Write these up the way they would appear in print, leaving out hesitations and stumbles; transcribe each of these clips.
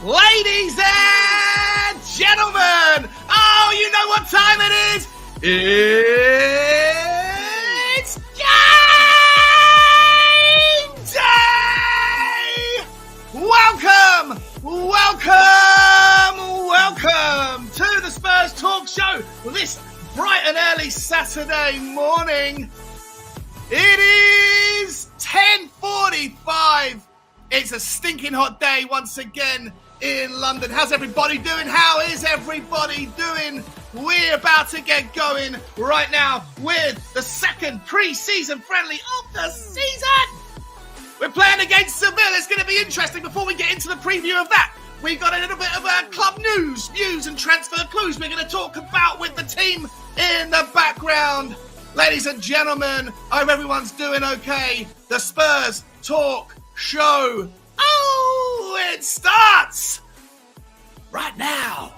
Ladies and gentlemen, oh, you know what time it is? It's game day! Welcome to the Spurs Talk Show this bright and early Saturday morning. It is 10:45. It's a stinking hot day once again in London. How's everybody doing? How is everybody doing? We're about to get going right now with the second pre-season friendly of the season. We're playing against Sevilla. It's going to be interesting. Before we get into the preview of that, we got a little bit of club news, views and transfer clues we're going to talk about with the team in the background. Ladies and gentlemen, I hope everyone's doing okay. The Spurs Talk Show. Oh, it starts right now.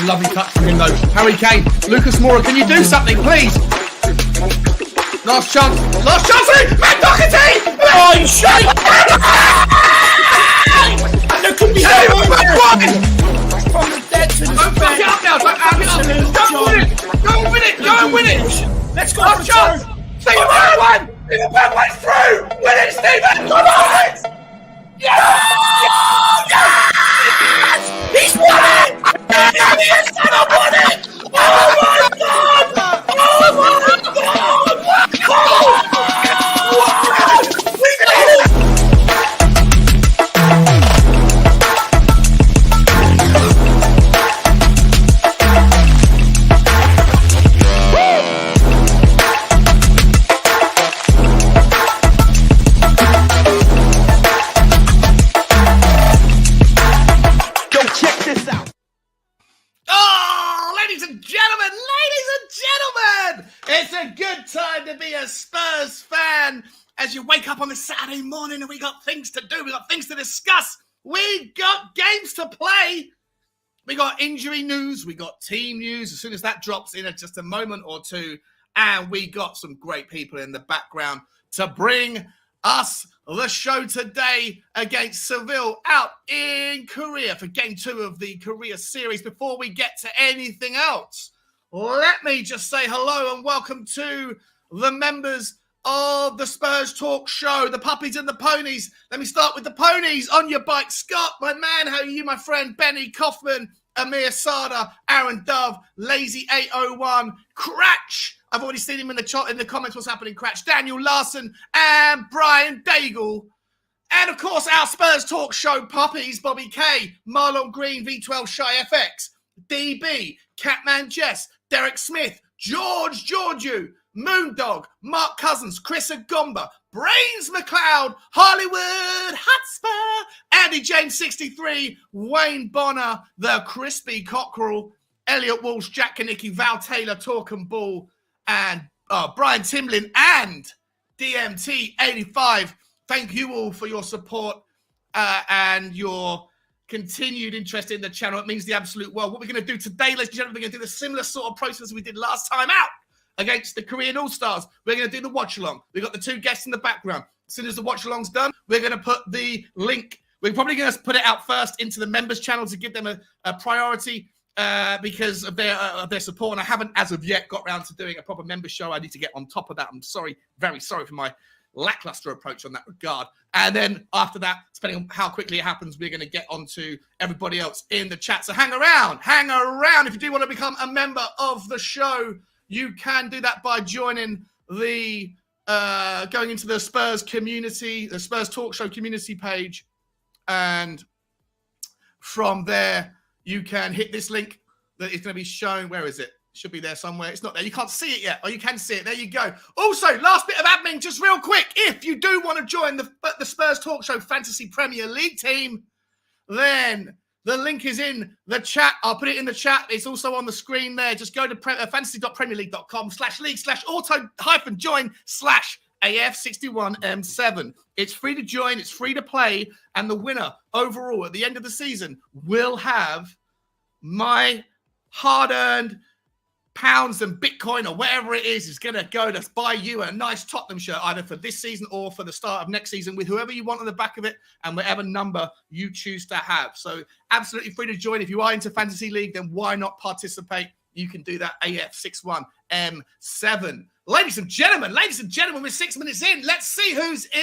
Lovely touch from him though. Harry Kane, Lucas Moura, can you do something, please? Last chance, Matt Doherty! Oh, you shite! And there could be from the dead to the don't fuck it up now, Go and win it! Let's go for chance! Stephen Bergwijn! Stephen Bergwijn's through! Win it, Stephen! Come on! Yes! He's won it! Yes, I won it! Oh my God! Oh my God! We did it! It's a good time to be a Spurs fan as you wake up on this Saturday morning and we got things to do, we got things to discuss, we got games to play, we got injury news, we got team news as soon as that drops in just a moment or two, and we got some great people in the background to bring us the show today against Sevilla out in Korea for game 2 of the Korea series. Before we get to anything else, let me just say hello and welcome to the members of the Spurs Talk Show, the puppies and the ponies. Let me start with the ponies. On your bike, Scott, my man. How are you, my friend? Benny Kaufman, Amir Sada, Aaron Dove, Lazy801, Cratch. I've already seen him in the comments. What's happening, Cratch? Daniel Larson and Brian Daigle. And, of course, our Spurs Talk Show puppies, Bobby K, Marlon Green, V12 Shy FX, DB, Catman Jess, Derek Smith, George Georgiou, Moondog, Mark Cousins, Chris Agomba, Brains McLeod, Hollywood Hotspur, Andy James 63, Wayne Bonner, the Crispy Cockerel, Elliot Walsh, Jack Kanicki, Val Taylor, Talk and Ball, and Brian Timlin and DMT85. Thank you all for your support and your continued interest in the channel. It means the absolute world. What we're going to do today, ladies and gentlemen, we're going to do the similar sort of process we did last time out against the Korean All-Stars. We're going to do the watch-along. We've got the 2 guests in the background. As soon as the watch-along's done, we're going to put the link. We're probably going to put it out first into the members' channel to give them a priority because of their support. And I haven't, as of yet, got around to doing a proper members show. I need to get on top of that. I'm sorry, very sorry for my lackluster approach on that regard. And then after that, depending on how quickly it happens, we're going to get on to everybody else in the chat. So hang around. If you do want to become a member of the show, you can do that by joining the going into the Spurs community, the Spurs Talk Show community page. And from there, you can hit this link that is going to be shown. Where is it? Should be there somewhere. It's not there. You can't see it yet. Oh, you can see it. There you go. Also, last bit of admin, just real quick. If you do want to join the Spurs Talk Show Fantasy Premier League team, then the link is in the chat. I'll put it in the chat. It's also on the screen there. Just go to fantasy.premierleague.com/league/auto-join/AF61M7. It's free to join. It's free to play. And the winner overall at the end of the season will have my hard-earned pounds and Bitcoin or whatever it is going to go to buy you a nice Tottenham shirt, either for this season or for the start of next season, with whoever you want on the back of it and whatever number you choose to have. So absolutely free to join. If you are into Fantasy League, then why not participate? You can do that. AF61M7. Ladies and gentlemen, we're 6 minutes in. Let's see who's in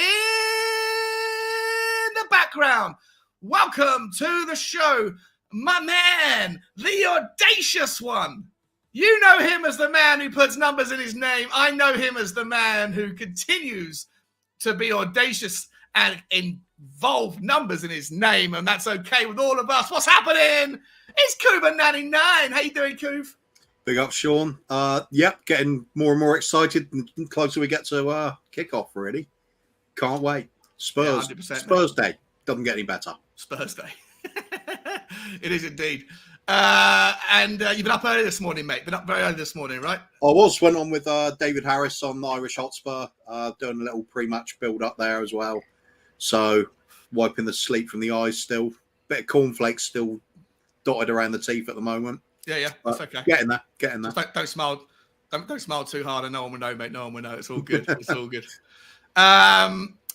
the background. Welcome to the show, my man, the audacious one. You know him as the man who puts numbers in his name. I know him as the man who continues to be audacious and involve numbers in his name, and that's okay with all of us. What's happening? It's Cuba99. How you doing, Coof? Big up, Sean. Getting more and more excited the closer we get to kickoff, really. Can't wait. Spurs. Yeah, Spurs Day. Doesn't get any better. Spurs Day. It is indeed. And you've been up early this morning, mate. Been up very early this morning, right? I went on with David Harris on Irish Hotspur, doing a little pre-match build-up there as well. So, wiping the sleep from the eyes still. Bit of cornflakes still dotted around the teeth at the moment. Yeah, that's okay. Getting there. Don't smile. Don't smile too hard, and no one will know, mate. No one will know. It's all good. It's all good.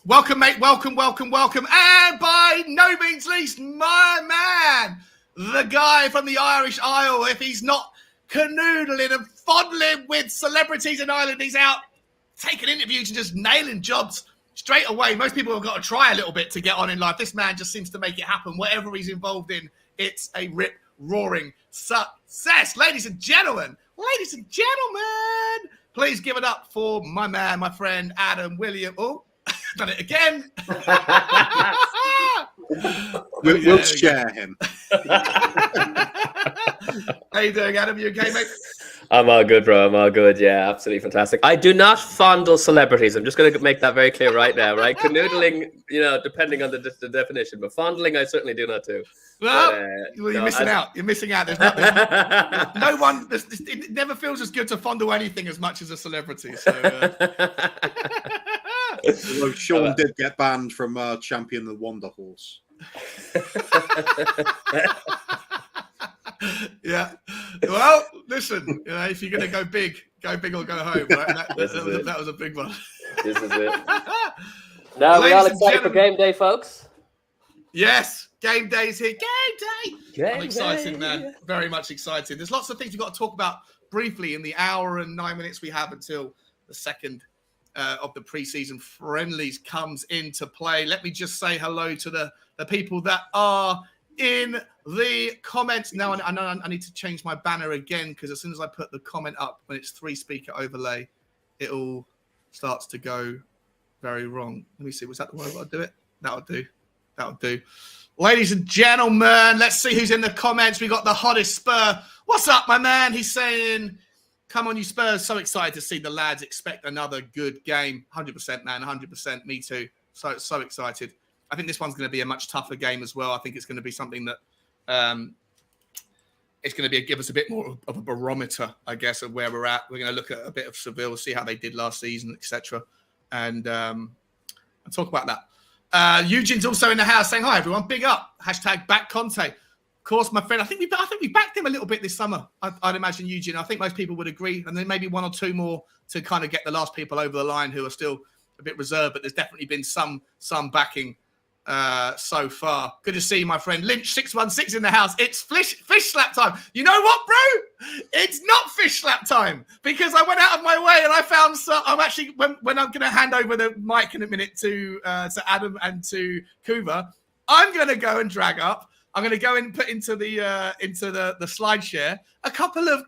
Welcome, mate. Welcome. And by no means least, my man, the guy from the Irish Isle. If he's not canoodling and fondling with celebrities in Ireland, he's out taking interviews and just nailing jobs straight away. Most people have got to try a little bit to get on in life. This man just seems to make it happen. Whatever he's involved in, it's a rip-roaring success. Ladies and gentlemen, please give it up for my man, my friend, Adam William. Oh, done it again. We'll share him. How you doing, Adam? You okay, mate? I'm all good, bro. I'm all good. Yeah, absolutely fantastic. I do not fondle celebrities. I'm just going to make that very clear right now, right? Canoodling, depending on the definition, but fondling, I certainly do not do. Well, you're missing out. You're missing out. There's no one. It never feels as good to fondle anything as much as a celebrity. So. Although Sean did get banned from Champion the Wonder Horse. Yeah. Well, listen, if you're going to go big or go home, right? That was a big one. This is it. Now, we all excited for game day, folks? Yes, game day's here. Game day! I'm excited, man. Very much excited. There's lots of things we've got to talk about briefly in the hour and 9 minutes we have until the second of the preseason friendlies comes into play. Let me just say hello to the people that are in the comments. Now, I know I need to change my banner again, because as soon as I put the comment up, when it's 3-speaker overlay, it all starts to go very wrong. Let me see. Was that the way I'll do it? That'll do. Ladies and gentlemen, let's see who's in the comments. We got the hottest Spur. What's up, my man? He's saying, come on, you Spurs. So excited to see the lads. Expect another good game. 100%, man. 100%. Me too. So excited. I think this one's going to be a much tougher game as well. I think it's going to be something that it's going to give us a bit more of a barometer, I guess, of where we're at. We're going to look at a bit of Sevilla, see how they did last season, etc. And talk about that. Eugene's also in the house saying, hi, everyone. Big up. # back Conte. Of course, my friend. I think we backed him a little bit this summer. I'd imagine, Eugene. I think most people would agree. And then maybe one or two more to kind of get the last people over the line who are still a bit reserved. But there's definitely been some backing so far. Good to see you, my friend. Lynch616 in the house. It's fish slap time. You know what, bro? It's not fish slap time because I went out of my way and I found I'm actually when I'm going to hand over the mic in a minute to Adam and to Kuva, I'm going to go and drag up. I'm going to go and put into the slide share a couple of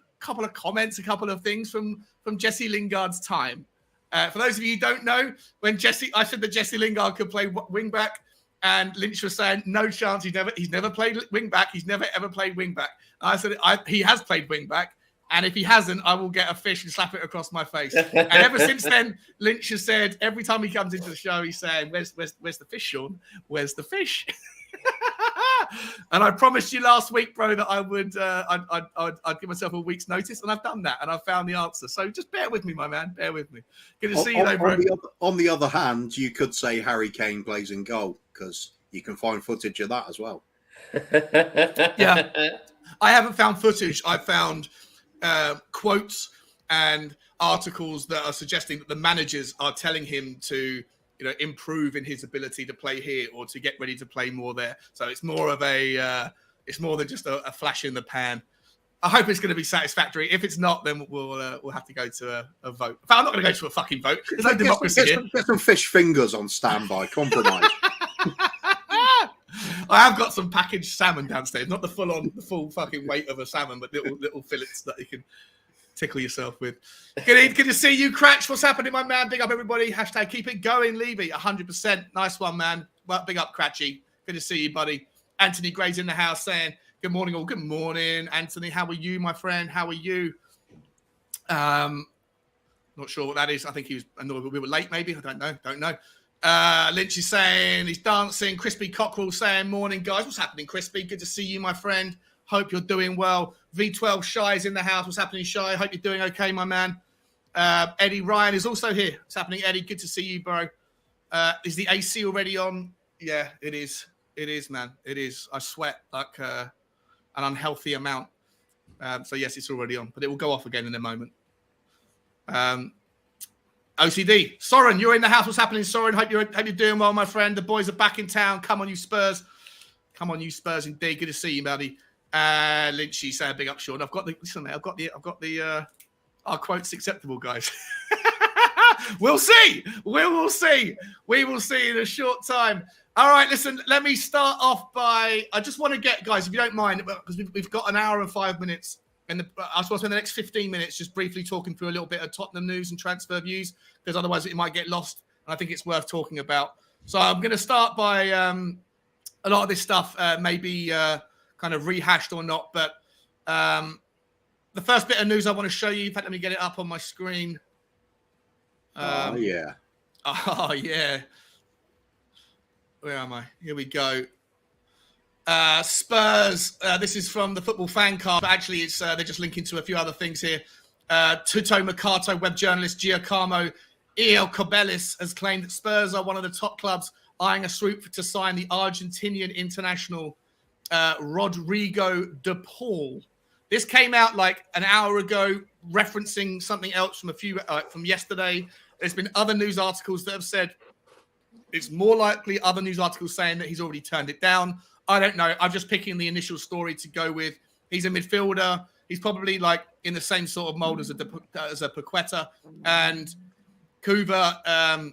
comments, a couple of things from Jesse Lingard's time. For those of you who don't know, when I said that Jesse Lingard could play wing back, and Lynch was saying no chance. He's never played wing back. He's never ever played wing back. And I said he has played wing back, and if he hasn't, I will get a fish and slap it across my face. And ever since then, Lynch has said every time he comes into the show, he's saying, "Where's the fish, Sean? Where's the fish?" And I promised you last week, bro, that I would I'd give myself a week's notice, and I've done that, and I've found the answer. So just bear with me, my man. Bear with me. Good to see you, though, bro. On the other hand, you could say Harry Kane plays in goal because you can find footage of that as well. Yeah, I haven't found footage. I've found quotes and articles that are suggesting that the managers are telling him to, improve in his ability to play here or to get ready to play more there. So it's more of it's more than just a flash in the pan. I hope it's going to be satisfactory. If it's not, then we'll have to go to a vote. In fact, I'm not going to go to a fucking vote. There's no democracy here. Get some fish fingers on standby. Compromise. I have got some packaged salmon downstairs, not the full fucking weight of a salmon, but little fillets that you can tickle yourself with. Good to see you, Cratch. What's happening, my man? Big up, everybody. Hashtag keep it going, Levy. 100%. Nice one, man. Well, big up, Cratchy. Good to see you, buddy. Anthony Gray's in the house saying, good morning, all. Good morning, Anthony. How are you, my friend? How are you? Not sure what that is. I think he was annoyed we were late, maybe. I don't know. Lynch is saying he's dancing. Crispy Cockerel saying, morning, guys. What's happening, Crispy? Good to see you, my friend. Hope you're doing well. V12 Shy is in the house. What's happening, Shy? Hope you're doing okay, my man. Eddie Ryan is also here. What's happening, Eddie? Good to see you, bro. Is the AC already on? Yeah, it is. It is, man. It is. I sweat like an unhealthy amount. So, yes, it's already on. But it will go off again in a moment. OCD. Soren, you're in the house. What's happening, Soren? Hope you're doing well, my friend. The boys are back in town. Come on, you Spurs. Come on, you Spurs, indeed. Good to see you, buddy. Lynchy saying big up, Sean. I've got the our quotes acceptable, guys. We'll see. We will see. We will see in a short time. All right, listen, let me start off by, I just want to get, guys, if you don't mind, because we've got an hour and 5 minutes, and I just want to spend the next 15 minutes just briefly talking through a little bit of Tottenham news and transfer views, because otherwise it might get lost, and I think it's worth talking about. So I'm going to start by a lot of this stuff maybe kind of rehashed or not, but the first bit of news I want to show you, in fact, let me get it up on my screen. Oh, yeah. Where am I? Here we go. Spurs. This is from the Football Fan Card, but actually it's they're just linking to a few other things here. Tuto Mercato web journalist Giacomo Cobelis has claimed that Spurs are one of the top clubs eyeing a swoop to sign the Argentinian international Rodrigo de Paul. This came out like an hour ago, referencing something else from yesterday. There's been other news articles that have said it's more likely other news articles saying that he's already turned it down. I don't know. I'm just picking the initial story to go with. He's a midfielder. He's probably like in the same sort of mold as a Paqueta and Kuva.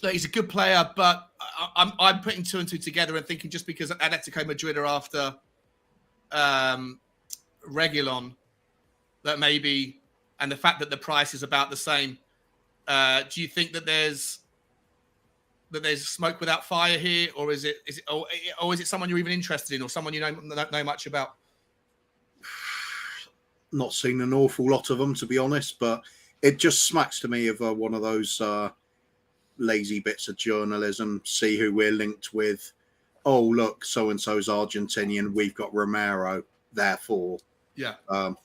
He's a good player, but I'm putting two and two together and thinking just because Atletico Madrid are after Reguilon, that maybe, and the fact that the price is about the same. Do you think that there's smoke without fire here, or is it someone you're even interested in, or someone you don't know much about? Not seen an awful lot of them, to be honest, but it just smacks to me of one of those lazy bits of journalism. See who we're linked with. Oh, look, so and so's Argentinian. We've got Romero. Therefore, I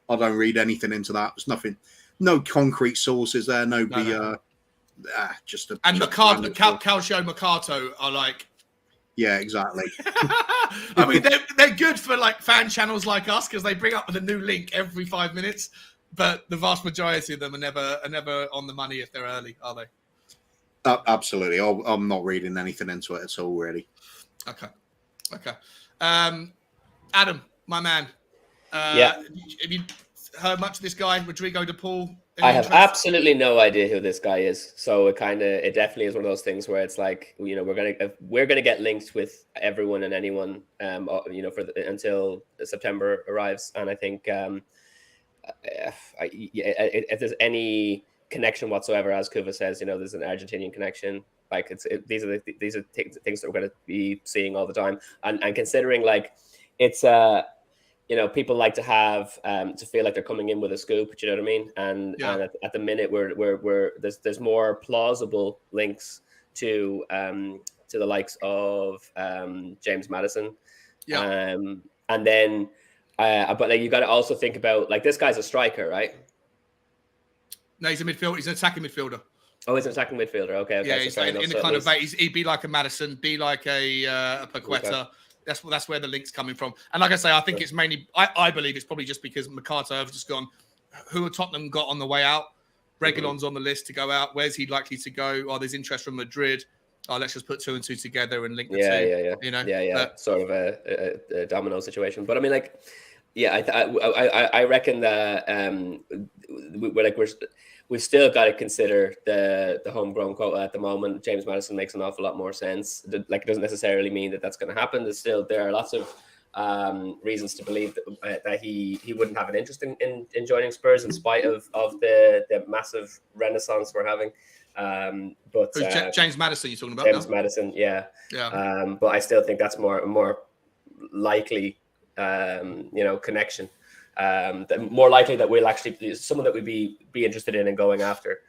don't read anything into that. There's nothing. No concrete sources there. Nobody. No. Just a. And Calcio Mercato are like. Yeah, exactly. I mean, they're good for like fan channels like us because they bring up the new link every 5 minutes. But the vast majority of them are never on the money if they're early, are they? Absolutely. I'm not reading anything into it at all, really. Okay. Adam, my man. Have you heard much of this guy, Rodrigo de Paul? I have absolutely no idea who this guy is, so it definitely is one of those things where it's like, we're gonna get linked with everyone and anyone, until September arrives, and I think if there's any connection whatsoever, as Kuva says, there's an Argentinian connection. Like these are things that we're going to be seeing all the time, and considering like it's people like to have to feel like they're coming in with a scoop. Do you know what I mean? And at the minute we're there's more plausible links to the likes of James Maddison, and then but like you got to also think about like this guy's a striker, right? No, he's a midfielder. He's an attacking midfielder. Oh, he's an attacking midfielder. Okay. Yeah, he's in the kind of he'd be like a Maddison, be like a Paqueta. Okay. That's where the link's coming from. And like I say, I think it's mainly, I believe it's probably just because Mercato have just gone, who have Tottenham got on the way out? Reguilon's on the list to go out. Where's he likely to go? Oh, there's interest from Madrid. Oh, let's just put 2 and 2 together and link the two. Yeah. Sort of a domino situation. But I mean, like, I reckon that we've still got to consider the homegrown quota at the moment. James Maddison makes an awful lot more sense. Like, it doesn't necessarily mean that that's going to happen. There are lots of reasons to believe that he wouldn't have an interest in joining Spurs in spite of the massive renaissance we're having. But James Maddison, you're talking about? James Maddison, yeah. But I still think that's more likely, connection. More likely that we'll actually someone that we'd be interested in and going after.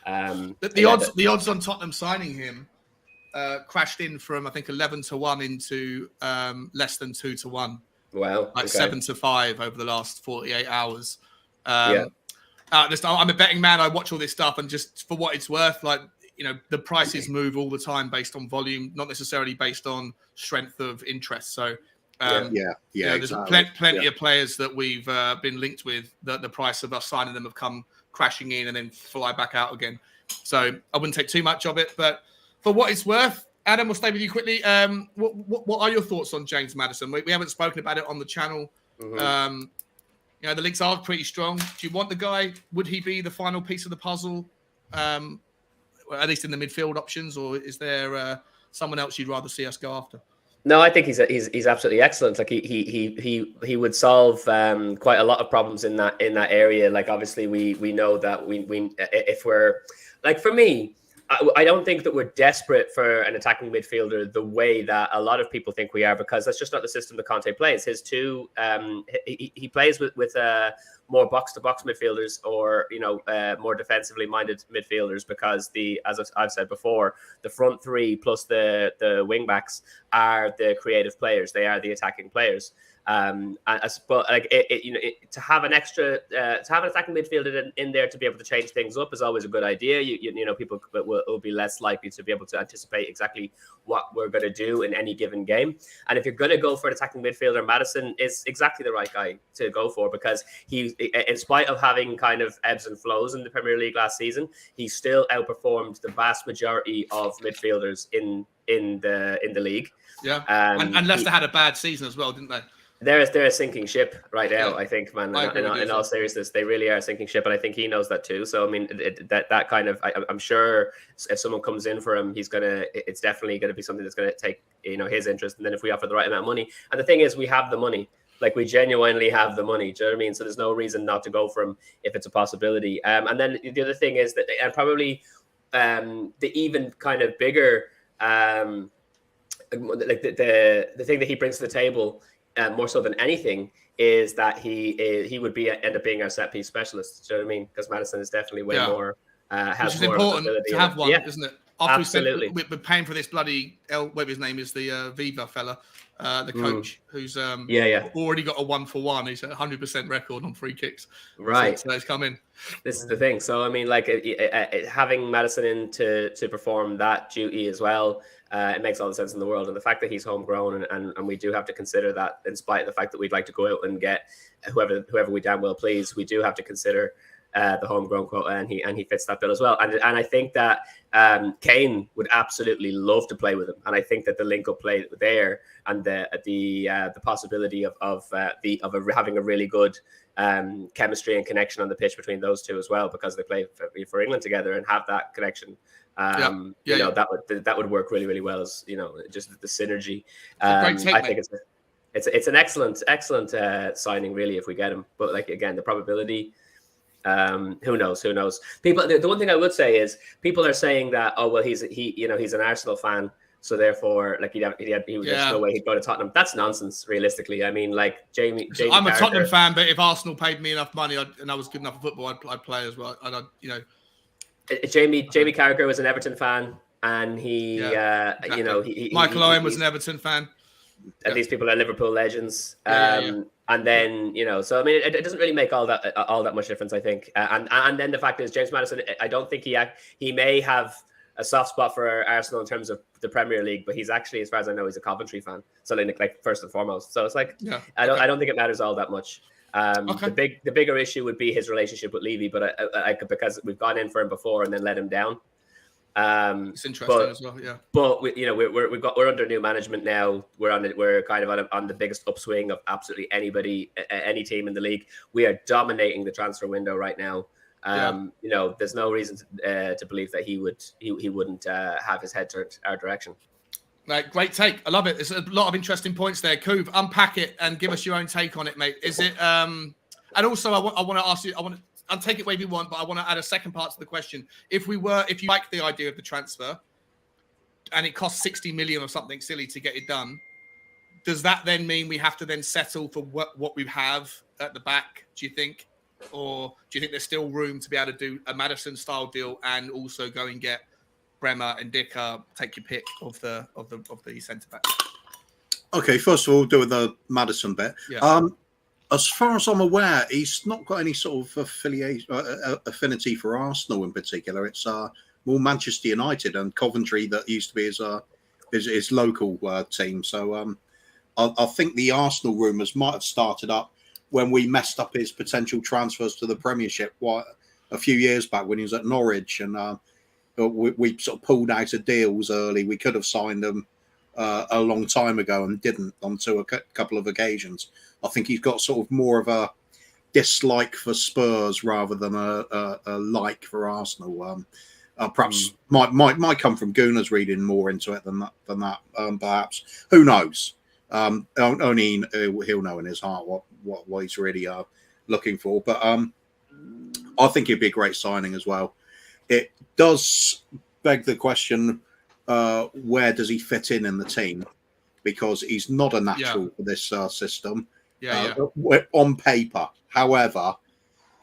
The odds on Tottenham signing him crashed in from I think 11-1 into less than 2-1. Wow, like 7-5 over the last 48 hours. I'm a betting man. I watch all this stuff, and just for what it's worth, like the prices move all the time based on volume, not necessarily based on strength of interest. So. There's plenty of players that we've been linked with that the price of us signing them have come crashing in and then fly back out again. So I wouldn't take too much of it, but for what it's worth, Adam, we'll stay with you quickly. What are your thoughts on James Maddison? We haven't spoken about it on the channel. The links are pretty strong. Do you want the guy? Would he be the final piece of the puzzle, at least in the midfield options, or is there someone else you'd rather see us go after? No, I think he's absolutely excellent. Like he would solve quite a lot of problems in that area. Like obviously we know that we if we're like, for me, I don't think that we're desperate for an attacking midfielder the way that a lot of people think we are, because that's just not the system that Conte plays. His two he plays with more box-to-box midfielders, or more defensively minded midfielders, because as I've said before, the front three plus the wing backs are the creative players. They are the attacking players. But like to have an extra to have an attacking midfielder in there to be able to change things up is always a good idea. People will be less likely to be able to anticipate exactly what we're going to do in any given game. And if you're going to go for an attacking midfielder, Maddison is exactly the right guy to go for, because he, in spite of having kind of ebbs and flows in the Premier League last season, he still outperformed the vast majority of midfielders in the league. Yeah, and Leicester had a bad season as well, didn't they? They're a sinking ship right now, I think, man. In all seriousness, they really are a sinking ship, and I think he knows that too. So I mean, that kind of, I'm sure if someone comes in for him, it's definitely gonna be something that's gonna take his interest. And then if we offer the right amount of money, and the thing is, we have the money. Like, we genuinely have the money. Do you know what I mean? So there's no reason not to go for him if it's a possibility. And then the other thing is that, and probably the even kind of bigger, like the thing that he brings to the table, more so than anything, is that he would end up being our set piece specialist. Do you know what I mean? Because Maddison is definitely way more. Which is more important to have one, isn't it? After absolutely. We're paying for this bloody whatever his name is, the Viva fella, the coach, who's already got a 1-for-1. He's at 100% record on free kicks. Right. So he's come in. This is the thing. So I mean, like, having Maddison in to perform that duty as well, it makes all the sense in the world. And the fact that he's homegrown, and we do have to consider that, in spite of the fact that we'd like to go out and get whoever we damn well please, we do have to consider the homegrown quota, and he fits that bill as well. And I think that Kane would absolutely love to play with him, and I think that the link up play there and the possibility of having a really good chemistry and connection on the pitch between those two as well, because they play for England together and have that connection. That would work really, really well, as just the synergy. I think it's an excellent signing, really, if we get him. But like, again, the probability, who knows? People, the one thing I would say is people are saying that, oh well, he's an Arsenal fan, so therefore like there's no way he'd go to Tottenham. That's nonsense, realistically. I mean, like Jamie I'm Carragher, a Tottenham fan, but if Arsenal paid me enough money and I was good enough for football, I'd play as well. And Jamie Carragher was an Everton fan, and Michael Owen was an Everton fan. And these people are Liverpool legends. And then, so I mean, it doesn't really make all that much difference, I think. And then the fact is, James Maddison, I don't think he may have a soft spot for Arsenal in terms of the Premier League, but he's actually, as far as I know, he's a Coventry fan. So like first and foremost. So it's like, I don't think it matters all that much. The bigger issue would be his relationship with Levy, but because we've gone in for him before and then let him down. It's interesting as well, yeah. But we're under new management now. We're kind of on the biggest upswing of absolutely any team in the league. We are dominating the transfer window right now. There's no reason to believe that he wouldn't have his head turned our direction. Right, great take. I love it. There's a lot of interesting points there. Coov, unpack it and give us your own take on it, mate. Is it? And also, I want to ask you. I'll take it wherever you want, but I want to add a second part to the question. If you like the idea of the transfer, and it costs 60 million or something silly to get it done, does that then mean we have to then settle for what we have at the back? Do you think, or do you think there's still room to be able to do a Maddison style deal and also go and get Bremer and Dicker, take your pick of the centre back? Okay, first of all, doing the Maddison bit. Yeah. As far as I'm aware, he's not got any sort of affinity for Arsenal in particular. It's more Manchester United and Coventry that used to be his local team. So I think the Arsenal rumours might have started up when we messed up his potential transfers to the Premiership a few years back when he was at Norwich, and we sort of pulled out of deals early. We could have signed them a long time ago and didn't on a couple of occasions. I think he's got sort of more of a dislike for Spurs rather than a like for Arsenal. Perhaps might come from Gunnar's reading more into it than that. Perhaps, who knows? Only he'll know in his heart what he's really looking for. But I think it'd be a great signing as well. It does beg the question: where does he fit in the team? Because he's not a natural for this system. On paper. However,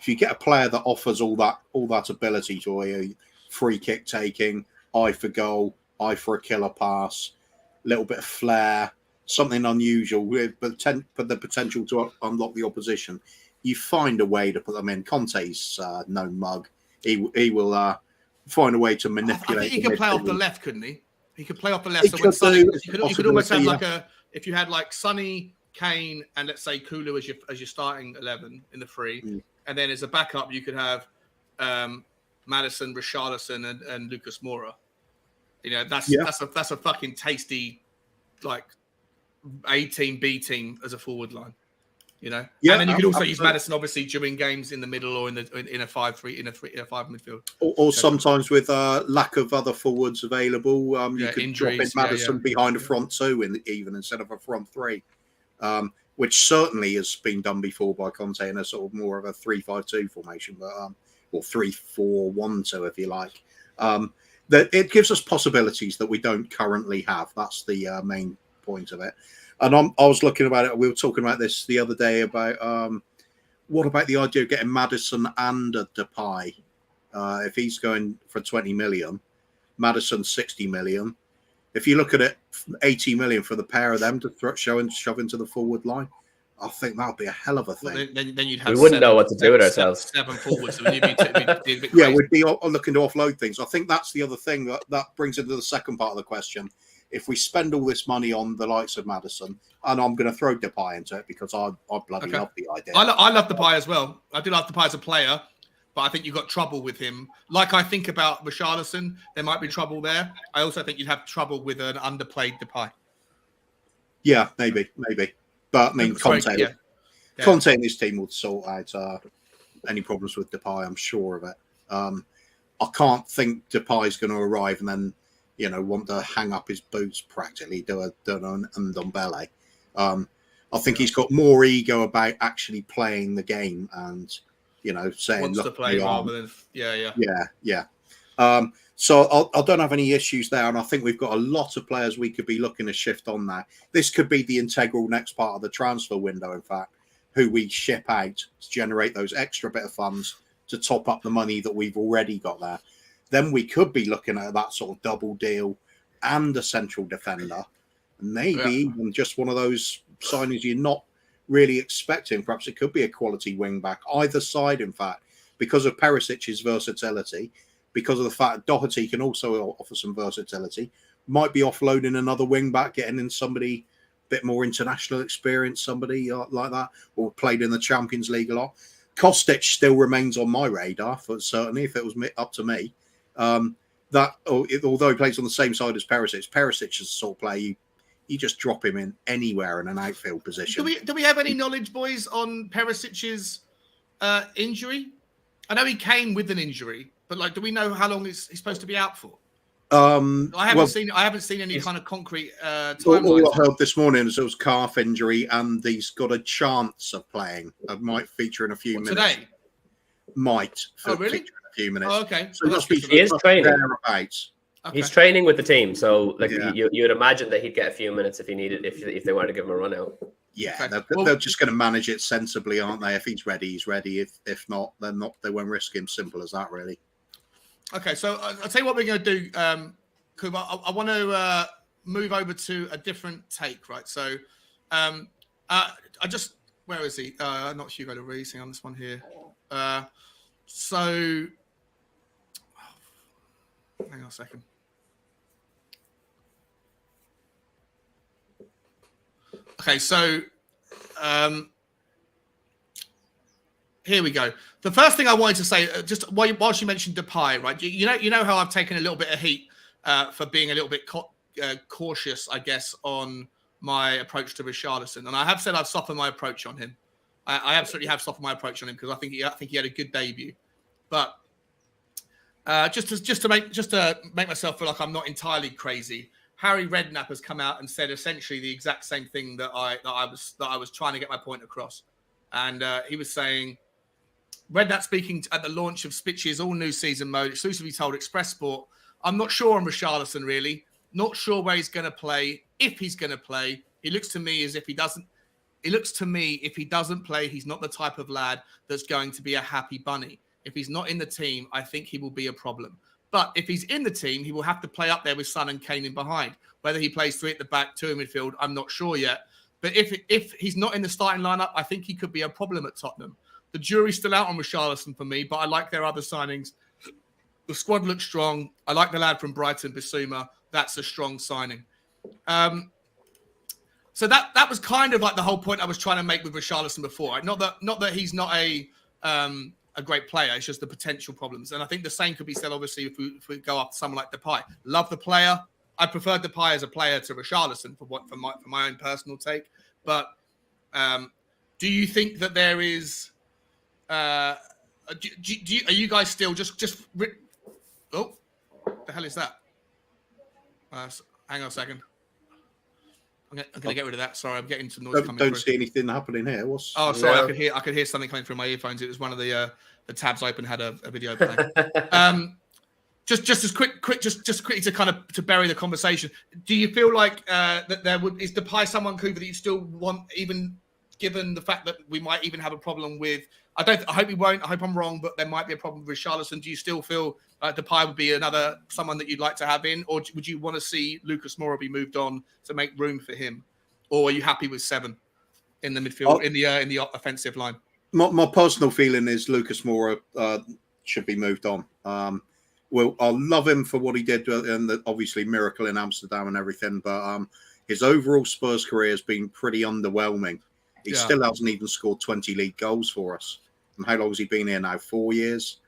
if you get a player that offers all that ability to you, free kick taking, eye for goal, eye for a killer pass, little bit of flair, something unusual with the potential to unlock the opposition, you find a way to put them in. Conte's no mug. He will find a way to manipulate. I think he could play off the left, couldn't he? He could play off the left. You could almost have if you had like Sonny, Kane, and let's say Kulu as your starting 11 in the free, and then as a backup you could have Maddison, Richarlison, and Lucas Moura. That's a fucking tasty like A team, B team as a forward line. And then you could also use Maddison obviously during games in the middle or in a 5-3 in a 5 midfield. Or sometimes with lack of other forwards available, you could injuries, drop in Maddison behind a front two even instead of a front three. Which certainly has been done before by Conte in a sort of more of a 3-5-2 formation, but or 3-4-1-2 if you like. That it gives us possibilities that we don't currently have. That's the main point of it. And I was looking about it. We were talking about this the other day about what about the idea of getting Maddison and a Depay? If he's going for 20 million, Maddison 60 million. If you look at it, 80 million for the pair of them to shove into the forward line, I think that would be a hell of a thing. Well, then you'd have we wouldn't know what to do with ourselves. 7 forwards. So we'd be a bit we'd be looking to offload things. I think that's the other thing that brings into the second part of the question. If we spend all this money on the likes of Maddison, and I'm going to throw Depay into it because I bloody love the idea. I love Depay as well. I do love Depay as a player. but I think you've got trouble with him. Like I think about Richarlison, there might be trouble there. I also think you'd have trouble with an underplayed Depay. Yeah, maybe. But I mean, Conte and his team would sort out any problems with Depay. I'm sure of it. I can't think Depay's going to arrive and then, want to hang up his boots practically, do an Ndombele. I think he's got more ego about actually playing the game and, saying, wants to play rather than, yeah. So I don't have any issues there, and I think we've got a lot of players we could be looking to shift on that. This could be the integral next part of the transfer window, in fact, who we ship out to generate those extra bit of funds to top up the money that we've already got there. Then we could be looking at that sort of double deal and a central defender, maybe even just one of those signings you're not really expecting. Perhaps it could be a quality wing back, either side, in fact, because of Perisic's versatility, because of the fact Doherty can also offer some versatility, might be offloading another wing back, getting in somebody a bit more international experience, somebody like that, or played in the Champions League a lot. Kostic still remains on my radar, for certainly, if it was up to me. Although he plays on the same side as Perisic is the sort of player you just drop him in anywhere in an outfield position. Do we have any knowledge, boys, on Perisic's injury? I know he came with an injury, but do we know how long he's supposed to be out for? I haven't seen any kind of concrete timeline. All I heard this morning is it was calf injury, and he's got a chance of playing. It might feature in a few minutes. Today? Might. Really? Feature in a few minutes. Oh, okay. So he is training. Okay. He's training with the team, so you would imagine that he'd get a few minutes if he needed, if they wanted to give him a run out. Yeah, okay. They're just going to manage it sensibly, aren't they? If he's ready, he's ready. If not, they're not. They won't risk him. Simple as that, really. Okay, so I'll tell you what we're going to do, Kuba. I want to move over to a different take, right? So, where is he? Not Hugo Lloris on this one here. So, hang on a second. Okay, so here we go. The first thing I wanted to say, just whilst you mentioned Depay, right? You know how I've taken a little bit of heat for being a little bit cautious, I guess, on my approach to Richarlison, and I have said I've softened my approach on him. I absolutely have softened my approach on him because I think he had a good debut, but just to make myself feel like I'm not entirely crazy. Harry Redknapp has come out and said essentially the exact same thing that I was trying to get my point across, and he was saying, Redknapp speaking at the launch of Spitch's all-new season mode, exclusively told Express Sport, "I'm not sure on Richarlison, really. Not sure where he's going to play, if he's going to play. He looks to me as if he doesn't. It looks to me if he doesn't play, he's not the type of lad that's going to be a happy bunny. If he's not in the team, I think he will be a problem. But if he's in the team, he will have to play up there with Son and Kane in behind. Whether he plays 3 at the back, 2 in midfield, I'm not sure yet. But if he's not in the starting lineup, I think he could be a problem at Tottenham. The jury's still out on Richarlison for me, but I like their other signings. The squad looks strong. I like the lad from Brighton, Bissouma. That's a strong signing." So that was kind of like the whole point I was trying to make with Richarlison before. Right? Not that he's not a great player. It's just the potential problems. And I think the same could be said, obviously, if we go after someone like Depay. Love the player. I prefer Depay as a player to Richarlison for my own personal take. But do you think that there is? Are you guys still just? Oh, the hell is that? Hang on a second. I'm going to get rid of that. Sorry, I'm getting some noise coming through. Don't see anything happening here. Sorry. No. I could hear something coming through my earphones. It was one of the tabs open had a video playing. Just quickly to kind of to bury the conversation. Do you feel like that is Depay someone, Cooper, that you still want, even given the fact that we might even have a problem with? I hope we won't. I hope I'm wrong, but there might be a problem with Richarlison. Do you still feel like Depay would be someone that you'd like to have in, or would you want to see Lucas Moura be moved on to make room for him, or are you happy with 7 in the midfield in the offensive line? My personal feeling is Lucas Moura should be moved on. Well, I love him for what he did, and obviously miracle in Amsterdam and everything, but his overall Spurs career has been pretty underwhelming. He still hasn't even scored 20 league goals for us. And how long has he been here now? 4 years.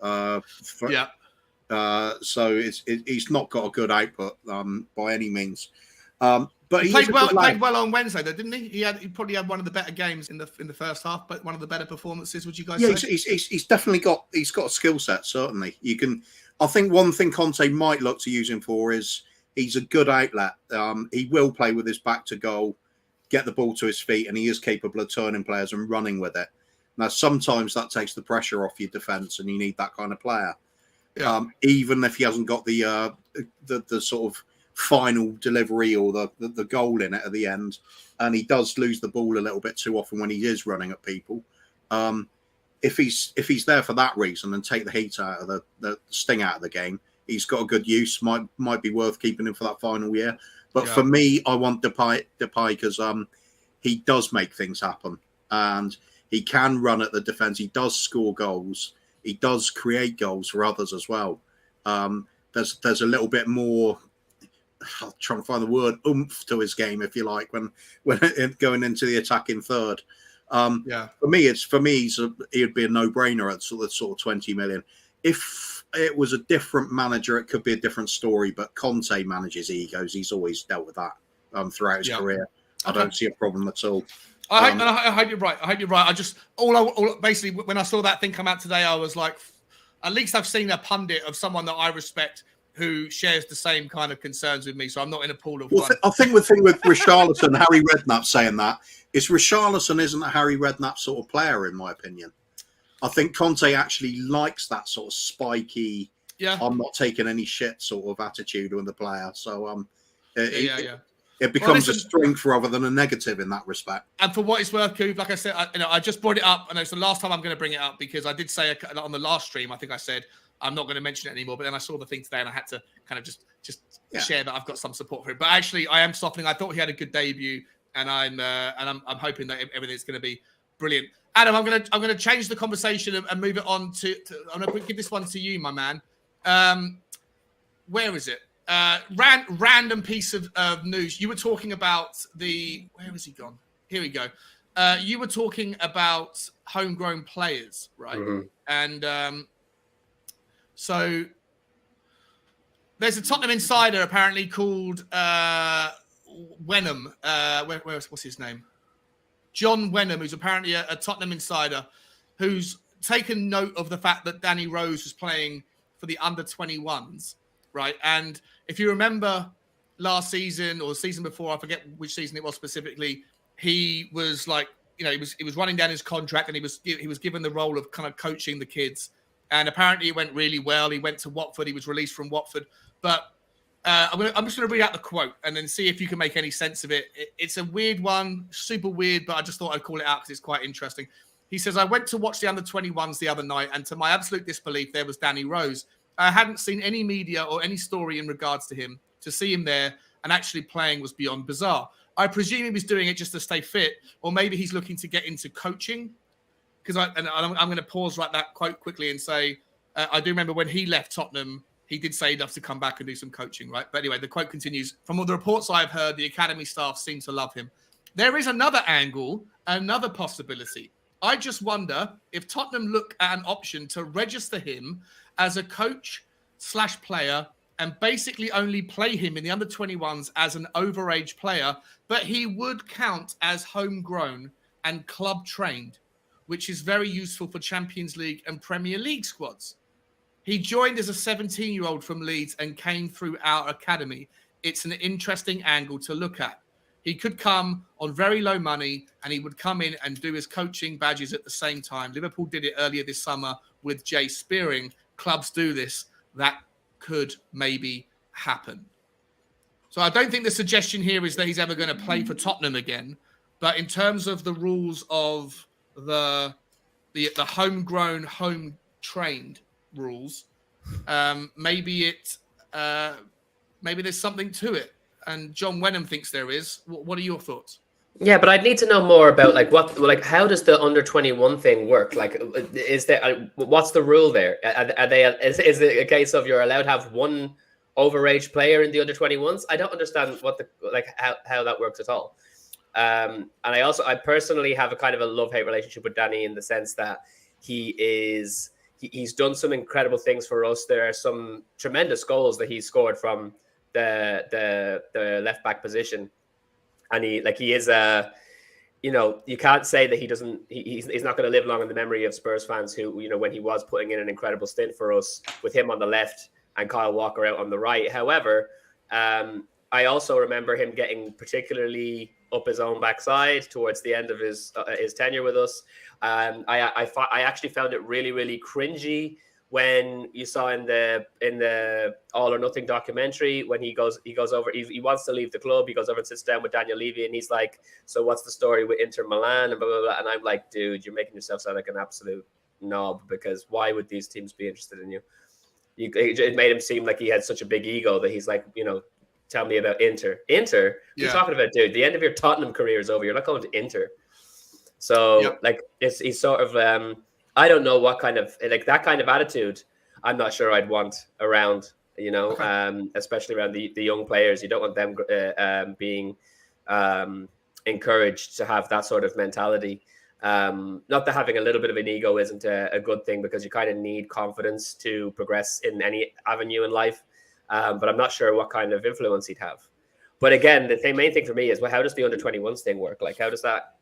Yeah. So he's not got a good output by any means. But he played well on Wednesday, though, didn't he? He probably had one of the better games in the first half, but one of the better performances. Would you guys say? He's definitely got a skill set. Certainly, you can. I think one thing Conte might look to use him for is he's a good outlet. He will play with his back to goal, get the ball to his feet, and he is capable of turning players and running with it. Now, sometimes that takes the pressure off your defence, and you need that kind of player. Yeah. Even if he hasn't got the sort of final delivery or the goal in it at the end, and he does lose the ball a little bit too often when he is running at people. If he's there for that reason and take the heat out of the sting out of the game, he's got a good use. Might be worth keeping him for that final year. But for me, I want Depay because he does make things happen and he can run at the defence. He does score goals. He does create goals for others as well. There's a little bit more. I'm trying to find the word oomph to his game, if you like, when going into the attacking third. For me, he'd be a no-brainer at sort of 20 million. If it was a different manager, it could be a different story. But Conte manages egos; he's always dealt with that throughout his career. I don't see a problem at all. I hope you're right. I just basically when I saw that thing come out today, I was like, at least I've seen a pundit of someone that I respect who shares the same kind of concerns with me. So I'm not in a pool of one. I think the thing with Richarlison, Harry Redknapp saying that is Richarlison isn't a Harry Redknapp sort of player, in my opinion. I think Conte actually likes that sort of spiky, I'm not taking any shit sort of attitude with the player. So it becomes a strength rather than a negative in that respect. And for what it's worth, Coop, like I said, I just brought it up, and it's the last time I'm going to bring it up because I did say on the last stream, I think I said I'm not going to mention it anymore. But then I saw the thing today, and I had to kind of just share that I've got some support for it. But actually, I am softening. I thought he had a good debut, and I'm hoping that everything's going to be brilliant. Adam, I'm going to change the conversation and move it on to I'm going to give this one to you, my man. Where is it? Random piece of news. You were talking about where has he gone? Here we go. You were talking about homegrown players, right? Mm-hmm. And so there's a Tottenham insider apparently called Wenham. What's his name? John Wenham, who's apparently a Tottenham insider, who's taken note of the fact that Danny Rose was playing for the under-21s, right? And if you remember last season or the season before, I forget which season it was specifically, he was like, he was running down his contract and he was given the role of kind of coaching the kids. And apparently it went really well. He went to Watford. He was released from Watford. But I'm just going to read out the quote and then see if you can make any sense of it. It's a weird one, super weird, but I just thought I'd call it out because it's quite interesting. He says, I went to watch the under-21s the other night, and to my absolute disbelief, there was Danny Rose. I hadn't seen any media or any story in regards to him. To see him there and actually playing was beyond bizarre. I presume he was doing it just to stay fit, or maybe he's looking to get into coaching. Because I'm going to pause right that quite quickly and say, I do remember when he left Tottenham, he did say he'd love to come back and do some coaching, right? But anyway, the quote continues. From all the reports I've heard, the academy staff seem to love him. There is another angle, another possibility. I just wonder if Tottenham look at an option to register him as a coach/player and basically only play him in the under-21s as an overage player, but he would count as homegrown and club trained, which is very useful for Champions League and Premier League squads. He joined as a 17-year-old from Leeds and came through our academy. It's an interesting angle to look at. He could come on very low money and he would come in and do his coaching badges at the same time. Liverpool did it earlier this summer with Jay Spearing. Clubs do this. That could maybe happen. So I don't think the suggestion here is that he's ever going to play for Tottenham again. But in terms of the rules of the homegrown, home-trained rules, maybe there's something to it. And John Wenham thinks there is. What are your thoughts? Yeah, but I'd need to know more about how does the under-21 thing work? Like, is there what's the rule there? Are they? Is it a case of you're allowed to have one overage player in the under-21s? I don't understand how that works at all. And I personally have a kind of a love-hate relationship with Danny in the sense that He's done some incredible things for us. There are some tremendous goals that he's scored from the left back position, and he is a. You can't say that he's not going to live long in the memory of Spurs fans who, when he was putting in an incredible stint for us with him on the left and Kyle Walker out on the right. However, I also remember him getting particularly up his own backside towards the end of his tenure with us. I actually found it really, really cringy when you saw in the All or Nothing documentary, when he goes over, he wants to leave the club. He goes over and sits down with Daniel Levy, and he's like, "So what's the story with Inter Milan?" and blah blah blah. And I'm like, "Dude, you're making yourself sound like an absolute knob, because why would these teams be interested in you?" It made him seem like he had such a big ego that he's like, tell me about Inter. Inter? Yeah. You're talking about, dude, the end of your Tottenham career is over. You're not going to Inter. So he's sort of I don't know what kind of that kind of attitude. I'm not sure I'd want around, especially around the young players. You don't want them being encouraged to have that sort of mentality. Not that having a little bit of an ego isn't a good thing, because you kind of need confidence to progress in any avenue in life. But I'm not sure what kind of influence he'd have. But again, the main thing for me is, well, how does the under-21s thing work? Like, how does that?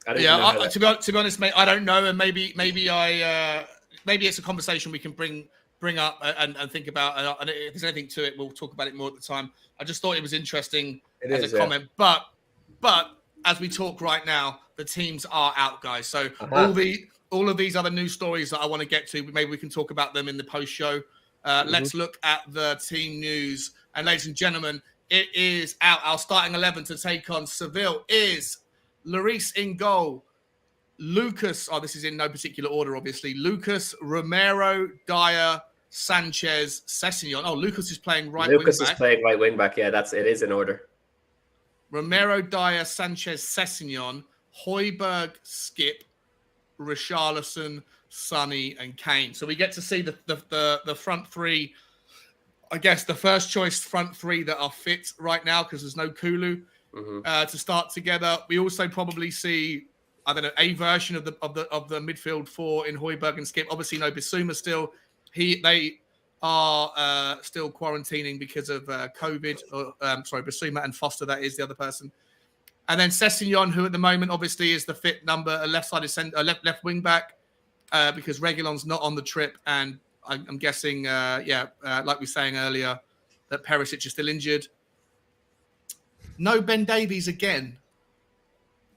To be honest, mate, I don't know, and maybe it's a conversation we can bring up and think about. And if there's anything to it, we'll talk about it more at the time. I just thought it was interesting as a comment, but as we talk right now, the teams are out, guys. So all of these other news stories that I want to get to, maybe we can talk about them in the post show. Let's look at the team news, and ladies and gentlemen, it is out. Our starting 11 to take on Sevilla is Lloris in goal. Lucas, this is in no particular order, obviously. Lucas, Romero, Dyer, Sanchez, Sessegnon. Oh, Lucas is playing right wing back. Lucas is playing right wing back. Yeah, it is in order. Romero, Dyer, Sanchez, Sessegnon, Højbjerg, Skip, Richarlison, Sonny, and Kane. So we get to see the front three. I guess the first choice front three that are fit right now, because there's no Kulu to start together. We also probably see, I don't know, a version of the midfield four in Højbjerg and Skip. Obviously, no Bissouma still. They are still quarantining because of COVID. Bissouma and Foster, that is the other person. And then Sessegnon, who at the moment obviously is the fit number, left-sided left wing back, because Reguilon's not on the trip, and I'm guessing, like we were saying earlier, that Perisic is still injured. No Ben Davies again.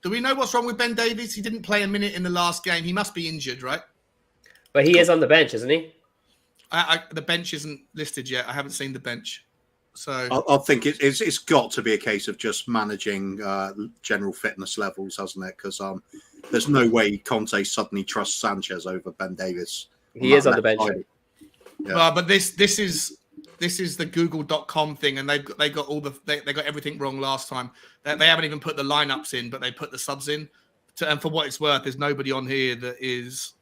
Do we know what's wrong with Ben Davies? He didn't play a minute in the last game. He must be injured, right? But he is on the bench, isn't he? The bench isn't listed yet. I haven't seen the bench. So I think it's got to be a case of just managing general fitness levels, hasn't it? Because there's no way Conte suddenly trusts Sanchez over Ben Davies. He is on the bench. Yeah. But this is the Google.com thing, and they got they got everything wrong last time. They haven't even put the lineups in, but they put the subs in. And for what it's worth, there's nobody on here that is.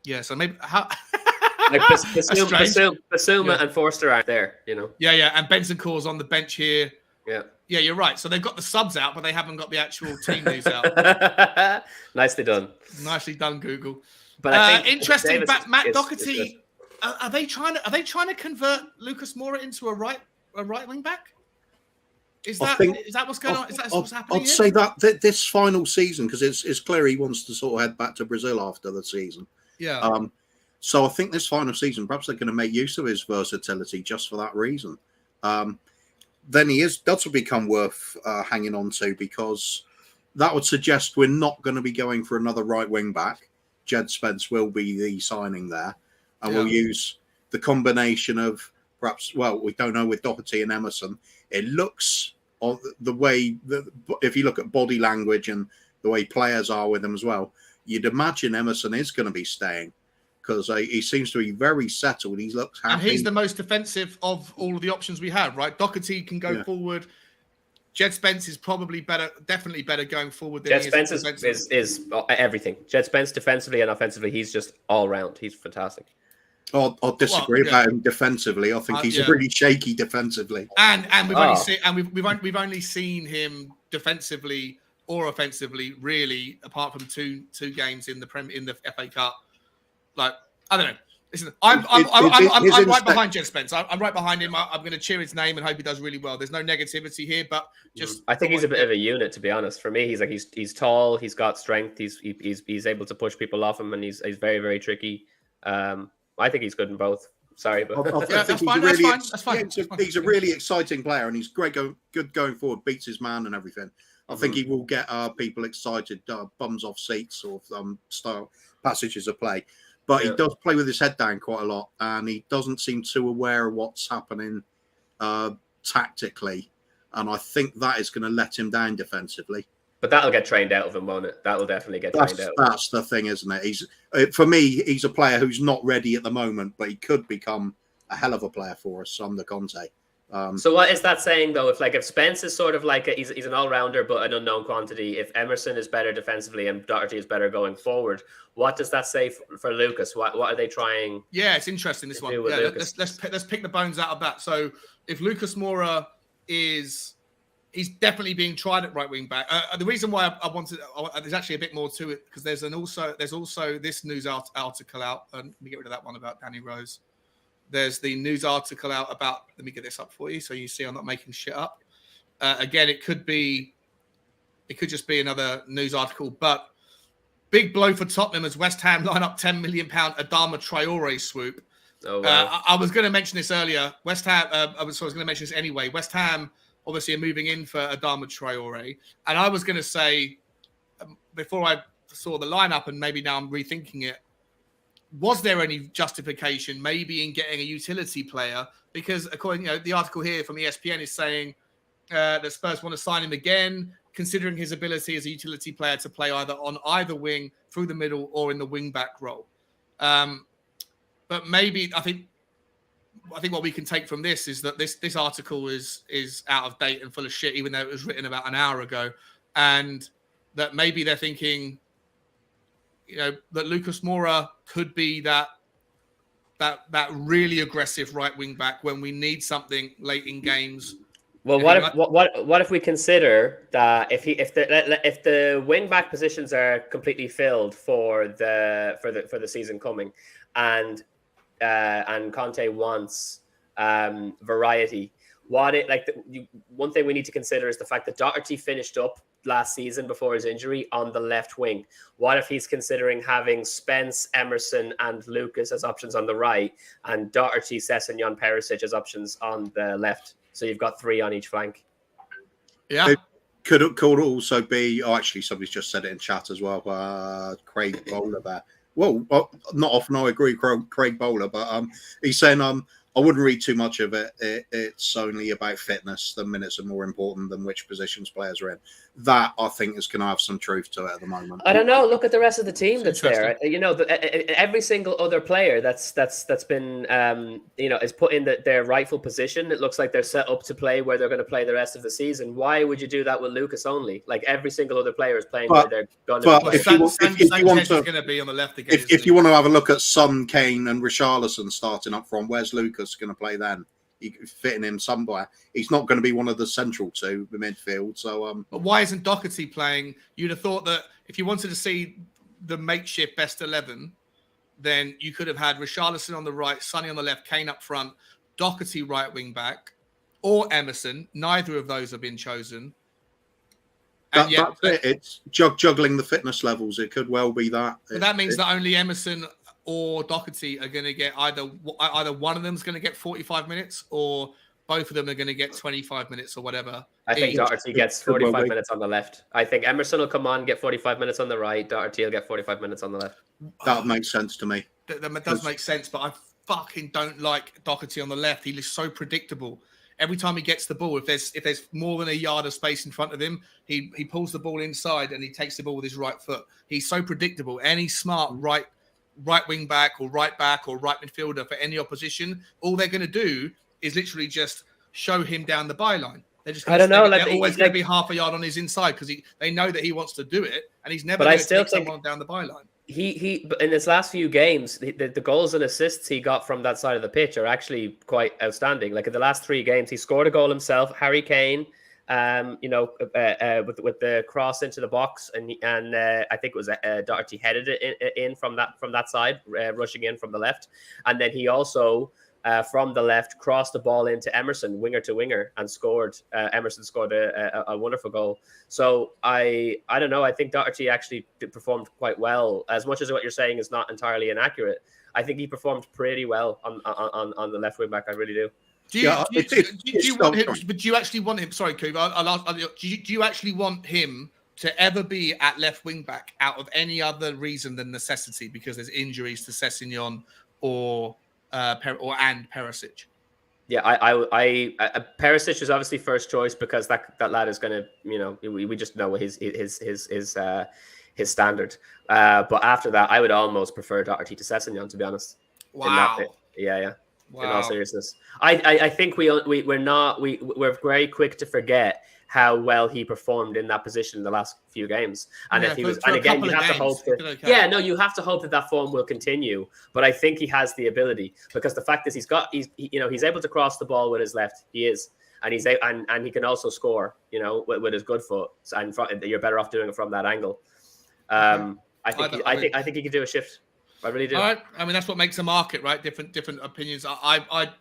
Yeah, so maybe how. Like Bissouma and Forster aren't there, Yeah, and Bentancur's on the bench here. Yeah, you're right. So they've got the subs out, but they haven't got the actual team news out. Nicely done, Google. But I think interesting. Matt Doherty, are they trying to convert Lucas Moura into a right wing back? Is that what's going on? Is that what's happening? I'd say that this final season, because it's clear he wants to sort of head back to Brazil after the season. Yeah. So I think this final season, perhaps they're going to make use of his versatility just for that reason. Then that's become worth hanging on to, because that would suggest we're not going to be going for another right wing back. Jed Spence will be the signing there, and we'll use the combination of perhaps, we don't know, with Doherty and Emerson. It looks the way if you look at body language and the way players are with them as well, you'd imagine Emerson is going to be staying, because he seems to be very settled. He looks happy. And he's the most defensive of all of the options we have, right? Doherty can go forward. Jed Spence is probably better, definitely better going forward than Jed Spence is everything. Jed Spence defensively and offensively, he's just all round. He's fantastic. I'll disagree about him defensively. I think he's really shaky defensively. And we've only seen him defensively or offensively, really, apart from two games in the FA Cup. Like, I don't know. Listen, I'm right behind Jed Spence. I'm right behind him. I'm going to cheer his name and hope he does really well. There's no negativity here, but just I think he's a bit of a unit, to be honest. For me, he's tall, he's got strength, he's able to push people off him, and he's very, very tricky. I think he's good in both. Sorry, but that's fine. He's a really exciting player, and he's good going forward. Beats his man and everything. I think he will get people excited, bums off seats, or style passages of play. But he does play with his head down quite a lot, and he doesn't seem too aware of what's happening tactically. And I think that is going to let him down defensively. But that'll get trained out of him, won't it? That will definitely get trained out. That's the thing, isn't it? For me, he's a player who's not ready at the moment, but he could become a hell of a player for us under Conte. So what is that saying, though? If Spence is sort of like he's an all-rounder but an unknown quantity, if Emerson is better defensively and Doherty is better going forward, what does that say for Lucas? What are they trying? Yeah, it's interesting, this one. Yeah, let's pick the bones out of that. So if Lucas Moura he's definitely being tried at right wing back. The reason why I wanted there's actually a bit more to it, because there's also this news article out. Let me get rid of that one about Danny Rose. There's the news article out about, let me get this up for you so you see I'm not making shit up. Again, it could just be another news article, but big blow for Tottenham as West Ham line up £10 million Adama Traore swoop. Oh, wow. I was going to mention this earlier. West Ham, I was going to mention this anyway. West Ham obviously are moving in for Adama Traore. And I was going to say, before I saw the lineup, and maybe now I'm rethinking it, was there any justification maybe in getting a utility player? Because according, the article here from ESPN is saying that Spurs want to sign him again, considering his ability as a utility player to play either on either wing, through the middle, or in the wing back role. But maybe I think what we can take from this is that this article is out of date and full of shit, even though it was written about an hour ago, and that maybe they're thinking, that Lucas Moura could be that really aggressive right wing back when we need something late in games. Well, what if we consider that if the wing back positions are completely filled for the season coming, and Conte wants variety. One thing we need to consider is the fact that Doherty finished up last season before his injury on the left wing. What if he's considering having Spence, Emerson, and Lucas as options on the right, and Doherty, Sessegnon, Perisic as options on the left? So you've got three on each flank. Yeah. It could also be, actually, somebody's just said it in chat as well. Craig Bowler there. Well, not often I agree, Craig Bowler, but he's saying I wouldn't read too much of it. It's only about fitness. The minutes are more important than which positions players are in. That, I think, is going to have some truth to it at the moment. I don't know. Look at the rest of the team that's there. Every single other player that's been is put in their rightful position. It looks like they're set up to play where they're going to play the rest of the season. Why would you do that with Lucas only? Like, every single other player is playing where they're going to play. If you want to have a look at Son, Kane, and Richarlison starting up front, where's Lucas going to play then? You fitting him somewhere. He's not going to be one of the central two, the midfield. So, but why isn't Doherty playing? You'd have thought that if you wanted to see the makeshift best 11, then you could have had Richarlison on the right, Sonny on the left, Kane up front, Doherty right wing back, or Emerson. Neither of those have been chosen. And that's it. It's juggling the fitness levels. It could well be that. But that means that only Emerson or Doherty are going to get either one of them is going to get 45 minutes, or both of them are going to get 25 minutes or whatever. I think Doherty gets 45 minutes on the left. I think Emerson will come on, get 45 minutes on the right. Doherty will get 45 minutes on the left. That makes sense to me. That does make sense, but I fucking don't like Doherty on the left. He looks so predictable. Every time he gets the ball, if there's more than a yard of space in front of him, he pulls the ball inside and he takes the ball with his right foot. He's so predictable. Any smart right wing back or right midfielder for any opposition, all they're going to do is literally just show him down the byline. They're just they're always going to be half a yard on his inside because they know that he wants to do it, and he's never going to take someone down the byline. He in his last few games, the goals and assists he got from that side of the pitch are actually quite outstanding. Like, in the last 3 games, he scored a goal himself. Harry Kane with the cross into the box, and I think it was Doherty headed it in from that side, rushing in from the left, and then he also from the left crossed the ball into Emerson, winger to winger, and scored. Emerson scored a wonderful goal. So I don't know. I think Doherty actually performed quite well. As much as what you're saying is not entirely inaccurate, I think he performed pretty well on the left wing back. I really do. Do you want him? But do you actually want him? Sorry, Kuv. Do you actually want him to ever be at left wing back out of any other reason than necessity? Because there's injuries to Sessegnon and Perisic. Yeah, I Perisic is obviously first choice because that lad is going to, we just know his standard. But after that, I would almost prefer Doherty to Sessegnon, to be honest. Wow. Yeah. Wow. In all seriousness, I think we're very quick to forget how well he performed in that position in the last few games. And if he was, and again, you have to hope that, you have to hope that form will continue. But I think he has the ability, because the fact is he's able to cross the ball with his left. He is, and he can also score, with his good foot. And you're better off doing it from that angle. I think he could do a shift. I really do. All right. I mean, that's what makes a market, right? Different opinions. I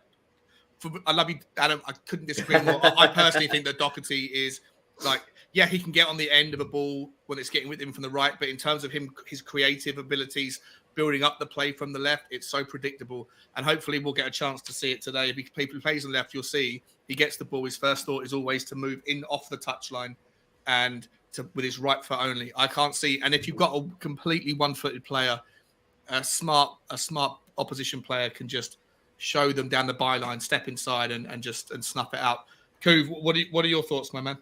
love you, Adam. I couldn't disagree more. I personally think that Doherty is he can get on the end of a ball when it's getting with him from the right, but in terms of his creative abilities, building up the play from the left, it's so predictable. And hopefully we'll get a chance to see it today. If he plays on the left, you'll see he gets the ball. His first thought is always to move in off the touchline and with his right foot only. I can't see. And if you've got a completely one-footed player, a smart opposition player can just show them down the byline, step inside, and snuff it out. Kuv, what are your thoughts, my man?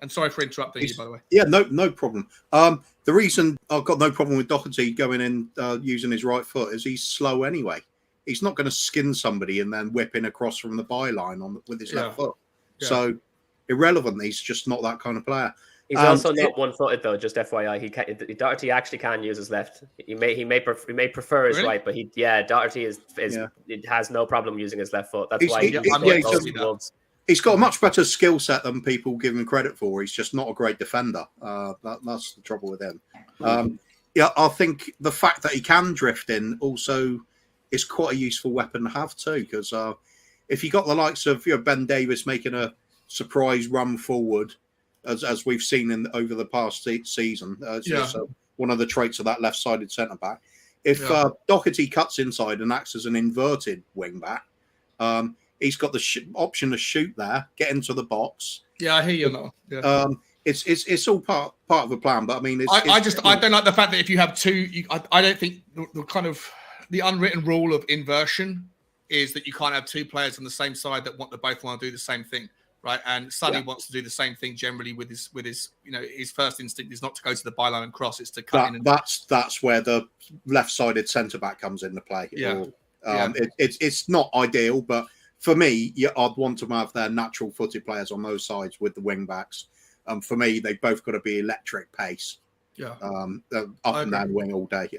And sorry for interrupting you, by the way. Yeah, no problem. The reason I've got no problem with Doherty going in using his right foot is he's slow anyway. He's not going to skin somebody and then whip in across from the byline with his left foot. Yeah. So irrelevant. He's just not that kind of player. He's also not one-footed though. Just FYI, Doherty actually can use his left. He may prefer his right, but Doherty has no problem using his left foot. That's why he's got a much better skill set than people give him credit for. He's just not a great defender. That's the trouble with him. I think the fact that he can drift in also is quite a useful weapon to have too. Because if you got the likes of Ben Davies making a surprise run forward, as we've seen over the past season, one of the traits of that left-sided centre-back. If Doherty cuts inside and acts as an inverted wing-back, he's got the option to shoot there, get into the box. Yeah, I hear you now. Yeah. It's all part of the plan, but I mean, I don't like the fact that if you have two, I don't think the unwritten rule of inversion is that you can't have two players on the same side that both want to do the same thing. Right, and Sonny wants to do the same thing generally with his his first instinct is not to go to the byline and cross; it's to cut in. That's where the left-sided centre back comes into play. Yeah, it's not ideal, but for me, I'd want to have their natural-footed players on those sides with the wing backs. For me, they've both got to be electric pace. Yeah, up and down the wing all day.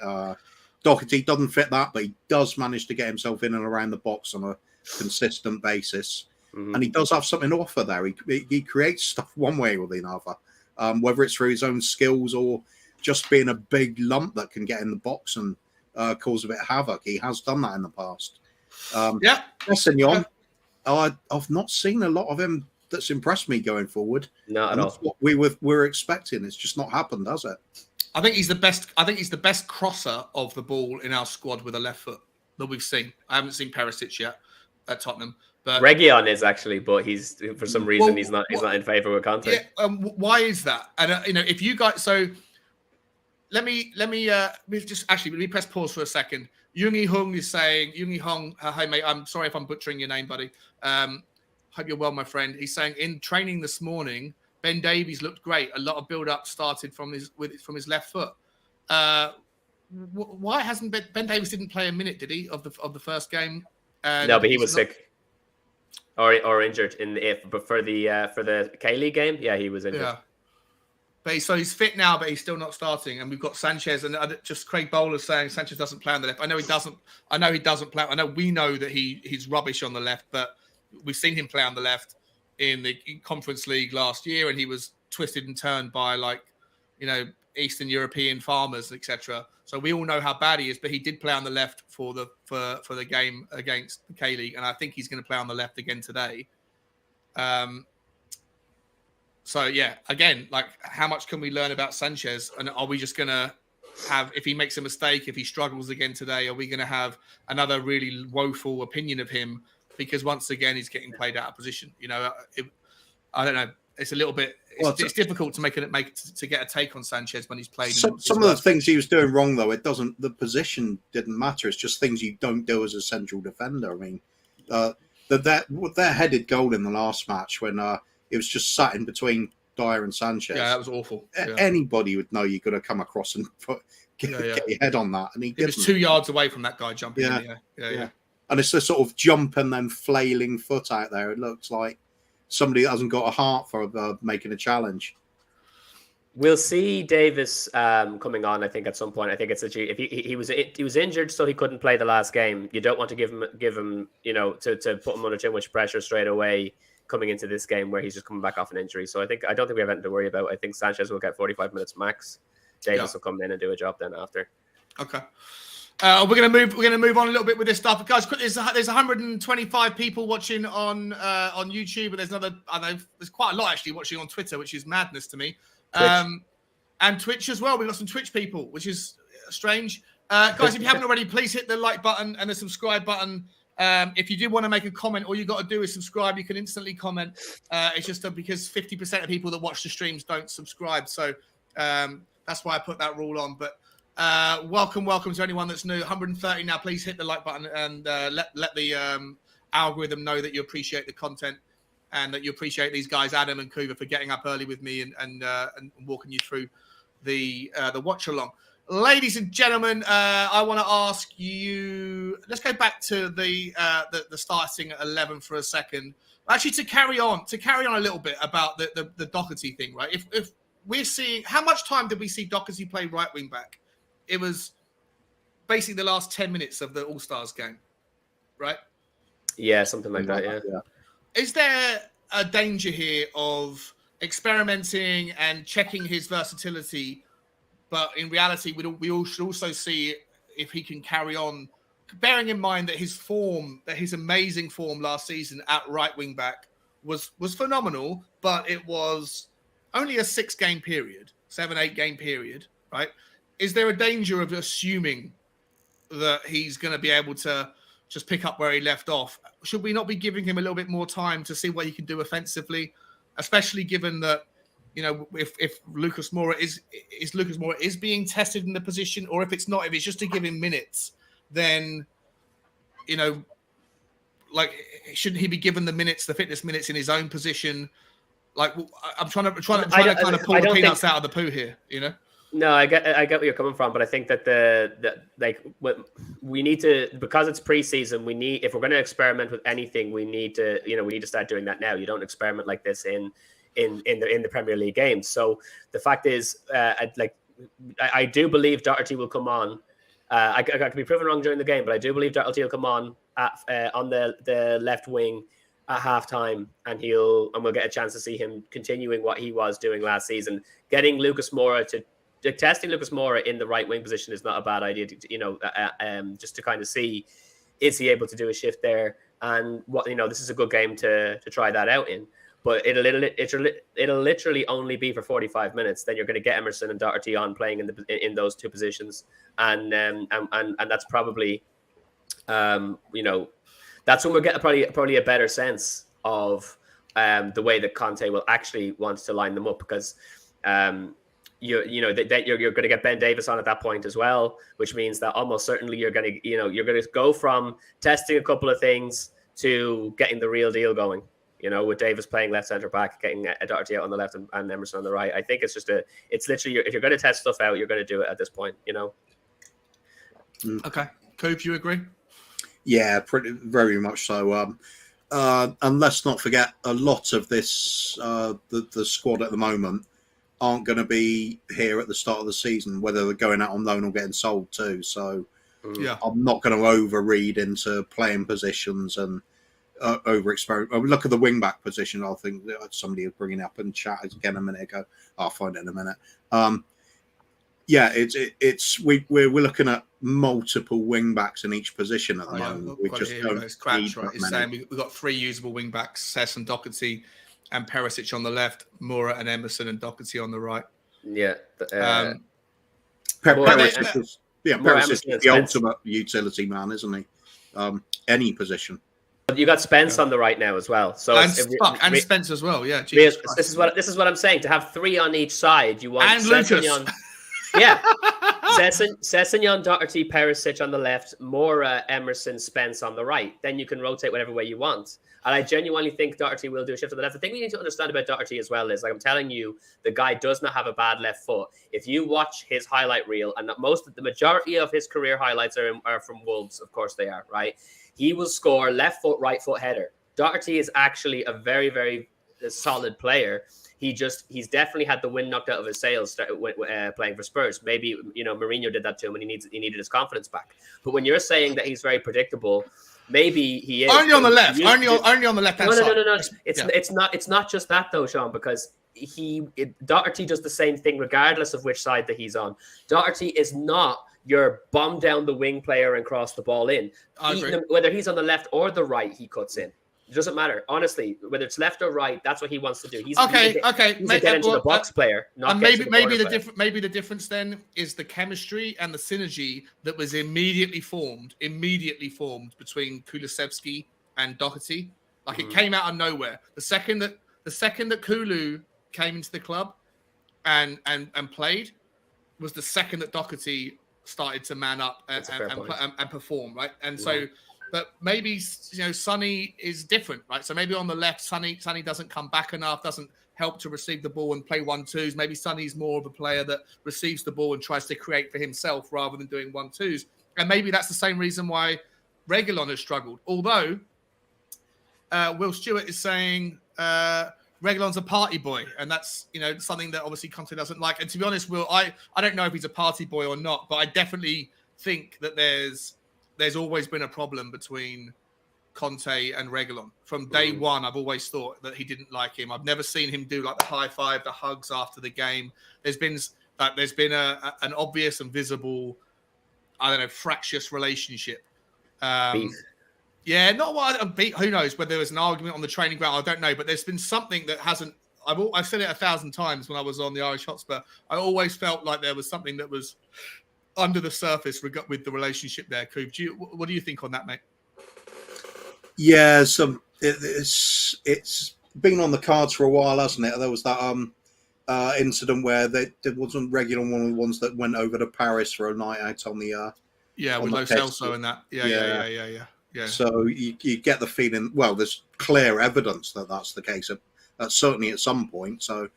Doherty doesn't fit that, but he does manage to get himself in and around the box on a consistent basis. And he does have something to offer there. He creates stuff one way or the other, whether it's through his own skills or just being a big lump that can get in the box and cause a bit of havoc. He has done that in the past. Sessegnon, I've not seen a lot of him that's impressed me going forward. Not at all. That's what we were expecting. It's just not happened, has it? I think he's the best crosser of the ball in our squad with a left foot that we've seen. I haven't seen Perisic yet at Tottenham. But Region is actually, but he's for some reason he's not in favour with Conte. Yeah, why is that? And if you guys, so let me press pause for a second. Jungi Hung is saying, hi mate, I'm sorry if I'm butchering your name, buddy. Hope you're well, my friend. He's saying in training this morning, Ben Davies looked great. A lot of build up started from his left foot. Why hasn't Ben Davies didn't play a minute? Did he of the first game? No, but he was sick. Or injured for the K-League game. Yeah, he was injured. Yeah. But so he's fit now, but he's still not starting. And we've got Sanchez and just Craig Bowler saying Sanchez doesn't play on the left. I know he doesn't play. I know we know that he's rubbish on the left, but we've seen him play on the left. in the Conference League last year, and he was twisted and turned by Eastern European farmers, etc. So we all know how bad he is, but he did play on the left for the game against the K-League, and I think he's going to play on the left again today. So yeah, again, how much can we learn about Sanchez, and are we just going to have, if he makes a mistake, if he struggles again today, are we going to have another really woeful opinion of him because once again he's getting played out of position? I don't know. It's a little bit. It's difficult to get a take on Sanchez when he's played. Some of the things he was doing wrong, though, the position didn't matter. It's just things you don't do as a central defender. I mean, their headed goal in the last match when it was just sat in between Dyer and Sanchez. Yeah, that was awful. Yeah. Anybody would know you're going to come across and get your head on that. And he was 2 yards away from that guy jumping in the air. Yeah. And it's the sort of jump and then flailing foot out there. It looks like somebody that hasn't got a heart for making a challenge. We'll see Davis coming on. I think at some point. I think it's if he was injured, so he couldn't play the last game. You don't want to give him to put him under too much pressure straight away coming into this game where he's just coming back off an injury. So I don't think we have anything to worry about. I think Sanchez will get 45 minutes max. Davis will come in and do a job then after. Okay. We're gonna move on a little bit with this stuff, guys. There's 125 people watching on YouTube, and there's quite a lot actually watching on Twitter, which is madness to me. And Twitch as well. We've got some Twitch people, which is strange. Guys, if you haven't already, please hit the like button and the subscribe button. If you do want to make a comment, all you got to do is subscribe. You can instantly comment. It's just because 50% of people that watch the streams don't subscribe, so that's why I put that rule on. But welcome to anyone that's new. 130 now. Please hit the like button and let the algorithm know that you appreciate the content and that you appreciate these guys, Adam and Kuva, for getting up early with me and walking you through the watch along. Ladies and gentlemen, I want to ask you. Let's go back to the starting 11 for a second. Actually, to carry on a little bit about the Doherty thing, right? If we're seeing, how much time did we see Doherty play right wing back? It was basically the last 10 minutes of the All-Stars game, right? Yeah, something like that, yeah. Is there a danger here of experimenting and checking his versatility, but in reality, we all should also see if he can carry on, bearing in mind that his amazing form last season at right wing back was phenomenal, but it was only a 7-8 game period, right? Is there a danger of assuming that he's going to be able to just pick up where he left off? Should we not be giving him a little bit more time to see what he can do offensively, especially given that, if Lucas Moura is being tested in the position, or if it's not, if it's just to give him minutes, then, shouldn't he be given the fitness minutes in his own position? I'm trying to kind of pull the peanuts out of the poo here, No, I get where you're coming from, but I think that we need to, because it's preseason, if we're going to experiment with anything, we need to start doing that now. You don't experiment like this in the Premier League games. So the fact is, I do believe Doherty will come on. I could be proven wrong during the game, but I do believe Doherty will come on on the left wing at halftime, and we'll get a chance to see him continuing what he was doing last season. Getting Lucas Moura testing Lucas Moura in the right wing position is not a bad idea. Just to kind of see, is he able to do a shift there? And this is a good game to try that out in. But it'll literally only be for 45 minutes. Then you're going to get Emerson and Doherty on playing in those two positions, and that's probably, that's when we'll get probably a better sense of the way that Conte will actually want to line them up, because you're going to get Ben Davis on at that point as well, which means that almost certainly you're going to go from testing a couple of things to getting the real deal going. With Davis playing left centre back, getting Doherty out on the left and Emerson on the right. I think it's literally, if you're going to test stuff out, you're going to do it at this point. Okay, Coop, you agree? Yeah, very much so. And let's not forget, a lot of this, the squad at the moment, aren't going to be here at the start of the season, whether they're going out on loan or getting sold too. So I'm not going to overread into playing positions and over experiment. Look at the wing back position. I think somebody was bringing up and chat again a minute ago. I'll find it in a minute. We're looking at multiple wing backs in each position at the moment. We just don't. It's Crouch, right? It's saying we've got 3 usable wing backs: Sess and Doherty, and Perisic on the left, Moura and Emerson and Doherty on the right. Yeah. Perisic is the ultimate utility man, isn't he? Any position. But you got Spence on the right now as well. So and Spence as well. Yeah. This is what I'm saying. To have 3 on each side, you want Lucas. Yeah. Sessegnon, Doherty, Perisic on the left, Moura, Emerson, Spence on the right. Then you can rotate whatever way you want. And I genuinely think Doherty will do a shift to the left. The thing we need to understand about Doherty as well is, like I'm telling you, the guy does not have a bad left foot. If you watch his highlight reel, and the majority of his career highlights are from Wolves, of course they are, right? He will score left foot, right foot header. Doherty is actually a very, very solid player. He's definitely had the wind knocked out of his sails playing for Spurs. Maybe, Mourinho did that to him and he needed his confidence back. But when you're saying that he's very predictable, maybe he is. Only on the left. Only on the left hand side. No. It's not just that though, Sean, because Doherty does the same thing regardless of which side that he's on. Doherty is not your bomb down the wing player and cross the ball in. Whether he's on the left or the right, he cuts in. It doesn't matter, honestly. Whether it's left or right, that's what he wants to do. He's a get into the box player, not maybe the difference then is the chemistry and the synergy that was immediately formed between Kulusevski and Doherty. Like it came out of nowhere. The second that Kulu came into the club and played was the second that Doherty started to man up and perform, right? And so. But maybe Sonny is different, right? So maybe on the left, Sonny doesn't come back enough, doesn't help to receive the ball and play 1-2s. Maybe Sonny's more of a player that receives the ball and tries to create for himself rather than doing 1-2s. And maybe that's the same reason why Reguilon has struggled. Although Will Stewart is saying Reguilon's a party boy, and that's something that obviously Conte doesn't like. And to be honest, Will, I don't know if he's a party boy or not, but I definitely think that there's always been a problem between Conte and Reguilon. From day one, I've always thought that he didn't like him. I've never seen him do like the high five, the hugs after the game. There's been an obvious and visible, fractious relationship. Beef. Yeah, not what a beat. Who knows whether there was an argument on the training ground? I don't know, but there's been something that hasn't. I've said it 1,000 times when I was on the Irish Hotspur. I always felt like there was something that was under the surface with the relationship there. Coop, what do you think on that, mate? Yeah, it's been on the cards for a while, hasn't it? There was that incident where there wasn't Reguilon one of the ones that went over to Paris for a night out on the with Lo Celso and that. Yeah. So you get the feeling. Well, there's clear evidence that that's the case. Certainly at some point. So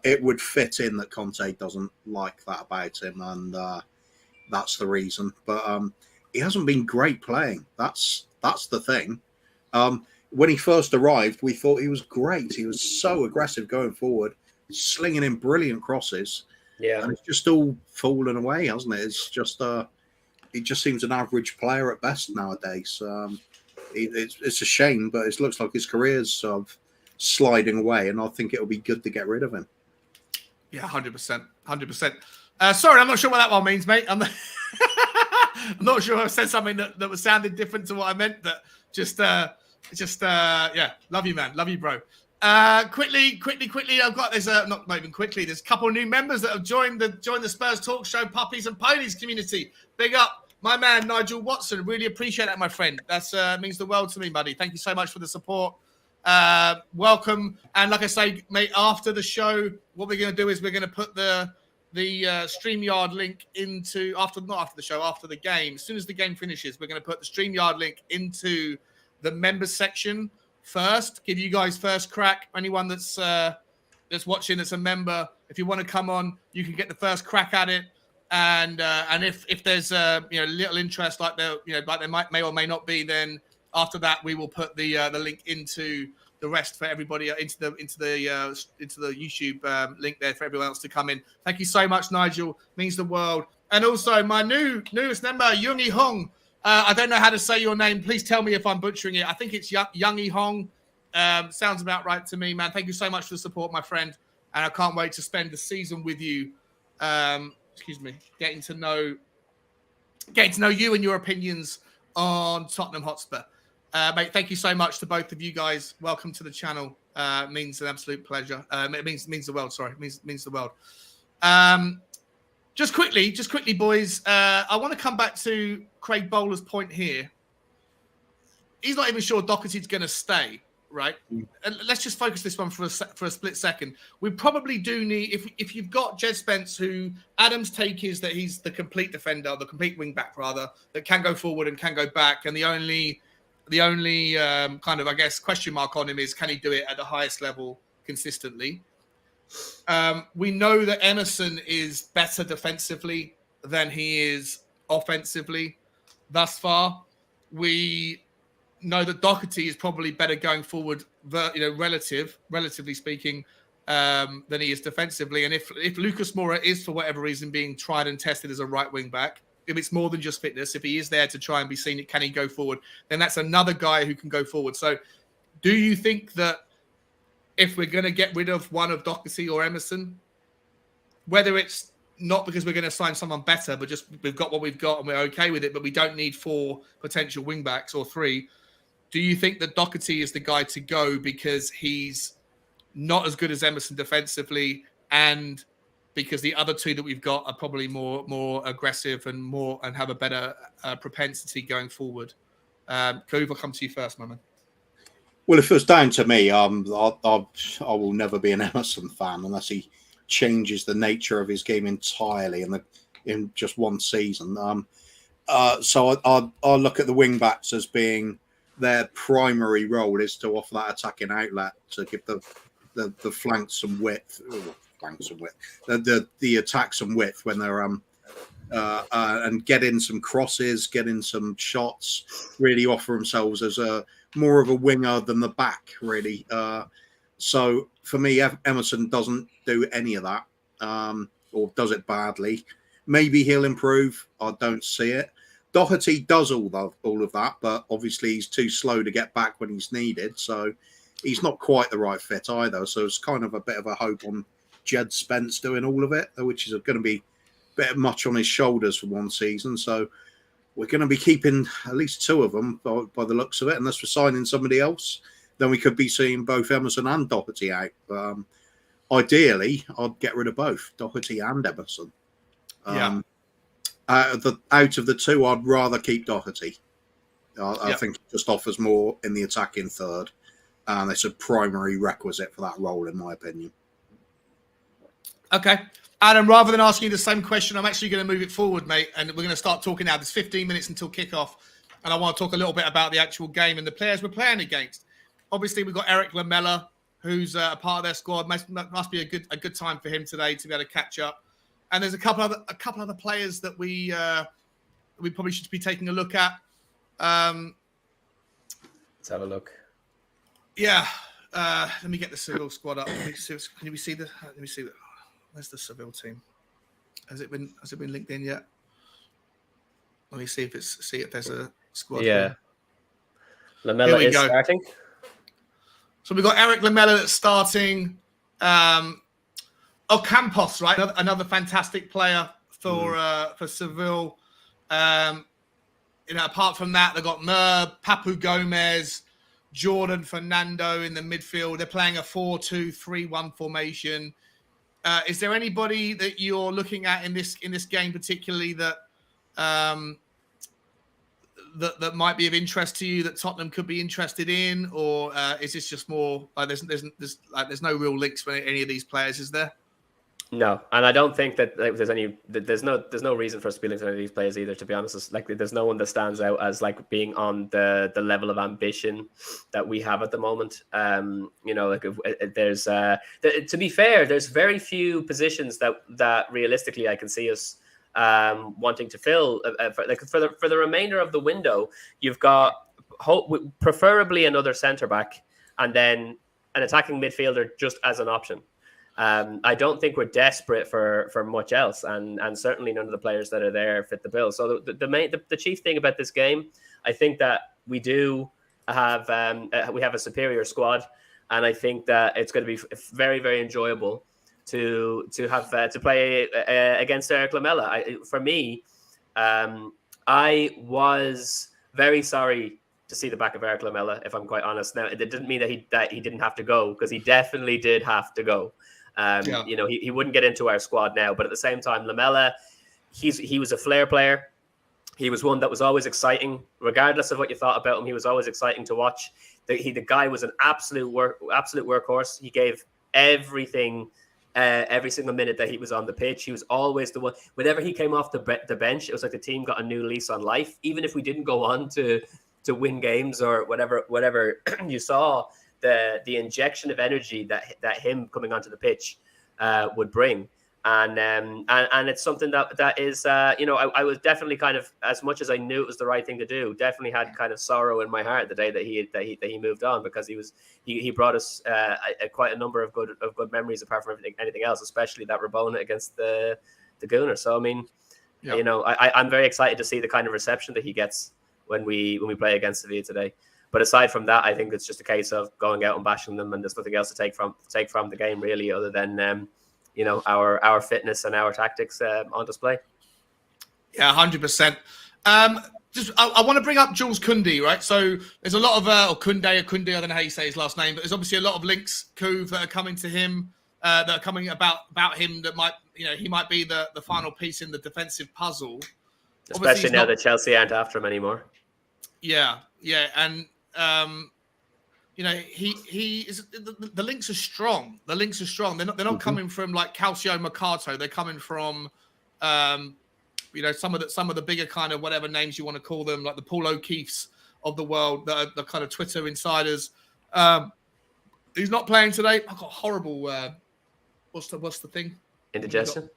it would fit in that Conte doesn't like that about him, and that's the reason. But he hasn't been great playing. That's the thing. When he first arrived, we thought he was great. He was so aggressive going forward, slinging in brilliant crosses. Yeah, and it's just all fallen away, hasn't it? It's just he just seems an average player at best nowadays. It's a shame, but it looks like his career's sliding away, and I think it'll be good to get rid of him. Yeah, 100%. Sorry, I'm not sure what that one means, mate. I'm not sure I said something that was sounding different to what I meant, but just love you, man. Love you, bro. Quickly. There's a couple of new members that have joined the Spurs Talk Show Puppies and Ponies community. Big up, my man, Nigel Watson. Really appreciate that, my friend. That's means the world to me, buddy. Thank you so much for the support. Welcome. And like I say, mate, after the show, what we're going to do is we're going to put the StreamYard link after the game. As soon as the game finishes, we're going to put the StreamYard link into the members section first. Give you guys first crack. Anyone that's watching that's a member, if you want to come on, you can get the first crack at it. And if there's little interest like there may or may not be, then after that we will put the link into the rest for everybody into the YouTube link there for everyone else to come in. Thank you so much, Nigel. Means the world. And also my newest member, Yoongi Hong. I don't know how to say your name. Please tell me if I'm butchering it. I think it's Youngie Hong. Sounds about right to me, man. Thank you so much for the support, my friend. And I can't wait to spend the season with you. Getting to know you and your opinions on Tottenham Hotspur. Mate, thank you so much to both of you guys. Welcome to the channel. Means an absolute pleasure. It means the world. Sorry, means the world. Just quickly, boys. I want to come back to Craig Bowler's point here. He's not even sure Doherty's going to stay, right? And let's just focus this one for a split second. We probably do need, if you've got Jed Spence, who Adam's take is that he's the complete defender, the complete wing back rather, that can go forward and can go back, and the only kind of, I guess, question mark on him is, can he do it at the highest level consistently? We know that Emerson is better defensively than he is offensively thus far. We know that Doherty is probably better going forward, relatively speaking, than he is defensively. And if Lucas Moura is, for whatever reason, being tried and tested as a right wing back, if it's more than just fitness, if he is there to try and be seen, can he go forward? Then that's another guy who can go forward. So do you think that if we're going to get rid of one of Doherty or Emerson, whether it's not because we're going to sign someone better, but just we've got what we've got and we're okay with it, but we don't need 4 potential wing backs or 3, do you think that Doherty is the guy to go because he's not as good as Emerson defensively, and because the other 2 that we've got are probably more aggressive and have a better propensity going forward? Cove, I'll come to you first, my man. Well, if it was down to me, I will never be an Emerson fan unless he changes the nature of his game entirely in just one season. So I'll look at the wing backs as being their primary role is to offer that attacking outlet to give the flanks some width, the attack some width when they're and get in some crosses, get in some shots, really offer themselves as more of a winger than the back, really. So for me, Emerson doesn't do any of that, or does it badly. Maybe he'll improve. I don't see it. Doherty does all of that, but obviously he's too slow to get back when he's needed. So he's not quite the right fit either. So it's kind of a bit of a hope on Jed Spence doing all of it, which is going to be a bit much on his shoulders for one season. So we're going to be keeping at least 2 of them by the looks of it, unless we're signing somebody else. Then we could be seeing both Emerson and Doherty out. Ideally, I'd get rid of both, Doherty and Emerson. Out of the 2, I'd rather keep Doherty. I think it just offers more in the attacking third, and it's a primary requisite for that role, in my opinion. Okay. Adam, rather than asking you the same question, I'm actually going to move it forward, mate, and we're going to start talking now. There's 15 minutes until kickoff, and I want to talk a little bit about the actual game and the players we're playing against. Obviously, we've got Eric Lamela, who's a part of their squad. Must be a good time for him today to be able to catch up. And there's a couple other players that we probably should be taking a look at. Let's have a look. Yeah, let me get the Seville squad up. Can we see the? Let me see. Where's the Seville team? Has it been linked in yet? Let me see if there's a squad. Yeah, Lamela is starting. So we've got Eric Lamela that's starting. Campos, right? Another fantastic player for Seville. Apart from that, they've got Merb, Papu Gomez, Jordan Fernando in the midfield. They're playing a 4-2-3-1 formation. Is there anybody that you're looking at in this game particularly that that might be of interest to you, that Tottenham could be interested in, or is this just more like there's no real links for any of these players, is there? No, and I don't think that there's no reason for us to be linked to any of these players either. To be honest, it's like there's no one that stands out as like being on the level of ambition that we have at the moment. There's to be fair, there's very few positions that realistically I can see us wanting to fill. For the remainder of the window, you've got preferably another centre back and then an attacking midfielder just as an option. I don't think we're desperate for much else, and certainly none of the players that are there fit the bill. So the chief thing about this game, I think that we do have a superior squad, and I think that it's going to be very, very enjoyable to have to play against Eric Lamela. For me, I was very sorry to see the back of Eric Lamela, if I'm quite honest. Now, it didn't mean that he didn't have to go, because he definitely did have to go. You know, he wouldn't get into our squad now, but at the same time, Lamela, he was a flair player. He was one that was always exciting, regardless of what you thought about him. He was always exciting to watch. The guy was an absolute workhorse. He gave everything, every single minute that he was on the pitch. He was always the one. Whenever he came off the bench, it was like the team got a new lease on life. Even if we didn't go on to win games or whatever, you saw the injection of energy that him coming onto the pitch would bring. And it's something that is, you know, I was definitely kind of, as much as I knew it was the right thing to do, definitely had kind of sorrow in my heart the day that he moved on, because he brought us quite a number of good memories, apart from anything else, especially that Rabona against the Gooner. So I mean, you know, I'm very excited to see the kind of reception that he gets when we play against Sevilla today. But aside from that, I think it's just a case of going out and bashing them, and there's nothing else to take from the game really, other than you know, our fitness and our tactics on display. Yeah, 100%. I want to bring up Jules Koundé, right? So there's a lot of or Koundé, I don't know how you say his last name, but there's obviously a lot of links, Kuv, that are coming to him, that are coming about him, that might, you know, he might be the final piece in the defensive puzzle. Especially now that Chelsea aren't after him anymore. Yeah, and you know, he is, the links are strong. The links are strong. They're not coming from like Calcio Mercato. They're coming from you know, some of the bigger kind of whatever names you want to call them, like the Paul O'Keefes of the world, the kind of Twitter insiders. He's not playing today. I've got horrible what's the thing? Indigestion,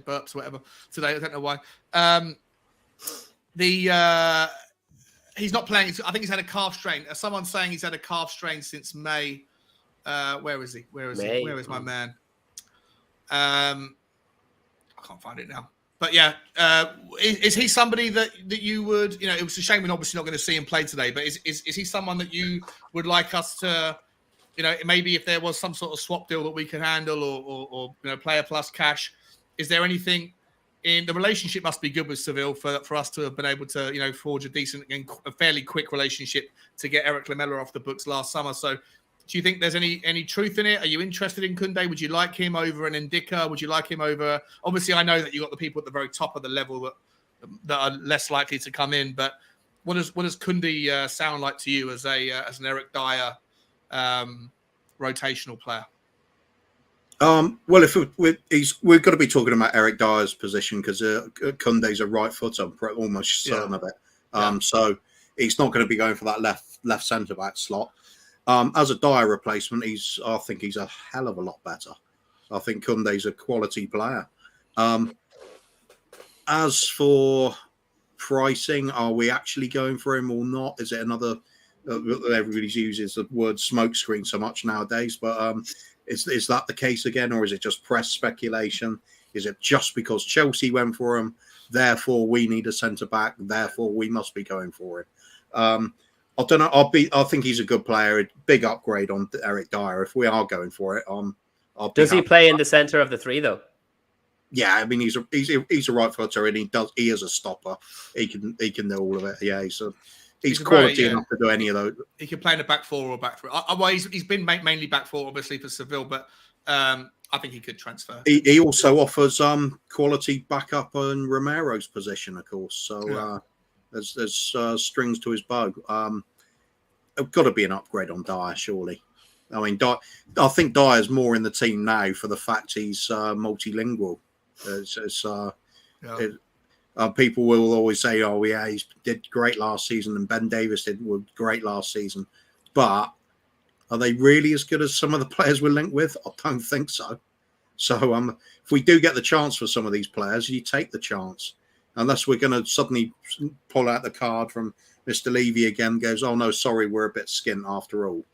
burps, whatever. Today, I don't know why. He's not playing. I think he's had a calf strain. Someone's saying he's had a calf strain since May. Where is he? Where is he? Where is my man? I can't find it now. But yeah, is he somebody that you would, you know, it was a shame we're obviously not going to see him play today, but is he someone that you would like us to, you know, maybe if there was some sort of swap deal that we could handle, or you know, player plus cash, is there anything in the relationship? Must be good with Seville for us to have been able to, you know, forge a decent and a fairly quick relationship to get Eric Lamela off the books last summer. So do you think there's any truth in it? Are you interested in Koundé? Would you like him over an Ndicka? Would you like him over? Obviously, I know that you got the people at the very top of the level that are less likely to come in. But what does Koundé sound like to you as an Eric Dyer rotational player? Well, if we've got to be talking about Eric Dyer's position, because Koundé's a right foot. I'm almost certain of it. So he's not going to be going for that left centre back slot. As a Dyer replacement, I think he's a hell of a lot better. I think Koundé's a quality player. As for pricing, are we actually going for him or not? Is it another? Everybody uses the word smokescreen so much nowadays, but is that the case again, or is it just press speculation? Is it just because Chelsea went for him, therefore we need a centre back, therefore we must be going for him? I don't know. I think he's a good player. A big upgrade on Eric Dyer. If we are going for it, does he play in the centre of the three though? Yeah, I mean he's a right footer, and he is a stopper. He can do all of it. Yeah, he's quality enough to do any of those. He can play in a back four or back three. Well, he's been mainly back four, obviously, for Seville, but I think he could transfer. He also offers quality backup on Romero's position, of course. So there's strings to his bow. Got to be an upgrade on Dyer, surely. I mean, I think Dyer's more in the team now for the fact he's multilingual. People will always say, "Oh, yeah, he did great last season," and Ben Davies did great last season. But are they really as good as some of the players we're linked with? I don't think so. So if we do get the chance for some of these players, you take the chance. Unless we're going to suddenly pull out the card from Mr. Levy again, goes, "Oh, no, sorry, we're a bit skint after all."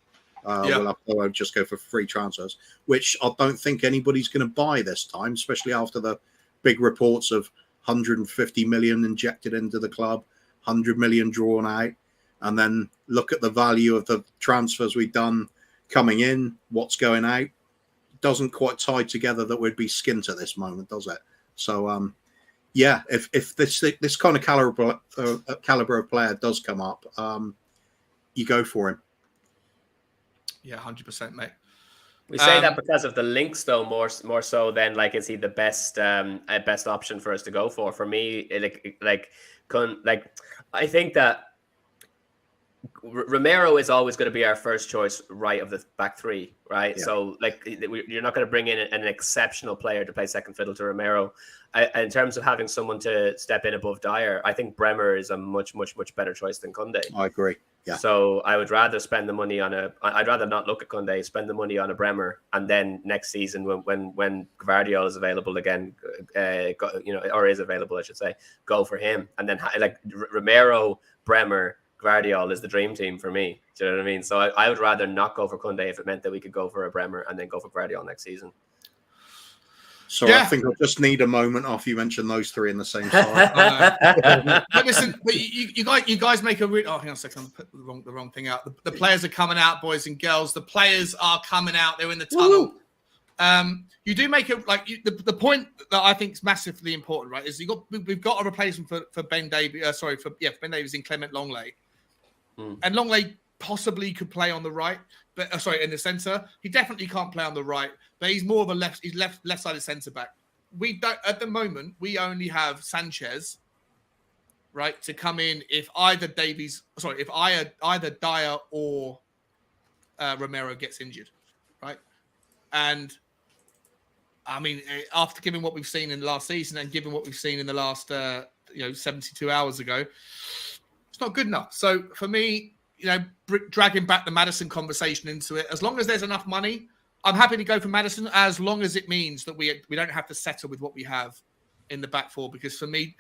We'll have to just go for free transfers, which I don't think anybody's going to buy this time, especially after the big reports of 150 million injected into the club, 100 million drawn out, and then look at the value of the transfers we've done coming in, what's going out. Doesn't quite tie together that we'd be skint at this moment, does it? So, if this kind of caliber of player does come up, you go for him. Yeah, 100%, mate. We say that because of the links, though, more so than like, is he the best option for us to go for? For me, I think that Romero is always going to be our first choice right of the back three, right? Yeah. So you're not going to bring in an exceptional player to play second fiddle to Romero. In terms of having someone to step in above Dyer, I think Bremer is a much better choice than Koundé. I agree. Yeah. So I would rather spend the money on I'd rather not look at Koundé, spend the money on a Bremer, and then next season when Gvardiol is available again, or is available, I should say, go for him. And then Romero, Bremer, Gvardiol is the dream team for me. Do you know what I mean? So I would rather not go for Koundé if it meant that we could go for a Bremer and then go for Gvardiol next season. So I think I just need a moment after you mentioned those three in the same side. But listen, you guys make a hang on a second, I put the wrong thing out. The players are coming out, boys and girls. The players are coming out. They're in the tunnel. You do make it the point that I think is massively important, right? Is we've got a replacement for Ben Davies. For Ben Davies in Clement Longley, and Longley possibly could play on the right, but in the centre. He definitely can't play on the right, but he's more of a left-sided centre back. We don't at the moment. We only have Sanchez, right, to come in if either either Dyer or Romero gets injured, right? And I mean, after given what we've seen in the last season and given what we've seen in the last 72 hours ago, it's not good enough. So for me, dragging back the Maddison conversation into it, as long as there's enough money, I'm happy to go for Maddison, as long as it means that we don't have to settle with what we have in the back four. Because for me,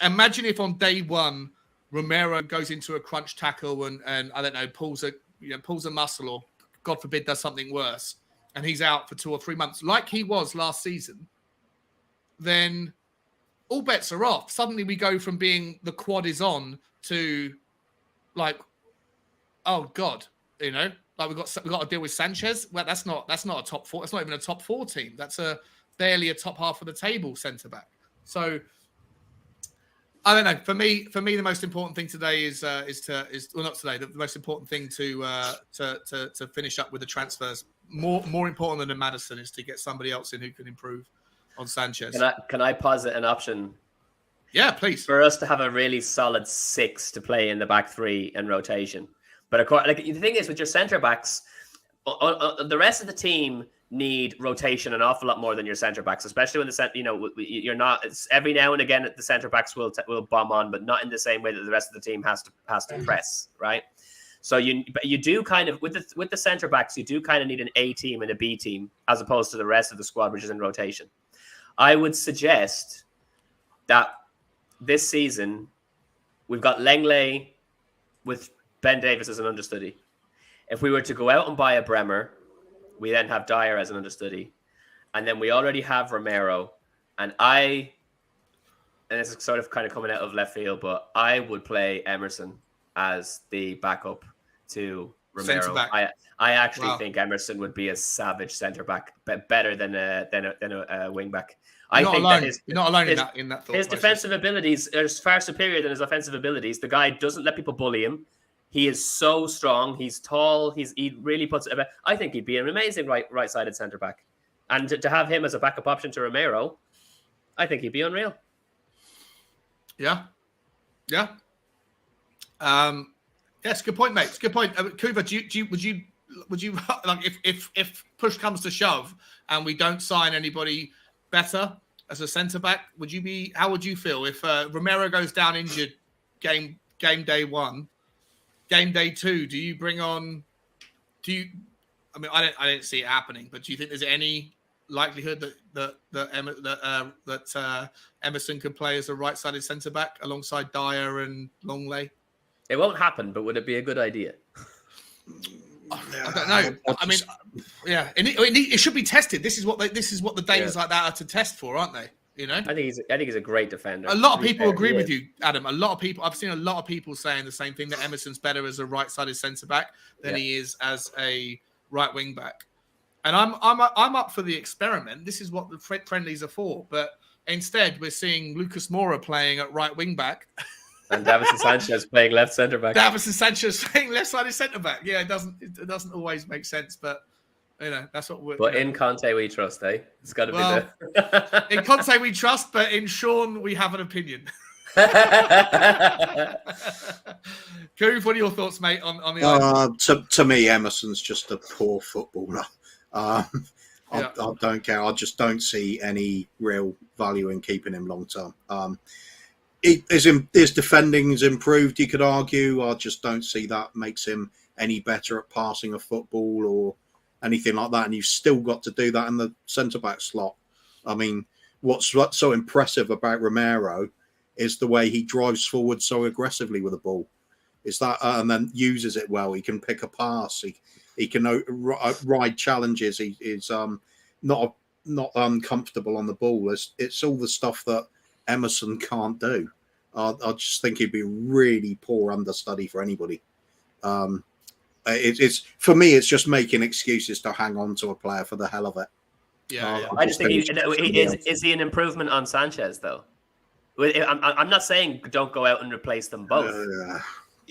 imagine if on day one Romero goes into a crunch tackle and I don't know, pulls a muscle, or God forbid does something worse, and he's out for 2 or 3 months, like he was last season, then all bets are off. Suddenly we go from being the quad is on to oh God, we've got to deal with Sanchez. Well, that's not a top four. That's not even a top 4 team. That's barely a top half of the table centre back. So I don't know. For me, the most important thing today is not today. The most important thing to finish up with the transfers, more important than Maddison, is to get somebody else in who can improve on Sanchez. Can I posit an option? Yeah, please. For us to have a really solid 6 to play in the back 3 and rotation. But of course, the thing is, with your centre backs, the rest of the team need rotation an awful lot more than your centre backs, especially when you're not. It's every now and again the centre backs will bomb on, but not in the same way that the rest of the team has to press, right? So you do kind of with the centre backs, you do kind of need an A team and a B team as opposed to the rest of the squad, which is in rotation. I would suggest that this season we've got Lenglet with Ben Davies as an understudy. If we were to go out and buy a Bremer, we then have Dyer as an understudy. And then we already have Romero. And it's sort of kind of coming out of left field, but I would play Emerson as the backup to Romero. I actually think Emerson would be a savage centre back, but better than a wing back. You're not alone in that thought. His defensive abilities are far superior than his offensive abilities. The guy doesn't let people bully him. He is so strong. He's tall. He really puts it. I think he'd be an amazing right-sided centre back, and to have him as a backup option to Romero, I think he'd be unreal. Yeah. Yes, good point, mate. It's a good point. Kuva, would you like if push comes to shove and we don't sign anybody better as a centre back? How would you feel if Romero goes down injured game day 1? Game day 2, do you bring on? I mean, I don't see it happening, but do you think there's any likelihood that Emerson could play as a right-sided centre back alongside Dyer and Longley? It won't happen, but would it be a good idea? I don't know. I mean, yeah, and it should be tested. This is what the Danes like that are to test for, aren't they? You know, I think he's a great defender. A lot of people agree with you, Adam. I've seen a lot of people saying the same thing, that Emerson's better as a right-sided centre back than he is as a right wing back. And I'm up for the experiment. This is what the friendlies are for. But instead, we're seeing Lucas Moura playing at right wing back. And Davinson Sanchez playing left centre back. Davinson Sanchez playing left-sided centre back. Yeah, it doesn't always make sense, but you know that's what we're. But in Conte we trust, eh? It's got to be the. In Conte we trust, but in Sean we have an opinion. Coof, what are your thoughts, mate, on the? To me, Emerson's just a poor footballer. I don't care. I just don't see any real value in keeping him long term. His defending's improved, you could argue. I just don't see that makes him any better at passing a football or anything like that. And you've still got to do that in the centre-back slot. I mean, what's so impressive about Romero is the way he drives forward so aggressively with the ball. Is that and then uses it well. He can pick a pass. He can ride challenges. He's not uncomfortable on the ball. It's all the stuff that Emerson can't do. I just think he'd be a really poor understudy for anybody. It's for me, it's just making excuses to hang on to a player for the hell of it. Yeah. I just think is he an improvement on Sanchez though? I'm not saying don't go out and replace them both.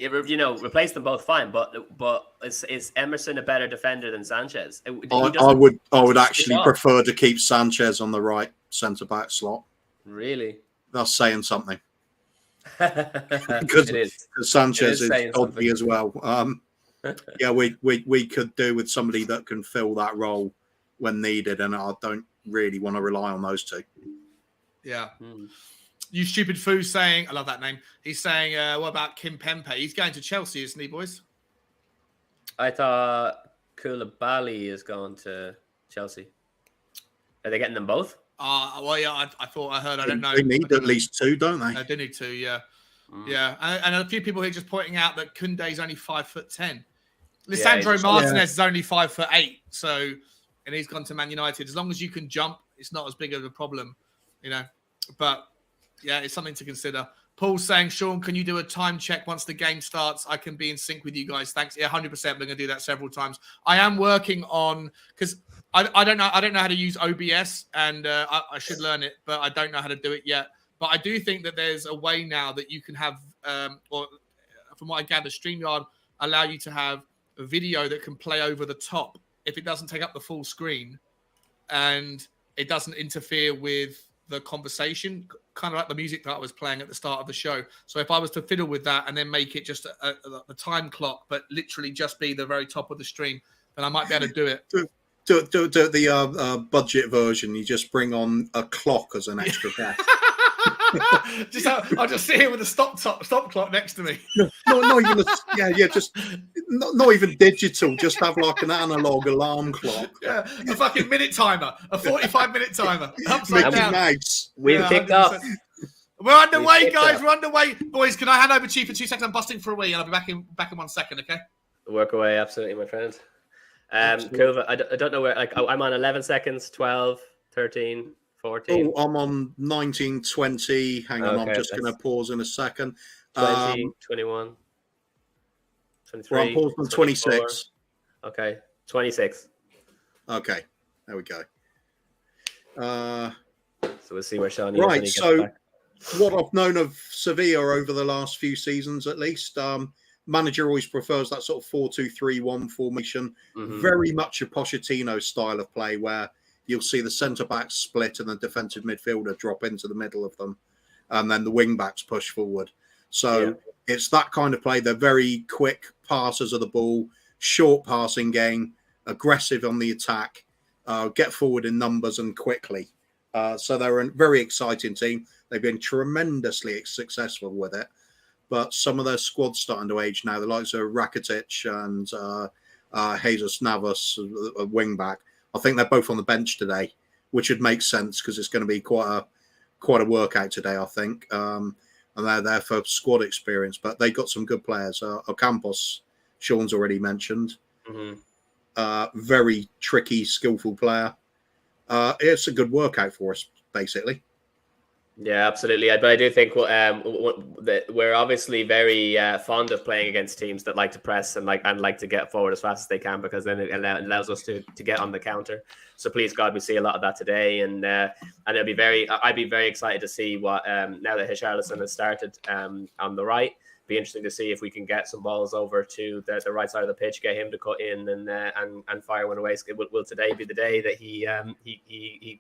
Replace them both, fine. But is Emerson a better defender than Sanchez? I would actually prefer to keep Sanchez on the right centre back slot. Really? That's saying something. Because Sanchez is oddly as well. We could do with somebody that can fill that role when needed, and I don't really want to rely on those two. Yeah. You stupid foo saying, I love that name. He's saying, what about Kim Pembe? He's going to Chelsea, isn't he, boys? I thought Koulibaly is going to Chelsea. Are they getting them both? Well, yeah, I thought I heard. I don't know. They need at least two, don't they? They need two, yeah. Yeah. And a few people here just pointing out that Koundé's only 5'10". Lisandro Martinez is only 5'8". So, and he's gone to Man United. As long as you can jump, it's not as big of a problem, you know. But yeah, it's something to consider. Paul's saying, Sean, can you do a time check once the game starts? I can be in sync with you guys. Thanks. Yeah, 100%. We're going to do that several times. I am working on, because I don't know how to use OBS, and I should learn it, but I don't know how to do it yet. But I do think that there's a way now that you can have, or from what I gather, StreamYard allow you to have a video that can play over the top if it doesn't take up the full screen and it doesn't interfere with the conversation, kind of like the music that I was playing at the start of the show. So if I was to fiddle with that and then make it just a time clock, but literally just be the very top of the stream, then I might be able to do it. Do the budget version. You just bring on a clock as an extra guest. I'll just sit here with a stop clock next to me. Not even just not even digital. Just have like an analog alarm clock. Yeah, a fucking minute timer, a 45-minute timer. Upside down. Nice. We've kicked off. We're underway, guys. We're underway, boys. Can I hand over to you for 2 seconds? I'm busting for a wee, and I'll be back in 1 second. Okay. Work away, absolutely, my friend. Kova, I don't know where. Like, I'm on 11 seconds, 12, 13. 14. Oh, I'm on 19, 20. Hang on, I'm just going to pause in a second. 20, 21, 23. Well, I'm paused on 26. Okay, 26. Okay, there we go. So we'll see where Sean right, so what I've known of Sevilla over the last few seasons, at least, manager always prefers that sort of 4-2-3-1 formation. Mm-hmm. Very much a Pochettino style of play where you'll see the centre-backs split and the defensive midfielder drop into the middle of them. And then the wing-backs push forward. So it's that kind of play. They're very quick passers of the ball, short passing game, aggressive on the attack, get forward in numbers and quickly. So they're a very exciting team. They've been tremendously successful with it. But some of their squad's starting to age now. The likes of Rakitic and Jesus Navas, a wing-back. I think they're both on the bench today, which would make sense because it's going to be quite a workout today, I think. And they're there for squad experience, but they got some good players. Ocampos, Sean's already mentioned. Mm-hmm. very tricky, skillful player. It's a good workout for us, basically. Yeah, absolutely. But I do think that we're obviously very fond of playing against teams that like to press and like to get forward as fast as they can, because then it allows us to get on the counter. So please God, we see a lot of that today, and I'd be very excited to see what now that Richarlison has started on the right. Be interesting to see if we can get some balls over to the right side of the pitch, get him to cut in and fire one away. Will today be the day that he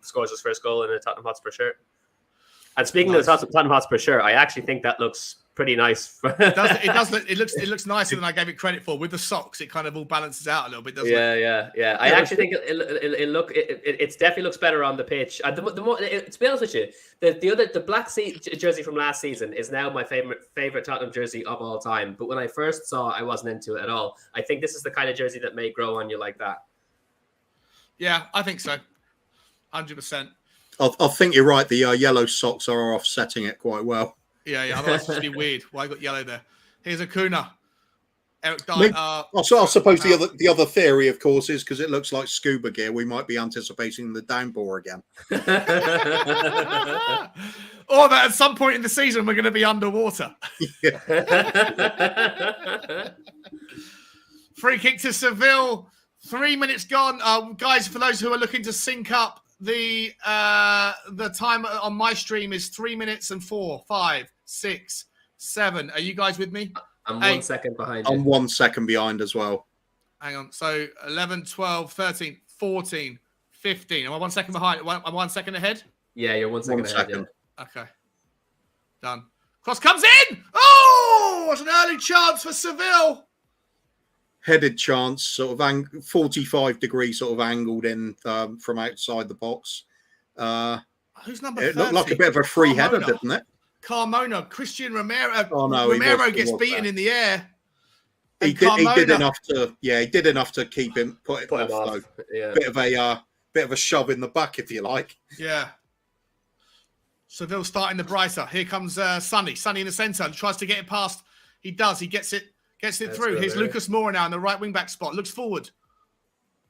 scores his first goal in a Tottenham Hotspur shirt? And speaking of the Tottenham Hotspur shirt, I actually think that looks pretty nice. It looks nicer than I gave it credit for. With the socks, it kind of all balances out a little bit, doesn't it? Yeah. I actually think it definitely looks better on the pitch. To be honest with you, the black jersey from last season is now my favorite Tottenham jersey of all time. But when I first saw it, I wasn't into it at all. I think this is the kind of jersey that may grow on you like that. Yeah, I think so. 100%. I think you're right. The yellow socks are offsetting it quite well. Yeah. Otherwise, it's be weird. Why got yellow there? Here's Acuna. Eric I suppose the other theory, of course, is because it looks like scuba gear. We might be anticipating the downpour again. Or that at some point in the season we're going to be underwater. Free kick to Seville. 3 minutes gone. Guys, for those who are looking to sync up, the time on my stream is 3 minutes and 4, 5, 6, 7. Are you guys with me? I'm 1 second behind you. I'm 1 second behind as well. Hang on. So 11, 12, 13, 14, 15. Am I 1 second behind? I'm 1 second ahead? Yeah, you're 1 second ahead. Yeah. Okay. Done. Cross comes in. Oh, what an early chance for Seville. Headed chance, sort of 45 degrees, sort of angled in from outside the box. Who's number 30? It looked like a bit of a free header, didn't it? Carmona, Christian Romero. Oh no, Romero gets beaten in the air. He did enough to. Yeah, he did enough to keep him put him off. Though. Yeah. Bit of a shove in the back, if you like. Yeah. Seville starting the brighter. Here comes Sonny. Sonny in the centre. Tries to get it past. He does. He gets it through. Here's Lucas Moura now in the right wing back spot. Looks forward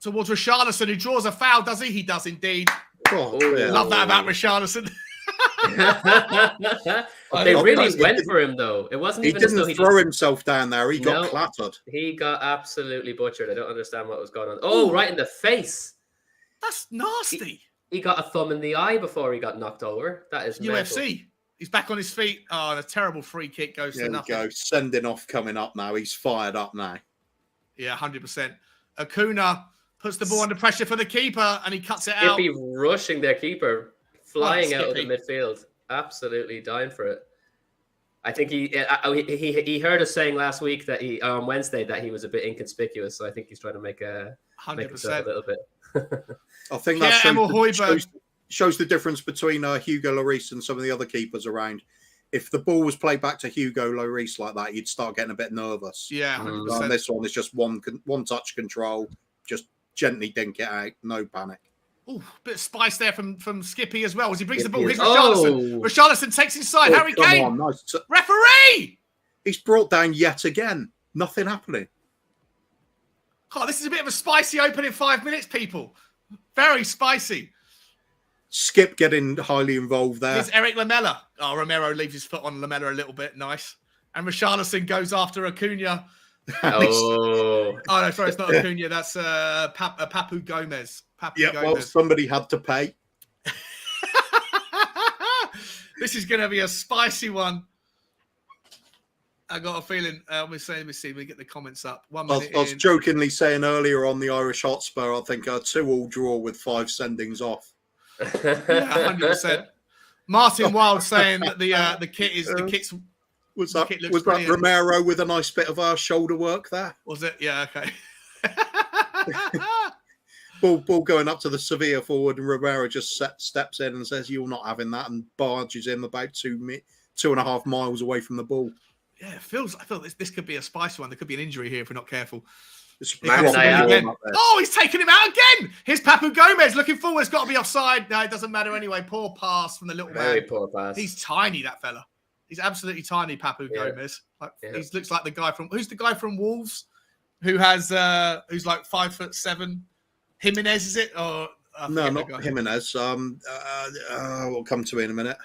towards Richarlison, who draws a foul. Does he? He does indeed. Oh, love that about Richarlison. They really went for him, though. It wasn't even. He didn't throw himself down there. He got clattered. He got absolutely butchered. I don't understand what was going on. Oh, right in the face. That's nasty. He got a thumb in the eye before he got knocked over. That is UFC. Mental. He's back on his feet. Oh, and a terrible free kick goes to nothing. There we go. Sending off coming up now. He's fired up now. Yeah, 100%. Acuna puts the ball under pressure for the keeper, and he cuts it out. He'd be rushing their keeper, flying out of the midfield. Absolutely dying for it. I think he heard us saying last week that on Wednesday that he was a bit inconspicuous. So I think he's trying to make himself a little bit. I think that shows the difference between Hugo Lloris and some of the other keepers around. If the ball was played back to Hugo Lloris like that, you'd start getting a bit nervous. Yeah, 100%. This one is just one touch control, just gently dink it out, no panic. Oh, bit of spice there from Skippy as well as he brings the ball. Here's Richarlison. Richarlison takes inside. Harry Kane. Nice. Referee! He's brought down yet again. Nothing happening. Oh, this is a bit of a spicy opening 5 minutes, people. Very spicy. Skip getting highly involved there. Here's Eric Lamela. Oh, Romero leaves his foot on Lamela a little bit. Nice. And Richarlison goes after Acuna. Oh no, sorry, it's not Acuna. That's Papu Gomez. Gomez. Well, somebody had to pay. This is going to be a spicy one. I got a feeling. Let me see. We get the comments up. 1 minute. I was jokingly saying earlier on the Irish Hotspur, I think a 2-2 draw with 5 sendings off. 100%. Martin Wild saying that the kit's. Was that Romero with a nice bit of shoulder work there? Was it? Yeah. Okay. Ball going up to the Sevilla forward, and Romero just steps in and says, "You're not having that," and barges in about 2.5 miles away from the ball. Yeah, I feel this could be a spicy one. There could be an injury here if we're not careful. Oh, he's taking him out again. Here's Papu Gomez looking forward. It's got to be offside. No, it doesn't matter anyway. Poor pass from the little man. Very poor pass. He's tiny, that fella. He's absolutely tiny, Papu Gomez. He looks like the guy from... Who's the guy from Wolves? who's like 5'7"? Jimenez, is it? Or no, not Jimenez. We'll come to me in a minute.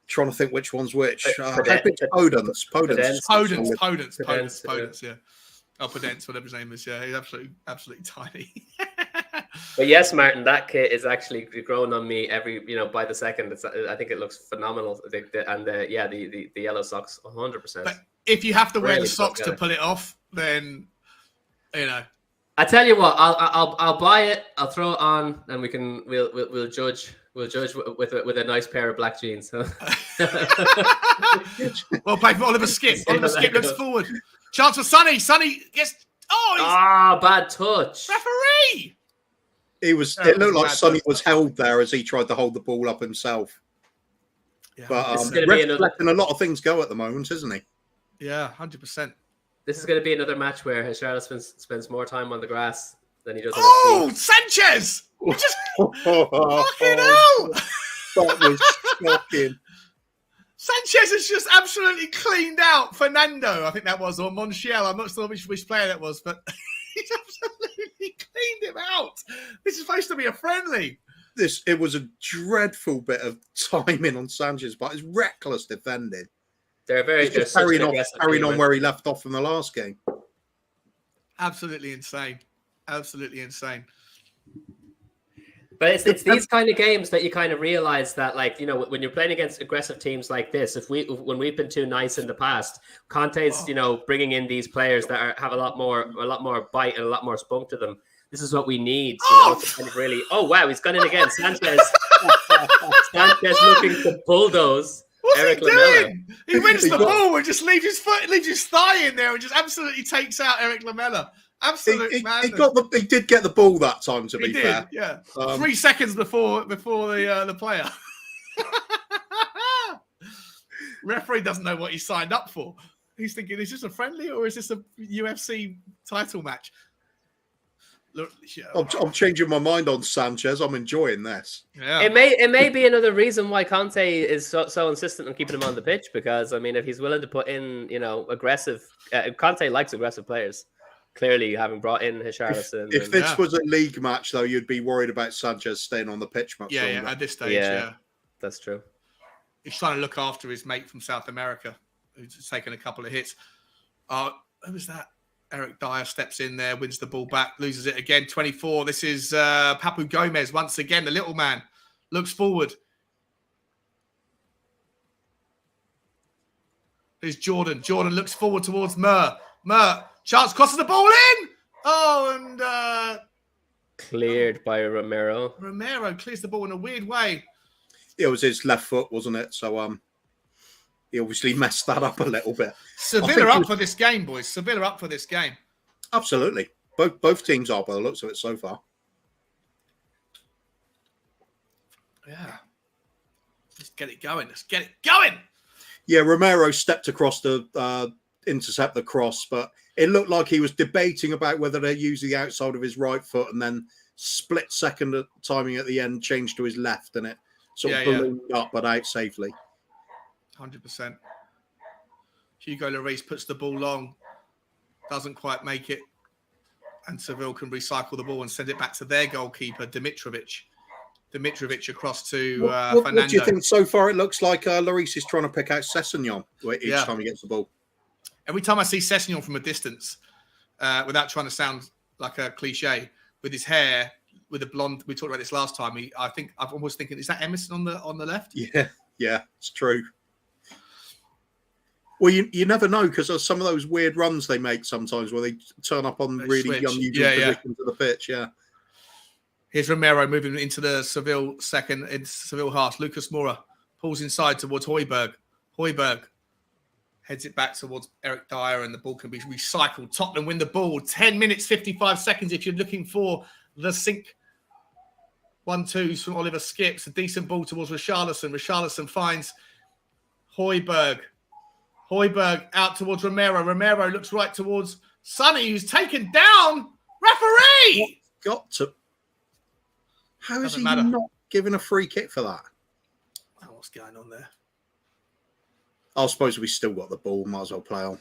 Trying to think which one's which. Podence. Yeah. Oh, Podence, whatever his name is. Yeah, he's absolutely tiny. But yes, Martin, that kit is actually growing on me by the second. I think it looks phenomenal. The yellow socks, 100%. But if you have to wear the socks to pull it off, then I tell you what, I'll buy it. I'll throw it on, and we'll judge. We'll judge with a nice pair of black jeans. Well played for Oliver Skip. Oliver Skip looks forward. Chance for Sonny. Sonny gets. Bad touch. Referee. It looked like Sonny was held there as he tried to hold the ball up himself. Yeah. But letting a lot of things go at the moment, isn't he? Yeah, 100%. This is going to be another match where Richarlison spends more time on the grass than he does on the field. Sanchez! Just fucking hell! That was shocking. Sanchez has just absolutely cleaned out Fernando, I think that was, or Montiel. I'm not sure which player that was, but he's absolutely cleaned him out. This is supposed to be a friendly. It was a dreadful bit of timing on Sanchez, but it's reckless defending. They're carrying on where he left off in the last game. Absolutely insane. But it's these kind of games that you kind of realize that, when you're playing against aggressive teams like this, when we've been too nice in the past, Conte's bringing in these players that have a lot more bite and a lot more spunk to them. This is what we need. To kind of really. Oh wow, he's gone in again. Sanchez looking to bulldoze. What's Eric he doing? He wins the ball and just leaves his thigh in there and just absolutely takes out Eric Lamela. Absolute madness. He did get the ball that time, to be fair. Yeah. 3 seconds before the player. Referee doesn't know what he signed up for. He's thinking, is this a friendly or is this a UFC title match? Look, I'm changing my mind on Sanchez. I'm enjoying this. Yeah. It may be another reason why Conte is so insistent on keeping him on the pitch, because if he's willing to put in aggressive, Conte likes aggressive players. Clearly, having brought in Richarlison. If this was a league match, though, you'd be worried about Sanchez staying on the pitch much longer. Yeah, at this stage, yeah. That's true. He's trying to look after his mate from South America, who's taken a couple of hits. Who was that? Eric Dyer steps in there, wins the ball back, loses it again. 24. This is Papu Gomez once again. The little man looks forward. There's Jordan. Jordan looks forward towards Mur. Chance crosses the ball in. And cleared by Romero. Romero clears the ball in a weird way. It was his left foot, wasn't it? So he obviously messed that up a little bit. Sevilla up for this game, boys. Sevilla up for this game. Absolutely. Both teams are by the looks of it so far. Yeah. Let's get it going. Yeah, Romero stepped across to intercept the cross, but it looked like he was debating about whether to use the outside of his right foot, and then split second timing at the end changed to his left, and it sort of ballooned up but out safely. 100%. Hugo Lloris puts the ball long, doesn't quite make it, and Seville can recycle the ball and send it back to their goalkeeper, Dimitrovic. Dimitrovic across to Fernando. What do you think so far? It looks like Lloris is trying to pick out Sessegnon each time he gets the ball. Every time I see Sessegnon from a distance, without trying to sound like a cliche, with his hair, with the blonde, we talked about this last time. I'm almost thinking, is that Emerson on the left? Yeah, it's true. Well, you never know, because there's some of those weird runs they make sometimes where they turn up on really unusual positions of the pitch. Yeah. Here's Romero moving into the Seville second, in Seville half. Lucas Moura pulls inside towards Højbjerg. Højbjerg heads it back towards Eric Dyer, and the ball can be recycled. Tottenham win the ball. 10 minutes, 55 seconds if you're looking for the sink. 1-2s from Oliver Skips. A decent ball towards Richarlison. Richarlison finds Højbjerg. Højbjerg out towards Romero. Romero looks right towards Sonny, who's taken down. Referee! How is he not giving a free kick for that? Oh, what's going on there? I suppose we still got the ball. Might as well play on.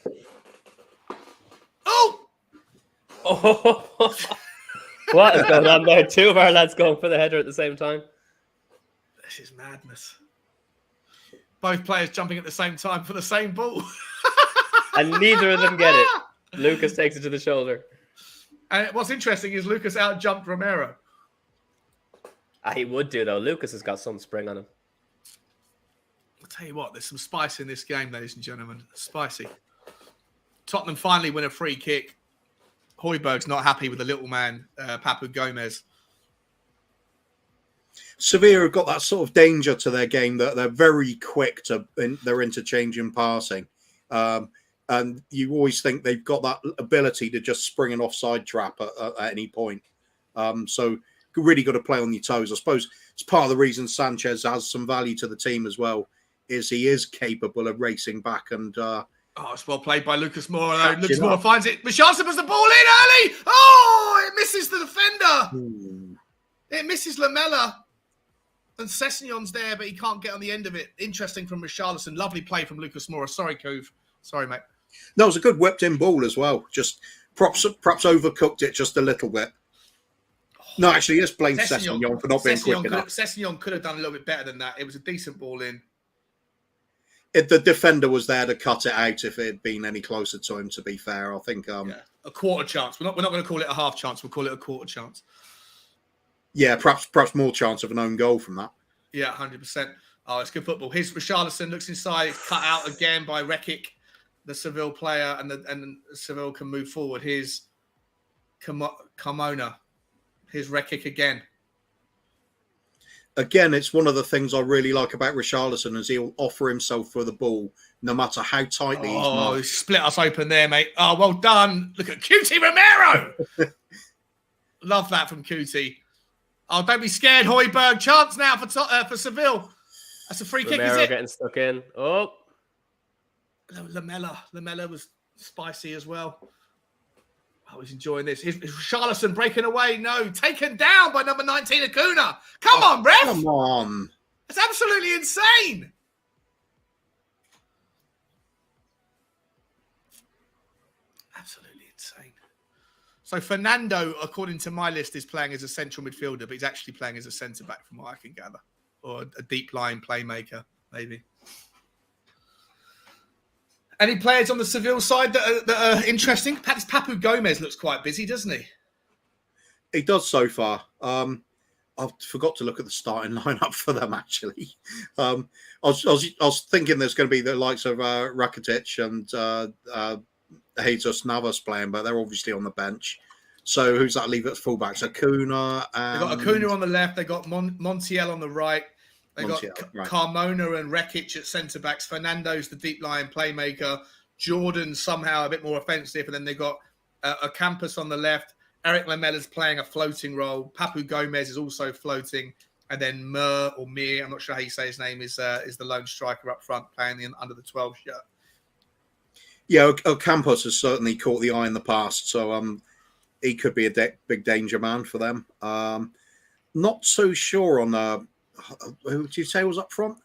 Oh! Oh, what is going on there? Two of our lads going for the header at the same time. This is madness. Both players jumping at the same time for the same ball. And neither of them get it. Lucas takes it to the shoulder. And what's interesting is Lucas out-jumped Romero. He would do, though. Lucas has got some spring on him. I'll tell you what, there's some spice in this game, ladies and gentlemen. Spicy. Tottenham finally win a free kick. Højbjerg's not happy with the little man, Papu Gomez. Sevilla have got that sort of danger to their game that they're very quick to their interchange in passing. And you always think they've got that ability to just spring an offside trap at any point. So really got to play on your toes. I suppose it's part of the reason Sanchez has some value to the team as well, is he is capable of racing back and... it's well played by Lucas Moura. Lucas Moura finds it. Richarlison puts the ball in early. Oh, it misses the defender. It misses Lamela. And Sessegnon's there, but he can't get on the end of it. Interesting from Richarlison. Lovely play from Lucas Moura. Sorry, Couve. Sorry, mate. No, it was a good whipped-in ball as well. Just perhaps overcooked it just a little bit. No, actually, let's blame Sessegnon for not being quick enough. Sessegnon could have done a little bit better than that. It was a decent ball in. The defender was there to cut it out if it had been any closer to him, to be fair. I think... a quarter chance. We're not going to call it a half chance. We'll call it a quarter chance. Yeah, perhaps more chance of an own goal from that. Yeah, 100%. Oh, it's good football. Here's Richarlison, looks inside, cut out again by Rekic, the Seville player, and Seville can move forward. Here's Carmona. Here's Rekic again. Again, it's one of the things I really like about Richarlison is he'll offer himself for the ball no matter how tightly he's marked. Oh, he split us open there, mate. Oh, well done. Look at Cutie Romero. Love that from Cutie. Oh, don't be scared, Højbjerg. Chance now for Seville. That's a free kick, is it? Getting stuck in. Oh. Lamela was spicy as well. I was enjoying this. Here's Richarlison breaking away. No, taken down by number 19, Acuna. Come on, ref. Come on. That's absolutely insane. Absolutely insane. So Fernando, according to my list, is playing as a central midfielder, but he's actually playing as a centre-back from what I can gather. Or a deep line playmaker, maybe. Any players on the Seville side that are interesting? Perhaps Papu Gomez looks quite busy, doesn't he? He does so far. I forgot to look at the starting lineup for them, actually. I was thinking there's going to be the likes of Rakitic and Jesus Navas playing, but they're obviously on the bench. So who's that leave at fullbacks? Acuna. They've got Acuna on the left. They've got Montiel on the right. They've got Carmona and Rekic at centre-backs. Fernando's the deep line playmaker. Jordan somehow a bit more offensive. And then they've got a Campus on the left. Eric Lamela's playing a floating role. Papu Gomez is also floating. And then Mir, I'm not sure how you say his name, is the lone striker up front playing the under the 12 shirt. Yeah, Campos has certainly caught the eye in the past. So he could be a big danger man for them. Not so sure on... who did you say was up front?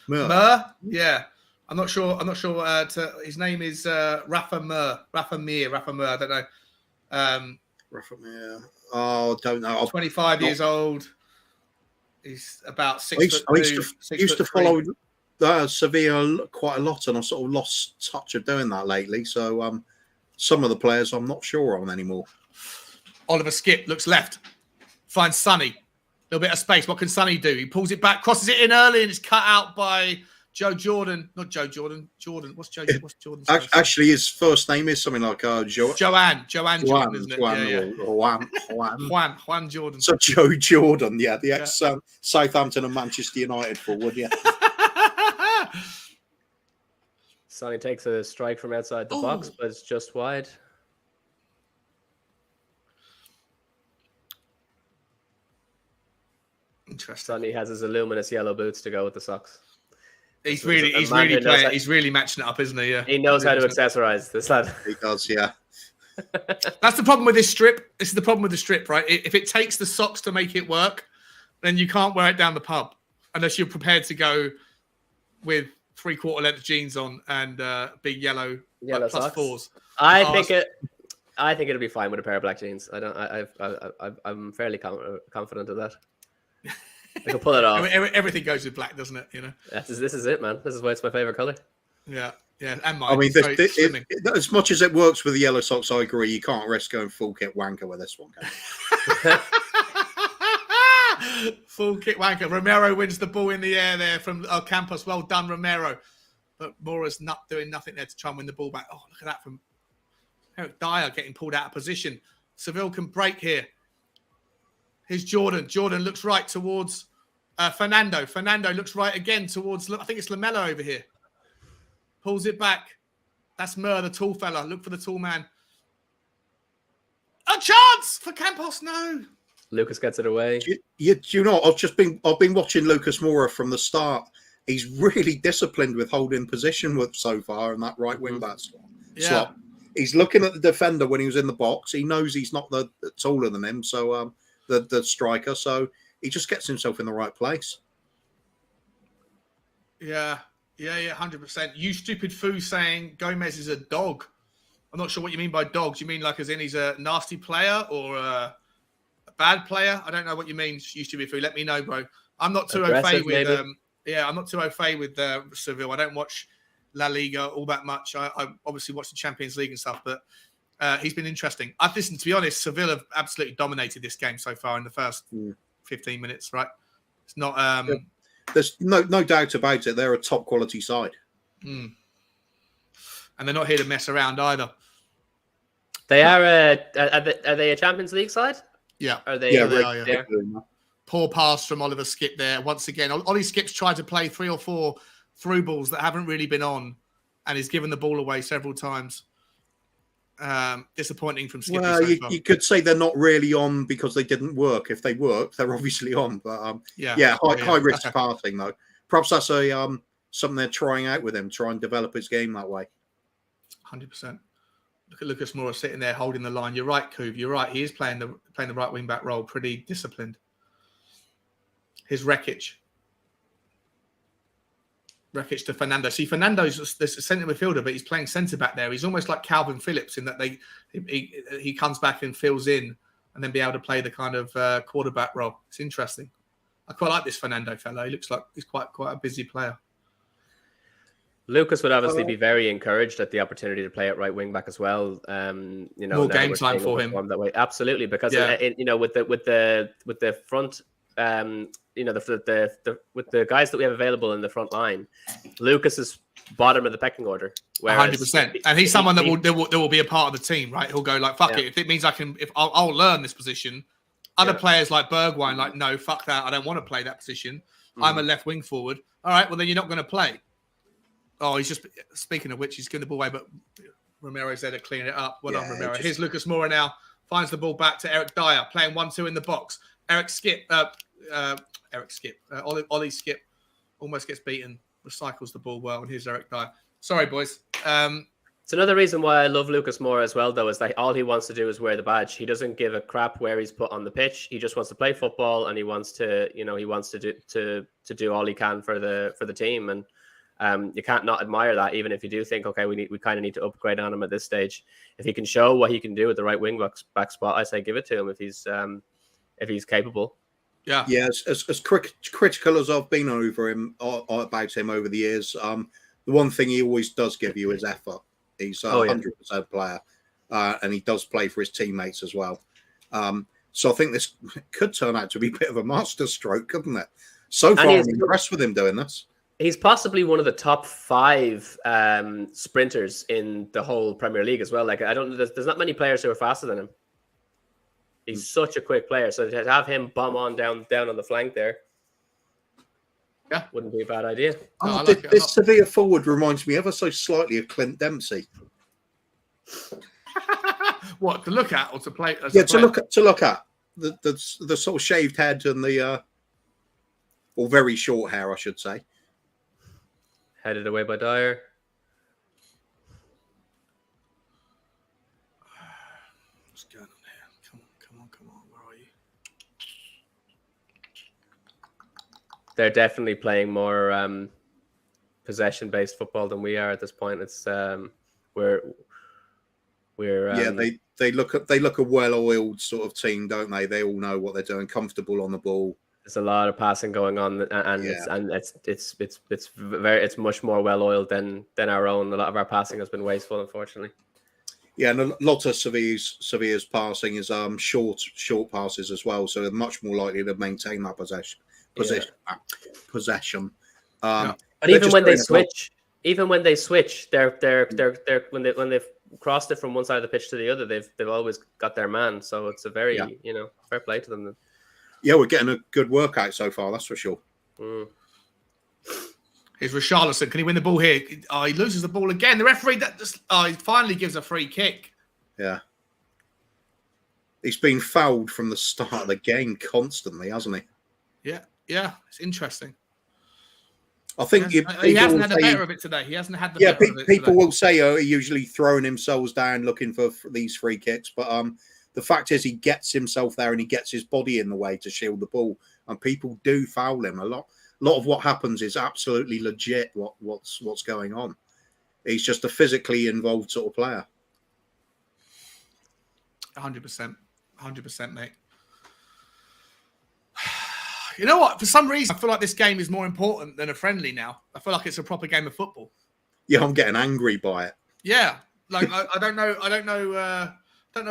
Mir? Yeah. I'm not sure. His name is Rafa Mir. Rafa Mir. I don't know. Rafa Mir. Oh, don't know. 25 years old. He's about 6 foot. I used to follow Sevilla quite a lot, and I've sort of lost touch of doing that lately. So some of the players I'm not sure on anymore. Oliver Skip looks left. Finds Sonny. A little bit of space. What can Sonny do? He pulls it back, crosses it in early, and it's cut out by Joe Jordan. Not Joe Jordan. Jordan. What's Jordan's first actually, his first name is something like Joanne Jordan, isn't it? Juan Jordan. So Joe Jordan, the ex Southampton and Manchester United forward, yeah. Sonny takes a strike from outside the box, but it's just wide. Interesting. Sonny has his luminous yellow boots to go with the socks. He's really matching it up, isn't he? Yeah. He knows how to accessorize this lad. He does, yeah. That's the problem with this strip. This is the problem with the strip, right? If it takes the socks to make it work, then you can't wear it down the pub unless you're prepared to go with 3/4 length jeans on and big yellow plus socks. fours. I think I think it'll be fine with a pair of black jeans. I'm fairly confident of that. I can pull it off. Everything goes with black, doesn't it? You know. This is it, man. This is why it's my favorite color. Yeah, and mine. I mean, as much as it works with the yellow socks, I agree. You can't risk going full kit wanker with this one. Full kit wanker. Romero wins the ball in the air there from Campos. Well done, Romero. But Mora's not doing nothing there to try and win the ball back. Oh, look at that from Eric Dyer getting pulled out of position. Seville can break here. Here's Jordan. Jordan looks right towards Fernando. Fernando looks right again towards, I think it's Lamella over here. Pulls it back. That's Mur, the tall fella. Look for the tall man. A chance for Campos. No. Lucas gets it away. Do you know? I've been watching Lucas Moura from the start. He's really disciplined with holding position so far in that right wing back slot. He's looking at the defender when he was in the box. He knows he's not the taller than him, so the striker. So he just gets himself in the right place. Yeah, 100%. You stupid foo saying Gomez is a dog. I'm not sure what you mean by dog. Do you mean like as in he's a nasty player or a bad player? I don't know what you mean, you stupid foo. Let me know, bro. I'm not too au fait with I'm not too au fait with Seville. I don't watch La Liga all that much. I obviously watch the Champions League and stuff, but he's been interesting. I've listened, to be honest, Seville have absolutely dominated this game so far in the first 15 minutes, right? It's not... There's no doubt about it. They're a top quality side. And they're not here to mess around either. They are they a Champions League side? Yeah. Are they? Yeah. Poor pass from Oliver Skip there. Once again, Ollie Skip's tried to play 3 or 4 through balls that haven't really been on, and he's given the ball away several times. Disappointing from Skip. Well, you could say they're not really on because they didn't work. If they worked, they're obviously on. But high risk passing though. Perhaps that's something they're trying out with him, try and develop his game that way. 100%. Look at Lucas Moura sitting there holding the line. You're right, Coov. You're right. He is playing the right wing back role, pretty disciplined. Here's Rekic to Fernando. See, Fernando's the centre midfielder, but he's playing centre back there. He's almost like Calvin Phillips in that he comes back and fills in and then be able to play the kind of quarterback role. It's interesting. I quite like this Fernando fellow. He looks like he's quite a busy player. Lucas would obviously be very encouraged at the opportunity to play at right wing back as well. More game time for him that way. Absolutely, because with the front. With the guys that we have available in the front line, Lucas is bottom of the pecking order. 100%, and he's someone that will be a part of the team, right? He'll go like, "Fuck it." If it means I'll learn this position. Other players like Bergwijn, like, no, fuck that. I don't want to play that position. I'm a left wing forward. All right, well then you're not going to play. Oh, he's just speaking of which, he's getting the ball away, but Romero's there to clean it up. Well done, Romero. Here's Lucas Moura now. Finds the ball back to Eric Dyer, playing 1-2 in the box. Ollie Skip almost gets beaten, recycles the ball well, and here's Eric Dyer. Sorry, boys. It's another reason why I love Lucas Moura as well, though, is that all he wants to do is wear the badge. He doesn't give a crap where he's put on the pitch. He just wants to play football, and he wants to do all he can for the team. And you can't not admire that, even if you do think, okay, we kind of need to upgrade on him at this stage. If he can show what he can do with the right wing back spot, I say give it to him if he's capable. Yeah. As critical as I've been about him over the years, the one thing he always does give you is effort. He's a 100% player, and he does play for his teammates as well. So I think this could turn out to be a bit of a masterstroke, couldn't it? So far, I'm impressed with him doing this. He's possibly one of the top 5 sprinters in the whole Premier League as well. Like, there's not many players who are faster than him. He's such a quick player. So to have him bomb on down on the flank there, wouldn't be a bad idea. This Sevilla forward reminds me ever so slightly of Clint Dempsey. What, to look at or to play? To look at the sort of shaved head and the or very short hair, I should say. Headed away by Dyer. What's going on here? Come on. Where are you? They're definitely playing more possession-based football than we are at this point. It's they look a well-oiled sort of team, don't they? They all know what they're doing, comfortable on the ball. There's a lot of passing going on, and it's much more well-oiled than our own. A lot of our passing has been wasteful, unfortunately. Yeah, and a lot of Sevilla's passing is short passes as well, so they're much more likely to maintain that possession. But even when they switch, they're when they've crossed it from one side of the pitch to the other, they've always got their man. So it's a very fair play to them. Yeah, we're getting a good workout so far, that's for sure. Here's Richarlison. Can he win the ball here? Oh, he loses the ball again. The referee he finally gives a free kick. Yeah. He's been fouled from the start of the game constantly, hasn't he? Yeah. It's interesting. I think he hasn't had the better of it today. He hasn't had the better of it people today. will say, oh, he's usually throwing themselves down looking for these free kicks. But the fact is he gets himself there and he gets his body in the way to shield the ball. And people do foul him a lot. A lot of what happens is absolutely legit. What's going on? He's just a physically involved sort of player. 100%, mate. You know what? For some reason, I feel like this game is more important than a friendly now. I feel like it's a proper game of football. Yeah, I'm getting angry by it. Yeah, like I don't know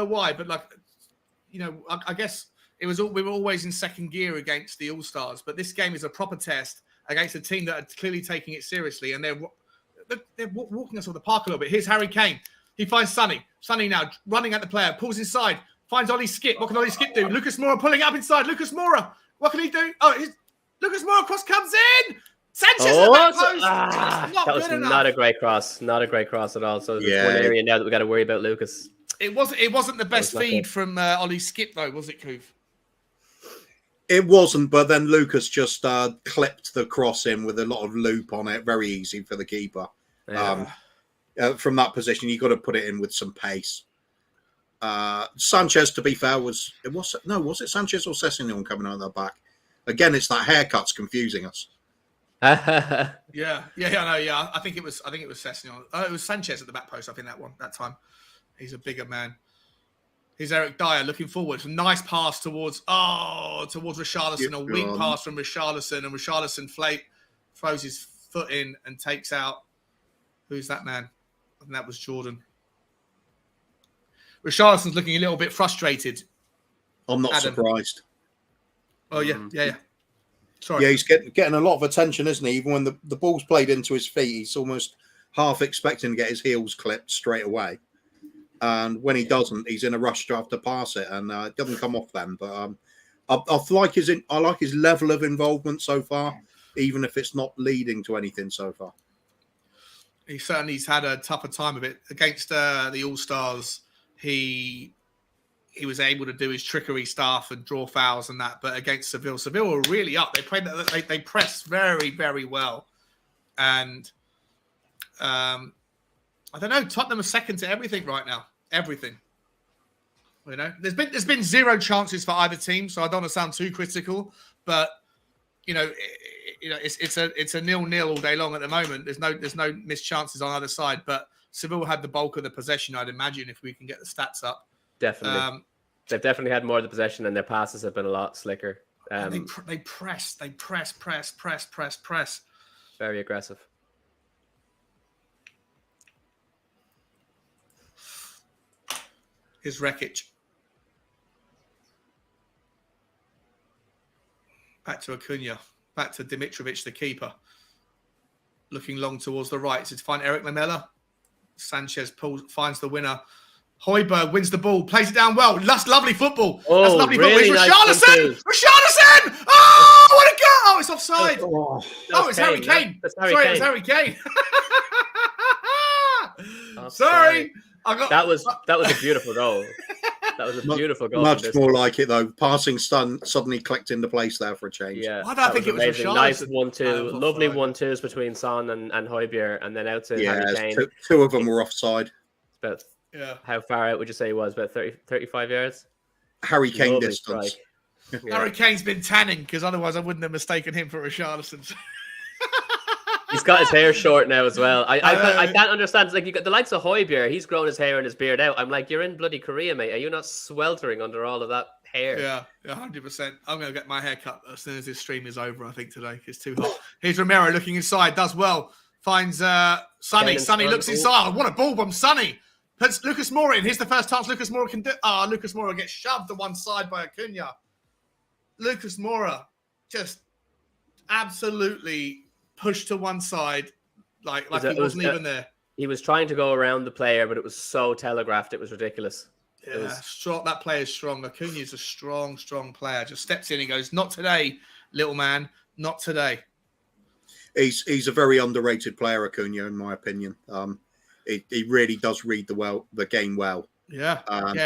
why, but like, I guess. We were always in second gear against the All-Stars, but this game is a proper test against a team that are clearly taking it seriously, and they're walking us off the park a little bit. Here's Harry Kane. He finds Sonny. Sonny now running at the player, pulls inside, finds Ollie Skip. What can Ollie Skip do? Lucas Moura pulling up inside. Lucas Moura. What can he do? Lucas Moura cross comes in. Sanchez at the back post. That was not a great cross. Not a great cross at all. So there's one area now that we got to worry about Lucas. It wasn't the best feed from Ollie Skip though, was it, Coof? It wasn't, but then Lucas just clipped the cross in with a lot of loop on it. Very easy for the keeper. Yeah. From that position, you got to put it in with some pace. Sanchez, to be fair, was it Sanchez or Sessegnon coming out of the back? Again, it's that haircut's confusing us. I know. I think it was Sessegnon. It was Sanchez at the back post. I think that time. He's a bigger man. Here's Eric Dyer looking forward. A nice pass towards Richarlison. A weak pass from Richarlison. And Richarlison throws his foot in and takes out. Who's that man? I think that was Jordan. Richarlison's looking a little bit frustrated. I'm not surprised. Oh, yeah. Sorry. Yeah, he's getting a lot of attention, isn't he? Even when the ball's played into his feet, he's almost half expecting to get his heels clipped straight away. And when he doesn't, he's in a rush to have to pass it, and it doesn't come off then. But I like his level of involvement so far, even if it's not leading to anything so far. He's had a tougher time of it against the All-Stars. He was able to do his trickery stuff and draw fouls and that, but against Seville were really up. They pressed very, very well, and I don't know. Tottenham are second to everything right now. Everything. There's been zero chances for either team, so I don't want to sound too critical, but it's a 0-0 all day long at the moment. There's no missed chances on either side, but Seville had the bulk of the possession, I'd imagine, if we can get the stats up. Definitely. They've definitely had more of the possession, and their passes have been a lot slicker. They press. Very aggressive. Here's Rekic. Back to Acuna. Back to Dimitrovic, the keeper. Looking long towards the right to find Eric Lamela. Sanchez finds the winner. Højbjerg wins the ball, plays it down well. That's lovely football. That's lovely really football. Nice Richarlison! Oh, what a goal! Oh, it's offside. It's Harry Kane. It's Harry Kane. Sorry. That was a beautiful goal. That was a beautiful goal. Much more like it though. Passing suddenly clicked into place there for a change. Yeah, why do I think it was amazing. Nice 1-2, lovely 1-2s between Son and Højbjerg, and then out to Harry Kane. Two of them were offside. But how far out would you say he was? About 35 yards. Harry Kane distance. Harry Kane's been tanning because otherwise I wouldn't have mistaken him for Richarlison. He's got his hair short now as well. I can't understand. It's like you got the likes of Højbjerg. He's grown his hair and his beard out. I'm like, you're in bloody Korea, mate. Are you not sweltering under all of that hair? Yeah, 100%. I'm going to get my hair cut as soon as this stream is over, I think, today. It's too hot. Here's Romero looking inside. Does well. Finds Sonny. Sonny looks inside. What a ball bomb, Sonny. Puts Lucas Moura in. Here's the first chance Lucas Moura can do. Lucas Moura gets shoved to one side by Acuna. Lucas Moura just absolutely pushed to one side like he wasn't even there. He was trying to go around the player, but it was so telegraphed. It was ridiculous. Yeah, strong. That player is strong. Acuna's a strong player. Just steps in and goes, "Not today, little man. Not today." He's a very underrated player, Acuna, in my opinion. He really does read the game well. Yeah,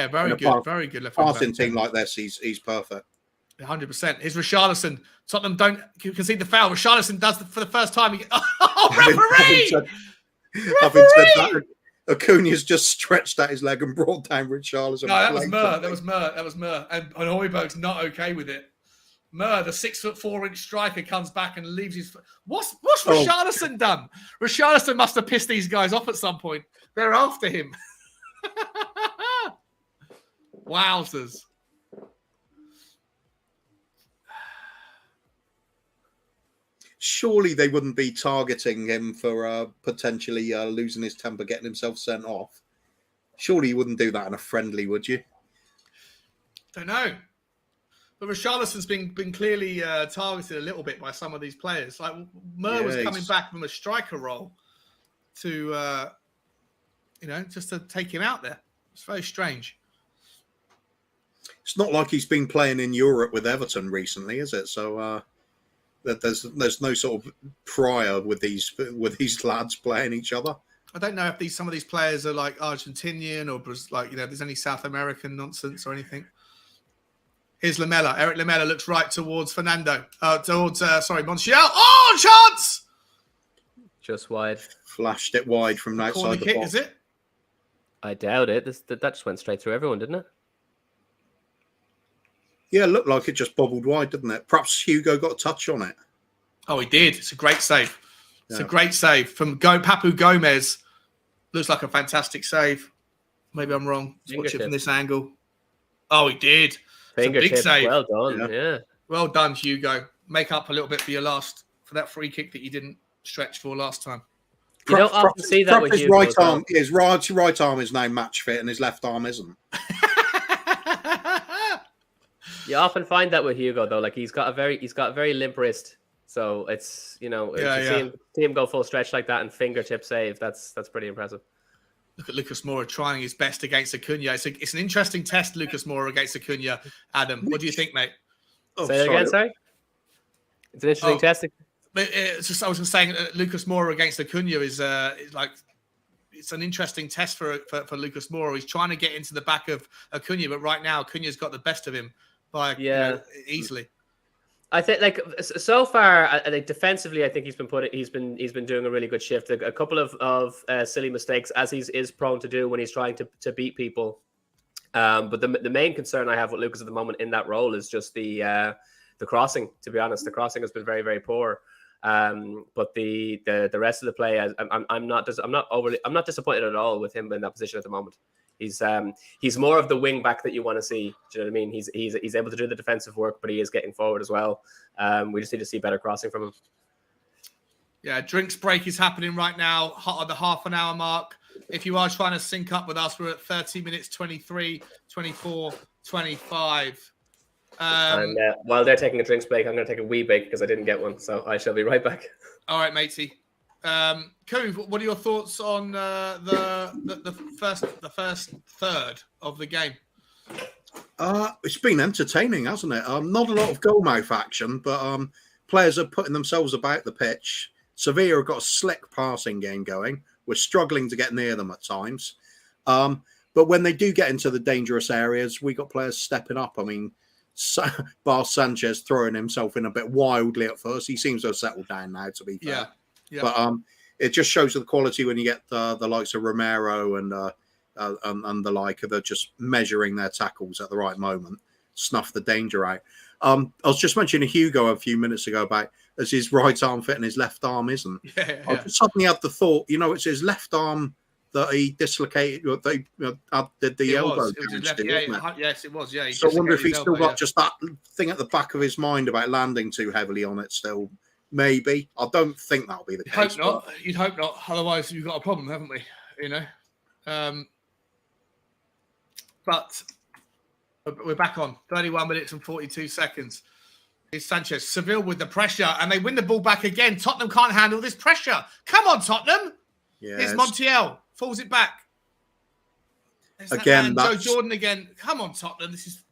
very good. Very good. Passing team like this, he's perfect. 100%. Here's Richarlison. Tottenham don't concede the foul. Richarlison does for the first time. Referee! Having said that, Acuna's just stretched out his leg and brought down Richarlison. No, that was Mur. And Højbjerg's not okay with it. Mur, the 6'4" striker, comes back and leaves his. What's Richarlison done? Richarlison must have pissed these guys off at some point. They're after him. Wowzers. Surely they wouldn't be targeting him for potentially losing his temper, getting himself sent off. Surely you wouldn't do that in a friendly, would you? Don't know. But Richarlison's been clearly targeted a little bit by some of these players. Like Mur was coming back from a striker role to, just to take him out there. It's very strange. It's not like he's been playing in Europe with Everton recently, is it? So there's no sort of prior with these lads playing each other. I don't know if some of these players are like Argentinian or like there's any South American nonsense or anything. Here's Lamela. Eric Lamela looks right towards Fernando. Montiel. Oh, chance! Just wide. Flashed it wide from outside the box. Is it? I doubt it. That just went straight through everyone, didn't it? Yeah, it looked like it just bobbled wide, didn't it? Perhaps Hugo got a touch on it. Oh, he did. It's a great save. It's a great save from Papu Gomez. Looks like a fantastic save. Maybe I'm wrong. Let's watch it from this angle. Oh, he did. Fingertip. Big save. Well done. Yeah. Well done, Hugo. Make up a little bit for that free kick that you didn't stretch for last time. You don't often see that with his Hugo. His right arm is now match fit and his left arm isn't. You often find that with Hugo though. Like he's got a very limp wrist. So it's see him go full stretch like that and fingertip save. That's pretty impressive. Look at Lucas Moura trying his best against Acuna. It's an interesting test, Lucas Moura against Acuna. Adam, what do you think, mate? Say it again, sorry. It's an interesting test. It's just I was just saying, Lucas Moura against Acuna is it's an interesting test for Lucas Moura. He's trying to get into the back of Acuna, but right now Acuna's got the best of him by easily. I think so far, defensively, I think he's been doing a really good shift. A couple of silly mistakes as he is prone to do when he's trying to beat people. But the main concern I have with Lucas at the moment in that role is just the crossing. To be honest, the crossing has been very, very poor. But the rest of the play, I'm not disappointed at all with him in that position at the moment. He's more of the wing back that you want to see. Do you know what I mean? He's able to do the defensive work, but he is getting forward as well. We just need to see better crossing from him. Yeah, drinks break is happening right now at the half an hour mark. If you are trying to sync up with us, we're at 30 minutes, 23, 24, 25. And while they're taking a drinks break, I'm going to take a wee break because I didn't get one. So I shall be right back. All right, matey. Cove, what are your thoughts on the first third of the game? It's been entertaining, hasn't it? Not a lot of goal mouth action, but players are putting themselves about the pitch. Sevilla have got a slick passing game going. We're struggling to get near them at times. But when they do get into the dangerous areas, we got players stepping up. I mean, Bar Sanchez throwing himself in a bit wildly at first. He seems to have settled down now, to be fair. Yeah. But it just shows the quality when you get the likes of Romero and the like. They're just measuring their tackles at the right moment. snuff the danger out. I was just mentioning Hugo a few minutes ago about as his right arm fit and his left arm isn't. I just suddenly had the thought, it's his left arm that he dislocated, did the elbow damage to, wasn't it? Yes, it was. Yeah. So I wonder if he's still got just that thing at the back of his mind about landing too heavily on it still. Maybe. I don't think that'll be the case. You'd hope not. Otherwise, you've got a problem, haven't we? But we're back on 31 minutes and 42 seconds. It's Sanchez. Seville with the pressure, and they win the ball back again. Tottenham can't handle this pressure. Come on, Tottenham. Yeah, it's Montiel. Falls it back. Again, Joe Jordan again. Come on, Tottenham. This is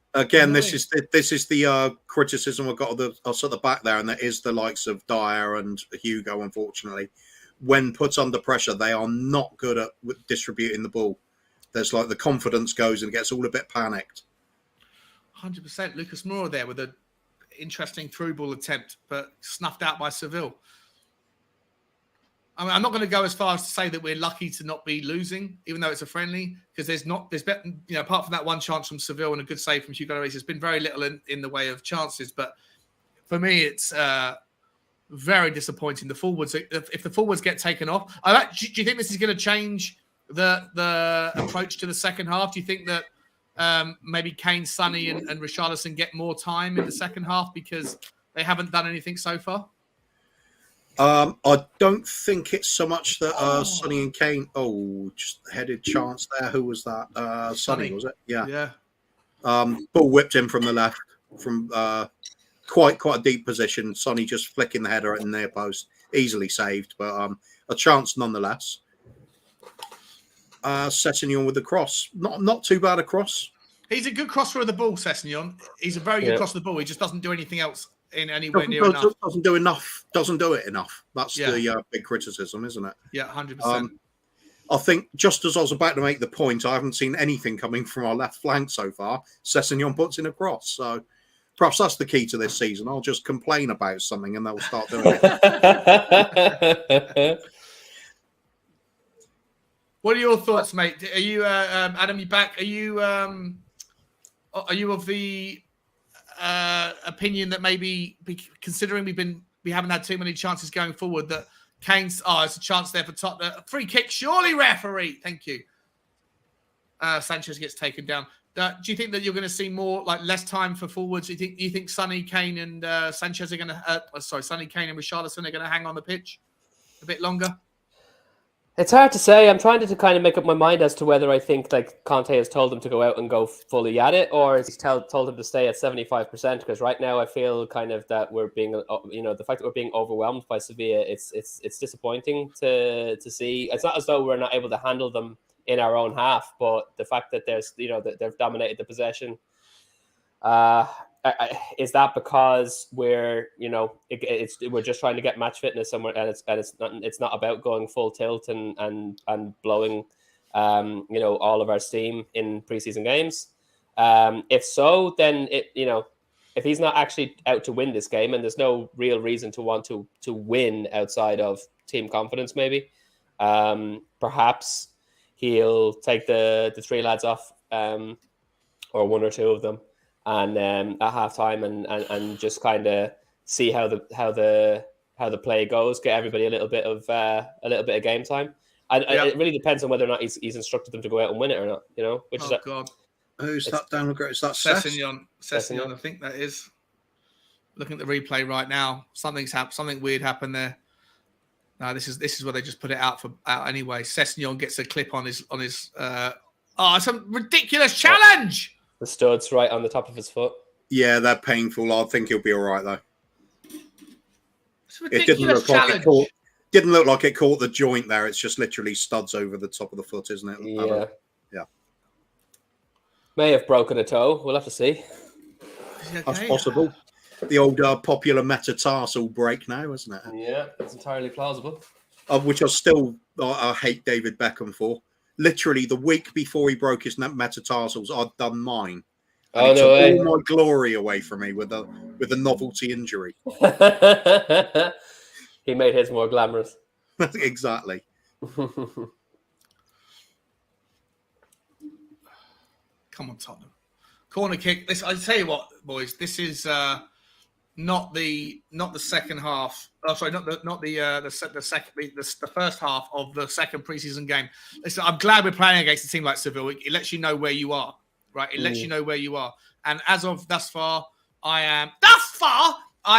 the criticism I've got of us at the back there, and that is the likes of Dyer and Hugo, unfortunately. When put under pressure, they are not good at distributing the ball. There's like the confidence goes and it gets all a bit panicked. 100%. Lucas Moura there with an interesting through ball attempt, but snuffed out by Seville. I mean, I'm not going to go as far as to say that we're lucky to not be losing, apart from that one chance from Seville and a good save from Hugo Lloris, there's been very little in the way of chances. But for me, it's very disappointing. The forwards, if the forwards get taken off, do you think this is going to change the approach to the second half? Do you think that maybe Kane, Sonny, and Richarlison get more time in the second half because they haven't done anything so far? I don't think it's so much that Sonny and Kane. Oh, just headed chance there. Who was that? Sonny, was it? Yeah. Ball whipped in from the left, from quite a deep position. Sonny just flicking the header at the near post, easily saved, but a chance nonetheless. Sessegnon with the cross, not too bad a cross. He's a good crosser of the ball, Sessegnon. He's a very good crosser of the ball. He just doesn't do anything else in anywhere near enough. Doesn't do it enough. That's the big criticism, isn't it? Yeah, 100%. I think just as I was about to make the point, I haven't seen anything coming from our left flank so far. Sessegnon puts in a cross, so perhaps that's the key to this season. I'll just complain about something and they'll start doing it. What are your thoughts, mate? Are you, Adam? You back? Are you of the opinion that maybe considering we haven't had too many chances going forward, that Kane's it's a chance there for Tottenham. Free kick, surely, referee. Thank you. Sanchez gets taken down. Do you think that you're going to see less time for forwards? Do you think Sonny, Kane, and Sanchez are going to? Sonny, Kane, and Richarlison are going to hang on the pitch a bit longer? It's hard to say. I'm trying to kind of make up my mind as to whether I think Conte has told them to go out and go fully at it, or he's told them to stay at 75%. Because right now I feel kind of that we're being, the fact that we're being overwhelmed by Sevilla, it's disappointing to see. It's not as though we're not able to handle them in our own half, but the fact that that they've dominated the possession. Is that because we're we're just trying to get match fitness somewhere, and it's not about going full tilt and blowing all of our steam in preseason games? If so, then if he's not actually out to win this game, and there's no real reason to want to win outside of team confidence, maybe perhaps he'll take the three lads off, or one or two of them, and at halftime and just kind of see how the play goes, get everybody a little bit of game time. And it really depends on whether or not he's instructed them to go out and win it or not. God, who's that down? Is that Sessegnon? I think that is. Looking at the replay right now, something weird happened there. No, this is where they just put it out anyway. Sessegnon gets a clip on his. It's a ridiculous challenge. The stud's right on the top of his foot. Yeah, they're painful. I think he'll be all right though. It's a ridiculous challenge. Didn't look like it caught the joint there. It's just literally studs over the top of the foot, isn't it? Yeah. Yeah. May have broken a toe. We'll have to see. Okay. That's possible. The old popular metatarsal break now, isn't it? Yeah, it's entirely plausible. Which I hate David Beckham for. Literally, the week before he broke his metatarsals, I'd done mine. And no way! All my glory away from me with a novelty injury. He made his more glamorous. Exactly. Come on, Tottenham. Corner kick. This, I tell you what, boys. This is not the second half. Oh, sorry, not the first half of the second preseason game. Listen, I'm glad we're playing against a team like Sevilla. It lets you know where you are, right? It lets you know where you are. And as of thus far, I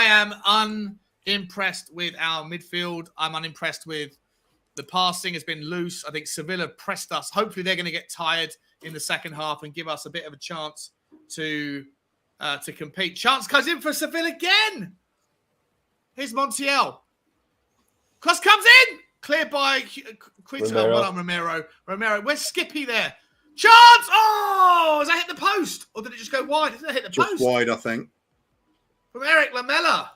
am unimpressed with our midfield. I'm unimpressed with the passing. Has been loose. I think Sevilla pressed us. Hopefully, they're going to get tired in the second half and give us a bit of a chance to compete. Chance goes in for Seville again. Here's Montiel. Cross comes in. Cleared by Quito. Well done, Romero. Where's Skippy there? Chance! Oh! Has that hit the post? Or did it just go wide? Did it hit the post? Just wide, I think. From Eric Lamela.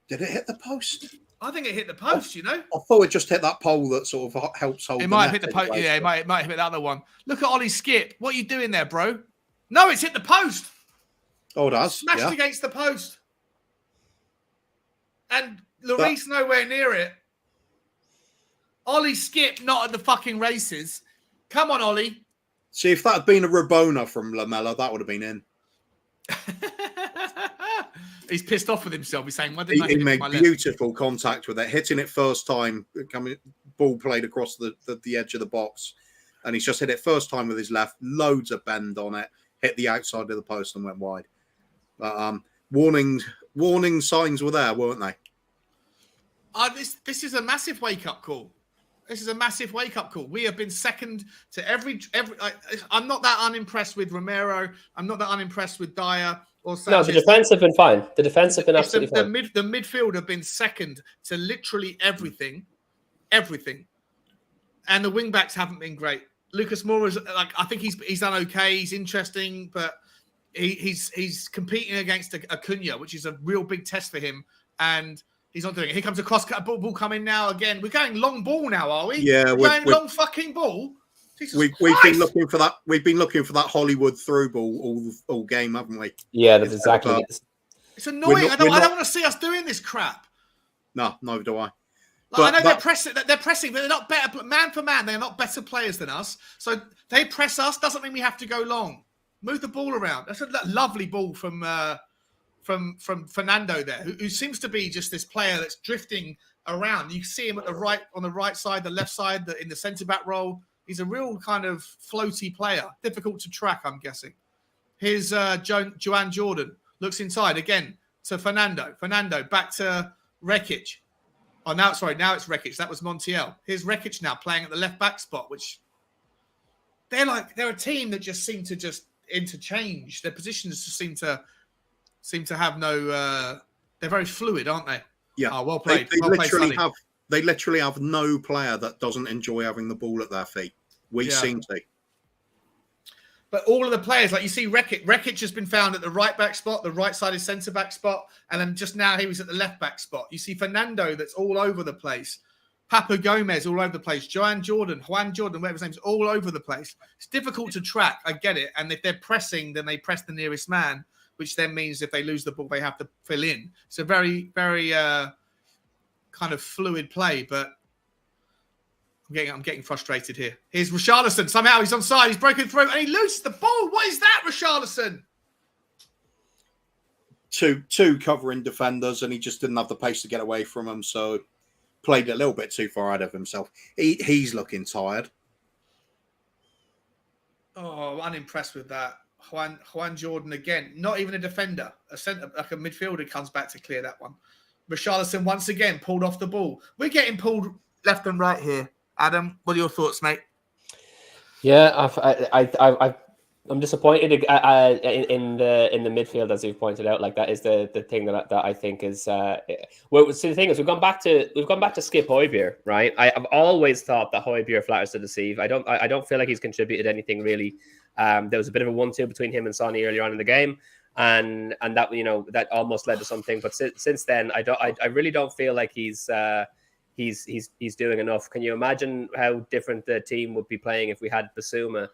Did it hit the post? I think it hit the post, you know. I thought it just hit that pole that sort of helps hold it. Might have hit the post. Yeah, it might have hit the other one. Look at Ollie Skip. What are you doing there, bro? No, it's hit the post. Oh, it has. Smashed against the post. And Lloris nowhere near it. Ollie Skip not at the fucking races. Come on, Ollie. See, if that had been a Rabona from Lamela, that would have been in. He's pissed off with himself. He's saying, he made beautiful contact with it, hitting it first time, ball played across the edge of the box. And he's just hit it first time with his left, loads of bend on it, hit the outside of the post and went wide. But warning signs were there, weren't they? This is a massive wake-up call. This is a massive wake-up call. We have been second to every. I'm not that unimpressed with Romero. I'm not that unimpressed with Dyer or Sanchez. No, the defense have been fine. The defense have been absolutely fine. The midfield have been second to literally everything. And the wing-backs haven't been great. Lucas Moura's, I think he's done okay. He's interesting, but he's competing against Acuna, which is a real big test for him. And he's not doing it. Here comes a cross-cut ball coming now again. We're going long ball now, are we? Yeah, we're going long fucking ball. We've been looking for that. We've been looking for that Hollywood through ball all game, haven't we? Yeah, that's exactly it. It's annoying. I don't want to see us doing this crap. No, neither do I. I know they're pressing, but they're not better. Man for man, they're not better players than us. So they press us. Doesn't mean we have to go long. Move the ball around. That's a lovely ball from Fernando there, who seems to be just this player that's drifting around. You see him on the right side, the left side, in the centre back role. He's a real kind of floaty player, difficult to track, I'm guessing. Here's Joan Jordan, looks inside again to Fernando. Fernando back to Rekic. Oh, now it's Rekic. That was Montiel. Here's Rekic now playing at the left back spot, which they're a team that just seem to just interchange. Their positions just seem to have no. They're very fluid, aren't they? Yeah. Oh, well played. They literally have no player that doesn't enjoy having the ball at their feet. We seem to. But all of the players, like you see Rekic has been found at the right back spot, the right side is centre back spot, and then just now he was at the left back spot. You see Fernando that's all over the place. Papa Gomez all over the place. Juan Jordan, whatever his name is, all over the place. It's difficult to track. I get it. And if they're pressing, then they press the nearest man, which then means if they lose the ball, they have to fill in. It's a very, very kind of fluid play, but I'm getting frustrated here. Here's Richarlison. Somehow he's onside. He's broken through and he loses the ball. What is that, Richarlison? Two covering defenders, and he just didn't have the pace to get away from them, so played a little bit too far out of himself. He's looking tired. Oh, unimpressed with that. Juan Jordan again. Not even a defender. A centre, like a midfielder comes back to clear that one. Richarlison once again pulled off the ball. We're getting pulled left and right here. Adam, what are your thoughts, mate? Yeah, I'm disappointed in the midfield, as you've pointed out. Like that is the thing that I think is. Well, see, the thing is, we've gone back to Skip Højbjerg, right? I've always thought that Højbjerg flatters to deceive. I don't feel like he's contributed anything really. There was a bit of a 1-2 between him and Sonny earlier on in the game, and that that almost led to something. But since then, I really don't feel like he's doing enough. Can you imagine how different the team would be playing if we had Basuma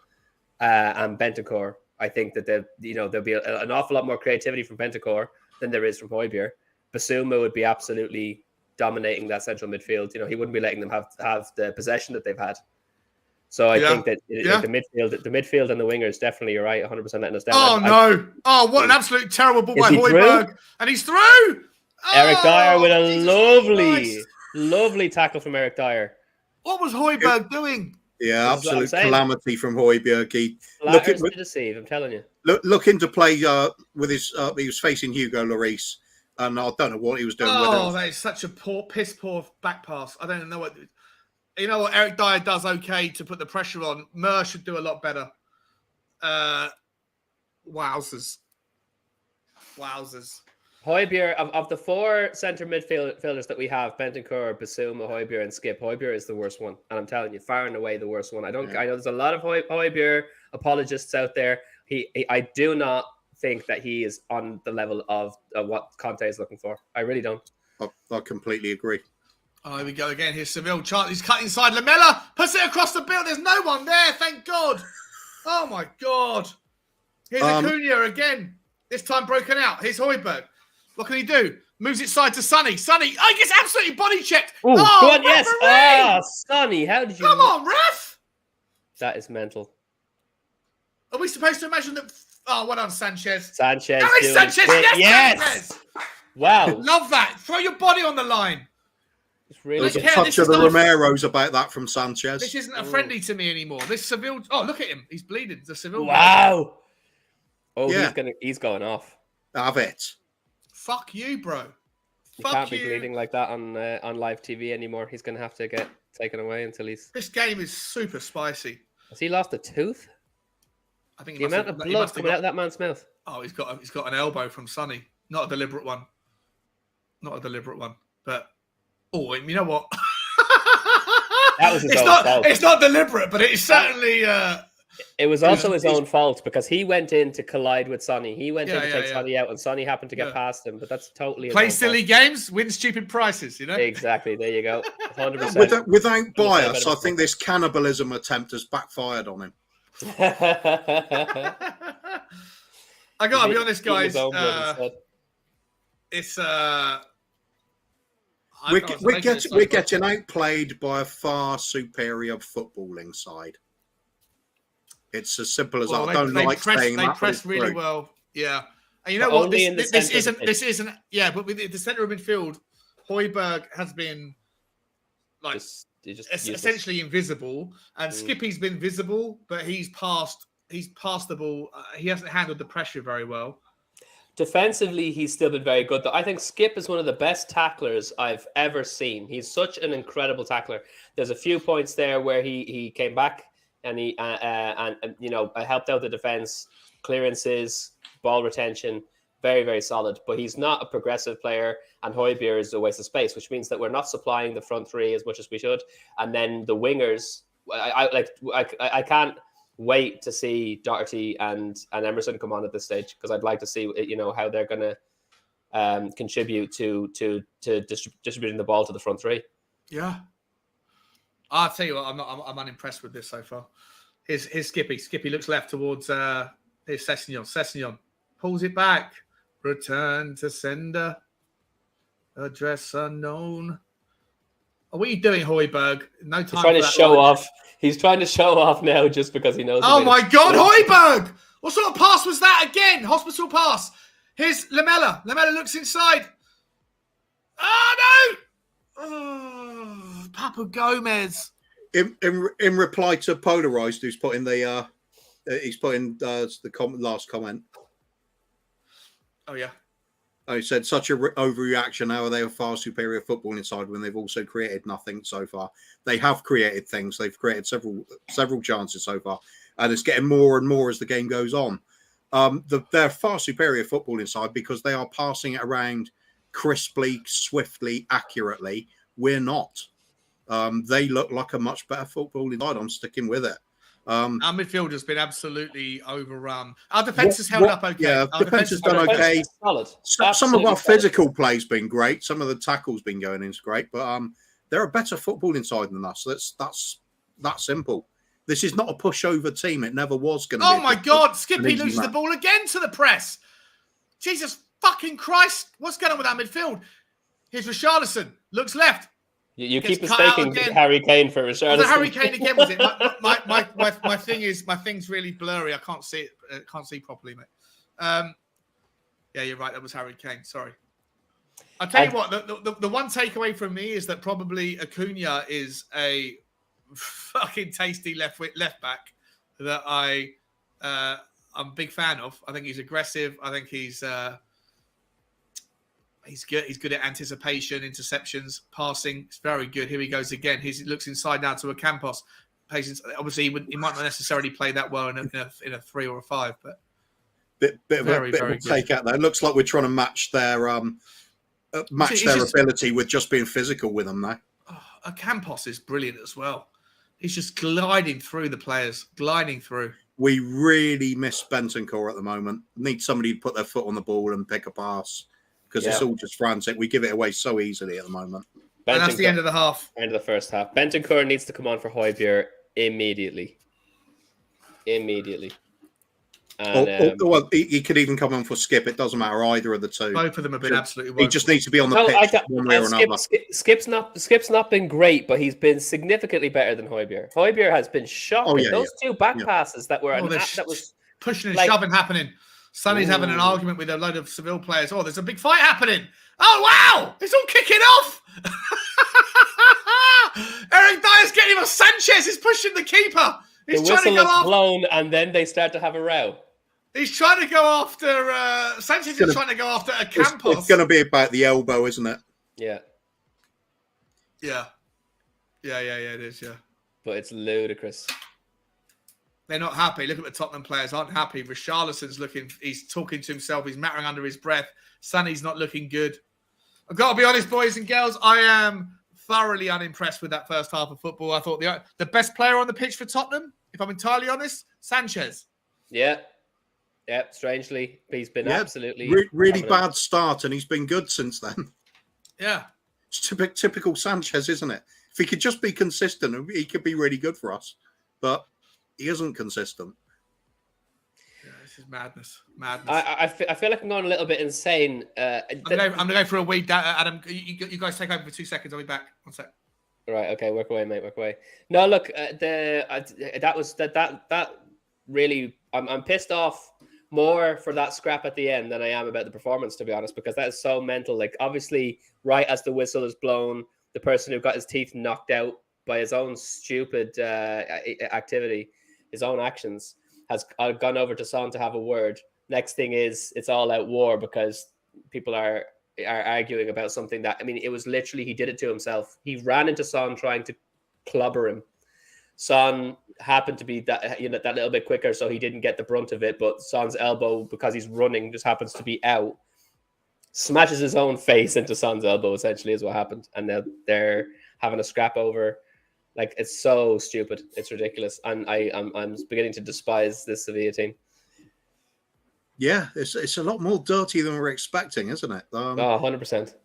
and Bentancur? I think that there'll be an awful lot more creativity from Bentancur than there is from Højbjerg. Basuma would be absolutely dominating that central midfield. He wouldn't be letting them have the possession that they've had. So I think that the midfield and the wingers definitely, you're right, 100% letting us down. What an absolute terrible ball by Højbjerg. And he's through. Eric Dyer with a lovely tackle from Eric Dyer. What was Højbjerg doing? Yeah, absolute calamity from Højbjerg. He to deceive, I'm telling you. Looking to play with his, he was facing Hugo Lloris, and I don't know what he was doing. That is such a piss poor back pass. I don't even know what. You know what? Eric Dyer does okay to put the pressure on. Mur should do a lot better. Wowzers. Højbjerg, of the four centre midfielders that we have, Bentancur, Basuma, Højbjerg, and Skip, Højbjerg is the worst one. And I'm telling you, far and away the worst one. I know there's a lot of Højbjerg apologists out there. I do not think that he is on the level of what Conte is looking for. I really don't. I completely agree. Oh, here we go again. Here's Seville. He's cut inside. Lamela puts it across the bill. There's no one there. Thank God. Oh, my God. Here's Acuna again. This time broken out. Here's Højbjerg. What can he do? Moves it side to Sonny. Sonny. Oh, he gets absolutely body checked. Ooh, oh, go on, yes. Oh, Sonny. How did you... Come on, ref. That is mental. Are we supposed to imagine that... Oh, well done, Sanchez. Sanchez. Yes. Sanchez. Wow. Love that. Throw your body on the line. Really There's a touch of the Romeros about that from Sanchez. This isn't a friendly to me anymore. This Seville. Oh, look at him. He's bleeding. The Seville. Wow. Oh, yeah. He's going off. Have it. Fuck you, bro. He can't be bleeding like that on live TV anymore. He's going to have to get taken away until he's... This game is super spicy. Has he lost a tooth? I think the amount of blood coming out of that man's mouth. Oh, he's got an elbow from Sonny. Not a deliberate one. But... Oh, you know what? That was his own fault. It's not deliberate, but it's certainly... It was also his own fault because he went in to collide with Sonny. He went in to take Sonny out and Sonny happened to get past him, but that's totally... Play silly games, win stupid prices, you know? Exactly, there you go. 100%. Without bias, I think this cannibalism attempt has backfired on him. I got to be honest, guys. It's... We're getting outplayed by a far superior footballing side. It's as simple as that. I don't like saying that. They press really well. Yeah. And you know what? This isn't. Yeah, but with the centre of midfield, Højbjerg has been like essentially invisible, and Skippy's been visible, but he's passed the ball. He hasn't handled the pressure very well. Defensively, he's still been very good, though. I think Skip is one of the best tacklers I've ever seen. He's such an incredible tackler. There's a few points there where he came back and he helped out the defense, clearances, ball retention, very, very solid. But he's not a progressive player, and Højbjerg is a waste of space, which means that we're not supplying the front three as much as we should. And then the wingers, I can't wait to see Doherty and Emerson come on at this stage, because I'd like to see how they're going to contribute to distributing the ball to the front three. Yeah, I'll tell you what, I'm unimpressed with this so far. Here's Skippy. Skippy looks left towards here's Sessegnon. Sessegnon pulls it back. Return to sender. Address unknown. Oh, what are you doing, Højbjerg? No time. He's trying to show off. He's trying to show off now just because he knows. Oh my God, Højbjerg! What sort of pass was that again? Hospital pass. Here's Lamela. Lamela looks inside. Oh no! Oh, Papa Gomez. In reply to Polarized, who's put in the last comment. Oh yeah. He said, such a overreaction. How are they a far superior footballing side when they've also created nothing so far? They have created things. They've created several chances so far, and it's getting more and more as the game goes on. They're far superior footballing side because they are passing it around crisply, swiftly, accurately. We're not. They look like a much better footballing side. I'm sticking with it. Our midfield has been absolutely overrun. Our defence has held up okay. Yeah, our defence has done okay. Solid. Some of our physical play's been great. Some of the tackles been going in great, but they're a better footballing side than us. That's that simple. This is not a pushover team. It never was going to be. Oh my God! Skippy loses the ball again to the press. Jesus fucking Christ! What's going on with our midfield? Here's Richarlison. Looks left. You Gets keep cut out mistaking again. Harry Kane for Richarlison. Was it Harry Kane again? Was it? My thing's really blurry. I can't see it. Can't see properly, mate. Yeah, you're right. That was Harry Kane. Sorry. I'll tell you what. The one takeaway from me is that probably Acuna is a fucking tasty left back that I'm a big fan of. I think he's aggressive. I think he's good. He's good at anticipation, interceptions, passing. It's very good. Here he goes again. He looks inside now to a Campos. Patience. Obviously, he might not necessarily play that well in a 3 or a 5, but bit of a take out there. It looks like we're trying to match their ability with just being physical with them now. Oh, Campos is brilliant as well. He's just gliding through the players, gliding through. We really miss Bentancur at the moment. Need somebody to put their foot on the ball and pick a pass. Because it's all just frantic. We give it away so easily at the moment. And that's the end of the half. End of the first half. Bentancur needs to come on for Højbjerg immediately. And, well, he could even come on for Skip. It doesn't matter either of the two. Both of them have been absolutely woeful. He just needs to be on the pitch one way or another. Skip's not been great, but he's been significantly better than Højbjerg. Højbjerg has been shocking. Those two back passes that were that was pushing and shoving happening. Sonny's having an argument with a load of Seville players. Oh, there's a big fight happening. Oh, wow. It's all kicking off. Eric Dyer's getting him a Sanchez. He's pushing the keeper. He's the whistle is blown, and then they start to have a row. He's trying to go after... Sanchez is trying to go after a Campos. It's going to be about the elbow, isn't it? Yeah. Yeah, it is, yeah. But it's ludicrous. They're not happy. Look at the Tottenham players aren't happy. Richarlison's he's talking to himself. He's muttering under his breath. Sonny's not looking good. I've got to be honest, boys and girls. I am thoroughly unimpressed with that first half of football. I thought the best player on the pitch for Tottenham, if I'm entirely honest, Sanchez. Yeah. Yeah, strangely, he's been absolutely... Really bad start, and he's been good since then. Yeah. It's typical Sanchez, isn't it? If he could just be consistent, he could be really good for us. But... he isn't consistent. Yeah, this is madness. I feel like I'm going a little bit insane. I'm going to go for a wee. Adam, you guys take over for 2 seconds. I'll be back. 1 sec. Right. Okay. Work away, mate. Work away. No, look. That really. I'm pissed off more for that scrap at the end than I am about the performance, to be honest, because that is so mental. Like, obviously, right as the whistle is blown, the person who got his teeth knocked out by his own stupid activity, his own actions, has gone over to Son to have a word. Next thing is it's all out war because people are arguing about something that, I mean, it was literally, he did it to himself. He ran into Son trying to clobber him. Son happened to be that little bit quicker, so he didn't get the brunt of it, but Son's elbow, because he's running, just happens to be out. Smashes his own face into Son's elbow, essentially, is what happened. And now they're having a scrap over. Like, it's so stupid. It's ridiculous. And I'm beginning to despise this Sevilla team. Yeah, it's a lot more dirty than we're expecting, isn't it? 100%.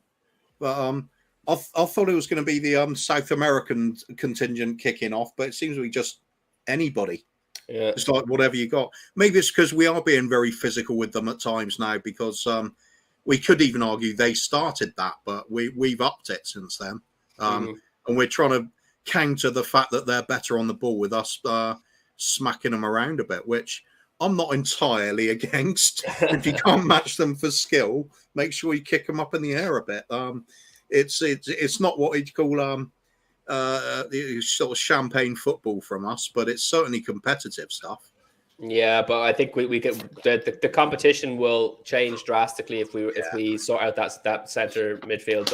But I thought it was going to be the South American contingent kicking off, but it seems to be just anybody. Yeah. It's like whatever you got. Maybe it's because we are being very physical with them at times now, because we could even argue they started that, but we've upped it since then. And we're trying to counter the fact that they're better on the ball with us smacking them around a bit, which I'm not entirely against. If you can't match them for skill, make sure you kick them up in the air a bit. It's not what you'd call sort of champagne football from us, but it's certainly competitive stuff. Yeah, but I think we get the competition will change drastically if we sort out that center midfield.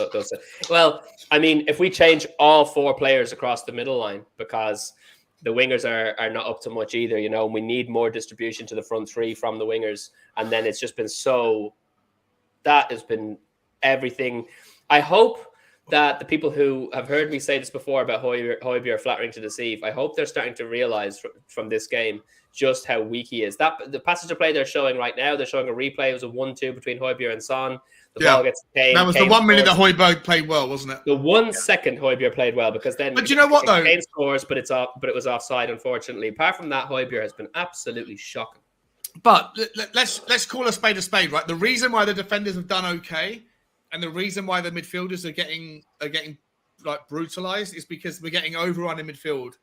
Well, I mean, if we change all 4 players across the middle line, because the wingers are not up to much either, and we need more distribution to the front 3 from the wingers, and then it's just been that has been everything. I hope that the people who have heard me say this before about Højbjerg flattering to deceive, I hope they're starting to realize from this game just how weak he is. That the passage of play they're showing right now, they're showing a replay. It was a 1-2 between Højbjerg and Son. The ball gets Kane. That was Kane the 1 minute scores. that Højbjerg played well, wasn't it? The 1 second Højbjerg played well, because then. But you know what though? Kane scores, but it was offside, unfortunately. Apart from that, Højbjerg has been absolutely shocking. But let's call a spade, right? The reason why the defenders have done okay, and the reason why the midfielders are getting like brutalized is because we're getting overrun in midfield,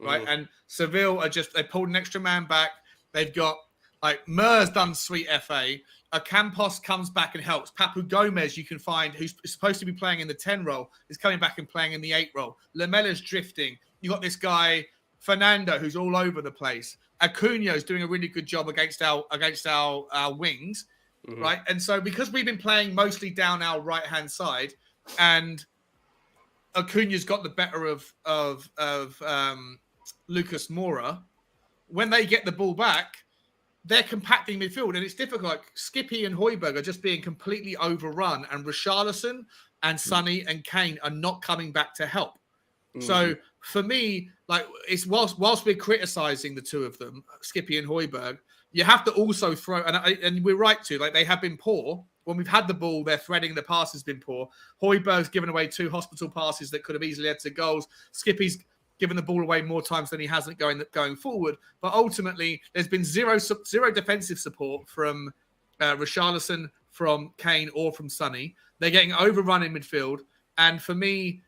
right? And Seville they pulled an extra man back. They've got like Mur's done sweet FA. Campos comes back and helps. Papu Gomez, you can find, who's supposed to be playing in the 10 role, is coming back and playing in the 8 role. Lamella's drifting. You got this guy Fernando, who's all over the place. Acuna's doing a really good job against our wings, right? And so because we've been playing mostly down our right-hand side, and Acuna's got the better of Lucas Moura, when they get the ball back, they're compacting midfield, and it's difficult. Like Skippy and Højbjerg are just being completely overrun, and Richarlison and Sonny and Kane are not coming back to help. So for me, like it's whilst we're criticizing the two of them, Skippy and Højbjerg, you have to also throw, and we're right to, like they have been poor. When we've had the ball, their threading the pass has been poor. Højbjerg's given away 2 hospital passes that could have easily led to goals. Skippy's given the ball away more times than he hasn't going forward. But ultimately, there's been zero defensive support from Richarlison, from Kane, or from Sonny. They're getting overrun in midfield. And for me,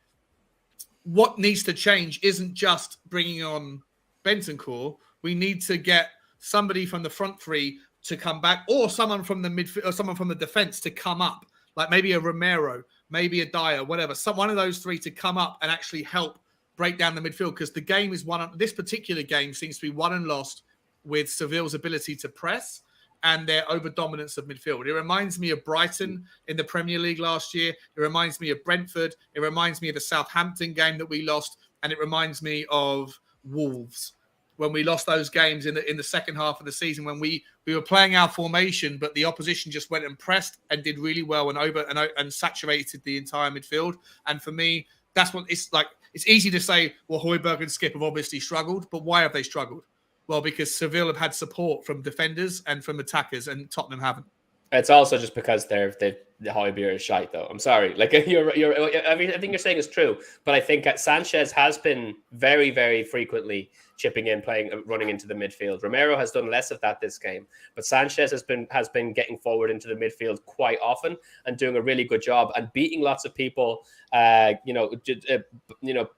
what needs to change isn't just bringing on Bentancur. We need to get somebody from the front three to come back, or someone from the midfield, or someone from the defense to come up, like maybe a Romero, maybe a Dyer, whatever. One of those 3 to come up and actually help break down the midfield, because the game is this particular game seems to be won and lost with Seville's ability to press and their over-dominance of midfield. It reminds me of Brighton in the Premier League last year. It reminds me of Brentford. It reminds me of the Southampton game that we lost. And it reminds me of Wolves when we lost those games in the second half of the season, when we were playing our formation, but the opposition just went and pressed and did really well and saturated the entire midfield. And for me, that's what it's like. It's easy to say, well, Højbjerg and Skip have obviously struggled, but why have they struggled? Well, because Seville have had support from defenders and from attackers, and Tottenham haven't. It's also just because the Højbjerg is shite, though. I'm sorry. Like everything you're saying is true, but I think Sanchez has been very, very frequently chipping in, running into the midfield. Romero has done less of that this game, but Sanchez has been getting forward into the midfield quite often and doing a really good job and beating lots of people.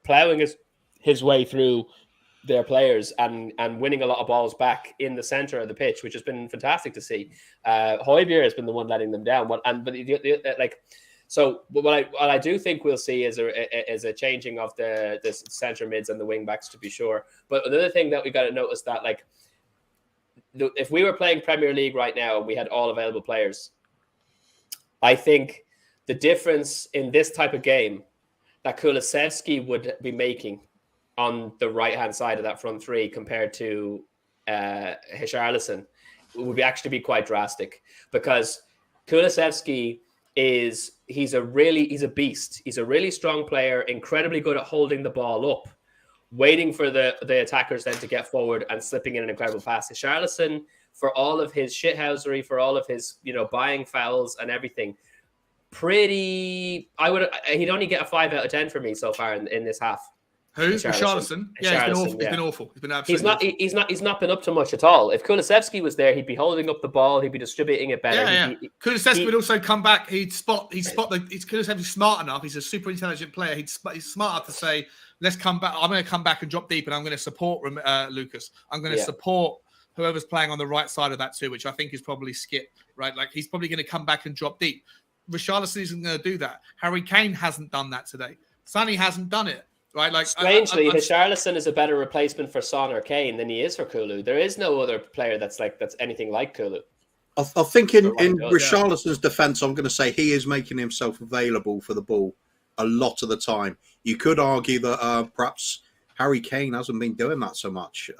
Plowing his way through their players and winning a lot of balls back in the center of the pitch, which has been fantastic to see. Højbjerg has been the one letting them down. So what I do think we'll see is a changing of the center mids and the wing backs, to be sure. But another thing that we got to notice that, like, if we were playing Premier League right now and we had all available players, I think the difference in this type of game that Kulusevski would be making on the right-hand side of that front 3 compared to Richarlison would actually be quite drastic, because Kulusevski he's a beast. He's a really strong player, incredibly good at holding the ball up, waiting for the attackers then to get forward and slipping in an incredible pass. Richarlison, for all of his shithousery, for all of his buying fouls and everything, he'd only get a 5 out of 10 for me so far in this half. Who? Richarlison? Yeah, he's been awful. He's been absolutely awful. He's not been up to much at all. If Kulusevski was there, he'd be holding up the ball. He'd be distributing it better. Yeah. Kulusevski would also come back. Kulusevski's smart enough. He's a super intelligent player. He's smart enough to say, let's come back. I'm going to come back and drop deep, and I'm going to support Lucas. I'm going to support whoever's playing on the right side of that too, which I think is probably Skip, right? Like, he's probably going to come back and drop deep. Richarlison isn't going to do that. Harry Kane hasn't done that today. Sonny hasn't done it. Right, like strangely, Richarlison is a better replacement for Son or Kane than he is for Kulu. There is no other player that's anything like Kulu. I think in Richarlison's defence, I'm going to say he is making himself available for the ball a lot of the time. You could argue that perhaps Harry Kane hasn't been doing that so much.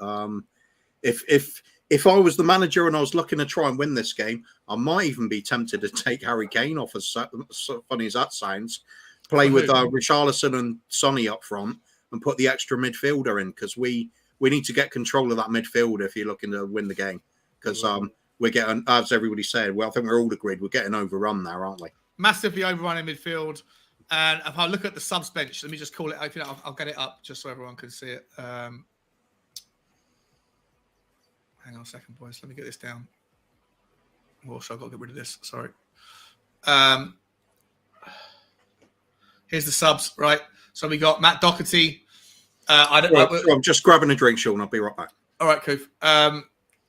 If I was the manager and I was looking to try and win this game, I might even be tempted to take Harry Kane off, as so funny as that sounds. Play with Richarlison and Sonny up front and put the extra midfielder in, because we need to get control of that midfield if you're looking to win the game. Because we're getting, as everybody said, I think we're all agreed, we're getting overrun there, aren't we? Massively overrun in midfield. And if I look at the subs bench, let me just call it. I'll get it up just so everyone can see it. Hang on a second, boys. Let me get this down. Also, I've got to get rid of this. Sorry. Here's the subs, right? So we got Matt Doherty. I'm just grabbing a drink, Sean. I'll be right back. All right, Coof.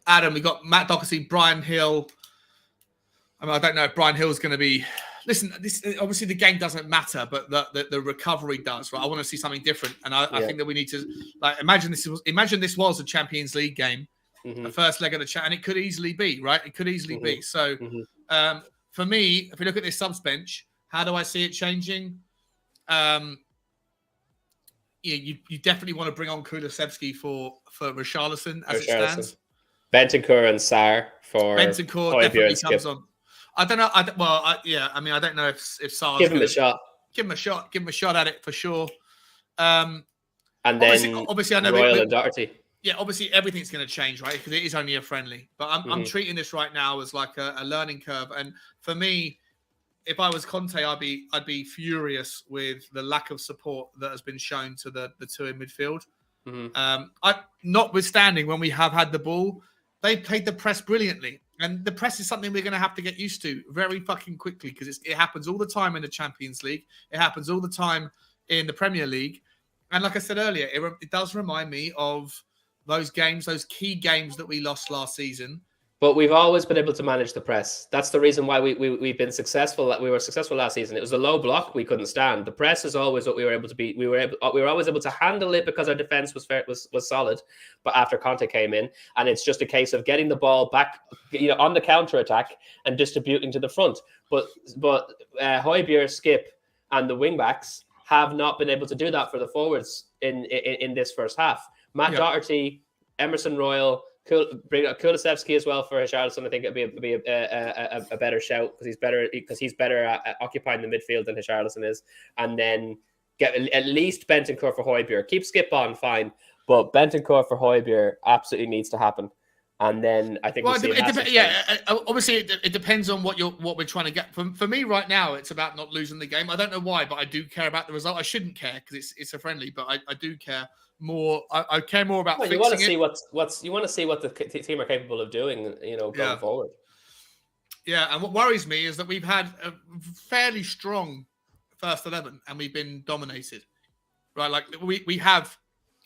Adam, we got Matt Doherty, Brian Hill. I mean, I don't know if Brian Hill's going to be. Listen, this obviously the game doesn't matter, but the recovery does, right? I want to see something different, and I think that we need to imagine this was a Champions League game, the first leg of the chat, and it could easily be, right? It could easily be. So, for me, if we look at this subs bench, how do I see it changing? You definitely want to bring on Kulusevski for Richarlison as it stands. Bentancur and Sarr for Bentancur definitely comes on. I don't know. I don't know if Sarr's give him a shot. Give him a shot. Give him a shot at it for sure. And obviously, I know Royal and Doherty. Yeah, obviously everything's going to change, right? Because it is only a friendly. But I'm treating this right now as like a learning curve. And for me, if I was Conte, I'd be furious with the lack of support that has been shown to the two in midfield. Notwithstanding, when we have had the ball, they played the press brilliantly. And the press is something we're going to have to get used to very fucking quickly because it happens all the time in the Champions League. It happens all the time in the Premier League. And like I said earlier, it does remind me of those games, those key games that we lost last season. But we've always been able to manage the press. That's the reason why we've been successful. We were successful last season. It was a low block we couldn't stand. The press is always what we were able to be. We were always able to handle it because our defense was solid. But after Conte came in, and it's just a case of getting the ball back, on the counter attack and distributing to the front. But Højbjerg, Skip, and the wing backs have not been able to do that for the forwards in this first half. Matt Doherty, Emerson Royal. Bring up Kulusevski as well for Richarlison. I think it'd be a better shout because he's better at occupying the midfield than Richarlison is. And then get at least Bentancur for Højbjerg. Keep Skip on, fine, but Bentancur for Højbjerg absolutely needs to happen. And then I think obviously it depends on what we're trying to get. For me right now, it's about not losing the game. I don't know why, but I do care about the result. I shouldn't care because it's a friendly, but I do care more. I care more about. You want to see you want to see what the team are capable of doing, going forward. Yeah, and what worries me is that we've had a fairly strong first 11, and we've been dominated. Right, like we have,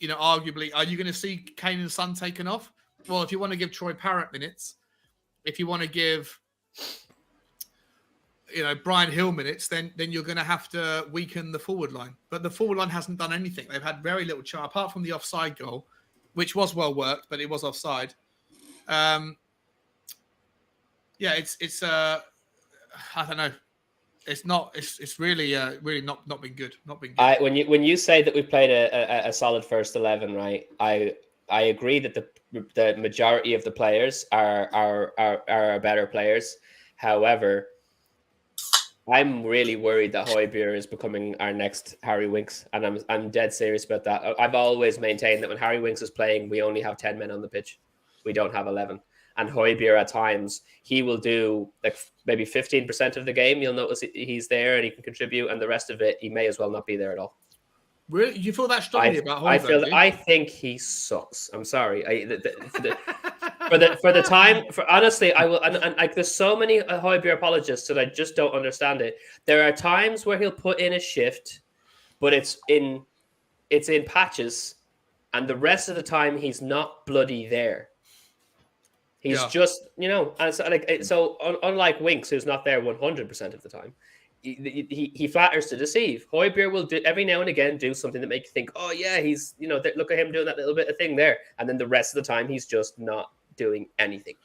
arguably, are you going to see Kane and Son taken off? Well, if you want to give Troy Parrott minutes, if you want to give, Brian Hill minutes, then you're going to have to weaken the forward line. But the forward line hasn't done anything. They've had very little chance, apart from the offside goal, which was well worked, but it was offside. It's I don't know. It's not. It's really not been good. Not been good. When you say that we played a solid first 11, right? I agree that the majority of the players are better players. However, I'm really worried that Højbjerg is becoming our next Harry Winks, and I'm dead serious about that. I've always maintained that when Harry Winks is playing, we only have 10 men on the pitch. We don't have 11. And Højbjerg at times, he will do like maybe 15% of the game. You'll notice he's there and he can contribute, and the rest of it, he may as well not be there at all. Really? You feel that strongly about Højbjerg? I think he sucks. I'm sorry. For the time, honestly, I will. And there's so many Højbjerg apologists that I just don't understand it. There are times where he'll put in a shift, but it's in patches, and the rest of the time he's not bloody there. He's just, and so unlike Winks, who's not there 100% of the time. He flatters to deceive. Højbjerg will do every now and again do something that makes you think, oh yeah, he's look at him doing that little bit of thing there, and then the rest of the time he's just not doing anything.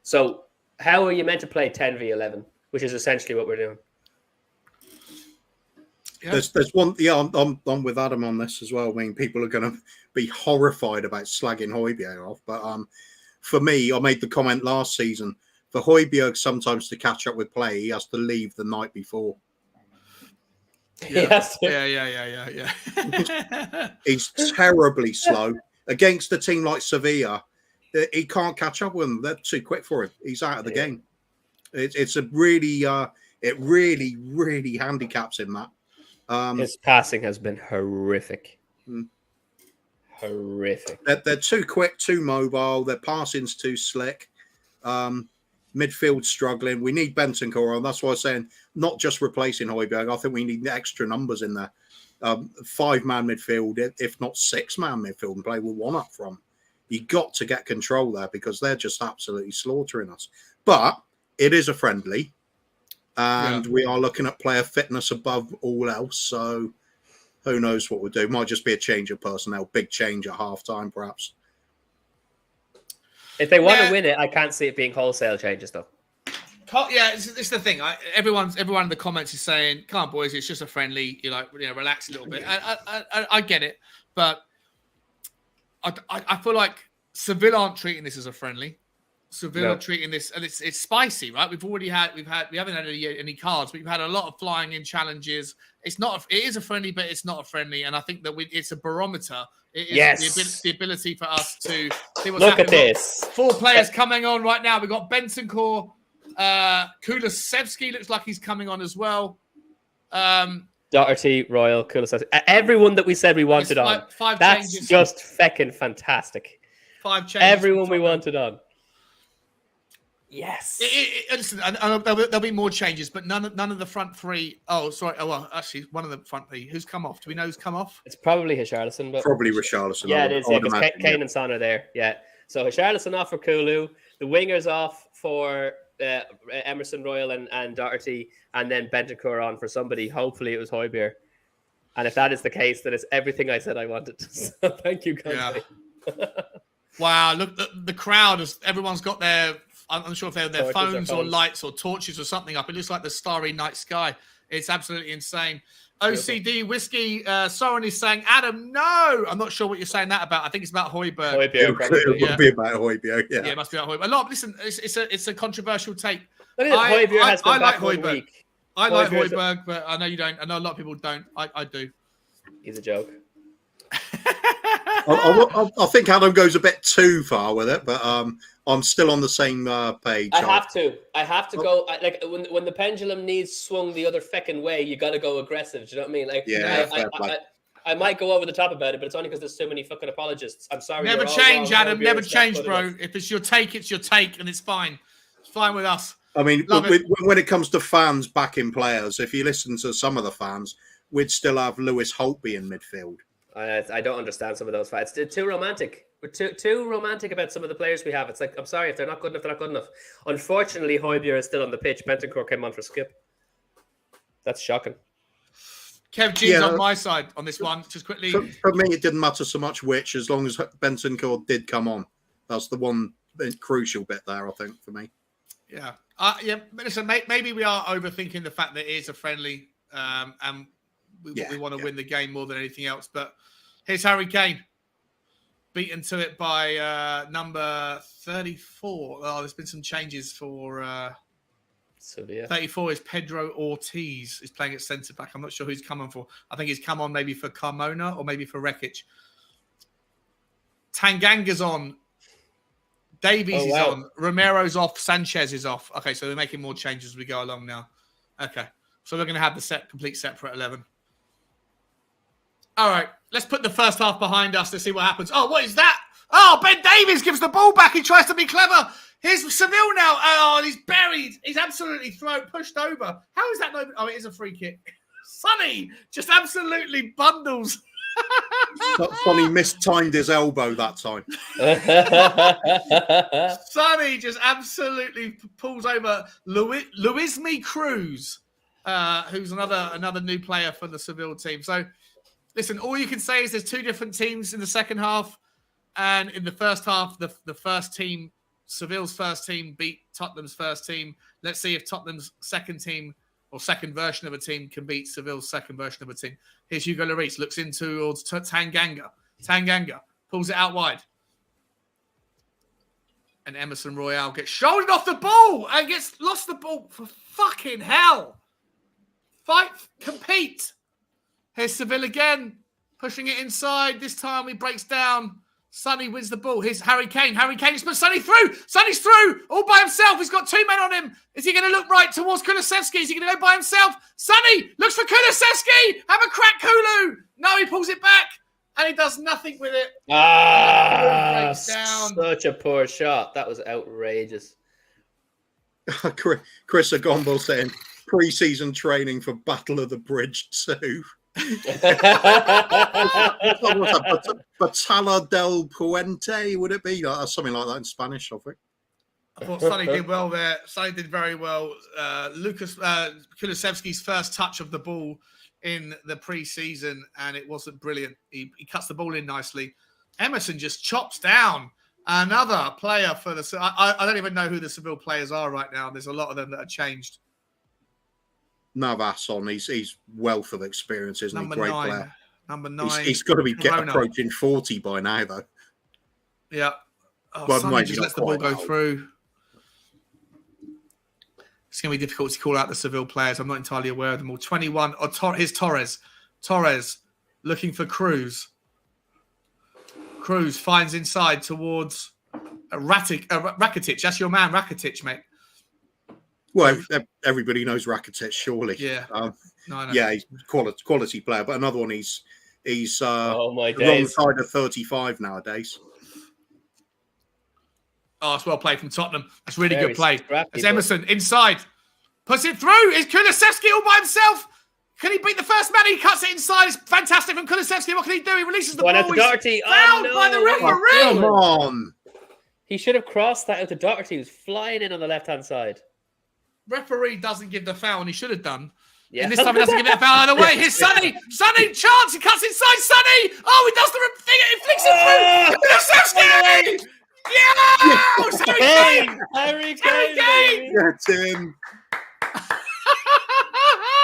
So how are you meant to play 10v11, which is essentially what we're doing? Yeah. There's one. Yeah, I'm with Adam on this as well. I mean, people are going to be horrified about slagging Højbjerg off, but for me, I made the comment last season. For Højbjerg sometimes to catch up with play, he has to leave the night before. Yeah. He's terribly slow. Against a team like Sevilla, he can't catch up with them. They're too quick for him. He's out of the game. It's a really, it really handicaps him, that. His passing has been horrific. Horrific. They're too quick, too mobile. Their passing's too slick. Midfield struggling. We need Bentancur on. That's why I'm saying not just replacing Højbjerg. I think we need extra numbers in there. 5-man midfield, if not 6-man midfield, and play with one up front. You got to get control there because they're just absolutely slaughtering us. But it is a friendly, and we are looking at player fitness above all else. So who knows what we'll do? Might just be a change of personnel, big change at half-time, perhaps. If they want to win it, I can't see it being wholesale changes, though. Yeah, it's the thing. Everyone in the comments is saying, "Come on, boys, it's just a friendly. Relax a little bit." I get it, but I feel like Sevilla aren't treating this as a friendly. Sevilla treating this, and it's spicy, right? We haven't had any cards, but we've had a lot of flying in challenges. It is a friendly, but it's not a friendly, and I think that it's a barometer. It is the ability for us to see what's happening. Look at this. 4 players coming on right now. We've got Bentancur, Kulusevski looks like he's coming on as well. Doherty, Royal, Kulusevski. Everyone that we said we wanted on. That's changes. Just feckin' fantastic. 5 changes. Everyone we wanted on. Yes. Listen, there'll be more changes, but none of the front 3. Oh, sorry. Oh, well, actually, one of the front 3. Who's come off? Do we know who's come off? It's probably Richarlison. But probably Richarlison. Yeah, it is. Yeah, because Kane and Son are there. Yeah. So Richarlison off for Kulu. The wingers off for Emerson, Royal, and Doherty, and then Bentancur on for somebody. Hopefully, it was Højbjerg. And if that is the case, then it's everything I said I wanted. So thank you, guys. Yeah. Wow! Look, the crowd. Everyone's got their. I'm not sure if they're their phones or lights or torches or something up. It looks like the starry night sky. It's absolutely insane. OCD Whiskey, Soren is saying, Adam, no. I'm not sure what you're saying that about. I think it's about Højbjerg. It would be about Højbjerg, yeah. Yeah, it must be about Højbjerg. Listen, it's a controversial take. I like Højbjerg. I like Højbjerg, but I know you don't. I know a lot of people don't. I do. He's a joke. I think Adam goes a bit too far with it, but I'm still on the same page. I have to go. Like when the pendulum needs swung the other feckin' way, you got to go aggressive. Do you know what I mean? Like, yeah, I might go over the top about it, but it's only because there's so many fucking apologists. I'm sorry. Never change, Adam. Never change, bro. If it's your take, it's your take, and it's fine. It's fine with us. I mean, when it comes to fans backing players, if you listen to some of the fans, we'd still have Lewis Holtby in midfield. I don't understand some of those fights. It's too romantic. We're too romantic about some of the players we have. It's like, I'm sorry, if they're not good enough, they're not good enough. Unfortunately, Højbjerg is still on the pitch. Bentancur came on for skip. That's shocking. Kev G's on my side on this one. Just quickly. For me, it didn't matter so much which, as long as Bentancur did come on. That's the one crucial bit there, I think, for me. Yeah. But listen, maybe we are overthinking the fact that it is a friendly and we want to win the game more than anything else. But here's Harry Kane, beaten to it by number 34. Oh, there's been some changes for Sevilla. 34 is Pedro Ortiz. He's playing at centre back. I'm not sure who he's come on for. I think he's come on maybe for Carmona or maybe for Rekic. Tanganga's on. Davies is on. Romero's off. Sanchez is off. Okay, so they're making more changes as we go along now. Okay, so we're going to have the complete separate 11. All right, let's put the first half behind us to see what happens. Oh, what is that? Oh, Ben Davies gives the ball back. He tries to be clever. Here's Seville now. Oh, he's buried. He's absolutely pushed over. How is that? Oh, it is a free kick. Sonny just absolutely bundles. Sonny mistimed his elbow that time. Sonny just absolutely pulls over Luismi Cruz, who's another new player for the Seville team. So, listen, all you can say is there's 2 different teams in the second half. And in the first half, the first team, Seville's first team, beat Tottenham's first team. Let's see if Tottenham's second team or second version of a team can beat Seville's second version of a team. Here's Hugo Lloris, looks in towards Tanganga. Tanganga pulls it out wide. And Emerson Royal gets shouldered off the ball and gets lost the ball. For fucking hell. Fight, compete. Here's Seville again, pushing it inside. This time he breaks down. Sonny wins the ball. Here's Harry Kane. Harry Kane has put Sonny through. Sonny's through all by himself. He's got 2 men on him. Is he going to look right towards Kulusevski? Is he going to go by himself? Sonny looks for Kulusevski. Have a crack, Kulu. No, he pulls it back and he does nothing with it. Such a poor shot. That was outrageous. Chris Agombo saying pre-season training for Battle of the Bridge 2. Batalla del Puente, would it be? Something like that in Spanish, I think. I thought Sonny did well there. Sonny did very well. Lucas Kulusevski's first touch of the ball in the pre-season, and it wasn't brilliant. He cuts the ball in nicely. Emerson just chops down another player for the... I don't even know who the Seville players are right now. There's a lot of them that are changed. Navas on. He's wealth of experience, isn't he? Great player. Number 9. He's got to be approaching 40 by now, though. Yeah. Well, Sonny just lets the ball go through. It's going to be difficult to call out the Seville players. I'm not entirely aware of them all. 21. Here's Torres. Torres looking for Cruz. Cruz finds inside towards Rakitic. That's your man, Rakitic, mate. Well, everybody knows Rakitic, surely. Yeah. No. Yeah, he's quality player. But another one, he's oh my the wrong side of 35 nowadays. Oh, it's well played from Tottenham. That's really good play. Scrappy, it's Emerson inside. Puts it through. Is Kulusevski all by himself? Can he beat the first man? He cuts it inside. It's fantastic from Kulusevski. What can he do? He releases the ball. Out to Doherty. Fouled by the referee. Come on. He should have crossed that out to Doherty. He was flying in on the left-hand side. Referee doesn't give the foul, and he should have done. Yeah. And this time he doesn't give it a foul out of the way. Here's Sonny. Sonny, chance. He cuts inside. Sonny. Oh, he does the thing. He flicks it through. Kulusevski. Yeah! Harry Kane! That's him.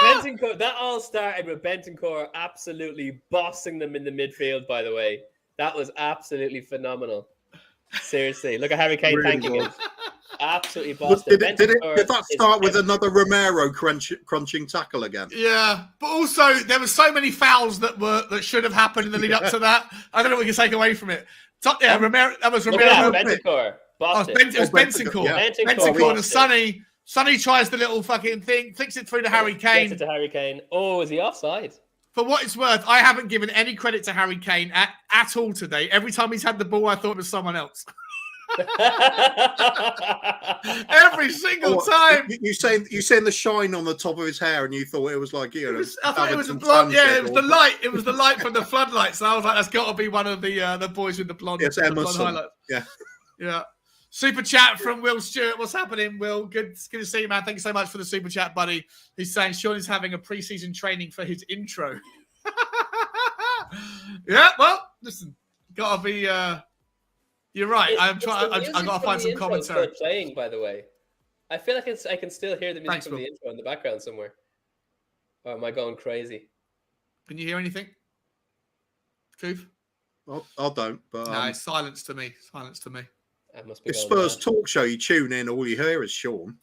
Bentancur, that all started with Bentancur absolutely bossing them in the midfield, by the way. That was absolutely phenomenal. Seriously. Look at Harry Kane thanking him. Absolutely bossed Did that start with another Romero crunching tackle again? Yeah, but also there were so many fouls that should have happened in the lead up to that. I don't know what we can take away from it. Romero. That was Romero. Bentancur. It was Bentancur. Yeah. Bentancur and Sonny. Sonny tries the little fucking thing, flicks it through to Harry Kane. Gets it to Harry Kane. Oh, is he offside? For what it's worth, I haven't given any credit to Harry Kane at all today. Every time he's had the ball, I thought it was someone else. Every single time. You saying the shine on the top of his hair, and you thought it was like I thought it was a blonde. Yeah, it was the light. It was the light from the floodlights. And I was like, that's got to be one of the boys with the blonde. Yes, Emerson. Highlights. Yeah. Super chat from Will Stewart. What's happening, Will? Good to see you, man. Thank you so much for the super chat, buddy. He's saying Sean is having a pre-season training for his intro. Yeah, well, listen, gotta be. You're right. I'm trying. I gotta find some commentary. Playing, by the way, I feel like I can still hear the music from the intro in the background somewhere. Or am I going crazy? Can you hear anything? Truth? I don't. But no, it's silence to me. Silence to me. Must be if Spurs Talk Show, you tune in, all you hear is Sean.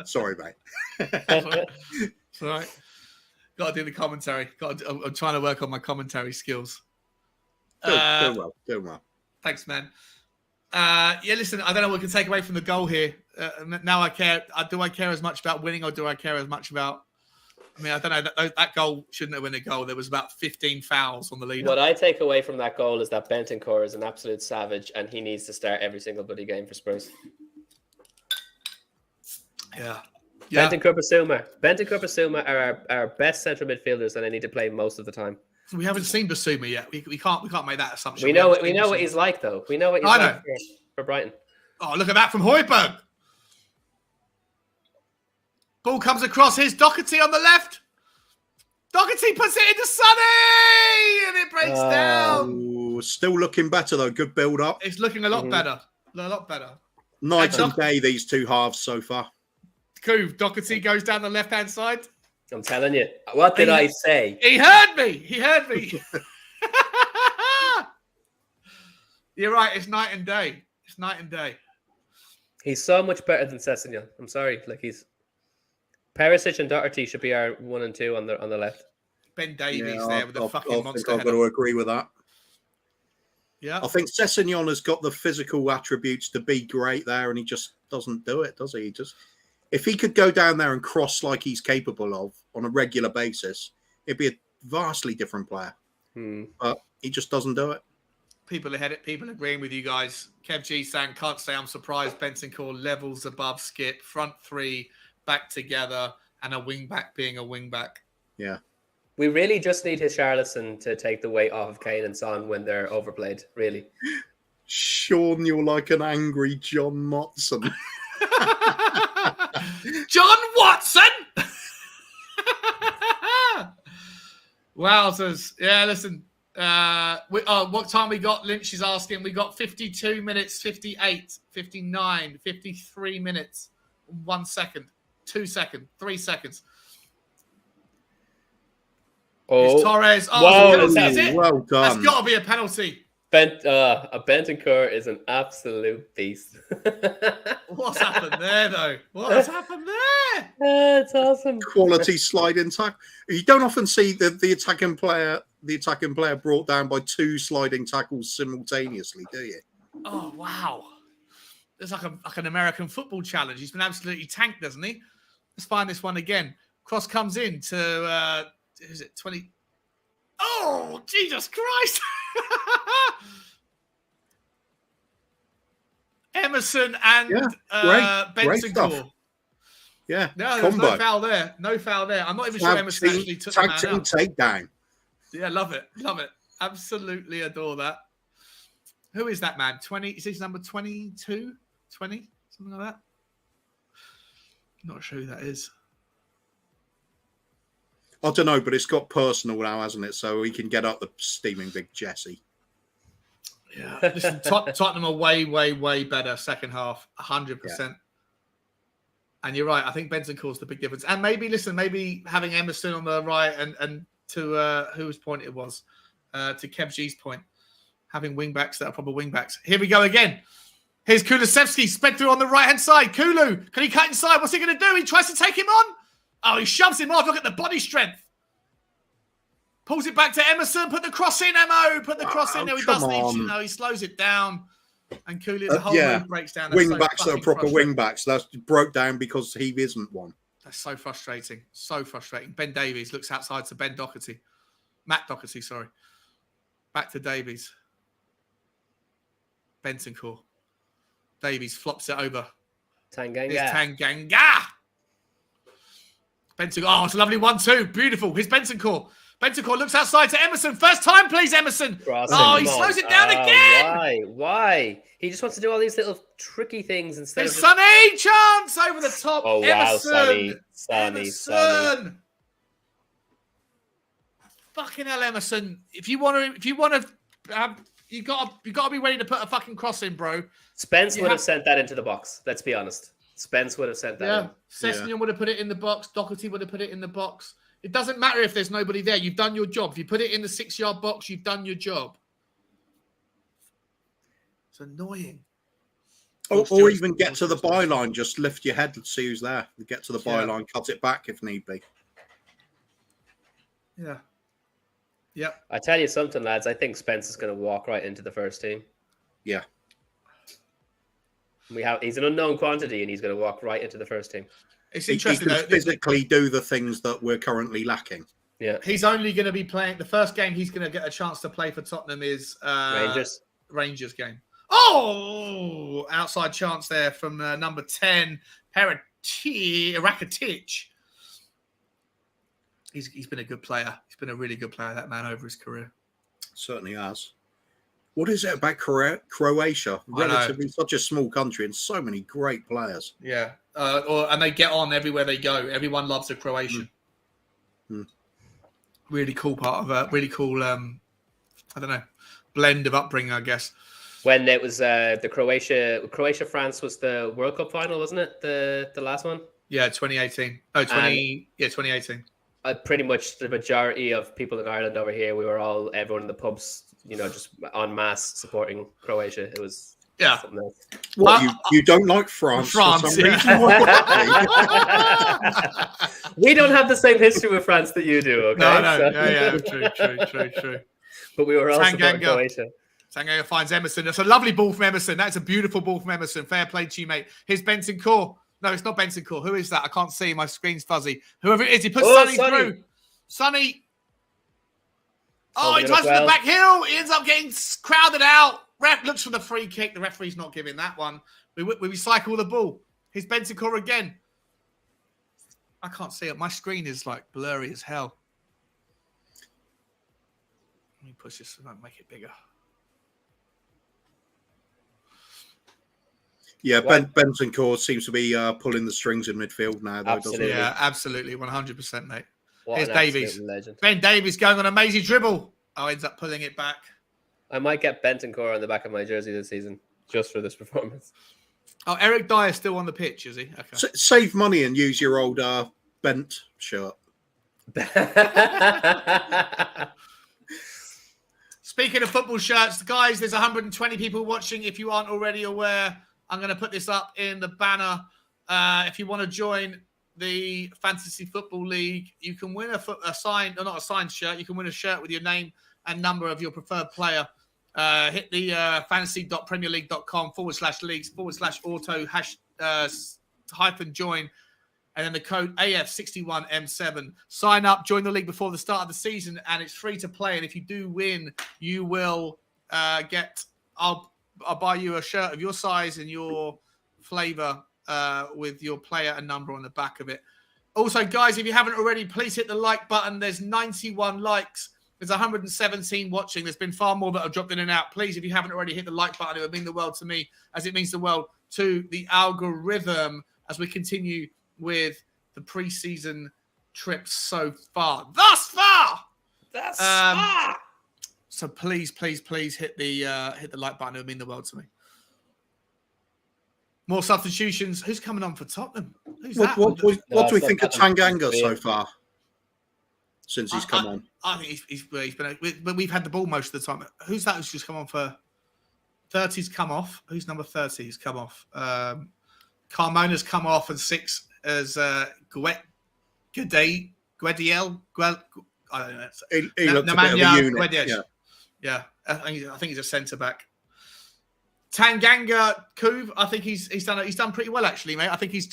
Sorry, mate. It's all right. Got to do the commentary. I'm trying to work on my commentary skills. Doing well. Thanks, man. Listen, I don't know what we can take away from the goal here. Now I care. Do I care as much about winning, or do I care as much about... I mean, I don't know. That goal shouldn't have been a goal. There was about 15 fouls on the lead. What I take away from that goal is that Bentancur is an absolute savage, and he needs to start every single bloody game for Spurs. Yeah. Bentancur Basuma are our best central midfielders, and they need to play most of the time. We haven't seen Basuma yet. We can't make that assumption. We know what he's like, though. We know what he's like for Brighton. Oh, look at that from Højbjerg. Ball comes across. Here's Doherty on the left. Doherty puts it into Sonny, and it breaks down. Still looking better, though. Good build-up. It's looking a lot better. A lot better. Night and day, these two halves so far. Cool. Doherty goes down the left-hand side. I'm telling you. What did I say? He heard me. You're right. It's night and day. He's so much better than Sessegnon. I'm sorry. Perisic and Doherty should be our 1 and 2 on the left. Ben Davies there with the fucking monster. I've got to agree with that. Yeah. I think Sessegnon has got the physical attributes to be great there, and he just doesn't do it, does he? If he could go down there and cross like he's capable of on a regular basis, it'd be a vastly different player. But he just doesn't do it. People agreeing with you guys. Kev G saying, can't say I'm surprised Bentancur levels above Skip. Front three back together and a wing back being a wing back. Yeah. We really just need Richarlison to take the weight off of Kane and Son when they're overplayed, really. Sean, you're like an angry John Motson. John Watson! Wowzers. Yeah, listen. What time we got? Lynch is asking. We got 52 minutes, 58, 59, 53 minutes, 1 second, 2 seconds, 3 seconds. Oh, it's Torres. whoa, it's a penalty, is it? Well done. That's got to be a penalty. Bentancur is an absolute beast. What's happened there, though? What has happened there? It's awesome. Quality sliding tackle. You don't often see the attacking player brought down by two sliding tackles simultaneously, do you? Oh wow! It's like an American football challenge. He's been absolutely tanked, doesn't he? Let's find this one again. Cross comes in to is it 20? Oh Jesus Christ! Emerson and Bentancur. Yeah, no, there's no foul there. No foul there. I'm not even sure Emerson actually took the man out. Takedown. Yeah, love it. Absolutely adore that. Who is that man? 20? Is his number 22? 20? Something like that? Not sure who that is. I don't know, but it's got personal now, hasn't it? So he can get up the steaming big Jesse. Yeah. Listen, Tottenham are way, way, way better second half. 100%. Yeah. And you're right. I think Bentancur's the big difference. And maybe having Emerson on the right and to whose point it was, to Kev G's point, having wing-backs that are proper wing-backs. Here we go again. Here's Kulusevski, sped through on the right-hand side. Kulu, can he cut inside? What's he going to do? He tries to take him on. Oh, he shoves him off. Look at the body strength. Pulls it back to Emerson. Put the cross in, Emo. Put the cross in. No, he doesn't. He slows it down. And Kulu, the whole move breaks down. Wing-backs that are proper wing-backs. That's broke down because he isn't one. That's so frustrating. So frustrating. Ben Davies looks outside to Matt Doherty, sorry. Back to Davies. Bentancur. Davies flops it over. Tanganga. It's Tanganga. Bentancur. Oh, it's a lovely 1-2. Beautiful. Here's Bentancur. Bentancur looks outside to Emerson. First time, please, Emerson. He slows it down again. Why? He just wants to do all these little tricky things instead of... Sonny! Chance over the top. Oh, Emerson. Wow, Sonny. Fucking hell, Emerson. If you want to have... You got to be ready to put a fucking cross in, bro. Spence would have sent that into the box. Let's be honest. Spence would have sent that in. Sessegnon would have put it in the box. Doherty would have put it in the box. It doesn't matter if there's nobody there. You've done your job. If you put it in the 6-yard box, you've done your job. It's annoying. Or even get to the byline. Just lift your head and see who's there. Get to the byline, cut it back if need be. Yeah. Yep. I tell you something, lads. I think Spence is going to walk right into the first team. Yeah. He's an unknown quantity, and he's going to walk right into the first team. It's interesting. He can physically do the things that we're currently lacking. Yeah. He's only going to be playing. The first game he's going to get a chance to play for Tottenham is Rangers game. Oh, outside chance there from number 10, Rakitic. He's been a good player. He's been a really good player, that man, over his career. Certainly has. What is it about Croatia? Relatively such a small country and so many great players. Yeah. And they get on everywhere they go. Everyone loves a Croatian. Really cool part of really cool, blend of upbringing, I guess. When it was the Croatia-France was the World Cup final, wasn't it? The last one? Yeah, 2018. 2018. Pretty much the majority of people in Ireland over here, everyone in the pubs, just en masse supporting Croatia. It was something else. What, you don't like France? France, We don't have the same history with France that you do, okay? No. True. But we were all supporting Croatia. Tanganga finds Emerson. That's a lovely ball from Emerson. That's a beautiful ball from Emerson. Fair play to you, mate. Here's Bentancur. No, it's not Bentancur. Who is that? I can't see. My screen's fuzzy. Whoever it is, he puts Sonny through. Sonny. Oh, he tries for the back heel. He ends up getting crowded out. Ref looks for the free kick. The referee's not giving that one. We recycle the ball. Here's Bentancur again. I can't see it. My screen is like blurry as hell. Let me push this and make it bigger. Yeah, Bentancur seems to be pulling the strings in midfield now, though, absolutely. doesn't he? Yeah, absolutely. 100%, mate. What Here's Davies. Legend. Ben Davies going on an amazing dribble. Oh, ends up pulling it back. I might get Bentancur on the back of my jersey this season just for this performance. Oh, Eric Dyer's still on the pitch, is he? Okay. Save money and use your old Bent shirt. Speaking of football shirts, guys, there's 120 people watching. If you aren't already aware, I'm going to put this up in the banner. If you want to join the Fantasy Football League, you can win a signed, or not a signed shirt. You can win a shirt with your name and number of your preferred player. Hit the fantasy.premierleague.com/leagues/auto -join, and then the code AF61M7. Sign up, join the league before the start of the season, and it's free to play. And if you do win, you will I'll buy you a shirt of your size and your flavor with your player and number on the back of it. Also, guys, if you haven't already, please hit the like button. There's 91 likes. There's 117 watching. There's been far more that have dropped in and out. Please, if you haven't already, hit the like button. It would mean the world to me, as it means the world to the algorithm, as we continue with the preseason trips so far. Thus far! So please hit the like button. It would mean the world to me. More substitutions. Who's coming on for Tottenham? Who's that? What do we think of Tanganga so far? Since he's come on, I think he's been. But we've had the ball most of the time. Who's that? Who's just come on for 30's come off? Who's number 30? He's come off. Carmona's come off, and 6 as Guediel. I don't know. He looked a bit of a unit. Yeah. I think he's a centre back. Tanganga Kuv, I think he's done pretty well, actually, mate. I think he's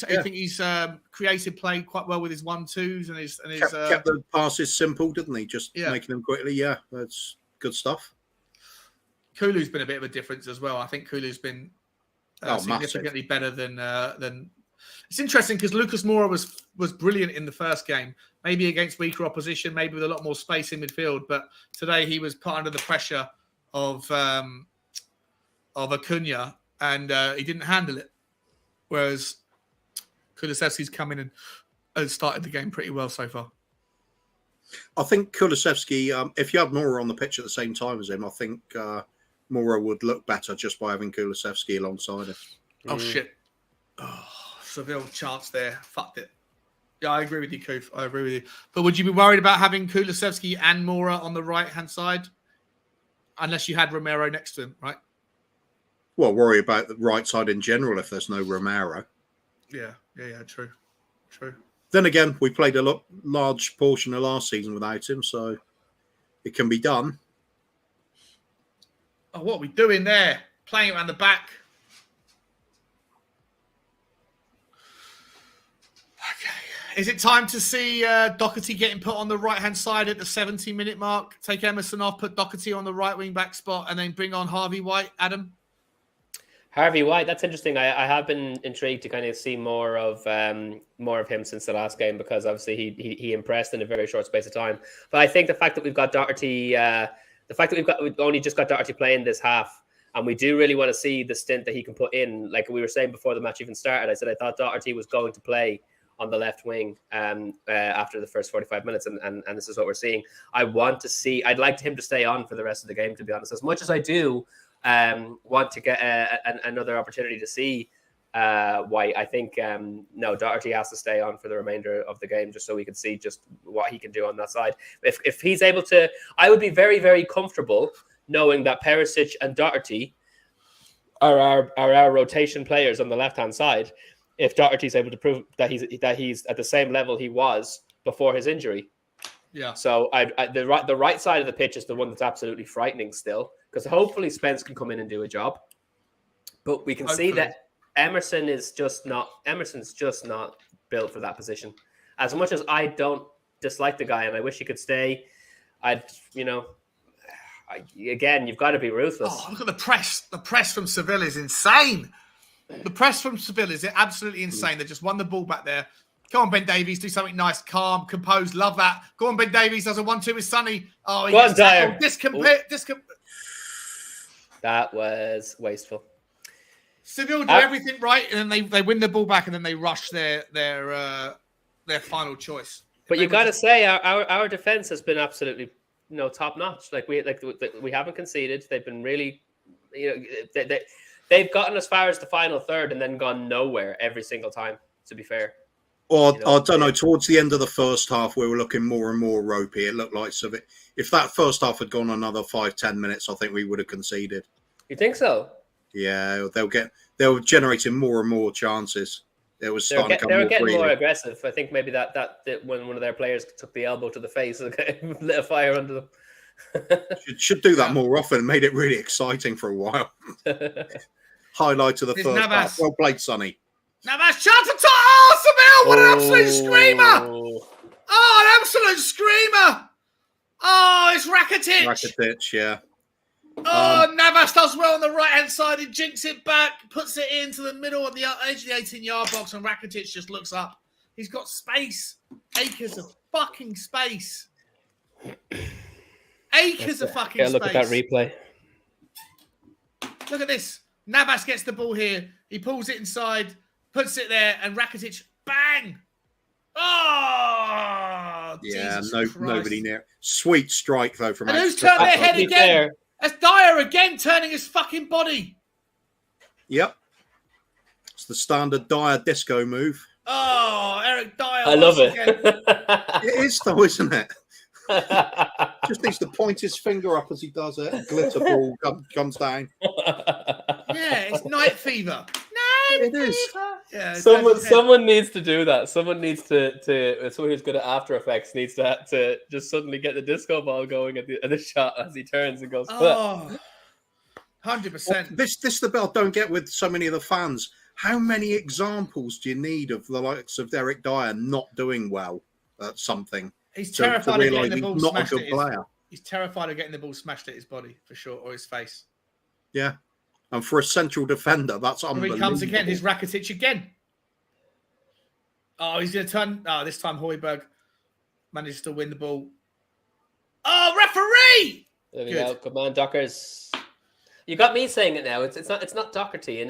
created play quite well with his 1-2s and his kept the passes simple, didn't he? Just making them quickly. Yeah, that's good stuff. Kulu's been a bit of a difference as well. I think Kulu's been significantly better than. It's interesting because Lucas Moura was brilliant in the first game, maybe against weaker opposition, maybe with a lot more space in midfield. But today he was put under the pressure of Acuna, and he didn't handle it. Whereas Kulusevski's come in and started the game pretty well so far. I think Kulusevski, if you had Moura on the pitch at the same time as him, I think Moura would look better just by having Kulusevski alongside him. Oh, shit. Oh, Seville chance there. Fucked it. Yeah, I agree with you, Koof. I agree with you. But would you be worried about having Kulusevski and Moura on the right-hand side? Unless you had Romero next to him, right? Well, worry about the right side in general if there's no Romero. Yeah, true. Then again, we played a large portion of last season without him, so it can be done. Oh, what are we doing there? Playing around the back. Okay. Is it time to see Doherty getting put on the right-hand side at the 70-minute mark? Take Emerson off, put Doherty on the right wing-back spot, and then bring on Harvey White, Adam? Harvey White, that's interesting. I have been intrigued to kind of see more of him since the last game, because obviously he impressed in a very short space of time. But I think the fact that we've got Doherty, we've only just got Doherty playing this half, and we do really want to see the stint that he can put in. Like we were saying before the match even started, I said I thought Doherty was going to play on the left wing after the first 45 minutes, and this is what we're seeing. I'd like him to stay on for the rest of the game, to be honest. As much as I do want to get another opportunity to see White, I think Doherty has to stay on for the remainder of the game, just so we can see just what he can do on that side. If he's able to, I would be very, very comfortable knowing that Perisic and Doherty are our rotation players on the left hand side. If Doherty's able to prove that he's at the same level he was before his injury. Yeah. So the right side of the pitch is the one that's absolutely frightening still, because hopefully Spence can come in and do a job. But we can see that Emerson's just not built for that position. As much as I don't dislike the guy and I wish he could stay, again, you've got to be ruthless. Oh, look at the press. The press from Sevilla is insane. The press from Sevilla is absolutely insane. They just won the ball back there. Come on, Ben Davies, do something nice, calm, composed. Love that. Go on, Ben Davies does a 1-2 with Sonny. Oh, he gets tackled. That was wasteful. Seville do everything right, and then they win the ball back, and then they rush their final choice. But you got to say, our defense has been absolutely top notch. We haven't conceded. They've been really, they've gotten as far as the final third and then gone nowhere every single time. To be fair. Well, I don't know. Towards the end of the first half, we were looking more and more ropey. It looked like if that first half had gone another 5-10 minutes, I think we would have conceded. You think so? Yeah, they were generating more and more chances. They were getting more aggressive. I think maybe that when one of their players took the elbow to the face and lit a fire under them. should do that more often and made it really exciting for a while. Highlight of the first half. Well played, Sonny. Navas, shot to Seville! What an absolute screamer! Oh, an absolute screamer! Oh, it's Rakitic. Rakitic, yeah. Oh, Navas does well on the right-hand side. He jinks it back, puts it into the middle of the edge of the 18-yard box, and Rakitic just looks up. He's got space. Acres of fucking space. Acres of fucking space. Look at that replay. Look at this. Navas gets the ball here. He pulls it inside, puts it there, and Rakitic, bang! Oh, yeah, nobody near. Sweet strike, though, from... And who's turned their head again? That's Dyer again, turning his fucking body. Yep. It's the standard Dyer disco move. Oh, Eric Dyer. I love it. It is, though, isn't it? Just needs to point his finger up as he does it. A glitter ball comes down. Yeah, it's night fever. It is. Yeah, someone needs to do that. Someone neneeds to someone who's good at After Effects needs to just suddenly get the disco ball going at the shot as he turns and goes. Oh, 100%. This the bit I don't get with so many of the fans. How many examples do you need of the likes of Eric Dyer not doing well at something? He's terrified of getting the ball smashed at his player. He's terrified of getting the ball smashed at his body, for sure, or his face. Yeah. And for a central defender, that's unbelievable. Here he comes again. Here's Rakitic again. Oh, he's going to turn. Oh, this time Højbjerg manages to win the ball. Oh, referee! There we go. Good man, Dockers. You got me saying it now. It's not Docherty, and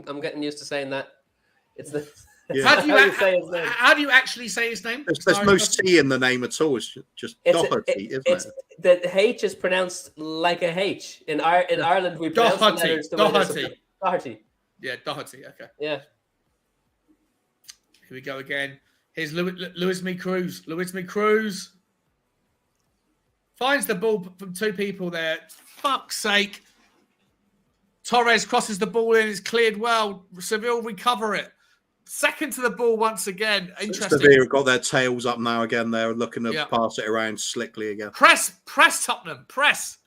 I'm getting used to saying that. It's the. Yeah. How do you actually say his name? There's no C in the name at all. It's just Doherty, isn't it? The H is pronounced like a H. In Ireland, we pronounce the letters the way Doherty. Yeah, Doherty. Okay. Yeah. Here we go again. Here's Luis Cruz. Finds the ball from two people there. Fuck's sake. Torres crosses the ball in. It's cleared well. Seville recover it. Second to the ball once again. Interesting. Sevilla have got their tails up now again. They're looking to pass it around slickly again. Press Tottenham. Press.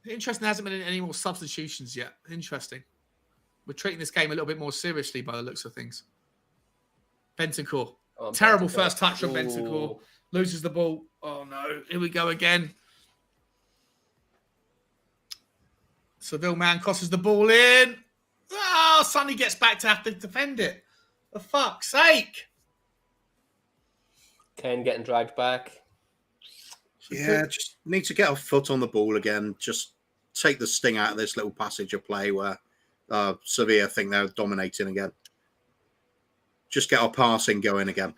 Interesting. There hasn't been any more substitutions yet. Interesting. We're treating this game a little bit more seriously by the looks of things. Bentancur. Terrible first touch from Bentancur. Loses the ball. Oh, no. Here we go again. Seville man crosses the ball in. Oh, Sonny gets back to have to defend it. For fuck's sake. Kane getting dragged back. Yeah, just need to get a foot on the ball again. Just take the sting out of this little passage of play where Sevilla think they're dominating again. Just get our passing going again.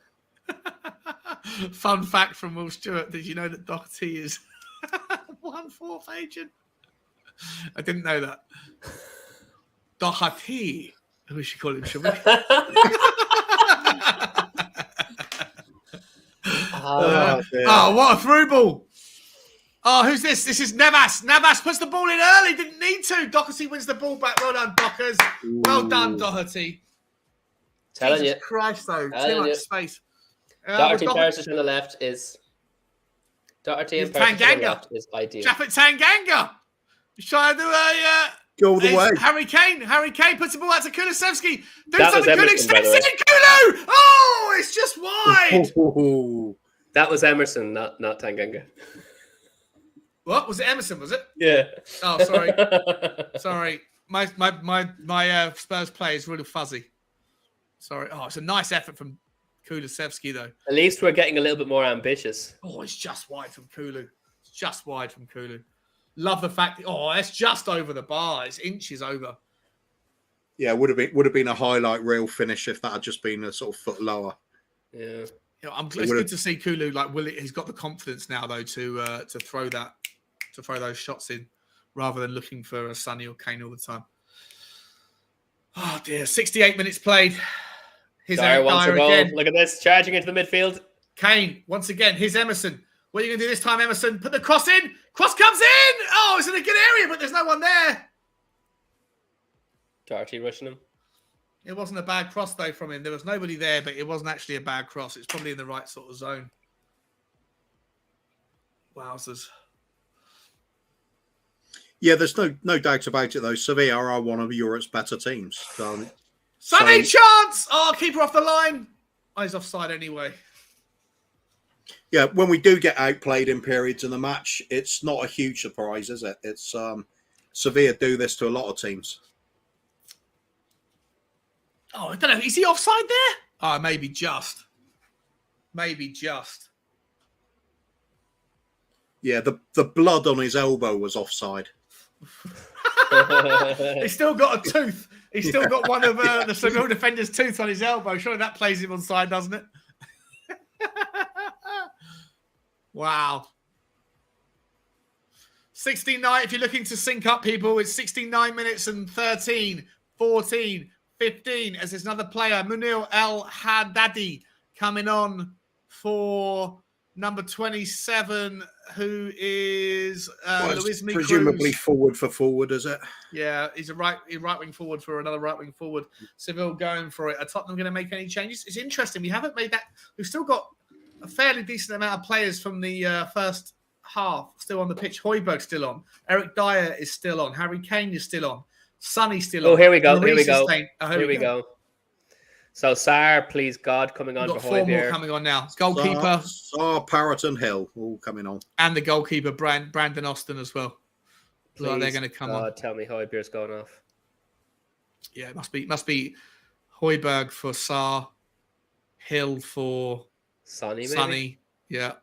Fun fact from Will Stewart. Did you know that Doherty is 1/4 agent? I didn't know that. Doherty. We should call him, should we? What a through ball. Oh, who's this? This is Navas. Navas puts the ball in early. Didn't need to. Doherty wins the ball back. Well done, Dockers. Well done, Doherty. Telling Jesus you. Christ, though. Too much space. Doherty Perisic on the left is... Doherty and Perisic on the left is ideal. Japhet Tanganga. He's trying to do a... Go all the way. Harry Kane puts the ball out to Kulusevski. Do that something good. Extends it. Kulu. Oh, it's just wide. That was Emerson, not Tanganga. What was it? Emerson, was it? Yeah. Oh, sorry. Sorry. My Spurs play is really fuzzy. Sorry. Oh, it's a nice effort from Kulusevski, though. At least we're getting a little bit more ambitious. Oh, it's just wide from Kulu. It's just wide from Kulu. Love the fact it's just over the bar. It's inches over. Yeah, would have been a highlight reel finish if that had just been a sort of foot lower. Yeah. It's good to see Kulu he's got the confidence now though to throw those shots in rather than looking for a Sonny or Kane all the time. Oh dear, 68 minutes played. Dyer wants a goal. Again. Look at this, charging into the midfield. Kane once again. Here's Emerson. What are you going to do this time, Emerson? Put the cross in. Cross comes in. Oh, it's in a good area, but there's no one there. Doherty rushing him. It wasn't a bad cross, though, from him. There was nobody there, but it wasn't actually a bad cross. It's probably in the right sort of zone. Wowzers. Yeah, there's no doubt about it, though. Sevilla are one of Europe's better teams. Sonny chance! Oh, keeper off the line. Oh, he's offside anyway. Yeah, when we do get outplayed in periods in the match, it's not a huge surprise, is it? It's Sevilla do this to a lot of teams. Oh, I don't know. Is he offside there? Oh, maybe just. Yeah, the blood on his elbow was offside. He's still got a tooth. He's still got one of the Seville defender's tooth on his elbow. Surely that plays him onside, doesn't it? Wow. 69. If you're looking to sync up people, it's 69 minutes and 13, 14, 15. As there's another player, Munir El Haddadi, coming on for number 27, who is Luis Cruz. Presumably forward, is it? Yeah, he's a right wing forward for another right wing forward. Seville going for it. Are Tottenham going to make any changes? It's interesting. We haven't made that. We've still got a fairly decent amount of players from the first half still on the pitch. Højbjerg still on. Eric Dyer is still on. Harry Kane is still on. Sonny still on. Oh, here we go. Maurice Here we go. So Sarr, please God, coming on for four more Højbjerg. coming on now. Goalkeeper. Sarr, Parrott and Hill all coming on. And the goalkeeper, Brandon Austin as well. Please, like they're going to come on. Tell me Højbjerg's going off. Yeah, it must be Højbjerg for Sarr, Hill for Sonny. Yeah.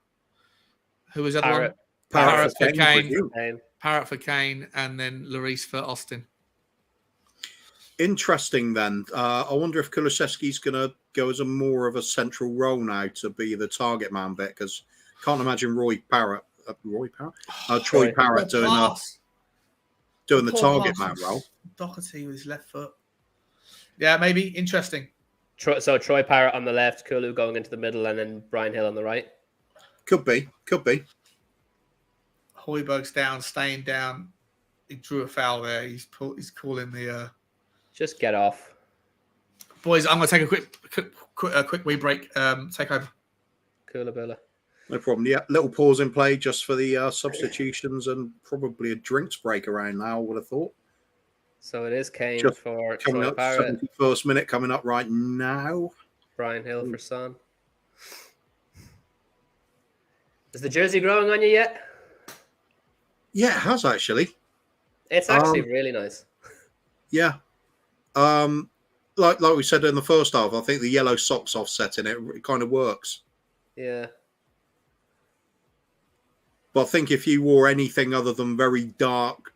Who was that one? Parrott for Kane. Parrott for Kane, and then Lloris for Austin. Interesting then. I wonder if Kulusevski's going to go as more of a central role now to be the target man bit, because can't imagine Troy Parrott doing the target man role. Doherty with his left foot. Yeah, maybe. Interesting. So Troy Parrott on the left, Kulu going into the middle, and then Brian Hill on the right. Could be. Højbjerg's down, staying down. He drew a foul there. He's calling the. Just get off, boys. I'm going to take a quick wee break. Take over. Kula. No problem. Yeah, little pause in play just for the substitutions and probably a drinks break around now. I would have thought. So it is Kane just for coming Troy up. Parrott. 71st minute coming up right now. Brian Hill for Son. Is the jersey growing on you yet? Yeah, it has actually. It's actually really nice. Yeah. Like we said in the first half, I think the yellow socks offset in it kind of works. Yeah. But I think if you wore anything other than very dark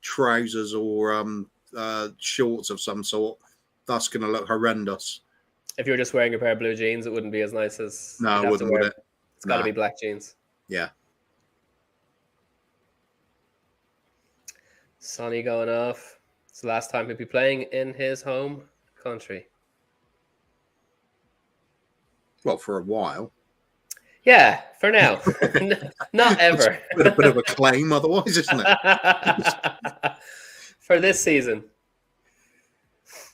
trousers or shorts of some sort, that's going to look horrendous. If you were just wearing a pair of blue jeans, it wouldn't be as nice as. No, it wouldn't. Would it? It's got to be black jeans. Yeah. Sonny going off. It's the last time he'll be playing in his home country. Well, for a while. Yeah, for now. Not ever. It's a bit of a claim otherwise, isn't it? For this season.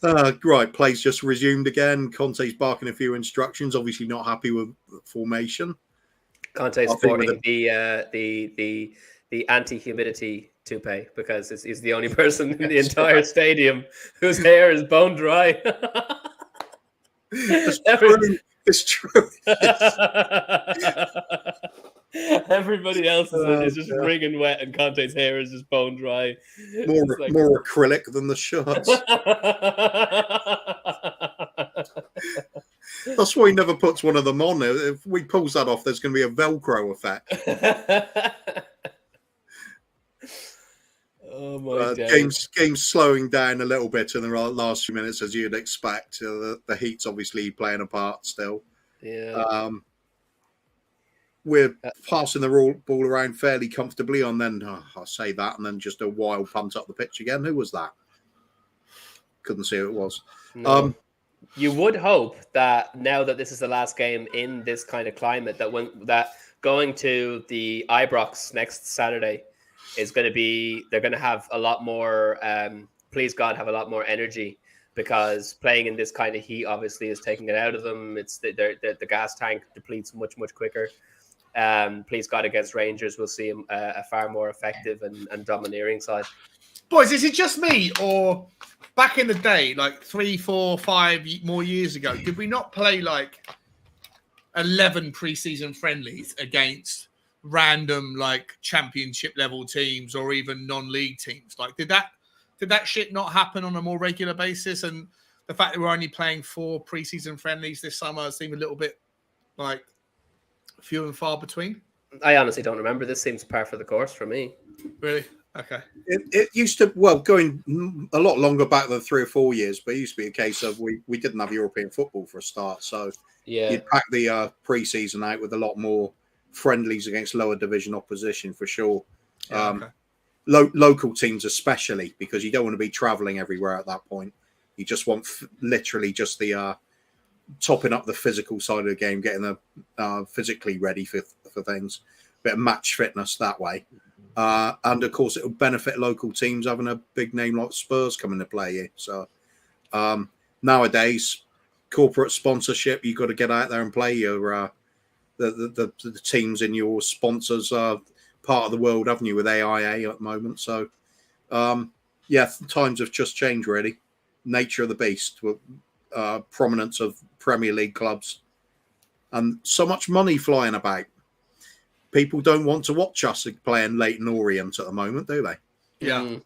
Right, play's just resumed again. Conte's barking a few instructions. Obviously not happy with formation. Conte's sporting the anti-humidity toupee because he's the only person in the entire stadium whose hair is bone dry. It's true. Everybody else is just wringing wet, and Conte's hair is just bone dry. More acrylic than the shirts. That's why he never puts one of them on. If we pulls that off, there's going to be a Velcro effect. Oh my days. Game's slowing down a little bit in the last few minutes, as you'd expect. The heat's obviously playing a part still. Yeah. We're passing the ball around fairly comfortably, and then I say that, and then just a wild punt up the pitch again. Who was that? Couldn't see who it was. No. You would hope that now that this is the last game in this kind of climate, that going to the Ibrox next Saturday is going to be, they're going to have a lot more, please God, have a lot more energy, because playing in this kind of heat obviously is taking it out of them. It's the gas tank depletes much quicker. Please God, against Rangers, we'll see a far more effective and domineering side. Boys, is it just me, or back in the day, like 3, 4, 5 more years ago, did we not play like 11 preseason friendlies against random like championship level teams or even non-league teams? Like, did that shit not happen on a more regular basis? And the fact that we're only playing 4 preseason friendlies this summer seemed a little bit like few and far between. I honestly don't remember. This seems par for the course for me. Really? Okay. It used to, going a lot longer back than 3 or 4 years, but it used to be a case of we didn't have European football for a start. So you'd pack the pre-season out with a lot more friendlies against lower division opposition for sure. Yeah, okay. Local teams especially, because you don't want to be travelling everywhere at that point. You just want literally just the topping up the physical side of the game, getting the physically ready for things, bit of match fitness that way. And of course, it will benefit local teams having a big name like Spurs come into play here. So nowadays, corporate sponsorship, you've got to get out there and play your the teams in your sponsors part of the world, haven't you, with AIA at the moment? So times have just changed really. Nature of the beast, prominence of Premier League clubs, and so much money flying about. People don't want to watch us playing Leyton Orient at the moment, do they? Yeah.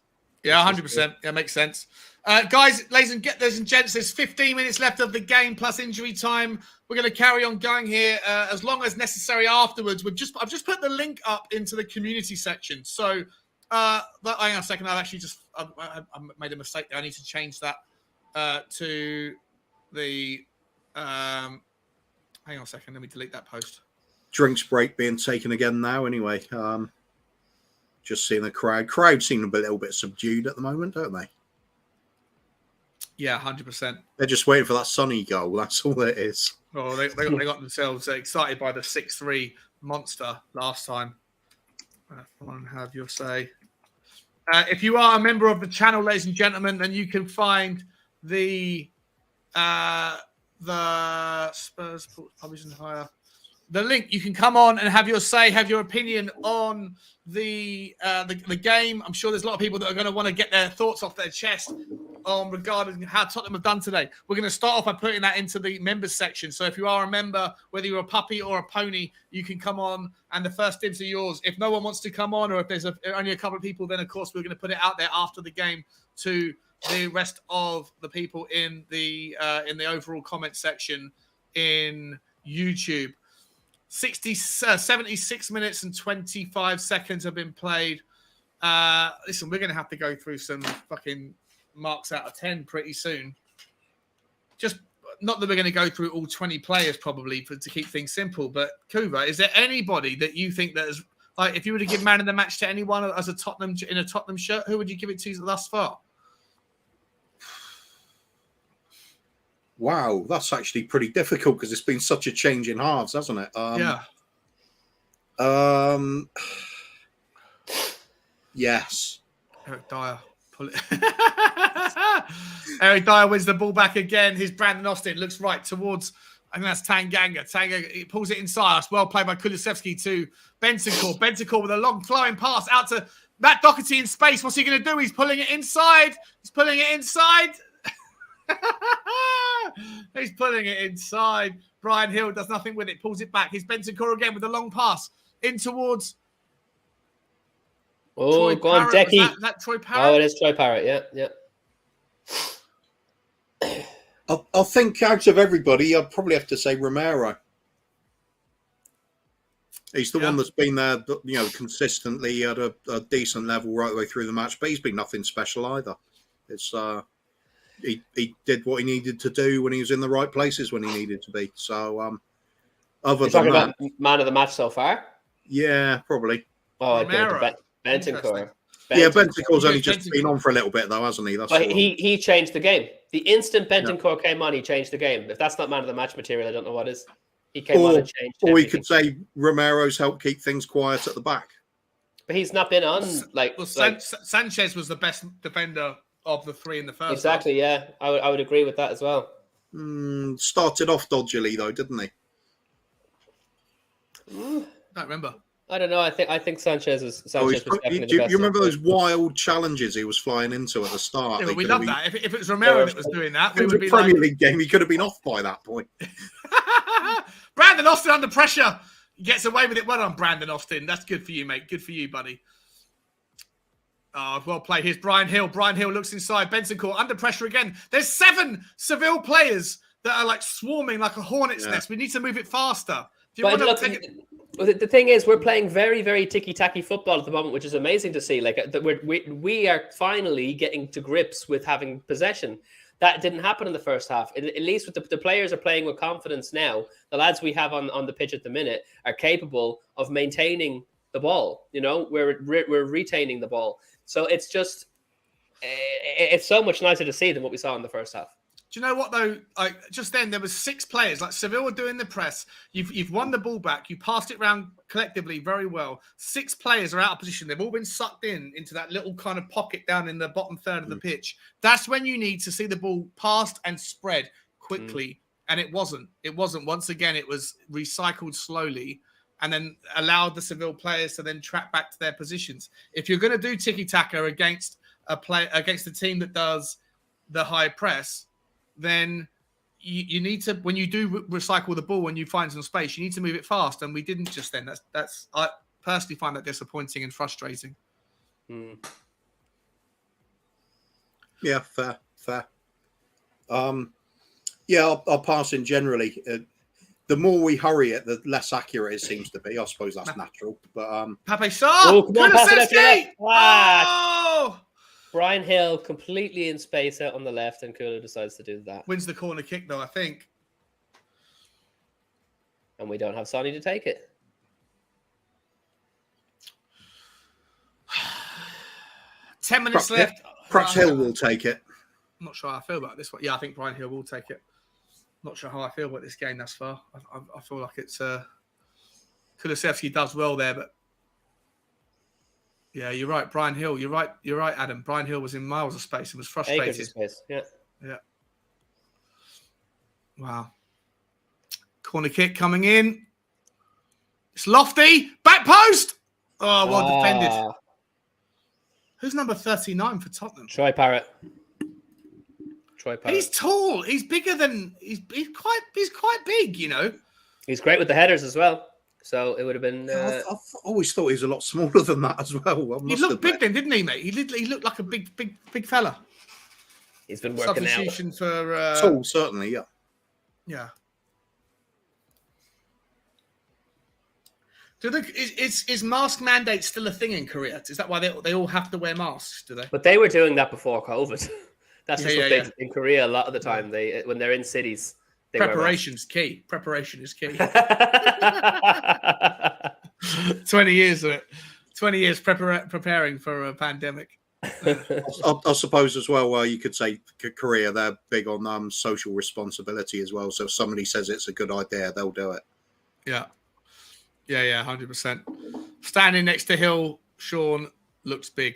Yeah, 100%. Yeah, makes sense. Guys, ladies and gents, there's 15 minutes left of the game plus injury time. We're going to carry on going here as long as necessary afterwards. I've just put the link up into the community section. So, hang on a second. I made a mistake there. I need to change that to the... hang on a second. Let me delete that post. Drinks break being taken again now anyway. Just seeing the crowd seem a little bit subdued at the moment, don't they? Yeah, 100%. They're just waiting for that Sonny goal. That's all it is. Oh, they got themselves excited by the 6-3 monster last time. Come on, have your say. If you are a member of the channel, ladies and gentlemen, then you can find the Spurs Publishing Hire. The link, you can come on and have your say, have your opinion on the game. I'm sure there's a lot of people that are going to want to get their thoughts off their chest regarding how Tottenham have done today. We're going to start off by putting that into the members section. So if you are a member, whether you're a puppy or a pony, you can come on and the first dibs are yours. If no one wants to come on, or if there's only a couple of people, then of course we're going to put it out there after the game to the rest of the people in the overall comment section in YouTube. 76 minutes and 25 seconds have been played. Listen, we're going to have to go through some fucking marks out of 10 pretty soon. Just not that we're going to go through all 20 players probably to keep things simple, but Kuva, is there anybody that you think that is, like, if you were to give man of the match to anyone as a Tottenham in a Tottenham shirt, who would you give it to thus far? Wow, that's actually pretty difficult because it's been such a change in halves, hasn't it? Yes. Eric Dyer. Pull it. Eric Dyer wins the ball back again. Here's Brandon Austin. Looks right towards, I think that's Tanganga. Tanganga, he pulls it inside. That's well played by Kulusevski to Bentancur. Bentancur with a long flowing pass out to Matt Doherty in space. What's he going to do? He's pulling it inside. He's pulling it inside. Brian Hill does nothing with it. Pulls it back. Here's Bentancur again with a long pass in towards. Oh, Troy go on, Parrott. Decky. Is that Troy Parrott? Oh, it is Troy Parrott. Yeah. I think out of everybody, I'd probably have to say Romero. He's the one that's been there, consistently at a decent level right the way through the match. But he's been nothing special either. It's he did what he needed to do when he was in the right places when he needed to be. So other than that, about man of the match so far. Yeah, probably. Oh, I give it to Bentancur. Yeah, Bentancur's only just been on for a little bit, though, hasn't he? He changed the game. The instant Bentancur came on, he changed the game. If that's not man of the match material, I don't know what is. He came on and changed everything. Or we could say Romero's helped keep things quiet at the back. But he's not been on. Sanchez was the best defender of the three in the first. Exactly, half. Yeah. I would agree with that as well. Started off dodgily, though, didn't he? I don't remember. I don't know. I think Sanchez was definitely the do best. you remember those wild challenges he was flying into at the start? Yeah, but we love that. If it was Romero that was doing that, we would be Premier League game. He could have been off by that point. Brandon Austin under pressure. He gets away with it. Well done, Brandon Austin. That's good for you, mate. Good for you, buddy. Oh, well played. Here's Brian Hill. Brian Hill looks inside. Bentancur under pressure again. There's 7 Seville players that are like swarming like a hornet's nest. We need to move it faster. The thing is, we're playing very, very ticky-tacky football at the moment, which is amazing to see. Like we are finally getting to grips with having possession. That didn't happen in the first half. At least with the players are playing with confidence now. The lads we have on the pitch at the minute are capable of maintaining the ball. We're retaining the ball. So it's just it's so much nicer to see than what we saw in the first half. Do you know what though? Just then there was 6 players. Like Seville were doing the press. You've won the ball back. You passed it around collectively very well. 6 players are out of position. They've all been sucked into that little kind of pocket down in the bottom third of the pitch. That's when you need to see the ball passed and spread quickly. And it wasn't. It wasn't. Once again, it was recycled slowly and then allowed the Seville players to then track back to their positions. If you're going to do tiki-taka against a team that does the high press, then you need to, when you do recycle the ball, when you find some space, you need to move it fast. And we didn't just then. That's I personally find that disappointing and frustrating. Yeah, fair. I'll pass in generally. The more we hurry it, the less accurate it seems to be. I suppose that's natural. But Pape Sarr! Kulusevski! Oh! Brian Hill completely in space out on the left, and Kulu decides to do that. Wins the corner kick, though, I think. And we don't have Sonny to take it. 10 minutes left. Perhaps Hill will take it. I'm not sure how I feel about this one. Yeah, I think Brian Hill will take it. Not sure how I feel about this game thus far. I feel like it's... Kulusevski does well there, but... Yeah, you're right, Brian Hill. You're right, Adam. Brian Hill was in miles of space and was frustrated. Acres of space. Yeah. Wow. Corner kick coming in. It's lofty. Back post. Oh, well defended. Who's number 39 for Tottenham? Troy Parrott. He's tall. He's bigger than he's quite big, He's great with the headers as well. So it would have been. I've always thought he was a lot smaller than that as well. He looked big then, didn't he, mate? He looked like a big fella. He's been working substitution out. For tall, certainly, yeah. Yeah. Is mask mandate still a thing in Korea? Is that why they all have to wear masks? Do they? But they were doing that before COVID. That's just what they did in Korea a lot of the time. When they're in cities. Preparation's key. Preparation is key. 20 years of it. 20 years preparing for a pandemic. I suppose as well, you could say Korea, they're big on social responsibility as well. So if somebody says it's a good idea, they'll do it. Yeah. 100%. Standing next to Hill, Sean looks big.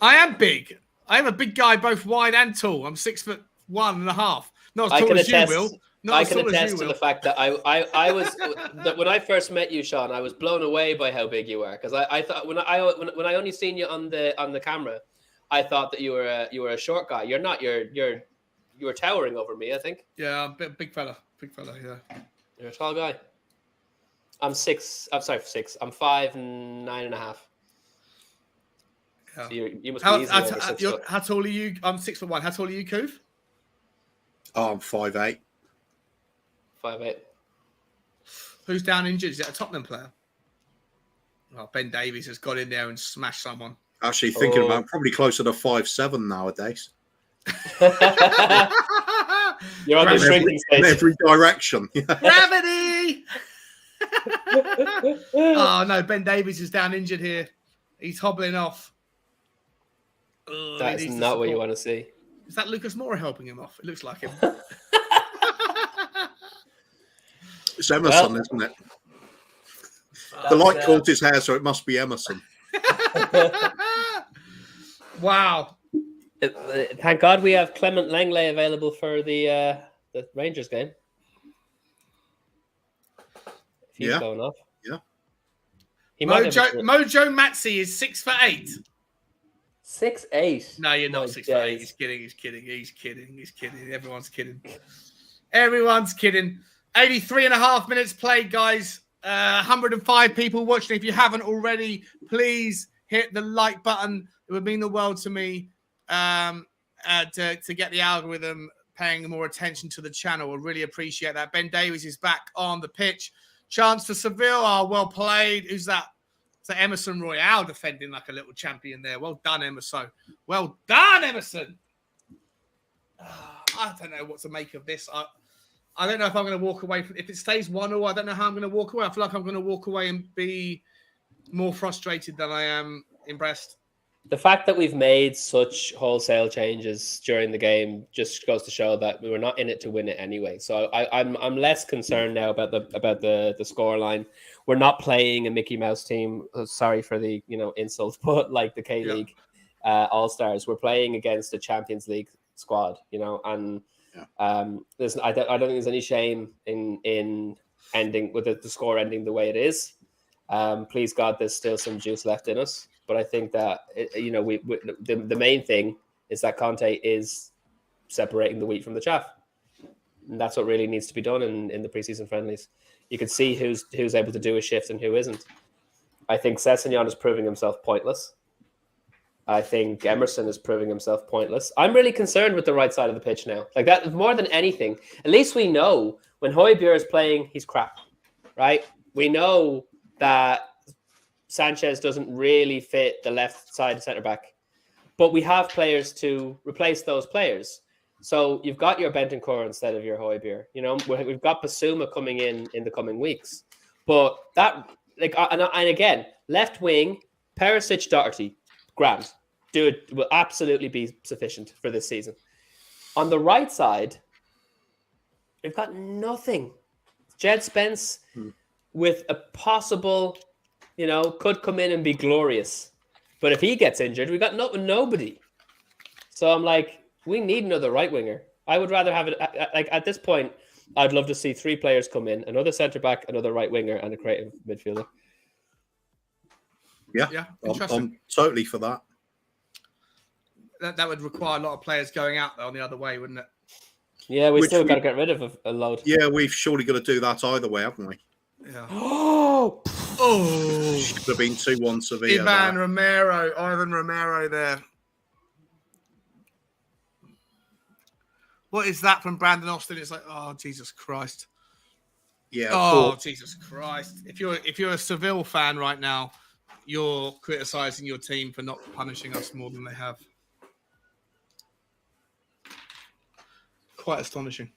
I am big. I am a big guy, both wide and tall. I'm 6'1.5". Not as tall as you, Will. I can attest to the fact that I was that when I first met you, Sean, I was blown away by how big you were, because I thought when I only seen you on the camera, I thought that you were a short guy. You're not. You were towering over me, I think. Yeah, big fella. Yeah. You're a tall guy. I'm 6. I'm sorry, 6. I'm 5 and 9.5. Yeah. So you must be easily over 6 foot. How tall are you? I'm 6'1". How tall are you, Kuv? Oh, I'm 5'8". 5'8". Who's down injured? Is it a Tottenham player? Oh, Ben Davies has got in there and smashed someone. Actually, thinking about probably closer to 5'7" nowadays. You're on the shrinking stage. In every direction. Gravity! Oh, no, Ben Davies is down injured here. He's hobbling off. Oh, That's not what you want to see. Is that Lucas Moura helping him off? It looks like him. It's Emerson, isn't it? The light caught his hair, so it must be Emerson. Wow. Thank God we have Clement Langley available for the Rangers game. If he's going off. Yeah. Mojo Matsi is 6'8". 6'8". No, you're not 6'8". He's kidding. Everyone's kidding. 83 and a half minutes played, guys. 105 people watching. If you haven't already, please hit the like button. It would mean the world to me to get the algorithm paying more attention to the channel. I really appreciate that. Ben Davies is back on the pitch. Chance for Sevilla. Well played. Who's that? It's Emerson Royale defending like a little champion there. Well done, Emerson. Well done, Emerson. I don't know what to make of this. I don't know if I'm going to walk away. If it stays 1-1, I don't know how I'm going to walk away. I feel like I'm going to walk away and be more frustrated than I am impressed. The fact that we've made such wholesale changes during the game just goes to show that we were not in it to win it anyway. So I'm less concerned now about the scoreline. We're not playing a Mickey Mouse team. Sorry for the insult, but like the K League All Stars, we're playing against a Champions League squad. And I don't think there's any shame in ending with the score ending the way it is. Please God, there's still some juice left in us. But I think that the main thing is that Conte is separating the wheat from the chaff, and that's what really needs to be done in the preseason friendlies. You can see who's able to do a shift and who isn't. I think Sessegnon is proving himself pointless. I think Emerson is proving himself pointless. I'm really concerned with the right side of the pitch now. Like that, more than anything. At least we know when Højbjerg is playing, he's crap, right? We know that Sanchez doesn't really fit the left side centre back, but we have players to replace those players. So you've got your Bentancur instead of your Højbjerg. We've got Basuma coming in the coming weeks, but that and again, left wing, Perisic, Doherty, grand, dude, will absolutely be sufficient for this season. On the right side, we've got nothing. Jed Spence with a possible. Could come in and be glorious. But if he gets injured, we got nobody. So I'm like, we need another right winger. I would rather have it, at this point, I'd love to see 3 players come in, another centre-back, another right winger, and a creative midfielder. Yeah, I'm totally for that. That would require a lot of players going out there on the other way, wouldn't it? Yeah, we've got to get rid of a load. Yeah, we've surely got to do that either way, haven't we? Yeah. Oh! Should have been 2-1 Sevilla. Ivan Romero there. What is that from Brandon Austin? It's like, oh, Jesus Christ. Yeah. Oh, Jesus Christ. If you're a Seville fan right now, you're criticizing your team for not punishing us more than they have. Quite astonishing.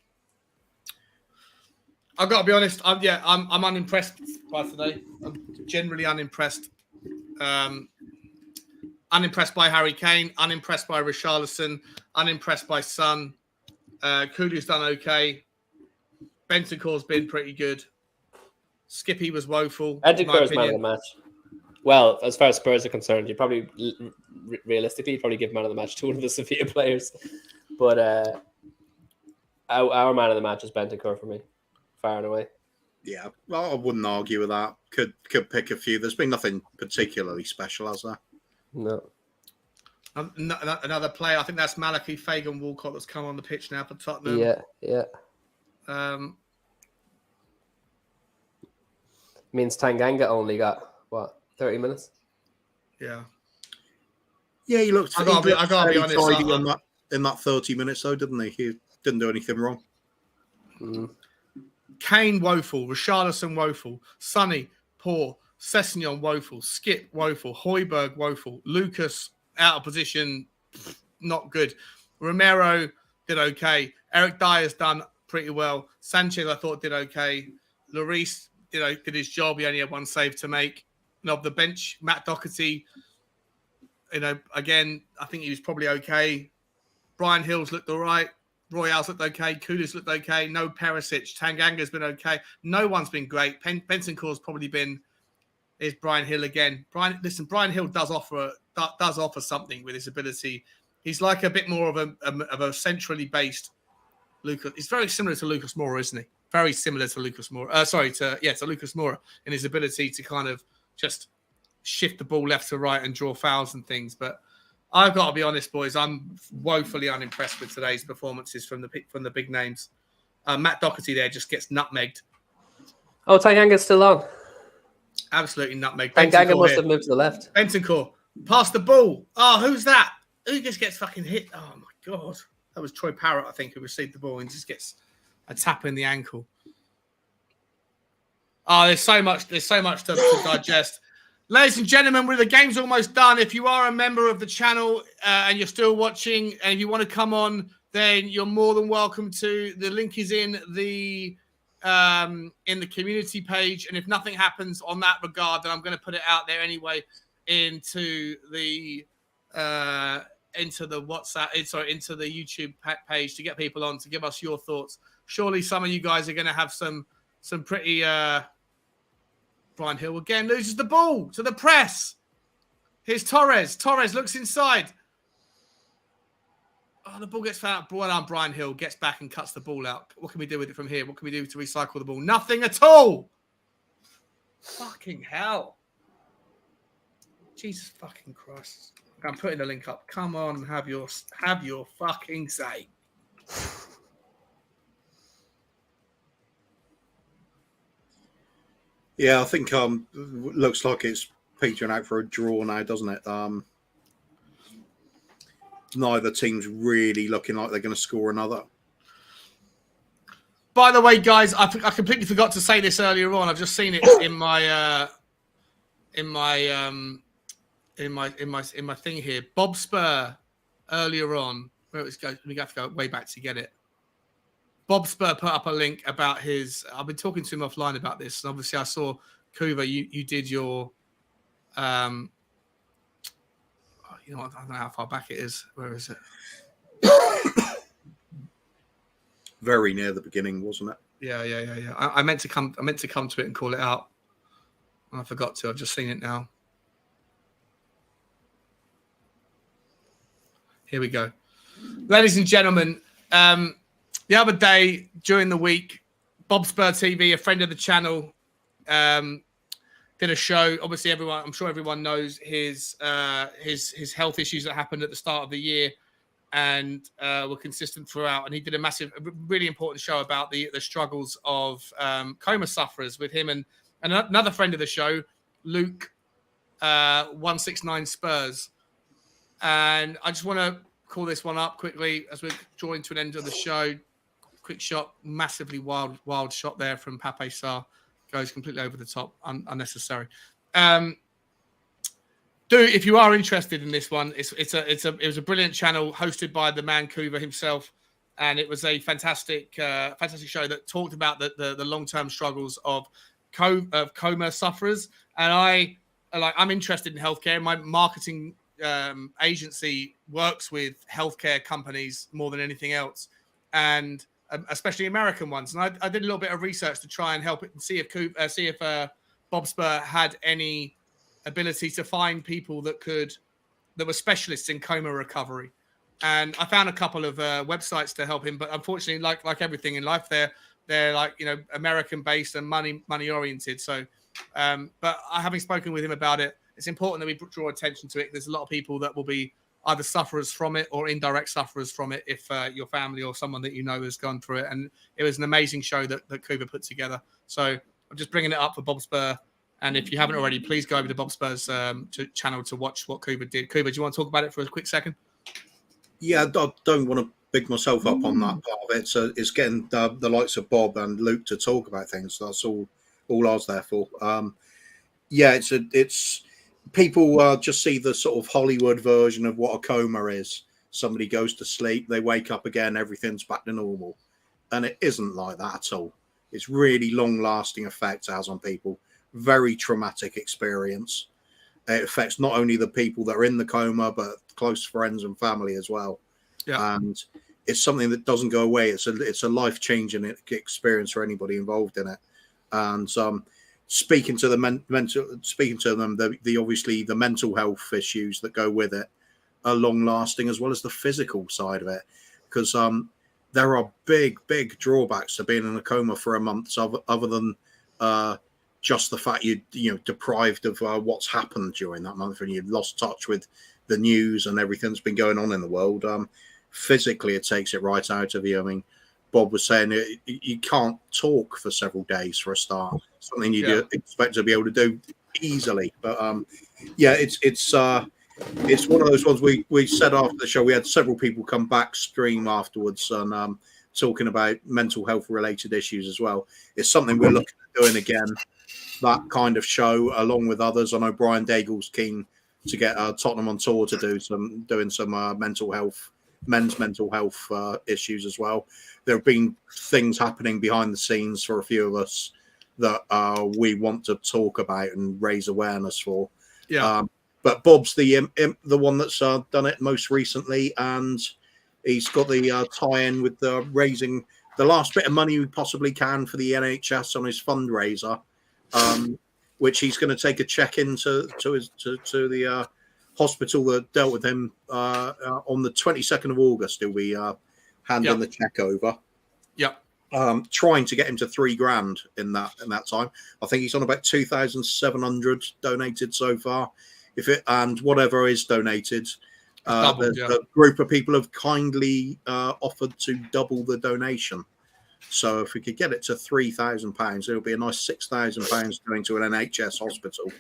I've got to be honest. I'm unimpressed by today. I'm generally unimpressed. Unimpressed by Harry Kane. Unimpressed by Richarlison. Unimpressed by Son. Kulu's done okay. Bentancur's been pretty good. Skippy was woeful. Bentancur's man of the match. Well, as far as Spurs are concerned, you probably realistically give man of the match to one of the Sevilla players. But our man of the match is Bentancur for me. Far and away. Yeah, well, I wouldn't argue with that. Could pick a few. There's been nothing particularly special, has there? No. Another player, I think that's Malachi Fagan Walcott that's come on the pitch now for Tottenham. Yeah. Means Tanganga only got, what, 30 minutes? Yeah. Yeah, he looked. I gotta be honest. Tidy in that 30 minutes, though, didn't he? He didn't do anything wrong. Kane woeful, Richarlison woeful, Sonny poor, Sessegnon woeful, Skip woeful, Højbjerg woeful, Lucas out of position, not good. Romero did okay. Eric Dyer's done pretty well. Sanchez, I thought, did okay. Lloris, did his job. He only had one save to make. And of the bench, Matt Doherty, again, I think he was probably okay. Brian Hills looked all right. Royale's looked okay. Kudus looked okay. No Perisic. Tanganga's been okay. No one's been great. Bentancur's probably been. Is Brian Hill again? Brian Hill does offer something with his ability. He's like a bit more of a centrally based Lucas. He's very similar to Lucas Moura, isn't he? Very similar to Lucas Moura. To Lucas Moura in his ability to kind of just shift the ball left to right and draw fouls and things. But I've got to be honest, boys. I'm woefully unimpressed with today's performances from the big names. Matt Doherty there just gets nutmegged. Oh, Tanganga's still on. Absolutely nutmegged. Tanganga must have moved to the left. Bentancur, pass the ball. Oh, who's that? Who just gets fucking hit? Oh my god, that was Troy Parrott, I think, who received the ball and just gets a tap in the ankle. Oh, there's so much to digest. Ladies and gentlemen, the game's almost done. If you are a member of the channel and you're still watching, and if you want to come on, then you're more than welcome to. The link is in the community page, and if nothing happens on that regard, then I'm going to put it out there anyway into the YouTube page to get people on to give us your thoughts. Surely some of you guys are going to have some pretty. Brian Hill again loses the ball to the press. Here's Torres. Torres looks inside. Oh, the ball gets fouled. Well done, Brian Hill gets back and cuts the ball out. What can we do with it from here? What can we do to recycle the ball? Nothing at all. Fucking hell. Jesus fucking Christ. I'm putting the link up. Come on, have your fucking say. Yeah, I think looks like it's petering out for a draw now, doesn't it? Neither team's really looking like they're going to score another. By the way, guys, I completely forgot to say this earlier on. I've just seen it in my thing here. Bob Spur earlier on, where it was going, we have to go way back to get it. Bob Spur put up a link about his. I've been talking to him offline about this, and obviously I saw Kuva. You did your. I don't know how far back it is. Where is it? Very near the beginning, wasn't it? Yeah. I meant to come to it and call it out. I forgot to. I've just seen it now. Here we go, ladies and gentlemen. The other day during the week, Bob Spur TV, a friend of the channel, did a show. Obviously, I'm sure everyone knows his health issues that happened at the start of the year, and were consistent throughout. And he did a really important show about the struggles of coma sufferers with him and another friend of the show, Luke 169 Spurs. And I just want to call this one up quickly as we're drawing to an end of the show. Quick shot, massively wild shot there from Pape Sarr. Goes completely over the top, unnecessary. If you are interested in this one, it was a brilliant channel hosted by the man Kuva himself, and it was a fantastic show that talked about the long-term struggles of coma sufferers. And I'm interested in healthcare. My marketing agency works with healthcare companies more than anything else, and especially American ones. And I did a little bit of research to try and help it and see if Bob Spur had any ability to find people that were specialists in coma recovery. And I found a couple of websites to help him, but unfortunately, like everything in life, they're like, American based and money oriented. So, but having spoken with him about it, it's important that we draw attention to it. There's a lot of people that will be either sufferers from it or indirect sufferers from it if your family or someone that you know has gone through it. And it was an amazing show that Kuva put together. So I'm just bringing it up for Bob Spur. And if you haven't already, please go over to Bob Spur's channel to watch what Kuba did. Kuba, do you want to talk about it for a quick second? Yeah, I don't want to big myself up on that part of it. So it's getting the likes of Bob and Luke to talk about things. That's all I was there for. It's people just see the sort of Hollywood version of what a coma is. Somebody goes to sleep, they wake up again, everything's back to normal. And it isn't like that at all. It's really long-lasting effects it has on people. Very traumatic experience. It affects not only the people that are in the coma, but close friends and family as well. Yeah. And it's something that doesn't go away. It's a life-changing experience for anybody involved in it. And speaking to them, obviously the mental health issues that go with it are long-lasting, as well as the physical side of it, because there are big drawbacks to being in a coma for a month, other than just the fact you're deprived of what's happened during that month, and you've lost touch with the news and everything that's been going on in the world. Physically, it takes it right out of you. I mean, Bob was saying you can't talk for several days for a start. Something you expect to be able to do easily, but it's one of those ones we said after the show. We had several people come back stream afterwards and talking about mental health related issues as well. It's something we're looking at doing again, that kind of show along with others. I know Brian Daigle's keen to get Tottenham on tour to do some men's mental health issues as well. There have been things happening behind the scenes for a few of us that we want to talk about and raise awareness for. But Bob's the one that's done it most recently, and he's got the tie-in with the raising the last bit of money we possibly can for the NHS on his fundraiser, which he's going to take a check into the hospital that dealt with him on the 22nd of August. He'll be handing the check over. Trying to get him to $3,000 in that time. I think he's on about 2,700 donated so far. And whatever is donated, there's a group of people have kindly offered to double the donation. So if we could get it to £3,000, it'll be a nice £6,000 going to an NHS hospital,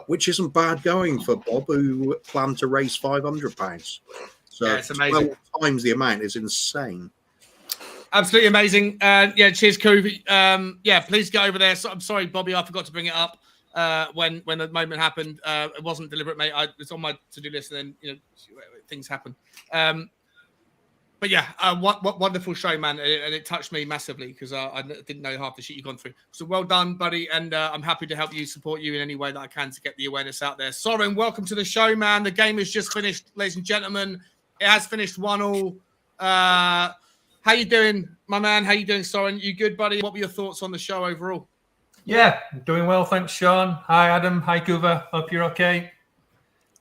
which isn't bad going for Bob, who planned to raise £500. So it's amazing. 12 times the amount is insane. Absolutely amazing. Cheers, Kovi. Please get over there. So, I'm sorry, Bobby, I forgot to bring it up. When the moment happened, it wasn't deliberate, mate. It's on my to-do list, and then things happen. What wonderful show, man, and it touched me massively because I didn't know half the shit you've gone through. So well done, buddy, and I'm happy to help you, support you in any way that I can to get the awareness out there. Soren, welcome to the show, man. The game has just finished, ladies and gentlemen. It has finished 1-1. How you doing, my man? How you doing, Soren? You good, buddy? What were your thoughts on the show overall? Yeah, doing well. Thanks, Sean. Hi, Adam. Hi, Guva. Hope you're okay.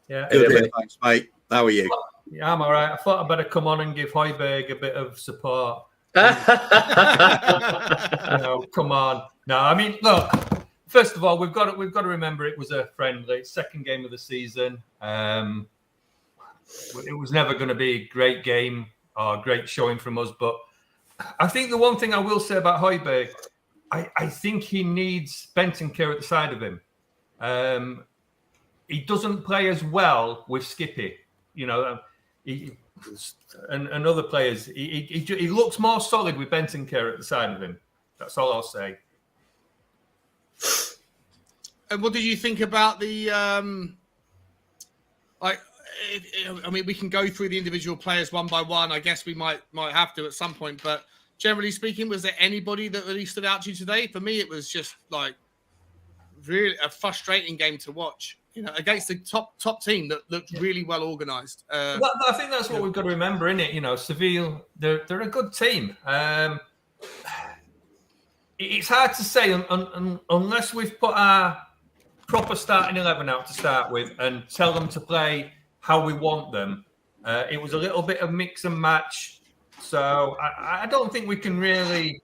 Yeah. Good here. Thanks, mate. How are you? Yeah, I'm all right. I thought I'd better come on and give Højbjerg a bit of support. Come on. No, I mean, look, first of all, we've got to remember it was a friendly, second game of the season. It was never going to be a great game or a great showing from us. But I think the one thing I will say about Højbjerg, I think he needs Bentancur at the side of him. He doesn't play as well with Skippy, and other players. He looks more solid with Bentancur at the side of him. That's all I'll say. And what did you think about the? We can go through the individual players one by one. I guess we might have to at some point, but. Generally speaking, was there anybody that really stood out to you today? For me, it was just like really a frustrating game to watch. Against the top team that looked really well organised. I think that's what we've got to remember, isn't it? Sevilla, they're a good team. It's hard to say unless we've put our proper starting 11 out to start with and tell them to play how we want them. It was a little bit of mix and match. So I don't think we can really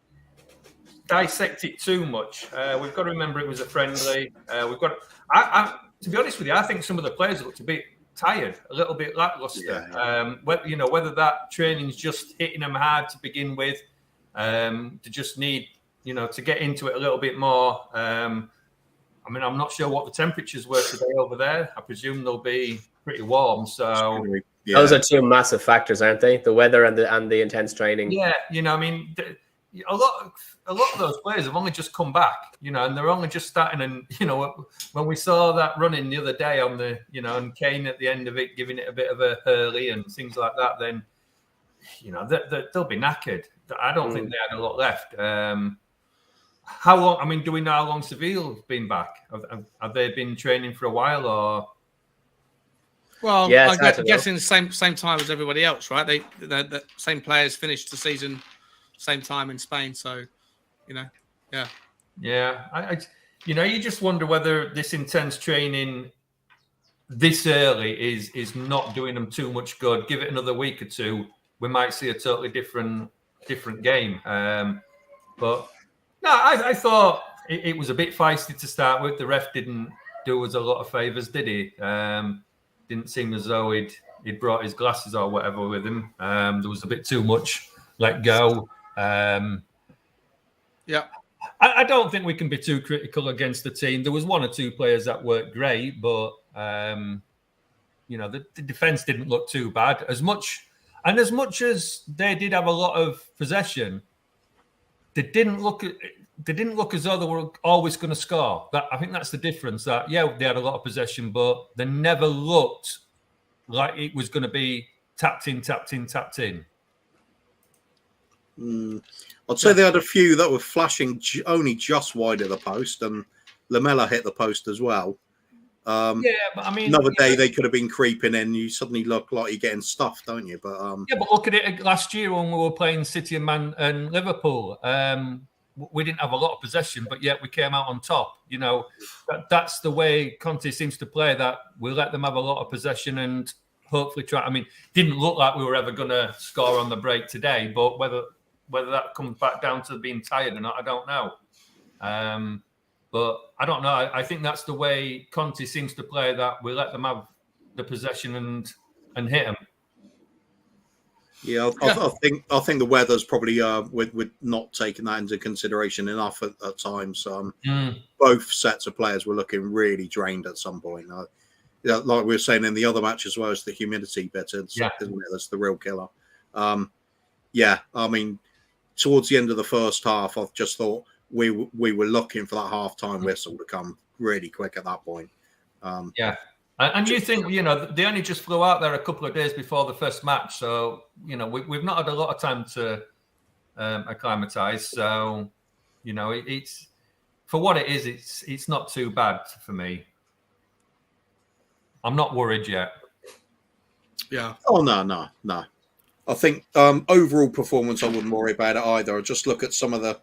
dissect it too much. We've got to remember it was a friendly. To be honest with you, I think some of the players looked a bit tired, a little bit lackluster. Whether that training's just hitting them hard to begin with, they just need to get into it a little bit more. I mean, I'm not sure what the temperatures were today over there. I presume they'll be pretty warm. So those are two massive factors, aren't they? The weather and the intense training. Yeah, I mean, a lot of those players have only just come back, and they're only just starting. And when we saw that running the other day on the, and Kane at the end of it giving it a bit of a hurley and things like that, then they'll be knackered. I don't think they had a lot left. How long? I mean, do we know how long Sevilla's been back? Have they been training for a while, or? Well, I'm guessing the same time as everybody else, right? The same players finished the season same time in Spain, so yeah. I you just wonder whether this intense training this early is not doing them too much good. Give it another week or two, we might see a totally different game. But no, I thought it was a bit feisty to start with. The ref didn't do us a lot of favors, did he? Didn't seem as though he'd brought his glasses or whatever with him. There was a bit too much let go. Yeah. I don't think we can be too critical against the team. There was one or two players that weren't great, but the defense didn't look too bad. As much as they did have a lot of possession, they didn't look as though they were always going to score. I think that's the difference. That they had a lot of possession, but they never looked like it was going to be tapped in. I'd say they had a few that were flashing only just wide of the post, and Lamela hit the post as well. But I mean, another day they could have been creeping in. You suddenly look like you're getting stuffed, don't you? But but look at it last year when we were playing City and Liverpool. We didn't have a lot of possession, but yet we came out on top. That's the way Conte seems to play. That we let them have a lot of possession and hopefully try. I mean, didn't look like we were ever going to score on the break today, but whether that comes back down to being tired or not, I don't know. But I don't know. I think that's the way Conte seems to play. That we let them have the possession and hit them. Yeah, I think the weather's probably we're not taking that into consideration enough at times. Both sets of players were looking really drained at some point. Like we were saying in the other match as well, as the humidity bit, isn't it? That's the real killer. I mean, towards the end of the first half, I just thought we were looking for that half-time whistle to come really quick at that point. And you think, they only just flew out there a couple of days before the first match. So, we've not had a lot of time to acclimatise. So, it's for what it is, it's not too bad for me. I'm not worried yet. Yeah. Oh, no. I think overall performance, I wouldn't worry about it either. I just look at some of the,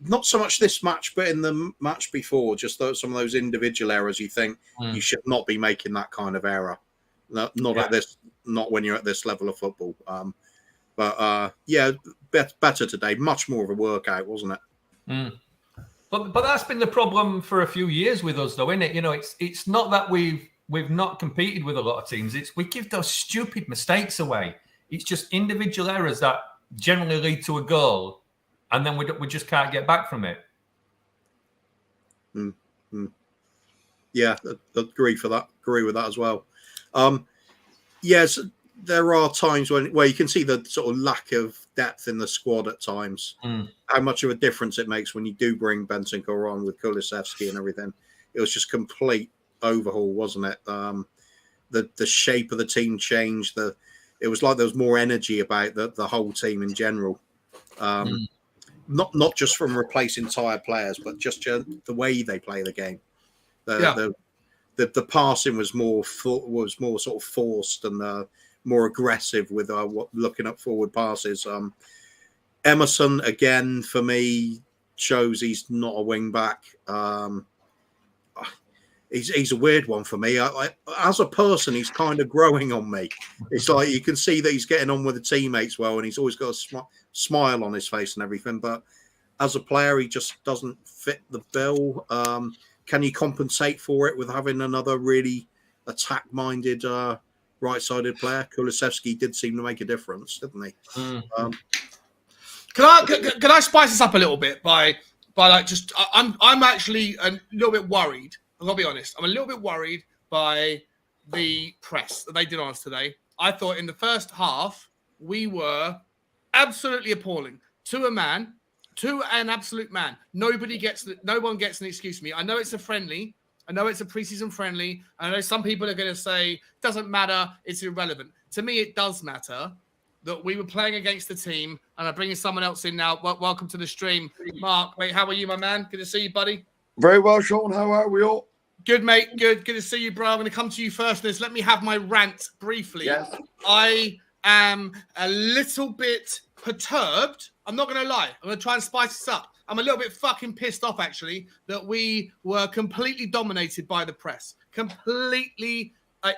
not so much this match, but in the match before, just some of those individual errors. You think you should not be making that kind of error, not when you're at this level of football. But better today. Much more of a workout, wasn't it? But that's been the problem for a few years with us, though, isn't it? It's not that we've not competed with a lot of teams. It's we give those stupid mistakes away. It's just individual errors that generally lead to a goal, and then we just can't get back from it. Yeah, agree with that as well. Yes, there are times where you can see the sort of lack of depth in the squad at times. How much of a difference it makes when you do bring Bentancur on with Kulusevski and everything. It was just complete overhaul, wasn't it? The shape of the team changed. It was like there was more energy about the whole team in general. Not just from replacing tired players, but just the way they play the game. The passing was more sort of forced and more aggressive with looking up forward passes. Emerson again for me shows he's not a wing back. He's a weird one for me. As a person, he's kind of growing on me. It's like you can see that he's getting on with the teammates well, and he's always got a smile on his face and everything. But as a player, he just doesn't fit the bill. Can you compensate for it with having another really attack-minded, right-sided player? Kulusevski did seem to make a difference, didn't he? Can I spice this up a little bit by like just I'm actually a little bit worried. I'm gonna be honest. I'm a little bit worried by the press that they did on us today. I thought in the first half we were absolutely appalling to an absolute man. No one gets an excuse from me. I know it's a friendly. I know it's a preseason friendly. I know some people are going to say doesn't matter. It's irrelevant. To me, it does matter that we were playing against the team, and I'm bringing someone else in now. Welcome to the stream, Mark. Mate, how are you, my man? Good to see you, buddy. Very well, Sean. How are we all? Good, mate. Good to see you, bro. I'm going to come to you first. Let me have my rant briefly. Yes. I am a little bit perturbed. I'm not going to lie. I'm going to try and spice this up. I'm a little bit fucking pissed off, actually, that we were completely dominated by the press. Completely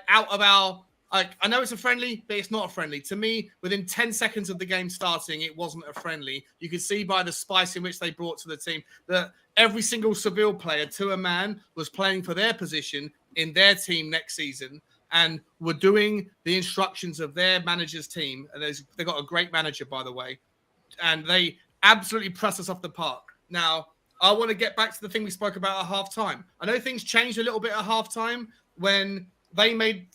out of our... I know it's a friendly, but it's not a friendly. To me, within 10 seconds of the game starting, it wasn't a friendly. You could see by the spice in which they brought to the team that every single Seville player, to a man, was playing for their position in their team next season and were doing the instructions of their manager's team. And they got a great manager, by the way. And they absolutely pressed us off the park. Now, I want to get back to the thing we spoke about at halftime. I know things changed a little bit at halftime when they made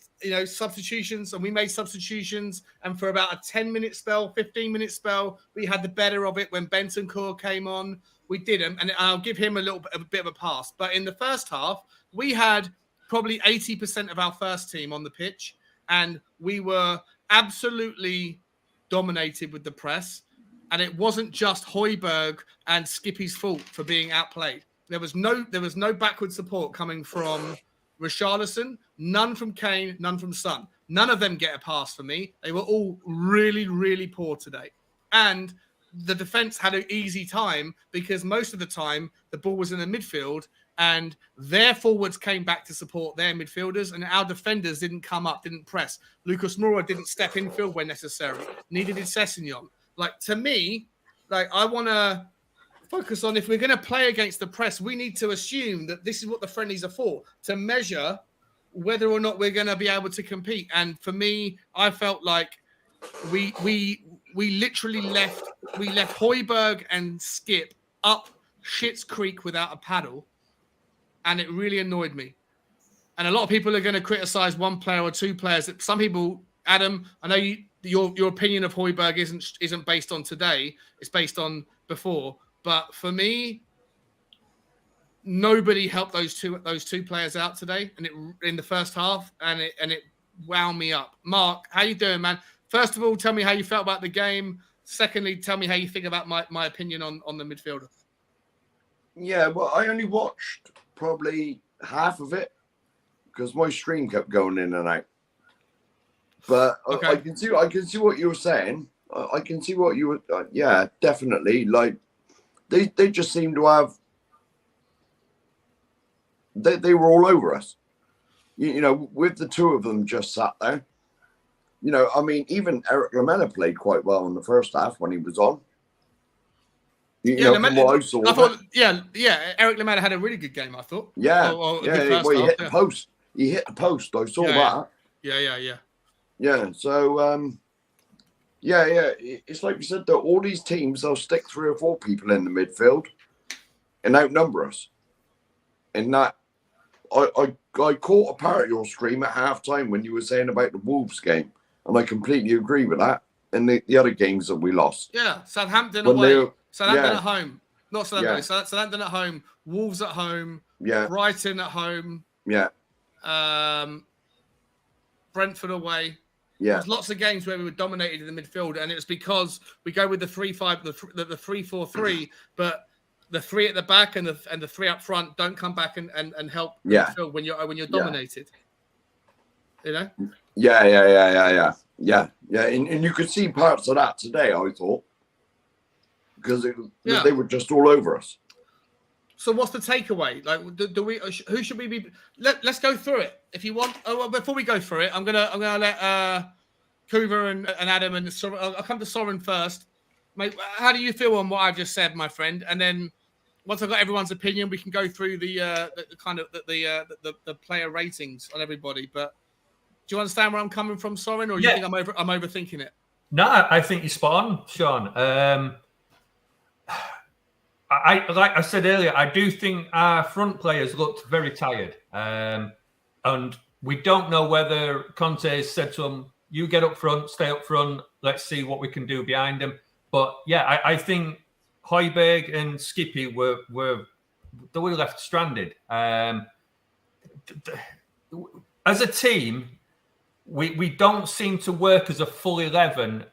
substitutions and we made substitutions, and for about a 10-minute spell, 15-minute spell, we had the better of it when Bentancur came on. We didn't, and I'll give him a bit of a pass. But in the first half, we had probably 80% of our first team on the pitch, and we were absolutely dominated with the press. And it wasn't just Højbjerg and Skippy's fault for being outplayed. There was no backward support coming from Richarlison, none from Kane, none from Son. None of them get a pass for me. They were all really, really poor today. And the defense had an easy time because most of the time the ball was in the midfield and their forwards came back to support their midfielders and our defenders didn't come up, didn't press. Lucas Moura didn't step in field when necessary. Neither did Sessegnon. To me, I want to focus on, if we're going to play against the press, we need to assume that this is what the friendlies are for, to measure whether or not we're going to be able to compete. And for me, I felt like we literally left Højbjerg and Skip up Schitt's Creek without a paddle, and it really annoyed me. And a lot of people are going to criticize one player or two players. Some people, Adam, I know your opinion of Højbjerg isn't based on today; it's based on before. But for me, nobody helped those two players out today, and in the first half, and it wound me up. Mark, how you doing, man? First of all, tell me how you felt about the game. Secondly, tell me how you think about my opinion on the midfielder. Yeah, well, I only watched probably half of it because my stream kept going in and out. But okay. I can see what you were saying. I can see what you were. Yeah, definitely. They just seem to have. They were all over us. With the two of them just sat there. Even Eric Lamela played quite well in the first half when he was on. From what I saw. I thought, Eric Lamela had a really good game, I thought. Yeah, he hit the post. He hit the post. I saw that. Yeah. Yeah, so, it's like you said, that all these teams, they'll stick 3 or 4 people in the midfield and outnumber us. And that, I caught a part of your scream at halftime when you were saying about the Wolves game, and I completely agree with that. And the other games that we lost. Yeah, Southampton away, Southampton at home. Not Southampton, Southampton at home, Wolves at home, Brighton at home. Yeah. Brentford away. Yeah. There's lots of games where we were dominated in the midfield, and it was because we go with the 3-5, the 3-4-3, but the 3 at the back and the 3 up front don't come back and help the midfield when you're dominated. Yeah. Yeah. And you could see parts of that today, I thought, because they were just all over us. So what's the takeaway? Do we? Who should we be? Let's go through it if you want. Oh, well, before we go through it, I'm gonna let Kuva and Adam and I'll come to Soren first. Mate, how do you feel on what I've just said, my friend? And then once I've got everyone's opinion, we can go through the player ratings on everybody. But do you understand where I'm coming from, Soren, or do you think I'm overthinking it? No, I think you're spot on, Sean. like I said earlier, I do think our front players looked very tired. And we don't know whether Conte has said to them, you get up front, stay up front, let's see what we can do behind them. But yeah, I think Højbjerg and Skippy were left stranded. As a team, we don't seem to work as a full 11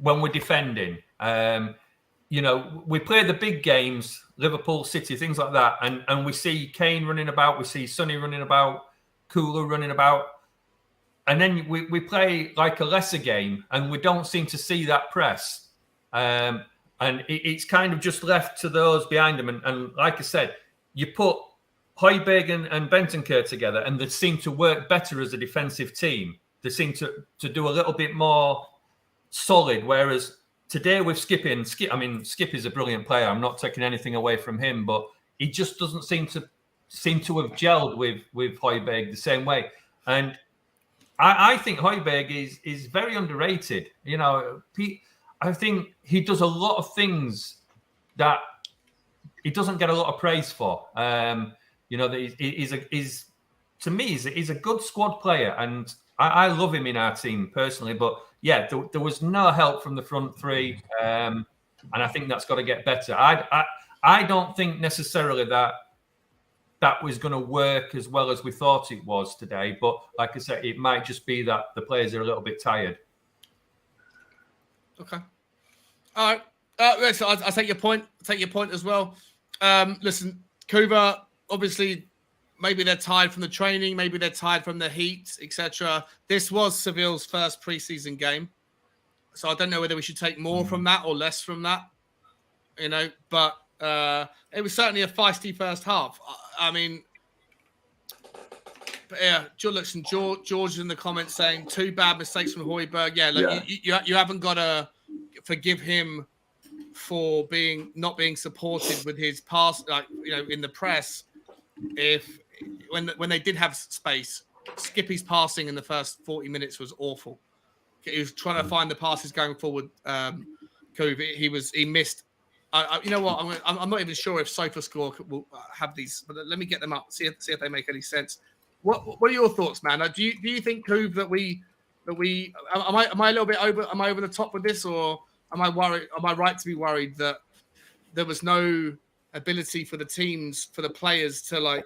when we're defending. We play the big games, Liverpool, City, things like that, and we see Kane running about, we see Sonny running about, Kula running about, and then we play like a lesser game, and we don't seem to see that press. And it's kind of just left to those behind them. And like I said, you put Højbjerg and Bentancur together, and they seem to work better as a defensive team. They seem to do a little bit more solid, whereas today with Skippy, and Skippy's a brilliant player. I'm not taking anything away from him, but he just doesn't seem to have gelled with Højbjerg the same way. And I think Højbjerg is very underrated. I think he does a lot of things that he doesn't get a lot of praise for. To me, he's a good squad player, and I love him in our team personally. But yeah, there was no help from the front three, and I think that's got to get better. I don't think necessarily that was going to work as well as we thought it was today. But like I said, it might just be that the players are a little bit tired. Okay. All right. Listen, I'll take your point. Take your point as well. Listen, Kuba, obviously, maybe they're tired from the training. Maybe they're tired from the heat, etc. This was Sevilla's first preseason game. So I don't know whether we should take more from that or less from that. But it was certainly a feisty first half. But yeah, listen, George in the comments saying 2 bad mistakes from Højbjerg. Yeah, look, you haven't got to forgive him for not being supported with his pass, in the press. When they did have space, Skippy's passing in the first 40 minutes was awful. He was trying to find the passes going forward. He missed. You know what? I'm not even sure if SofaScore will have these, but let me get them up. See if they make any sense. What are your thoughts, man? Do you think, Kuv, that we am I a little bit over? Am I over the top with this, or am I worried? Am I right to be worried that there was no ability for the teams, for the players to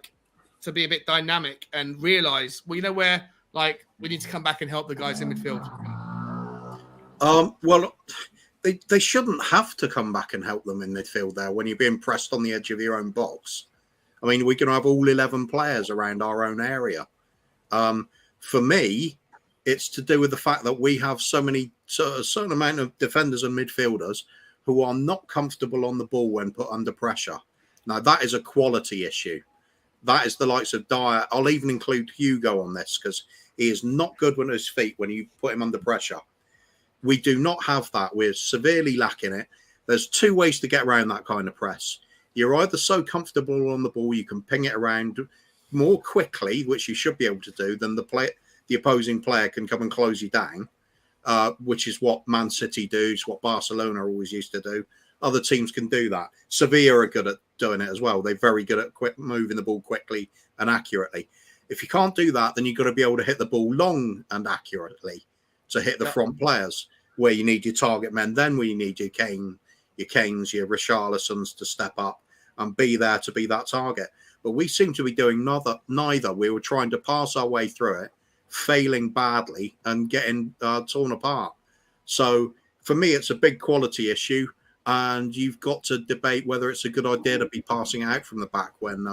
be a bit dynamic and realize, where we need to come back and help the guys in midfield? Well, they shouldn't have to come back and help them in midfield there when you're being pressed on the edge of your own box. I mean, we're going to have all 11 players around our own area. For me, it's to do with the fact that we have a certain amount of defenders and midfielders who are not comfortable on the ball when put under pressure. Now, that is a quality issue. That is the likes of Dyer. I'll even include Hugo on this because he is not good on his feet when you put him under pressure. We do not have that. We're severely lacking it. There's 2 ways to get around that kind of press. You're either so comfortable on the ball you can ping it around more quickly, which you should be able to do, than the opposing player can come and close you down, which is what Man City do. It's what Barcelona always used to do. Other teams can do that. Sevilla are good at doing it as well. They're very good at moving the ball quickly and accurately. If you can't do that, then you've got to be able to hit the ball long and accurately to hit the front players, where you need your target men, then where you need your Kanes, your Richarlisons to step up and be there to be that target. But we seem to be doing neither. We were trying to pass our way through it, failing badly and getting torn apart. So for me, it's a big quality issue, and you've got to debate whether it's a good idea to be passing out from the back when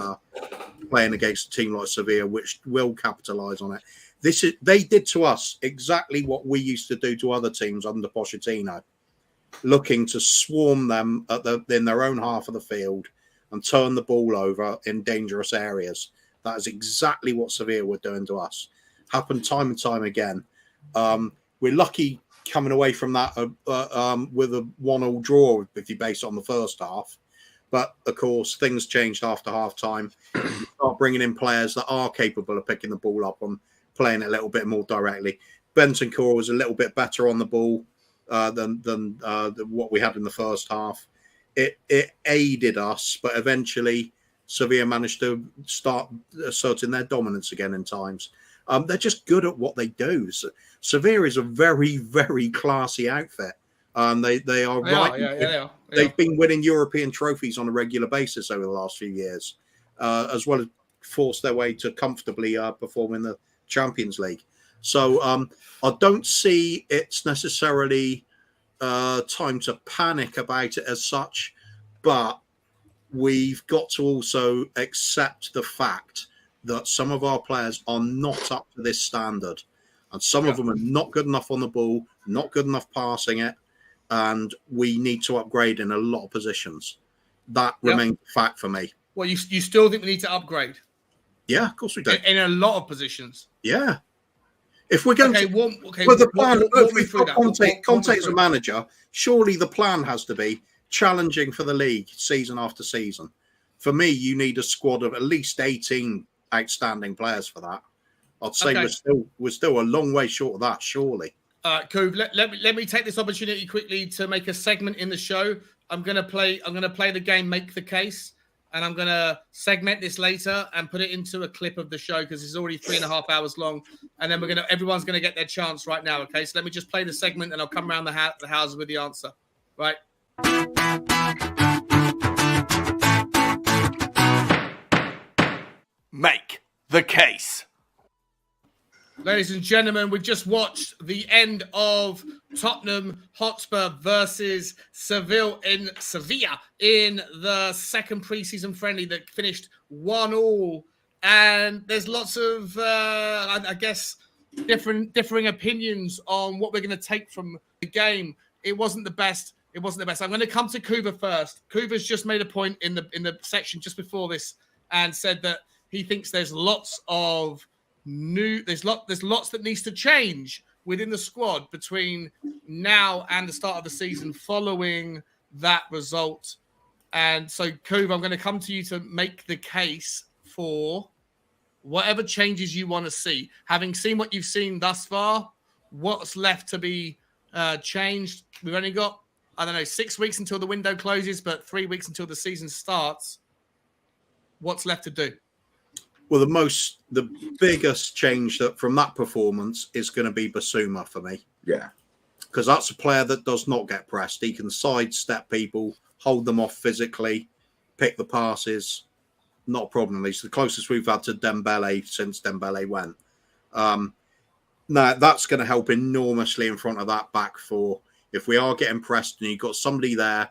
playing against a team like Sevilla, which will capitalise on it. They did to us exactly what we used to do to other teams under Pochettino, looking to swarm them in their own half of the field and turn the ball over in dangerous areas. That is exactly what Sevilla were doing to us. Happened time and time again. We're lucky coming away from that with a 1-1 draw if you base it on the first half. But, of course, things changed after half-time. You start bringing in players that are capable of picking the ball up and playing it a little bit more directly. Bentancur was a little bit better on the ball than what we had in the first half. it aided us, but eventually Sevilla managed to start asserting their dominance again in times. They're just good at what they do. So, Sevilla is a very, very classy outfit. They are right. They are. They've been winning European trophies on a regular basis over the last few years, as well as forced their way to comfortably perform in the Champions League. So I don't see it's necessarily time to panic about it as such, but we've got to also accept the fact that some of our players are not up to this standard, and some of them are not good enough on the ball, not good enough passing it, and we need to upgrade in a lot of positions. That remains a fact for me. Well, you still think we need to upgrade? Yeah, of course we do. In a lot of positions. Yeah. If we're going the plan, if we've got Conte as a manager, surely the plan has to be challenging for the league season after season. For me, you need a squad of at least 18 outstanding players for that. I'd say we're still a long way short of that, surely. Coop, let me take this opportunity quickly to make a segment in the show. I'm gonna play the game Make the Case, and I'm gonna segment this later and put it into a clip of the show because it's already 3.5 hours long. And then everyone's gonna get their chance right now. Okay, so let me just play the segment and I'll come around the house with the answer. Right. Make the Case. Ladies and gentlemen, we've just watched the end of Tottenham Hotspur versus Sevilla in the second pre-season friendly that finished 1-1. And there's lots of, I guess, differing opinions on what we're going to take from the game. It wasn't the best. I'm going to come to Kuva first. Kuva's just made a point in the section just before this and said that he thinks there's lots of there's lots that needs to change within the squad between now and the start of the season following that result. And so, Kuva, I'm going to come to you to make the case for whatever changes you want to see. Having seen what you've seen thus far, what's left to be changed? We've only got, 6 weeks until the window closes, but 3 weeks until the season starts. What's left to do? Well, the biggest change from that performance is going to be Basuma for me. Yeah. Because that's a player that does not get pressed. He can sidestep people, hold them off physically, pick the passes. Not a problem. He's the closest we've had to Dembele since Dembele went. Now, that's going to help enormously in front of that back four. If we are getting pressed and you've got somebody there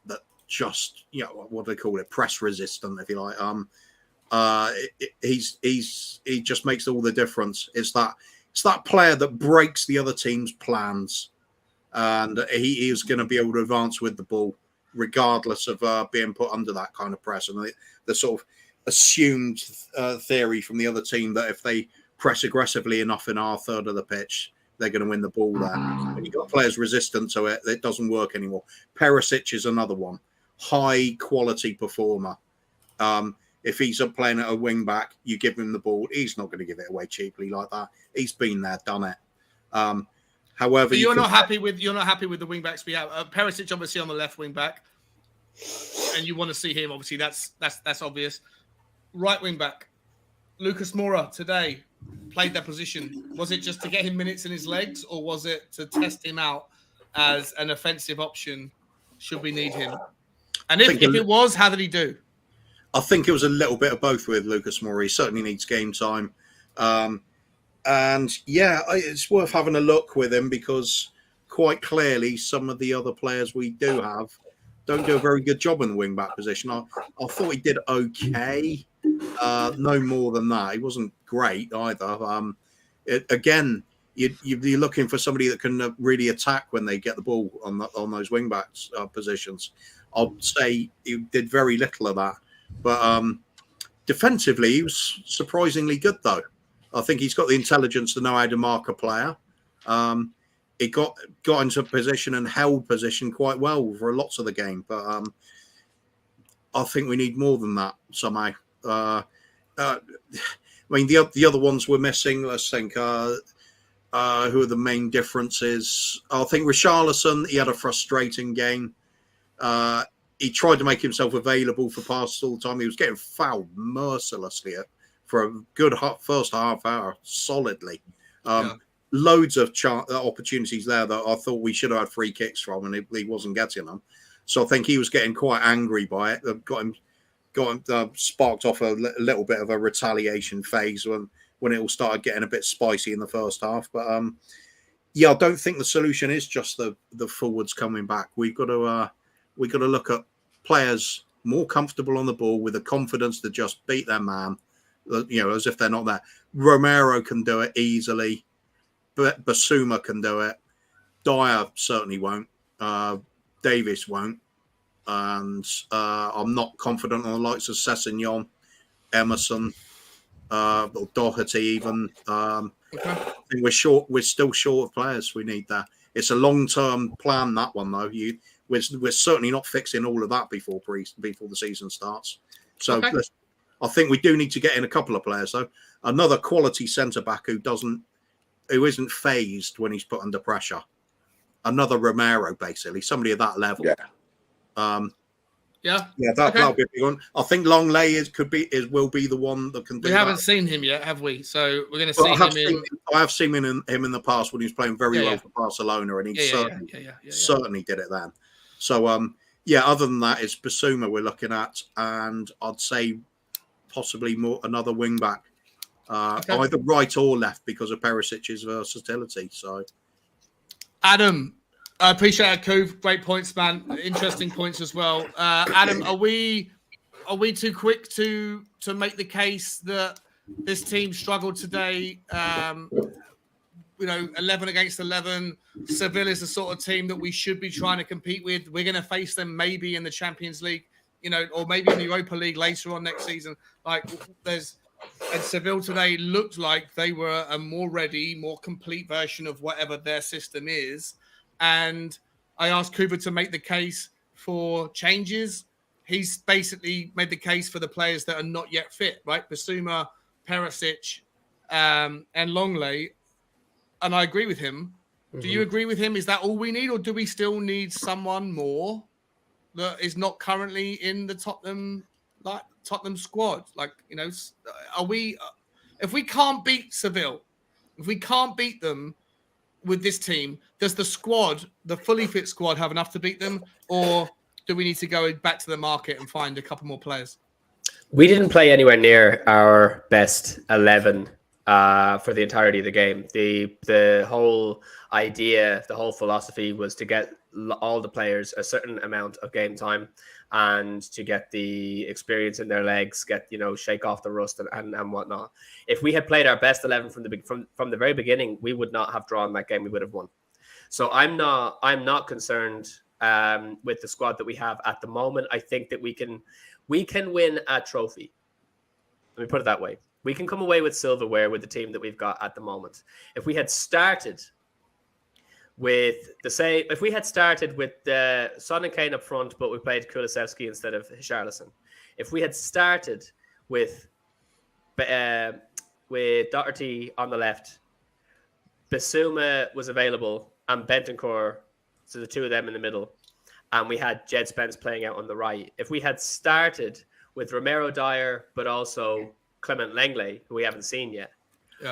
that just, what do they call it? Press resistant, if you like. He just makes all the difference. It's that player that breaks the other team's plans, and he is going to be able to advance with the ball regardless of being put under that kind of press. And the sort of assumed theory from the other team that if they press aggressively enough in our third of the pitch, they're going to win the ball there. When you've got players resistant to it, it doesn't work anymore. Perisic is another one, high quality performer. If he's playing at a wing back, you give him the ball. He's not going to give it away cheaply like that. He's been there, done it. However, but you're not happy with the wing backs we have. Perisic obviously on the left wing back, and you want to see him. Obviously, that's obvious. Right wing back, Lucas Moura today played that position. Was it just to get him minutes in his legs, or was it to test him out as an offensive option should we need him? And if it was, how did he do? I think it was a little bit of both with Lucas Moura. He certainly needs game time. And yeah, it's worth having a look with him because quite clearly some of the other players we do have don't do a very good job in the wing-back position. I thought he did okay. No more than that. He wasn't great either. Again, you're looking for somebody that can really attack when they get the ball on those wing-backs positions. I'd say he did very little of that. But defensively, he was surprisingly good, though. I think he's got the intelligence to know how to mark a player. He got into position and held position quite well for lots of the game. But I think we need more than that somehow. I mean, the other ones we're missing, let's think, who are the main differences? I think Richarlison, he had a frustrating game. he tried to make himself available for passes all the time. He was getting fouled mercilessly for a good first half hour, solidly. Loads of opportunities there that I thought we should have had free kicks from, and he wasn't getting them. So I think he was getting quite angry by it. Got him sparked off a little bit of a retaliation phase when it all started getting a bit spicy in the first half. But I don't think the solution is just the forwards coming back. We've got to look at players more comfortable on the ball with the confidence to just beat their man, as if they're not there. Romero can do it easily. Basuma can do it. Dyer certainly won't. Davis won't. And I'm not confident on the likes of Sessegnon, Emerson, or Doherty even. I think we're still short of players. We need that. It's a long-term plan, that one, though. We're certainly not fixing all of that before the season starts. So I think we do need to get in a couple of players, though. Another quality centre-back who isn't phased when he's put under pressure. Another Romero, basically, somebody at that level. That'll be a big one. I think Longley will be the one that can do. We haven't seen him yet, have we? So we're going to see him. I have seen him in the past when he was playing very well for Barcelona, and he certainly did it then. So other than that, it's Basuma we're looking at, and I'd say possibly another wing back, either right or left because of Perisic's versatility. So, Adam, I appreciate it, Cove. Great points, man. Interesting points as well. Adam, are we too quick to make the case that this team struggled today? 11 against 11. Sevilla is the sort of team that we should be trying to compete with. We're going to face them maybe in the Champions League, or maybe in the Europa League later on next season. And Seville today looked like they were a more ready, more complete version of whatever their system is. And I asked Cooper to make the case for changes. He's basically made the case for the players that are not yet fit, right? Basuma, Perisic, and Longley. And I agree with him. Do you agree with him? Is that all we need, or do we still need someone more that is not currently in the Tottenham squad? Are we? If we can't beat Seville, if we can't beat them with this team, does the fully fit squad, have enough to beat them, or do we need to go back to the market and find a couple more players? We didn't play anywhere near our best 11 for the entirety of the game. The whole idea, the whole philosophy was to get all the players a certain amount of game time and to get the experience in their legs, shake off the rust and whatnot. If we had played our best 11 from the very beginning, we would not have drawn that game. We would have won. So I'm not concerned with the squad that we have at the moment. I think that we can win a trophy. Let me put it that way. We can come away with silverware with the team that we've got at the moment. If we had started with Son and Kane up front, but we played Kulusevski instead of Richarlison. If we had started with Doherty on the left, Basuma was available, and Bentancur, so the two of them in the middle, and we had Jed Spence playing out on the right. If we had started with Romero, Dyer, but also Clement Lenglet, who we haven't seen yet,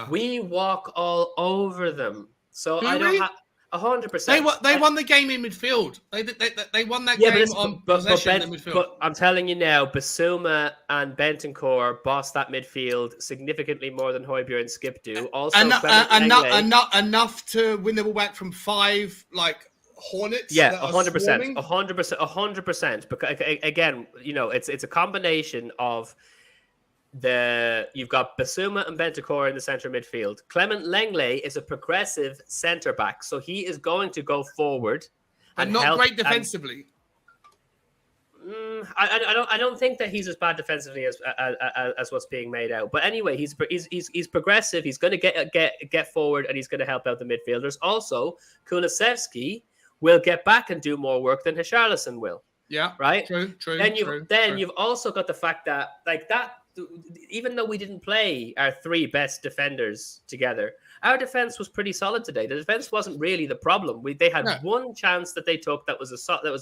we walk all over them. So I don't have 100%. They won the game in midfield. They won that game on possession in midfield. But I'm telling you now, Basuma and Bentancur bossed that midfield significantly more than Højbjerg and Skip do. Also, enough to win the ball back from 5 Hornets. Yeah, 100%, 100%. Because again, it's a combination of you've got Basuma and Bentancur in the centre midfield. Clement Lenglet is a progressive centre back, so he is going to go forward and not great defensively. I don't think that he's as bad defensively as what's being made out. But anyway, he's progressive. He's going to get forward, and he's going to help out the midfielders. Also, Kulusevski will get back and do more work than Richarlison will. Yeah, right. True. You've also got the fact that even though we didn't play our 3 best defenders together, Our defense was pretty solid today. The defense wasn't really the problem. They had one chance that they took that was a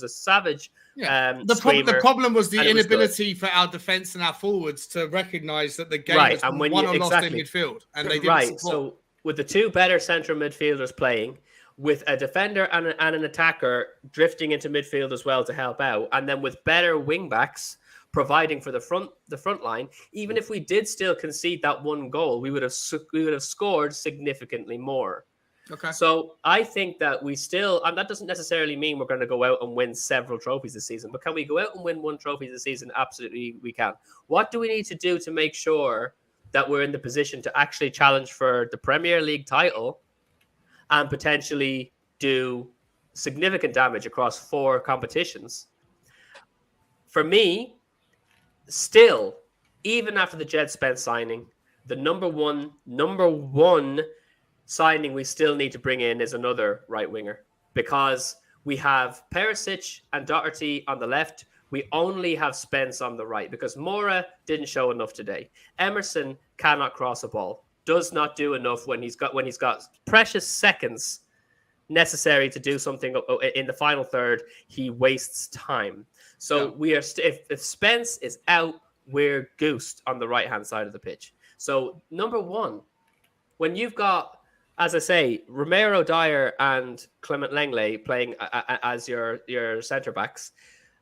savage. The problem was the inability for our defense and our forwards to recognise that the game was won or lost in midfield, and they didn't support. So with the two better central midfielders playing, with a defender and an attacker drifting into midfield as well to help out, and then with better wing backs providing for the front line, even if we did still concede that one goal, we would have scored significantly more. Okay. So I think that we still, and that doesn't necessarily mean we're going to go out and win several trophies this season, but can we go out and win one trophy this season? Absolutely, we can. What do we need to do to make sure that we're in the position to actually challenge for the Premier League title and potentially do significant damage across 4 competitions? For me, still, even after the Jed Spence signing, the number one signing we still need to bring in is another right winger, because we have Perisic and Doherty on the left. We only have Spence on the right because Mora didn't show enough today. Emerson cannot cross a ball, does not do enough when he's got precious seconds necessary to do something in the final third. He wastes time. So we are if Spence is out, we're goosed on the right hand side of the pitch. So number one, when you've got, as I say, Romero, Dyer, and Clement Lenglet playing as your centre backs,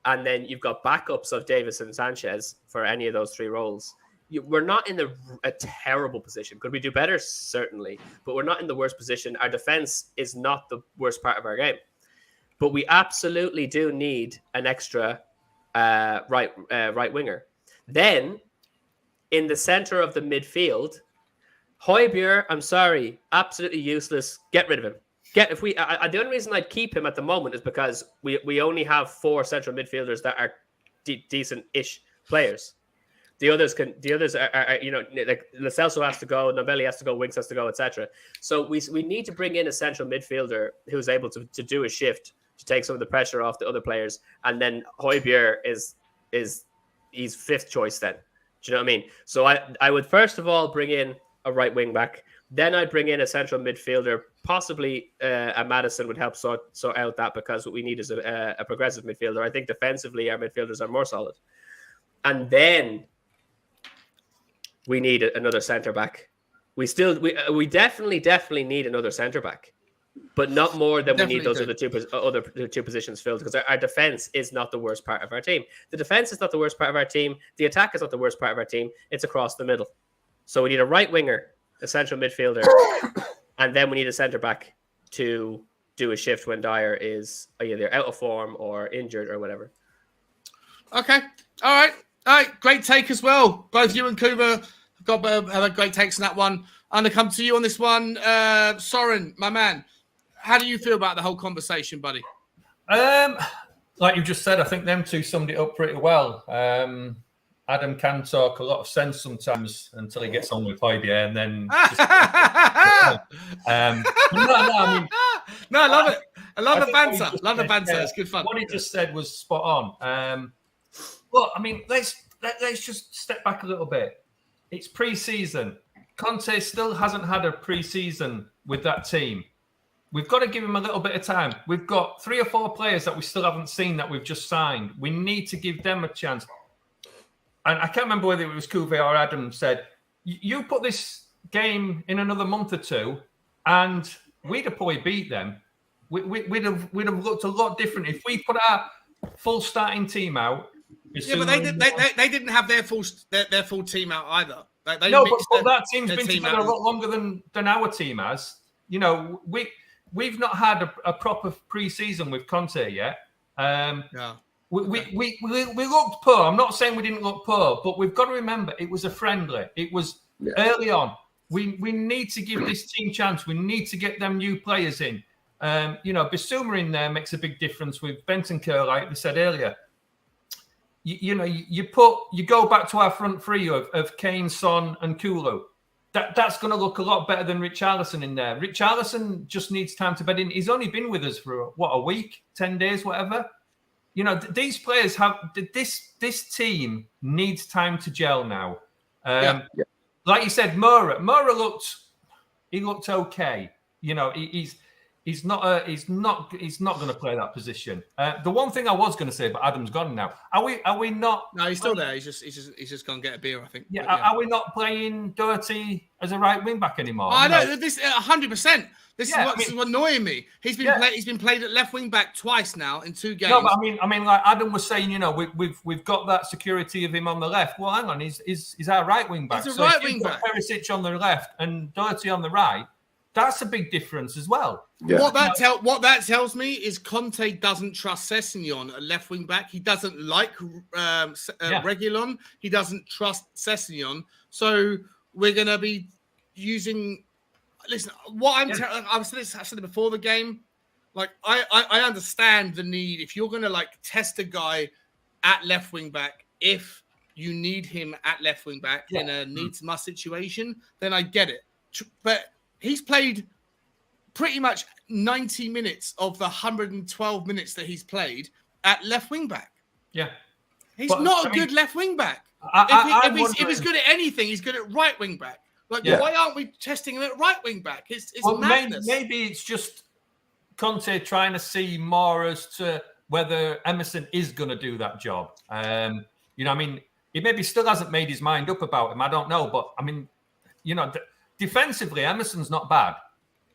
and then you've got backups of Davis and Sanchez for any of those 3 roles, we're not in a terrible position. Could we do better? Certainly, but we're not in the worst position. Our defense is not the worst part of our game, but we absolutely do need an extra right winger. Then in the center of the midfield, Højbjerg, I'm sorry, absolutely useless. Get rid of him. The only reason I'd keep him at the moment is because we only have 4 central midfielders that are decent-ish players. The others are like Lo Celso has to go, Nobeli has to go, Winks has to go, etc. So we need to bring in a central midfielder who's able to do a shift to take some of the pressure off the other players, and then Højbjerg is he's 5th choice then. Do you know what I mean? So I would first of all bring in a right wing back, then I'd bring in a central midfielder, possibly a Madison would help sort out that, because what we need is a progressive midfielder. I think defensively our midfielders are more solid, and then we need another centre back. We definitely need another centre back, but not more than we need those other two positions filled, because our defense is not the worst part of our team. The defense is not the worst part of our team. The attack is not the worst part of our team. It's across the middle. So we need a right winger, a central midfielder, and then we need a centre back to do a shift when Dyer is either out of form or injured or whatever. Okay. All right. Great take as well. Both you and Kuba have great takes on that one. I'm going to come to you on this one. Soren, my man, how do you feel about the whole conversation, buddy? Like you just said, I think them two summed it up pretty well. Adam can talk a lot of sense sometimes until he gets on with Højbjerg, and then I love it. I love the banter. Love the banter. It's good fun. What he just said was spot on. Well, I mean, let's just step back a little bit. It's pre-season. Conte still hasn't had a pre-season with that team. We've got to give him a little bit of time. We've got 3 or 4 players that we still haven't seen that we've just signed. We need to give them a chance. And I can't remember whether it was Kuve or Adam said, you put this game in another month or 2 and we'd have probably beat them. We'd have looked a lot different if we put our full starting team out. Yeah, but they didn't have their full team out either. But that team's been together a lot longer than our team has. You know, we've not had a proper pre-season with Conte yet. We looked poor. I'm not saying we didn't look poor, but we've got to remember it was a friendly. It was early on. We need to give this team a chance. We need to get them new players in. Bissouma in there makes a big difference with Bentancur, like we said earlier. You go back to our front 3 of Kane, Son, and Kulu. That's going to look a lot better than Richarlison in there. Richarlison just needs time to bed in. He's only been with us for a week, 10 days, whatever. You know, these players have this team needs time to gel now. Like you said, Mora looked He looked okay. He's not going to play that position. The one thing I was going to say, but Adam's gone now. Are we not? No, he's still there. He's just gone to get a beer, I think. Yeah, But, Are we not playing Dirty as a right wing back anymore? I know this 100%. This is what's annoying me. He's been played at left wing back twice now in 2 games. No, but I mean, like Adam was saying, we've got that security of him on the left. Well, hang on, he's our right wing back. He's a right wing back. Perisic on the left and Dirty on the right. That's a big difference as well. Yeah. What that tells me is Conte doesn't trust Sessegnon at left wing back. He doesn't like Reguilon. He doesn't trust Sessegnon. So we're going to be using. Listen, what I've said it before the game. Like I understand the need if you're going to like test a guy at left wing back. If you need him at left wing back in a needs must situation, then I get it. But he's played pretty much 90 minutes of the 112 minutes that he's played at left wing back. Yeah. He's not a good left wing back. If he's good at anything, he's good at right wing back. Why aren't we testing him at right wing back? It's madness. Maybe it's just Conte trying to see more as to whether Emerson is going to do that job. He maybe still hasn't made his mind up about him. I don't know. But, defensively, Emerson's not bad.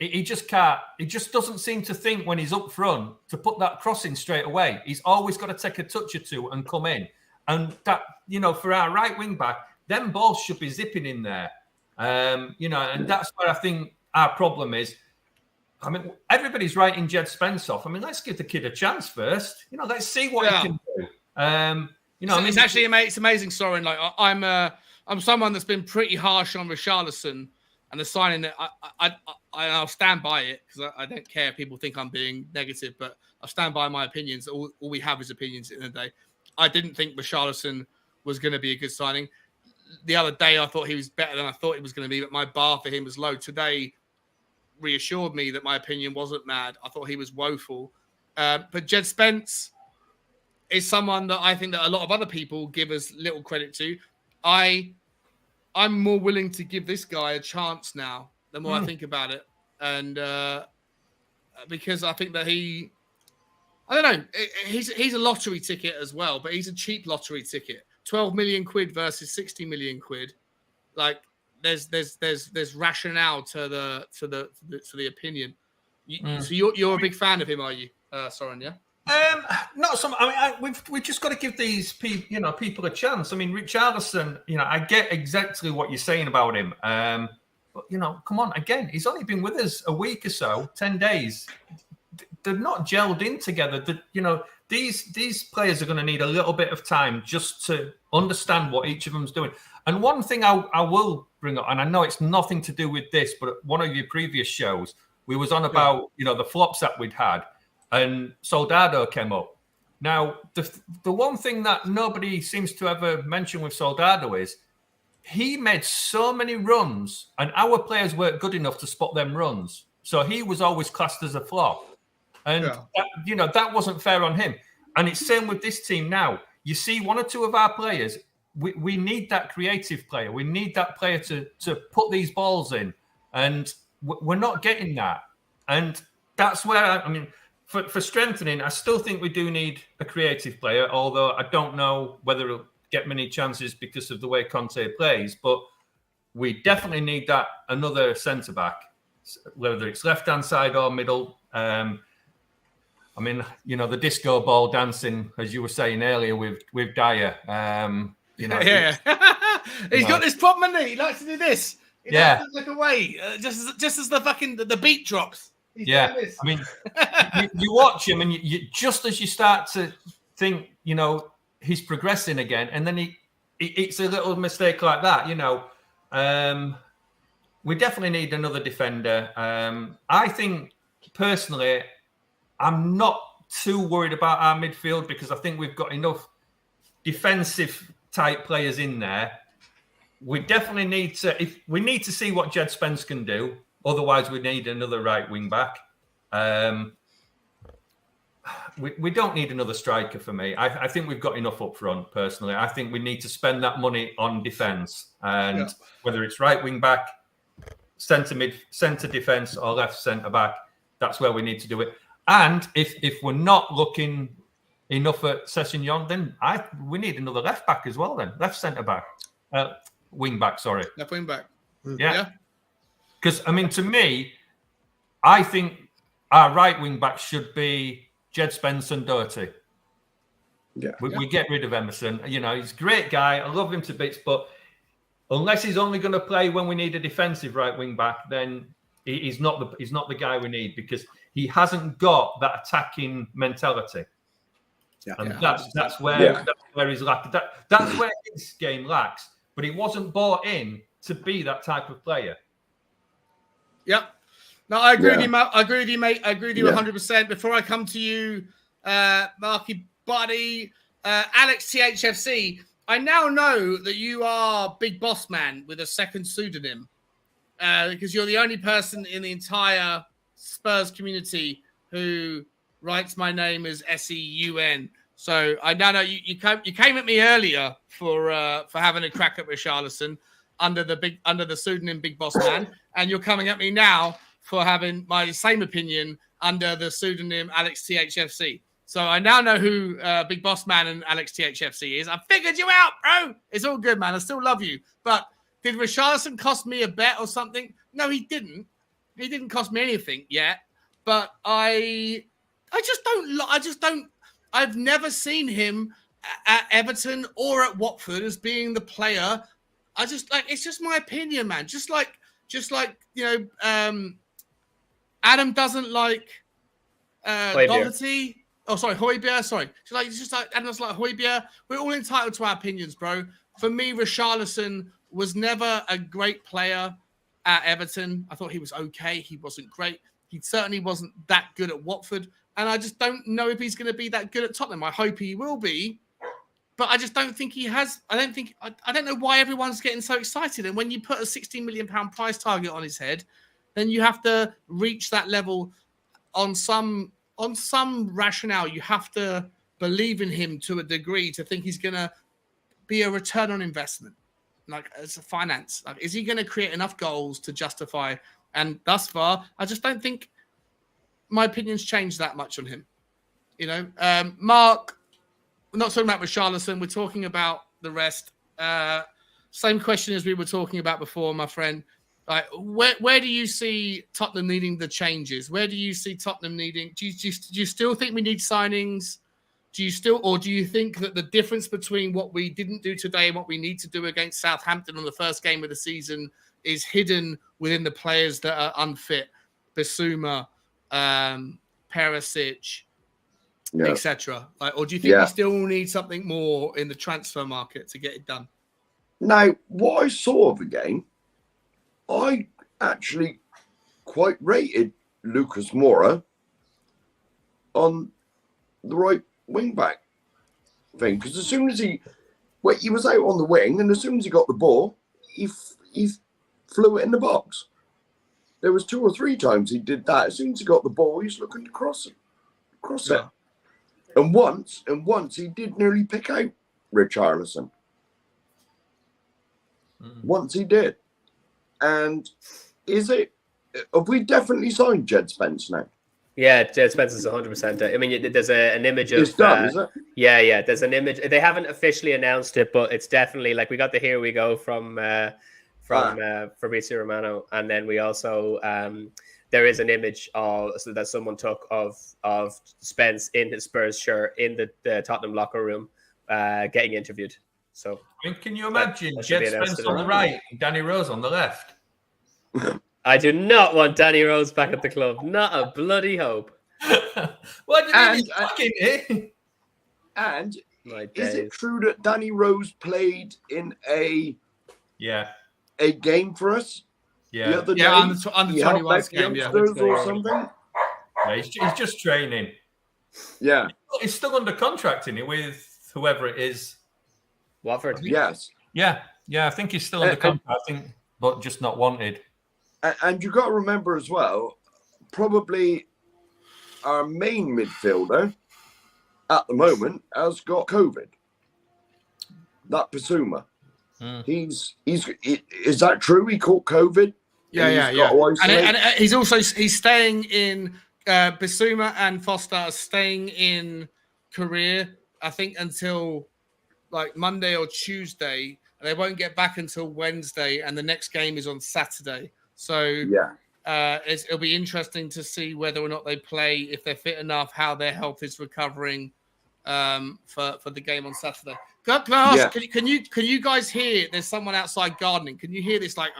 He just can't. He just doesn't seem to think when he's up front to put that cross in straight away. He's always got to take a touch or two and come in. And that, for our right wing back, them balls should be zipping in there. And that's where I think our problem is. I mean, everybody's writing Jed Spence off. I mean, let's give the kid a chance first. Let's see what he can do. It's actually amazing. It's amazing, Soren. Like I'm someone that's been pretty harsh on Richarlison and the signing that I'll stand by it because I don't care if people think I'm being negative, but I stand by my opinions. All we have is opinions in the day. I didn't think Richarlison was going to be a good signing. The other day, I thought he was better than I thought he was going to be, but my bar for him was low. Today reassured me that my opinion wasn't mad. I thought he was woeful. But Jed Spence is someone that I think that a lot of other people give us little credit to. I'm more willing to give this guy a chance now the more I think about it. And because I think that I don't know, he's a lottery ticket as well, but he's a cheap lottery ticket. 12 million quid versus 60 million quid. Like there's rationale to the opinion. So you're a big fan of him, are you, Soren? Yeah. Not some. I mean, we've just got to give these people a chance. I mean, Richarlison. I get exactly what you're saying about him. But come on, again, he's only been with us a week or so, 10 days. They're not gelled in together. These players are going to need a little bit of time just to understand what each of them's doing. And one thing I will bring up, and I know it's nothing to do with this, but one of your previous shows, we was on about the flops that we'd had. And Soldado came up. Now, the one thing that nobody seems to ever mention with Soldado is he made so many runs, and our players weren't good enough to spot them runs. So he was always classed as a flop. And, that wasn't fair on him. And it's same with this team now. You see one or two of our players, we need that creative player. We need that player to put these balls in. And we're not getting that. And that's where, For strengthening, I still think we do need a creative player, although I don't know whether he'll get many chances because of the way Conte plays. But we definitely need that another centre-back, whether it's left-hand side or middle. The disco ball dancing, as you were saying earlier, with Dyer. He's got this problem, hasn't he? He likes to do this. He likes to look away, just as the beat drops. You watch him and you just as you start to think, he's progressing again, and then it's a little mistake like that, we definitely need another defender. I think personally, I'm not too worried about our midfield because I think we've got enough defensive type players in there. We definitely need to see what Jed Spence can do. Otherwise, we need another right wing back. We don't need another striker for me. I think we've got enough up front, personally. I think we need to spend that money on defence. And whether it's right wing back, centre defence or left centre back. That's where we need to do it. And if we're not looking enough at Sessegnon, then we need another left back as well. Then left centre back, wing back. Sorry, left wing back. Yeah. Because I mean, to me, I think our right wing back should be Jed Spence and Doherty. Yeah. We get rid of Emerson. You know, he's a great guy. I love him to bits, but unless he's only going to play when we need a defensive right wing back, then he's not the guy we need, because he hasn't got that attacking mentality. Yeah. And that's where he's lacking. That's where his game lacks. But he wasn't bought in to be that type of player. Yep. No, I agree with you, mate. I agree with you, mate. I agree with you 100%. Before I come to you, Marky Buddy, Alex THFC, I now know that you are Big Boss Man with a second pseudonym, because you're the only person in the entire Spurs community who writes my name as Seun. So I now know you came at me earlier for having a crack at Richarlison under the pseudonym Big Boss Man, and you're coming at me now for having my same opinion under the pseudonym Alex THFC. So I now know who Big Boss Man and Alex THFC is. I figured you out, bro. It's all good, man. I still love you. But did Richarlison cost me a bet or something? No, he didn't. He didn't cost me anything yet. But I just don't. I've never seen him at Everton or at Watford as being the player. It's just my opinion, man. Just like Adam doesn't like Doherty. Oh, sorry, Højbjerg. Sorry. It's just like Adam doesn't like Højbjerg. We're all entitled to our opinions, bro. For me, Richarlison was never a great player at Everton. I thought he was okay. He wasn't great. He certainly wasn't that good at Watford. And I just don't know if he's going to be that good at Tottenham. I hope he will be. But I just don't think he has. I don't know why everyone's getting so excited. And when you put a £16 million price target on his head, then you have to reach that level on some rationale. You have to believe in him to a degree to think he's going to be a return on investment. Like, as a finance, like, is he going to create enough goals to justify? And thus far, I just don't think my opinion's changed that much on him. You know, Mark, we're not talking about Richarlison. We're talking about the rest. Same question as we were talking about before, my friend. Like, where do you see Tottenham needing the changes? Where do you see Tottenham needing? Do you still think we need signings? Do you think that the difference between what we didn't do today and what we need to do against Southampton on the first game of the season is hidden within the players that are unfit? Bissouma, Perisic, etc. Or do you think we still need something more in the transfer market to get it done? Now, what I saw of the game, I actually quite rated Lucas Moura on the right wing back thing, because as soon as he was out on the wing, and as soon as he got the ball, he flew it in the box. There was 2 or 3 times he did that. As soon as he got the ball, he's looking to cross it. And once he did nearly pick out Richarlison. Once he did. And have we definitely signed Jed Spence now? Yeah, Jed Spence is 100%. I mean, there's an image of... It's done, is it? Yeah. There's an image. They haven't officially announced it, but it's definitely, like, we got the Here We Go from Fabrizio Romano. And then we also... there is an image that someone took of Spence in his Spurs shirt in the Tottenham locker room getting interviewed. So, I mean, can you imagine Jed Spence on the right and Danny Rose on the left? I do not want Danny Rose back at the club. Not a bloody hope. What did he fucking hit? And is it true that Danny Rose played in a game for us? Yeah, the other day, on the 21 game, or something. Yeah, he's just training. Yeah, he's still under contract, isn't he, with whoever it is? Watford. Yes. Yeah. I think he's still under contract, but just not wanted. And you got to remember as well, probably our main midfielder at the moment has got COVID. That Bissouma. Is that true? He caught COVID Yeah. And he's staying in Bissouma and Foster are staying in Korea, I think, until like Monday or Tuesday. And they won't get back until Wednesday, and the next game is on Saturday. So it'll be interesting to see whether or not they play, if they're fit enough, how their health is recovering for the game on Saturday. Can I ask, can you guys hear? There's someone outside gardening. Can you hear this? Like,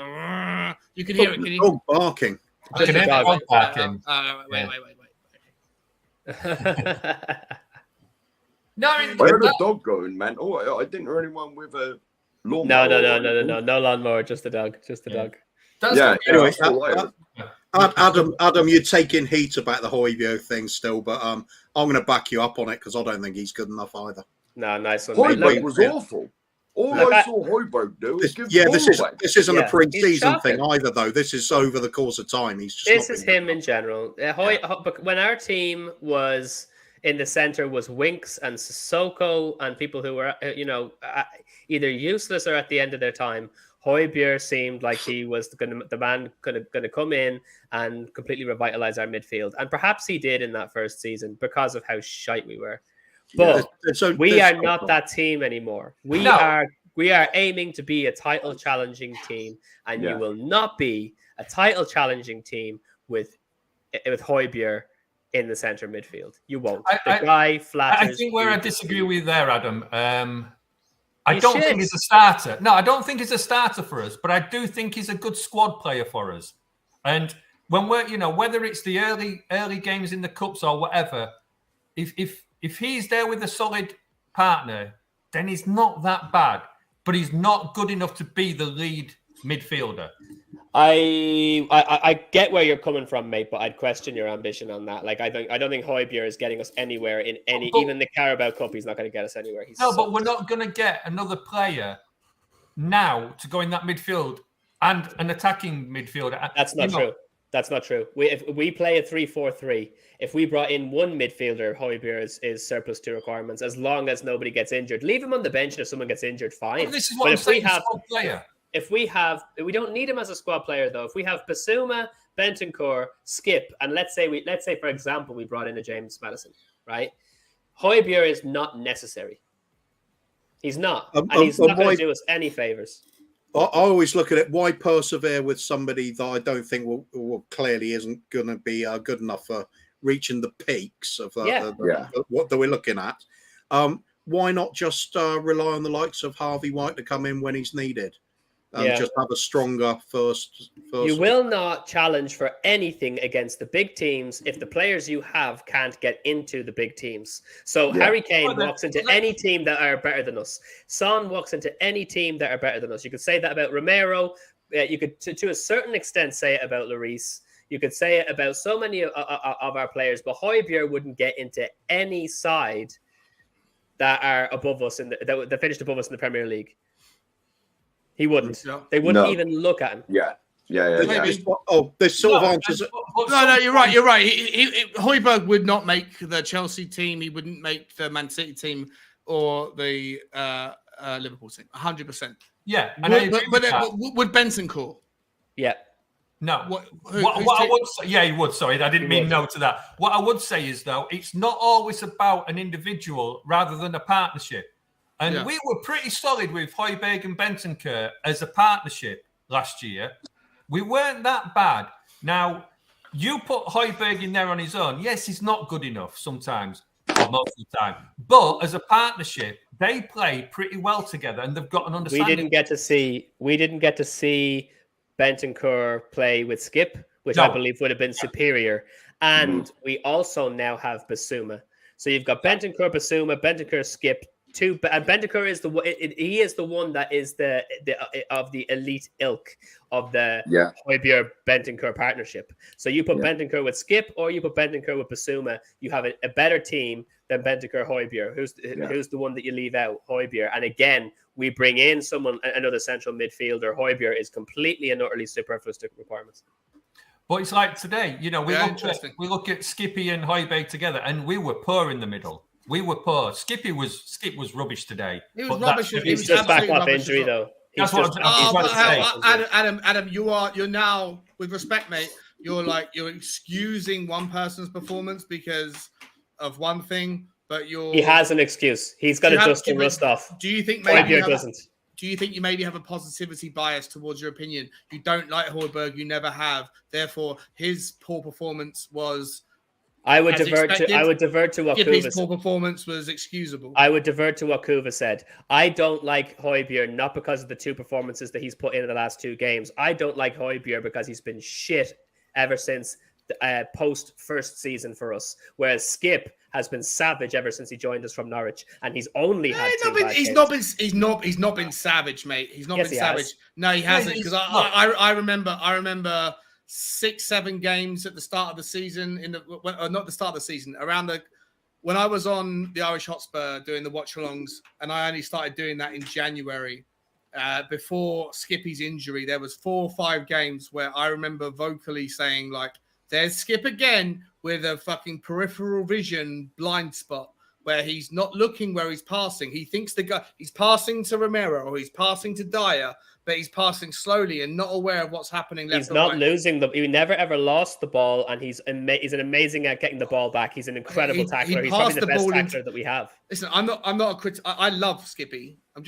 you can hear it. Can you? Dog barking. I can hear the dog barking. Wait. No, I heard a dog going, man. Oh, I didn't hear anyone with a lawnmower. No lawnmower, just the dog. Dog. Anyway, Adam, you're taking heat about the Højbjerg thing still, but I'm going to back you up on it because I don't think he's good enough either. No, nice one. Højbjerg was awful. I saw Højbjerg do was give this isn't a pre-season thing either, though. This is over the course of time. This is him in general. When our team was in the center was Winks and Sissoko and people who were, either useless or at the end of their time. Højbjerg seemed like he was the man going to come in and completely revitalize our midfield, and perhaps he did in that first season because of how shite we were. But we are not that team anymore. We are aiming to be a title challenging team, and you will not be a title challenging team with Højbjerg in the center midfield. You won't. I think where I disagree with you there, Adam. I don't think he's a starter. No, I don't think he's a starter for us, but I do think he's a good squad player for us. And when we're, whether it's the early games in the cups or whatever, if he's there with a solid partner, then he's not that bad. But he's not good enough to be the lead midfielder. I get where you're coming from, mate, but I'd question your ambition on that. Like, I don't think Højbjerg is getting us anywhere in even the Carabao Cup. He's not going to get us anywhere. But we're not going to get another player now to go in that midfield and an attacking midfielder. That's not true. That's not true. If we play a 3-4-3, if we brought in one midfielder, Højbjerg is surplus to requirements as long as nobody gets injured. Leave him on the bench, and if someone gets injured, fine. Well, this is what I'm saying. We don't need him as a squad player though. If we have Bissouma, Bentancur, Skip, and let's say for example we brought in a James Maddison, right? Højbjerg is not necessary. He's not, and he's not going to do us any favors. I always look at it. Why persevere with somebody that I don't think will clearly isn't going to be good enough for reaching the peaks of what we're looking at? Why not just rely on the likes of Harvey White to come in when he's needed? Just have a stronger first. You will not challenge for anything against the big teams if the players you have can't get into the big teams. So Harry Kane walks into any team that are better than us. Son walks into any team that are better than us. You could say that about Romero. You could, to a certain extent, say it about Lloris. You could say it about so many of our players. But Højbjerg wouldn't get into any side that are above us that finished above us in the Premier League. He wouldn't. They wouldn't even look at him. Yeah. There's sort of answers. No, you're right. You're right. Højbjerg would not make the Chelsea team. He wouldn't make the Man City team or the Liverpool team. 100%. Yeah. But would Bentancur? Yeah. No. What I would say, he would. Sorry, I didn't mean no to that. What I would say is, though, it's not always about an individual rather than a partnership. And we were pretty solid with Højbjerg and Bentancur as a partnership last year. We weren't that bad. Now, you put Højbjerg in there on his own. Yes, he's not good enough sometimes, or most of the time. But as a partnership, they play pretty well together, and they've got an understanding. We didn't get to see Bentancur play with Skip, which I believe would have been superior. And we also now have Bissouma. So you've got Bentancur, Bissouma, Bentancur, Skip. And Bentancur is he is the one that is the of the elite ilk of the Højbjerg Bentancur partnership. So you put Bentancur with Skip or you put Bentancur with Bissouma, you have a better team than Bentancur Højbjerg. Who's the one that you leave out? Højbjerg. And again, we bring in another central midfielder. Højbjerg is completely and utterly superfluous to requirements. But it's like today, we look at Skippy and Højbjerg together, and we were poor in the middle. We were poor. Skip was rubbish today. He was rubbish. He was just back off injury, though. That's what I'm trying to say. Adam, you're now, with respect, mate, you're excusing one person's performance because of one thing, but he has an excuse. He's got to dust the rust off. Do you think maybe doesn't? Do you think you maybe have a positivity bias towards your opinion? You don't like Højbjerg, you never have. Therefore, his poor performance was. I would divert to what Kuva's poor performance was excusable. I would divert to what Kuva said. I don't like Højbjerg not because of the two performances that he's put in the last two games. I don't like Højbjerg because he's been shit ever since post first season for us. Whereas Skip has been savage ever since he joined us from Norwich, and he's only had he's not been savage, mate. He's not been savage. No, he hasn't. Because I remember 6-7 games at the start of the season not the start of the season, when I was on the Irish Hotspur doing the Watchalongs, and I only started doing that in January. Before Skippy's injury, there was 4 or 5 games where I remember vocally saying, like, there's Skip again with a fucking peripheral vision blind spot where he's not looking where he's passing. He thinks he's passing to Romero or he's passing to Dyer, but he's passing slowly and not aware of what's happening left. He's not losing he never ever lost the ball, and he's an amazing at getting the ball back. He's an incredible tackler. He's probably the best tackler that we have. Listen, I'm not a critic. I love Skippy. I'm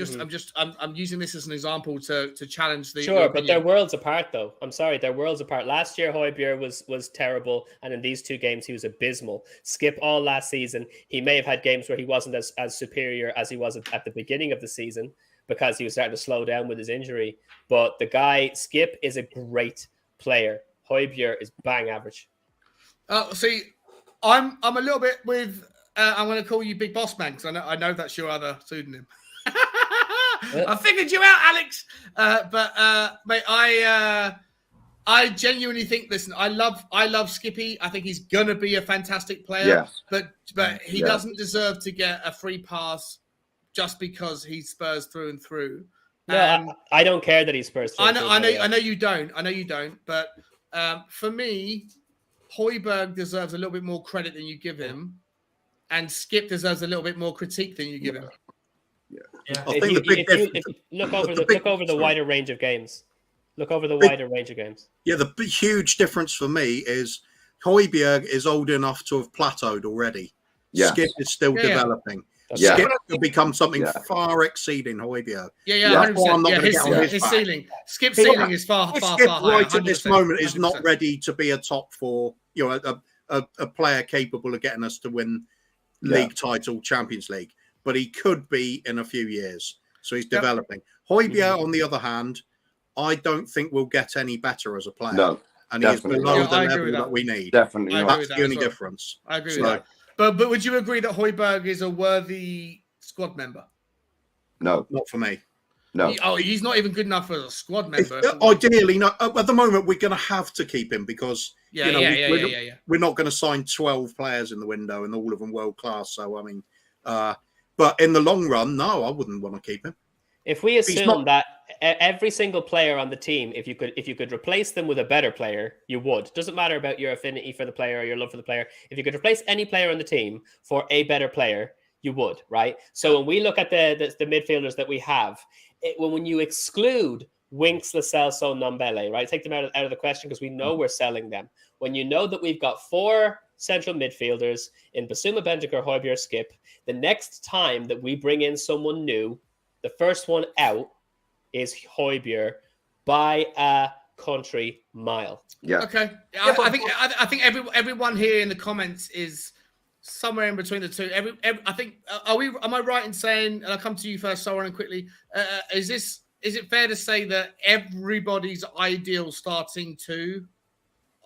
using this as an example to challenge the. Sure, but they're worlds apart, though. I'm sorry, they're worlds apart. Last year, Højbjerg was terrible, and in these 2 games, he was abysmal. Skip all last season. He may have had games where he wasn't as superior as he was at the beginning of the season, because he was starting to slow down with his injury. But the guy, Skip, is a great player. Højbjerg is bang average. See, I'm a little bit with, I'm going to call you Big Boss Man, because I know that's your other pseudonym. I figured you out, Alex. Mate, I genuinely think, listen, I love Skippy. I think he's going to be a fantastic player. Yes. But he doesn't deserve to get a free pass just because he's Spurs through and through. No, I don't care that he's Spurs through. I know you don't. But for me, Højbjerg deserves a little bit more credit than you give him, and Skip deserves a little bit more critique than you give him. Yeah. Look over the wider range of games. Yeah, the huge difference for me is Højbjerg is old enough to have plateaued already. Skip is still developing. Skip could become something far exceeding Højbjerg. That's why I'm not going to get on his ceiling. Skip's ceiling is far Skip higher. Right at this moment is not ready to be a top 4, a player capable of getting us to win league title, Champions League. But he could be in a few years. So he's developing. Højbjerg, on the other hand, I don't think will get any better as a player. No, and he's below the level that we need. Definitely. That's the only difference. I agree with that. But would you agree that Højbjerg is a worthy squad member? No. Not for me. No. He's not even good enough as a squad member. Ideally, no. At the moment, we're going to have to keep him because we're not going to sign 12 players in the window and all of them world class. So, I mean, but in the long run, no, I wouldn't want to keep him. If we assume that every single player on the team, if you could replace them with a better player, you would. Doesn't matter about your affinity for the player or your love for the player. If you could replace any player on the team for a better player, you would, right? So when we look at the midfielders that we have, when you exclude Winks, Lo Celso, Ndombele, right? Take them out of the question because we know we're selling them. When you know that we've got 4 central midfielders in Bissouma, Bentancur, Højbjerg, Skip, the next time that we bring in someone new, the first one out is Højbjerg by a country mile. Yeah. Okay. I think everyone here in the comments is somewhere in between the two. I think am I right in saying? And I'll come to you first, Soren, quickly. Is it fair to say that everybody's ideal starting 2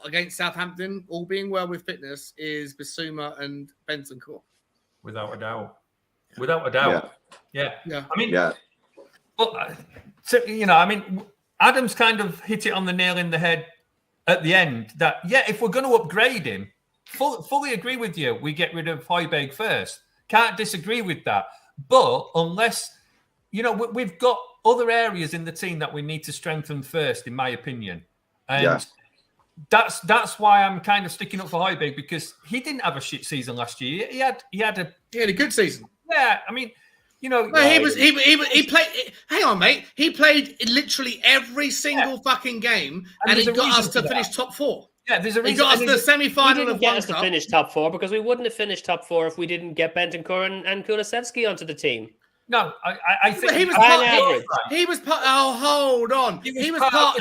against Southampton, all being well with fitness, is Bissouma and Bentancur? Without a doubt. Yeah. I mean, but Adam's kind of hit it on the nail in the head at the end. That if we're going to upgrade him, fully agree with you. We get rid of Højbjerg first. Can't disagree with that. But unless we've got other areas in the team that we need to strengthen first, in my opinion, and that's why I'm kind of sticking up for Højbjerg, because he didn't have a shit season last year. He had a good season. Yeah, I mean, You know, well, he played. Hang on, mate. He played literally every single fucking game, and he got us to finish top 4. Yeah, there's a reason. He got us to the semi-final He of didn't get one us to cup. finish top 4 because we wouldn't have finished top 4 if we didn't get Bentancur and Kulusevski onto the team. No, I think he was part. He was part. Oh, hold on. He was part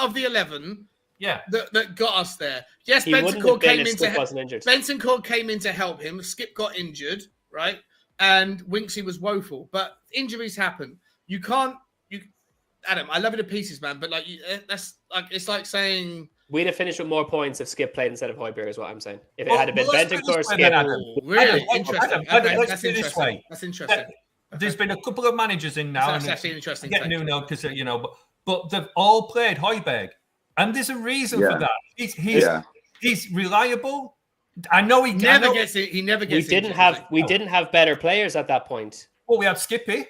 of the 11. Yeah, that got us there. Yes, he Bentancur came in to help. injured. Bentancur came in to help him. Skip got injured, right? And Winksy was woeful. But injuries happen. You can't. Adam, I love you to pieces, man. But like, that's like it's like saying. We'd have finished with more points if Skip played instead of Højbjerg, is what I'm saying. If it had been Bentancur, Skip. Really interesting. Let's do this way. That's interesting. There's been a couple of managers in now. That's actually interesting. Get Nuno because but they've all played Højbjerg, and there's a reason for that. He's reliable. I know he never gets it. He never gets. We didn't have better players at that point. Well, we had Skippy.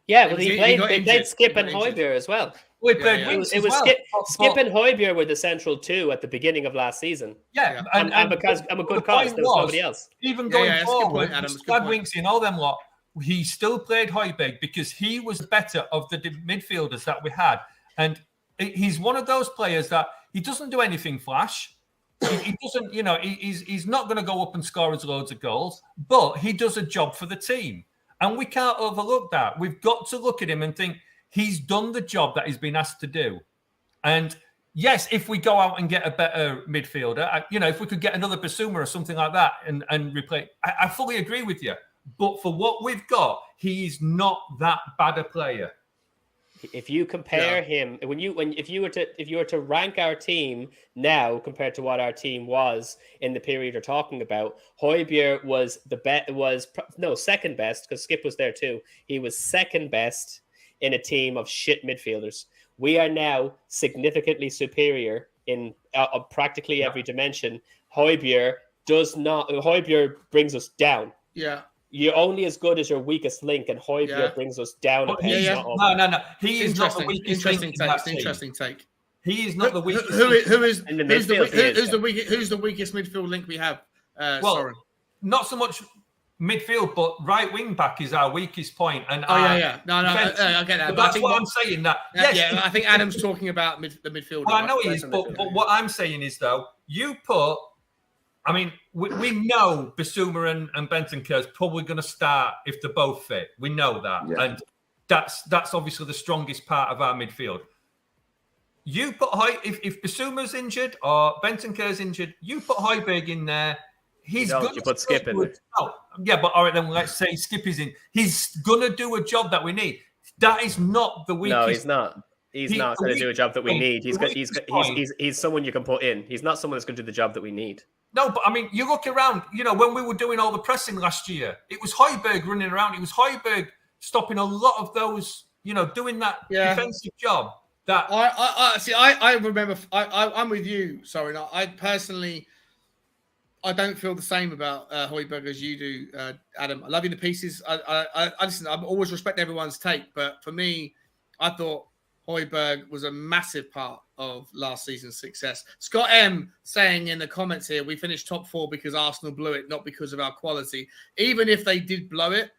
Yeah, well, they played Skip and Højbjerg as well. We played it was Skip and Højbjerg were the central two at the beginning of last season. Yeah, and because I'm a good cause, there was nobody else. Even going forward, Brad Winksy and all them lot, he still played Højbjerg because he was better of the midfielders that we had. And he's one of those players that he doesn't do anything flash. He doesn't, he's not going to go up and score us loads of goals, but he does a job for the team. And we can't overlook that. We've got to look at him and think he's done the job that he's been asked to do. And yes, if we go out and get a better midfielder, if we could get another Basuma or something like that and replay, I fully agree with you. But for what we've got, he's not that bad a player. If you compare him, if you were to rank our team now compared to what our team was in the period you're talking about, Højbjerg was second best because Skip was there too. He was second best in a team of shit midfielders. We are now significantly superior in practically every dimension. Højbjerg brings us down. Yeah. You're only as good as your weakest link, and Højbjerg brings us down a peg. No. He is not the weakest link. Interesting take. He is not the weakest. Who's the weakest midfield link we have? Soren? Not so much midfield, but right wing back is our weakest point. And No, I get that. But that's what I'm saying. I think Adam's talking about the midfield. Well, I know he is, but what I'm saying is though, we know Basuma and Bentancur is probably going to start if they're both fit. We know that, and that's obviously the strongest part of our midfield. You put if Basuma's injured or Bentancur's injured, you put Højbjerg in there. He's going to put Skip in there. Oh, yeah, but all right, then let's say Skip is in. He's going to do a job that we need. That is not the weakest. No, he's not. He's not going to do a job that we need. He's someone you can put in. He's not someone that's going to do the job that we need. No, but you look around, when we were doing all the pressing last year, it was Højbjerg running around. It was Højbjerg stopping a lot of those, doing that defensive job. That I remember. I'm with you. Sorry, I personally, I don't feel the same about Højbjerg as you do, Adam. I love you to pieces. I listen. I always respect everyone's take, but for me, I thought Højbjerg was a massive part of last season's success. Scott M saying in the comments here, we finished top 4 because Arsenal blew it, not because of our quality. Even if they did blow it,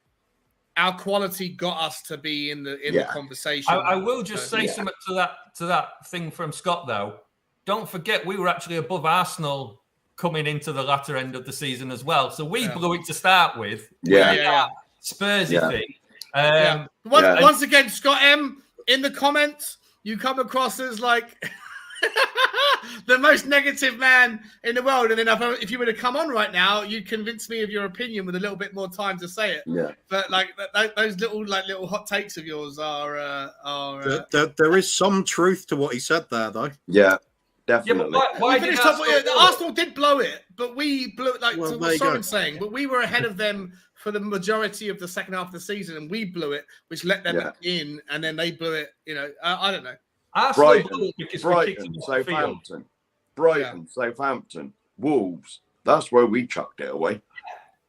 our quality got us to be in the conversation. I will just say something to that thing from Scott though. Don't forget we were actually above Arsenal coming into the latter end of the season as well. So we blew it to start with. Spursy thing. Once again, Scott M, in the comments, you come across as like the most negative man in the world. And then if you were to come on right now, you'd convince me of your opinion with a little bit more time to say it. Yeah. But like those little hot takes of yours are there is some truth to what he said there, though. Yeah. Definitely. Yeah, why did Arsenal did blow it, but we blew it what Soren's saying. But we were ahead of them for the majority of the second half of the season, and we blew it, which let them in, and then they blew it. I don't know. Brighton, Southampton, Wolves. That's where we chucked it away.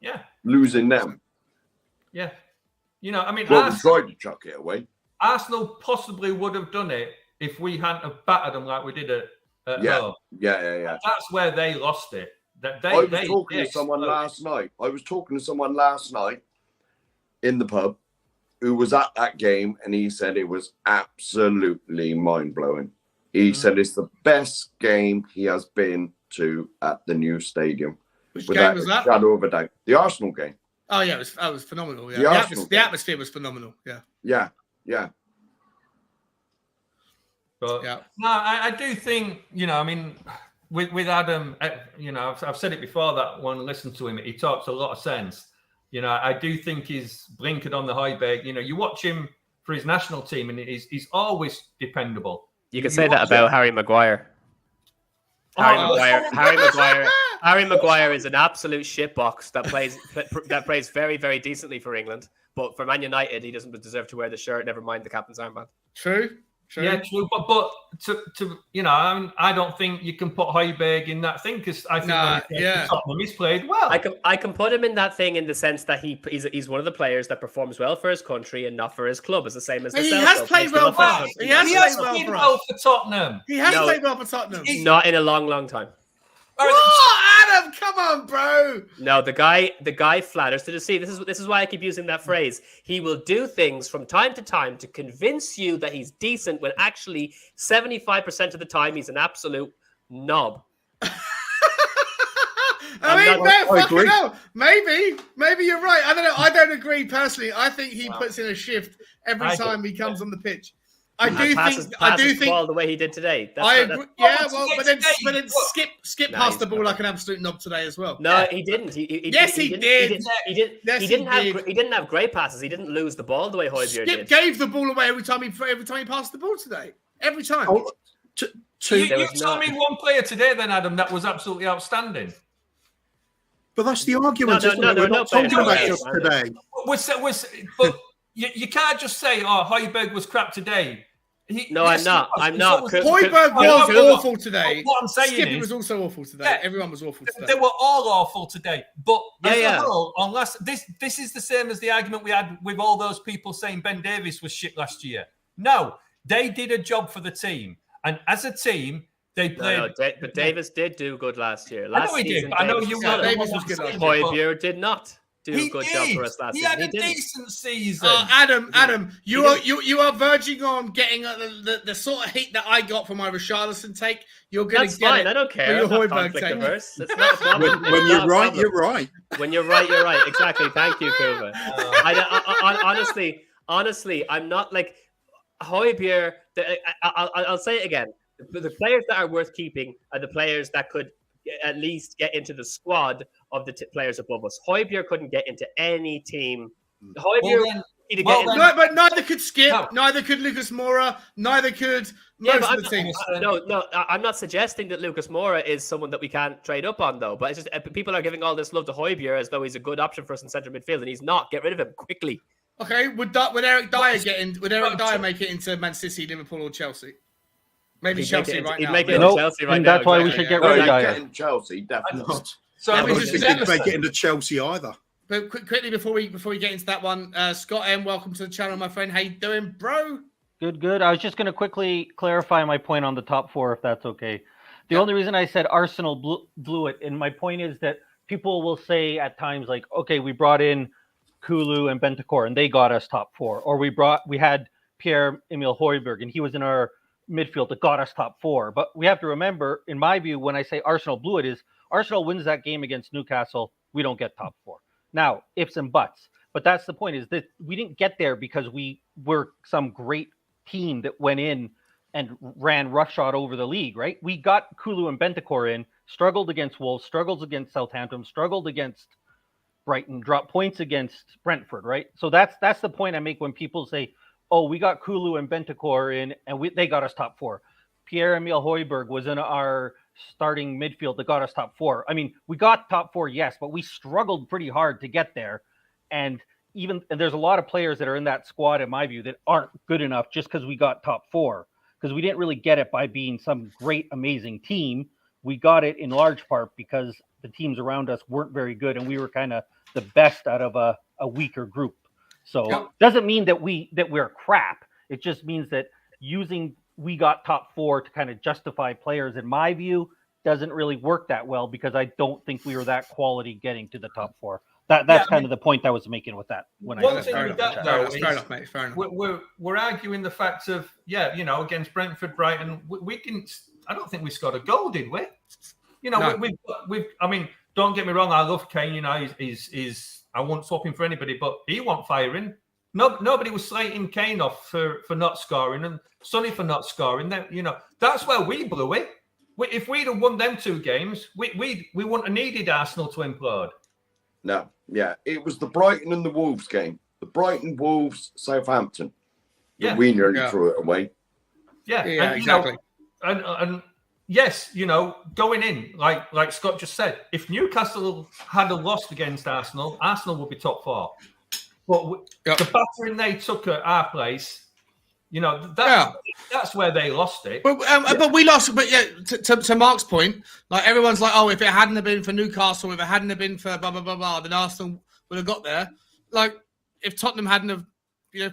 Yeah, losing them. Yeah, we tried to chuck it away. Arsenal possibly would have done it if we hadn't have battered them like we did at home. Yeah. That's where they lost it. I was talking to someone last night in the pub, who was at that game, and he said it was absolutely mind-blowing. He said it's the best game he has been to at the new stadium. Which game was that? Shadow of a doubt. The Arsenal game. Oh, yeah, it was phenomenal. Yeah. The atmosphere was phenomenal. Yeah. But no, I do think, I mean, with Adam, I've said it before that one listened to him, he talks a lot of sense. I do think he's blinkered on the Højbjerg. You watch him for his national team, and he's always dependable. You can say that about Harry Maguire. Harry Maguire is an absolute shitbox that plays very, very decently for England. But for Man United, he doesn't deserve to wear the shirt. Never mind the captain's armband. True. Yeah, true. But I don't think you can put Højbjerg in that thing, because I think Tottenham, he's played well. I can put him in that thing in the sense that he's one of the players that performs well for his country and not for his club. It's the same as he has played well for us. He has played well for Tottenham. He has played well for Tottenham. Not in a long, long time. What, Adam? Come on, bro. No, the guy flatters to deceive. This is why I keep using that phrase. He will do things from time to time to convince you that he's decent, when actually 75% of the time he's an absolute knob. Maybe you're right. I don't know. I don't agree personally. I think he puts in a shift every time he comes on the pitch. I do think ball the way he did today. But then Skip passed the ball like an absolute knob today as well. No, he didn't. He did. He didn't have great passes. He didn't lose the ball the way Højbjerg did. Skip gave the ball away every time he passed the ball today. Every time. You told me one player today, then, Adam, that was absolutely outstanding. But that's the argument. We're not talking about just today. But you can't just say, Højbjerg was crap today. I'm not. Højbjerg was awful today. What I'm saying Skip was also awful today. Yeah, everyone was awful today. They were all awful today. But as a whole, unless this is the same as the argument we had with all those people saying Ben Davies was shit last year. No, they did a job for the team. And as a team, they played. But Davies did do good last year. I know he did. I know you were. Davies was good last year. Højbjerg did not do a good job for us last season. He had a decent season. Adam, you are verging on getting the sort of heat that I got from my Richarlison take. You're going to get fine. it. I don't care. Your Højbjerg take. When you're right, you're right. When you're right, you're right. Exactly. Thank you, Kuba. Honestly, I'm not like Højbjerg. I'll say it again. The players that are worth keeping are the players that could at least get into the squad of the players above us. Højbjerg couldn't get into any team. But neither could Skip, neither could Lucas Moura, neither could most of the teams. I'm not suggesting that Lucas Moura is someone that we can't trade up on, though. But it's just people are giving all this love to Højbjerg as though he's a good option for us in centre midfield, and he's not. Get rid of him quickly. Okay, would Eric Dyer get in? Would Eric Dyer make it into Man City, Liverpool, or Chelsea? Maybe Chelsea right now. He'd make it into Chelsea right now. That's why we should get rid of Dyer. Chelsea, definitely not. So I don't think he'd make it into Chelsea either. But quickly before we get into that one, Scott M, welcome to the channel, my friend. How you doing, bro? Good. I was just going to quickly clarify my point on the top four, if that's okay. The only reason I said Arsenal blew it, and my point is that people will say at times like, okay, we brought in Kulu and Bentancur, and they got us top four, or we had Pierre-Emile Højbjerg, and he was in our midfield that got us top four. But we have to remember, in my view, when I say Arsenal blew it, is Arsenal wins that game against Newcastle, we don't get top four. Now, ifs and buts. But that's the point, is that we didn't get there because we were some great team that went in and ran roughshod over the league, right? We got Kulu and Bentancur in, struggled against Wolves, struggled against Southampton, struggled against Brighton, dropped points against Brentford, right? So that's the point I make when people say, oh, we got Kulu and Bentancur in, and they got us top four. Pierre-Emile Højbjerg was in our starting midfield that got us top four. I mean, we got top four, yes, but we struggled pretty hard to get there. And there's a lot of players that are in that squad, in my view, that aren't good enough just because we got top four. Because we didn't really get it by being some great, amazing team. We got it in large part because the teams around us weren't very good, and we were kind of the best out of a weaker group. So doesn't mean that we're crap. It just means that we got top four to kind of justify players, in my view, doesn't really work that well, because I don't think we were that quality getting to the top four. That's kind of the point I was making with that. One thing with that, though, is fair enough, mate. Fair enough. We're arguing the fact of against Brentford, Brighton, we didn't. I don't think we scored a goal, did we? No. We've. I mean, don't get me wrong. I love Kane. He's. I won't swap him for anybody, but he won't firing. Nobody was slating Kane off for not scoring and Sonny for not scoring. That's where we blew it. If we'd have won them 2 games, we wouldn't have needed Arsenal to implode. No, yeah, it was the Brighton and the Wolves game. The Brighton, Wolves, Southampton. Yeah, we nearly threw it away. Yeah, and, exactly. And yes, going in like Scott just said, if Newcastle had lost against Arsenal, Arsenal would be top 4. But the battering they took at our place. That's where they lost it. But we lost. But to Mark's point, like everyone's like, oh, if it hadn't have been for Newcastle, if it hadn't have been for blah blah blah blah, then Arsenal would have got there. Like if Tottenham hadn't have,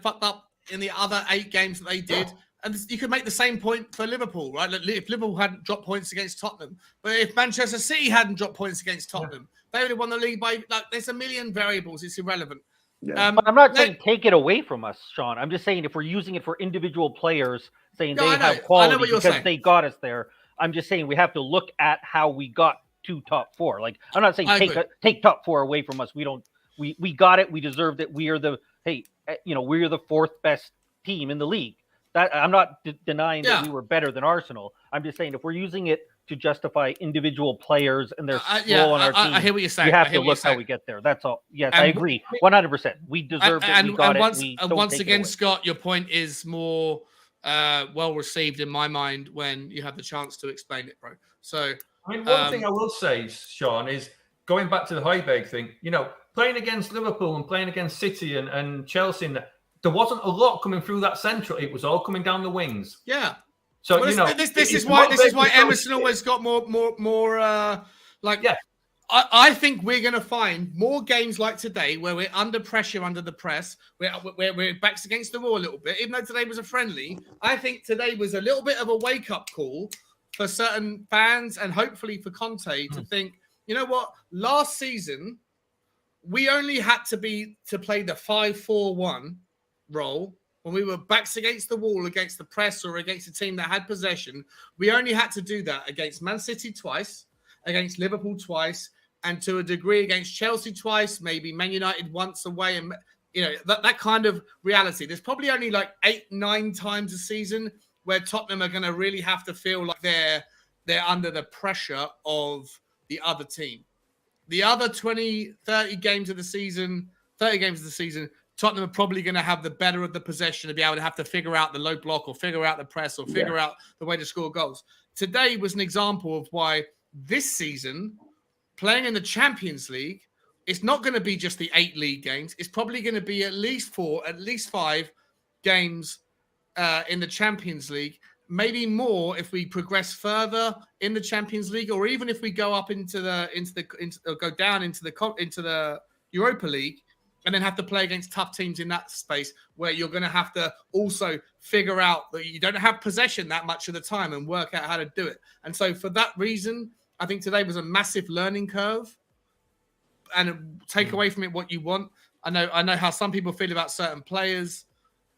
fucked up in the other 8 games that they did, and you could make the same point for Liverpool, right? Like, if Liverpool hadn't dropped points against Tottenham, but if Manchester City hadn't dropped points against Tottenham, they would have won the league by there's a million variables. It's irrelevant. Yeah. But I'm not saying take it away from us, Sean. I'm just saying if we're using it for individual players, saying they have quality because they got us there. I'm just saying we have to look at how we got to top 4. Like I'm not saying take top 4 away from us. We don't. We got it. We deserved it. We are the we're the 4th best team in the league. That I'm not denying that we were better than Arsenal. I'm just saying if we're using it to justify individual players and their role on our team. I hear what you're saying. You have to look how we get there. That's all. Yes, I agree. 100%. We deserved it. We got it. Once again, Scott, your point is more well received in my mind when you have the chance to explain it, bro. So, one thing I will say, Sean, is going back to the Højbjerg thing. Playing against Liverpool and playing against City and Chelsea, there wasn't a lot coming through that central. It was all coming down the wings. Yeah. So this is why Emerson always got more I think we're going to find more games like today where we're under pressure under the press, where we're backs against the wall a little bit. Even though today was a friendly, I think today was a little bit of a wake up call for certain fans and hopefully for Conte to think, you know what? Last season we only had to play the 5-4-1 role. When we were backs against the wall, against the press or against a team that had possession, we only had to do that against Man City twice, against Liverpool twice, and to a degree against Chelsea twice, maybe Man United once away. And, that kind of reality. There's probably only like 8-9 times a season where Tottenham are going to really have to feel like they're under the pressure of the other team. The other 30 games of the season, Tottenham are probably going to have the better of the possession to be able to have to figure out the low block or figure out the press or figure out the way to score goals. Today was an example of why this season, playing in the Champions League, it's not going to be just the 8 league games. It's probably going to be at least 4, at least 5 games in the Champions League, maybe more if we progress further in the Champions League, or even if we go up go down into the Europa League. And then have to play against tough teams in that space where you're going to have to also figure out that you don't have possession that much of the time and work out how to do it. And so for that reason, I think today was a massive learning curve and take away from it what you want. I know how some people feel about certain players,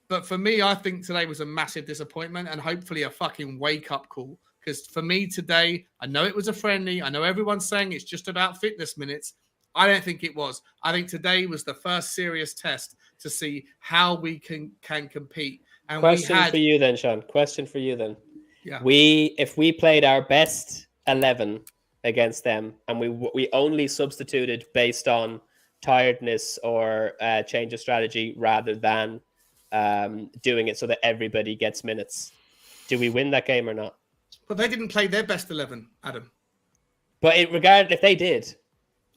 but for me, I think today was a massive disappointment and hopefully a fucking wake-up call. Because for me today, I know it was a friendly. I know everyone's saying it's just about fitness minutes. I don't think it was. I think today was the first serious test to see how we can compete. And Question for you then, Sean. Question for you then. Yeah. If we played our best 11 against them and we only substituted based on tiredness or change of strategy rather than doing it so that everybody gets minutes, do we win that game or not? But they didn't play their best 11, Adam. But if they did.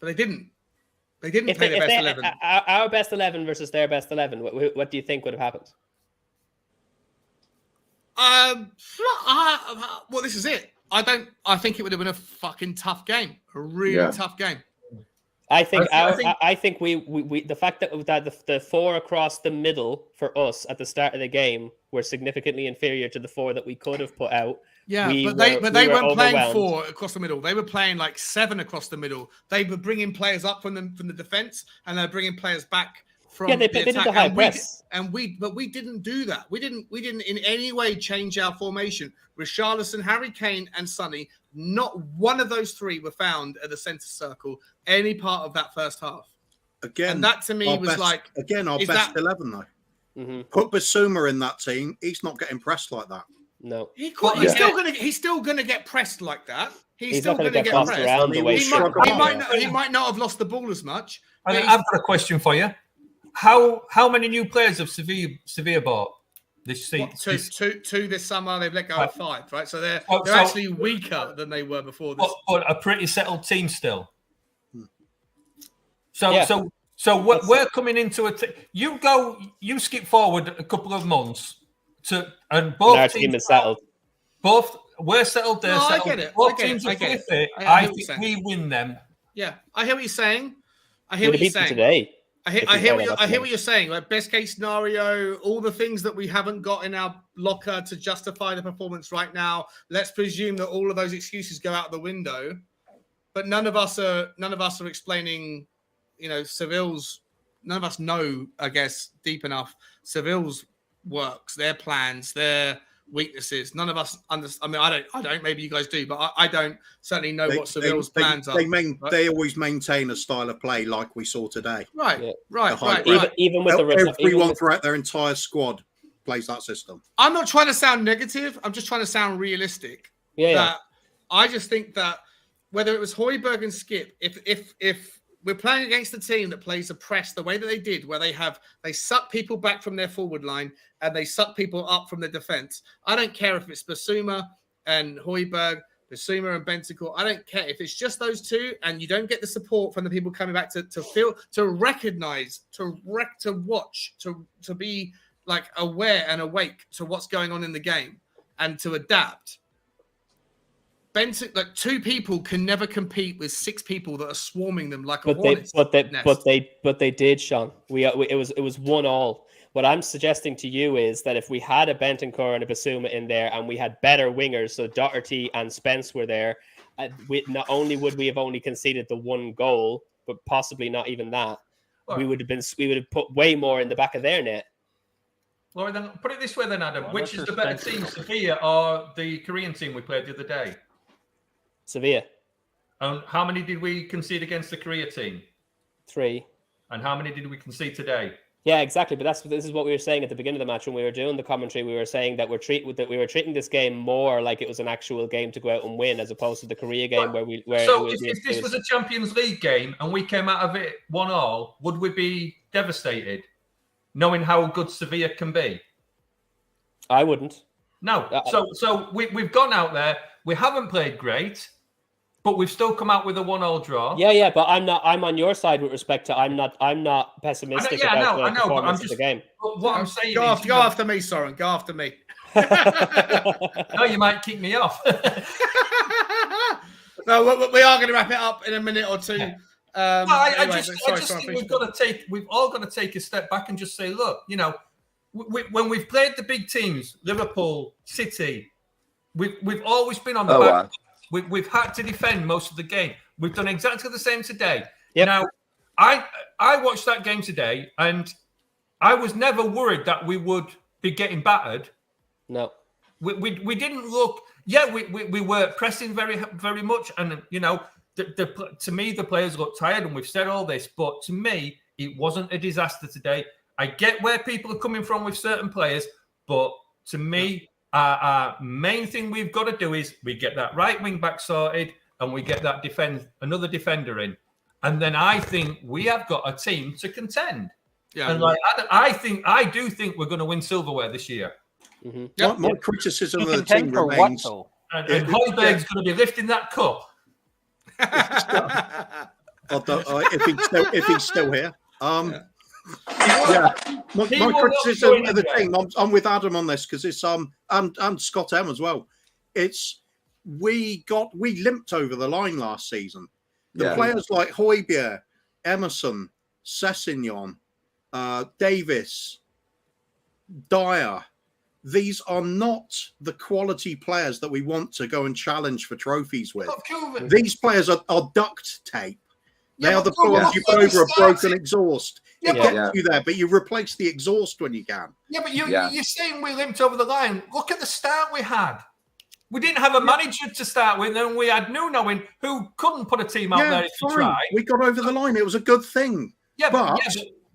But they didn't. They didn't play their best 11. Our best 11 versus their best 11. What do you think would have happened? Well, this is it. I think it would have been a fucking tough game. A really tough game. I think we the fact that the 4 across the middle for us at the start of the game were significantly inferior to the 4 that we could have put out. Yeah, they weren't playing 4 across the middle. They were playing like 7 across the middle. They were bringing players up from the defense, and they're bringing players back from they the did attack. the high press. But we didn't do that. We didn't in any way change our formation. Richarlison, Harry Kane, and Sonny, not one of those 3 were found at the centre circle any part of that first half. Again, and that to me was our best 11 though. Mm-hmm. Put Basuma in that team, he's not getting pressed like that. No, he's still gonna get pressed like that. He's still not going gonna to get bossed pressed. around the way He might not have lost the ball as much. I've got a question for you. How many new players have Sevilla bought this season? Two this summer. They've let go of 5, right? So they're actually weaker than they were before this. But a pretty settled team still. So we're coming into you skip forward a couple of months and both our team is settled. Both we're settled there. No, settled. I get it. Both teams are fit. I think we win them. Yeah, I hear what you're saying. I hear what you're saying today. I hear what you're saying. Like best case scenario, all the things that we haven't got in our locker to justify the performance right now. Let's presume that all of those excuses go out the window. But none of us are explaining, Seville's. None of us know, I guess, deep enough Seville's works, their plans, their weaknesses. None of us understand. I mean, I don't. Maybe you guys do, but I don't certainly know what Seville's plans are. They always maintain a style of play like we saw today. Right. Even with everyone throughout their entire squad plays that system. I'm not trying to sound negative. I'm just trying to sound realistic. Yeah. I just think that whether it was Højbjerg and Skip, if we're playing against a team that plays a press the way that they did, where they suck people back from their forward line and they suck people up from the defense. I don't care if it's Basuma and Højbjerg, Basuma and Bentancur. I don't care if it's just those 2 and you don't get the support from the people coming back to feel, to recognize, to watch, to be like aware and awake to what's going on in the game and to adapt. Like 2 people can never compete with 6 people that are swarming them like a hornet's nest. But they did, Sean. It was 1-1. What I'm suggesting to you is that if we had a Bentancur and a Basuma in there and we had better wingers, so Doherty and Spence were there, not only would we have only conceded the 1 goal, but possibly not even that. Well, we would have put way more in the back of their net. Well, then put it this way, then, Adam. Which is the better team, Sevilla or the Korean team we played the other day? Sevilla. And how many did we concede against the Korea team? 3. And how many did we concede today? Yeah, exactly. But this is what we were saying at the beginning of the match when we were doing the commentary. We were saying that we were treating this game more like it was an actual game to go out and win, as opposed to the Korea game if this was a Champions League game and we came out of it 1-1, would we be devastated, knowing how good Sevilla can be? I wouldn't. No. So we've gone out there. We haven't played great, but we've still come out with a 1-1 draw. Yeah, but I'm on your side with respect to I'm not pessimistic about the performance of the game. What I'm saying go after me, Soren. Go after me. No, you might kick me off. No, we are going to wrap it up in a minute or 2. I just think we've all got to take a step back and just say, look, when we've played the big teams, Liverpool, City, we've always been on the back. Wow. We've had to defend most of the game. We've done exactly the same today. Yep. Now, I watched that game today, and I was never worried that we would be getting battered. No, we didn't look. Yeah, we were pressing very very much, and to me the players looked tired, and we've said all this, but to me it wasn't a disaster today. I get where people are coming from with certain players, but to me. Our main thing we've got to do is we get that right wing back sorted and we get that another defender in. And then I think we have got a team to contend. Yeah. And I do think we're going to win silverware this year. Mm-hmm. Yep. My criticism of the team remains. And Højbjerg's going to be lifting that cup. if he's still here. My criticism of the team. I'm with Adam on this because it's and Scott M as well. We limped over the line last season. The players like Højbjerg, Emerson, Sessegnon, Davis, Dyer. These are not the quality players that we want to go and challenge for trophies with. These players are duct tape. They are the players you put over a broken exhaust. It gets you there, but you replace the exhaust when you can. Yeah, but you're saying we limped over the line. Look at the start we had. We didn't have a manager to start with, and we had Nuno in who couldn't put a team out there if he tried. We got over the line. It was a good thing. Yeah, but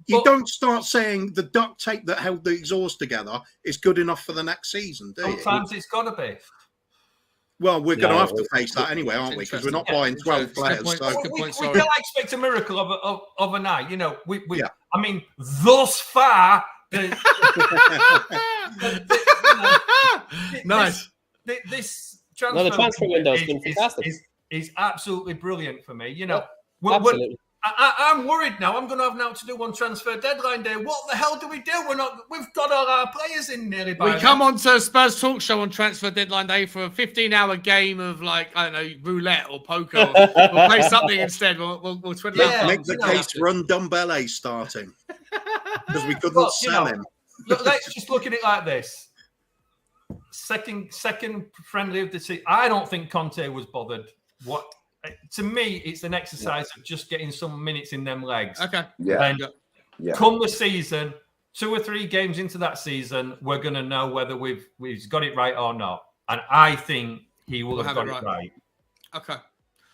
you don't start saying the duct tape that held the exhaust together is good enough for the next season, do you? Sometimes it's got to be. Well, we're going to have to face that anyway, aren't we? Because we're not buying 12 players. We can't expect a miracle of a night. You know, I mean, thus far, nice. This transfer window has been fantastic. Is absolutely brilliant for me. You know, absolutely. I'm worried now. I'm going to have now to do one transfer deadline day. What the hell do we do? We've got all our players in nearly by. We come on to Spurs Talk Show on transfer deadline day for a 15-hour game of I don't know, roulette or poker. We'll play something instead. We'll twiddle our thumbs. Make the case run Dumbele starting because we couldn't sell him. Look, let's just look at it like this. Second friendly of the season. I don't think Conte was bothered. To me, it's an exercise of just getting some minutes in them legs. Okay. Come the season, 2 or 3 games into that season, we're going to know whether we've got it right or not. And I think he will have got it right. Okay.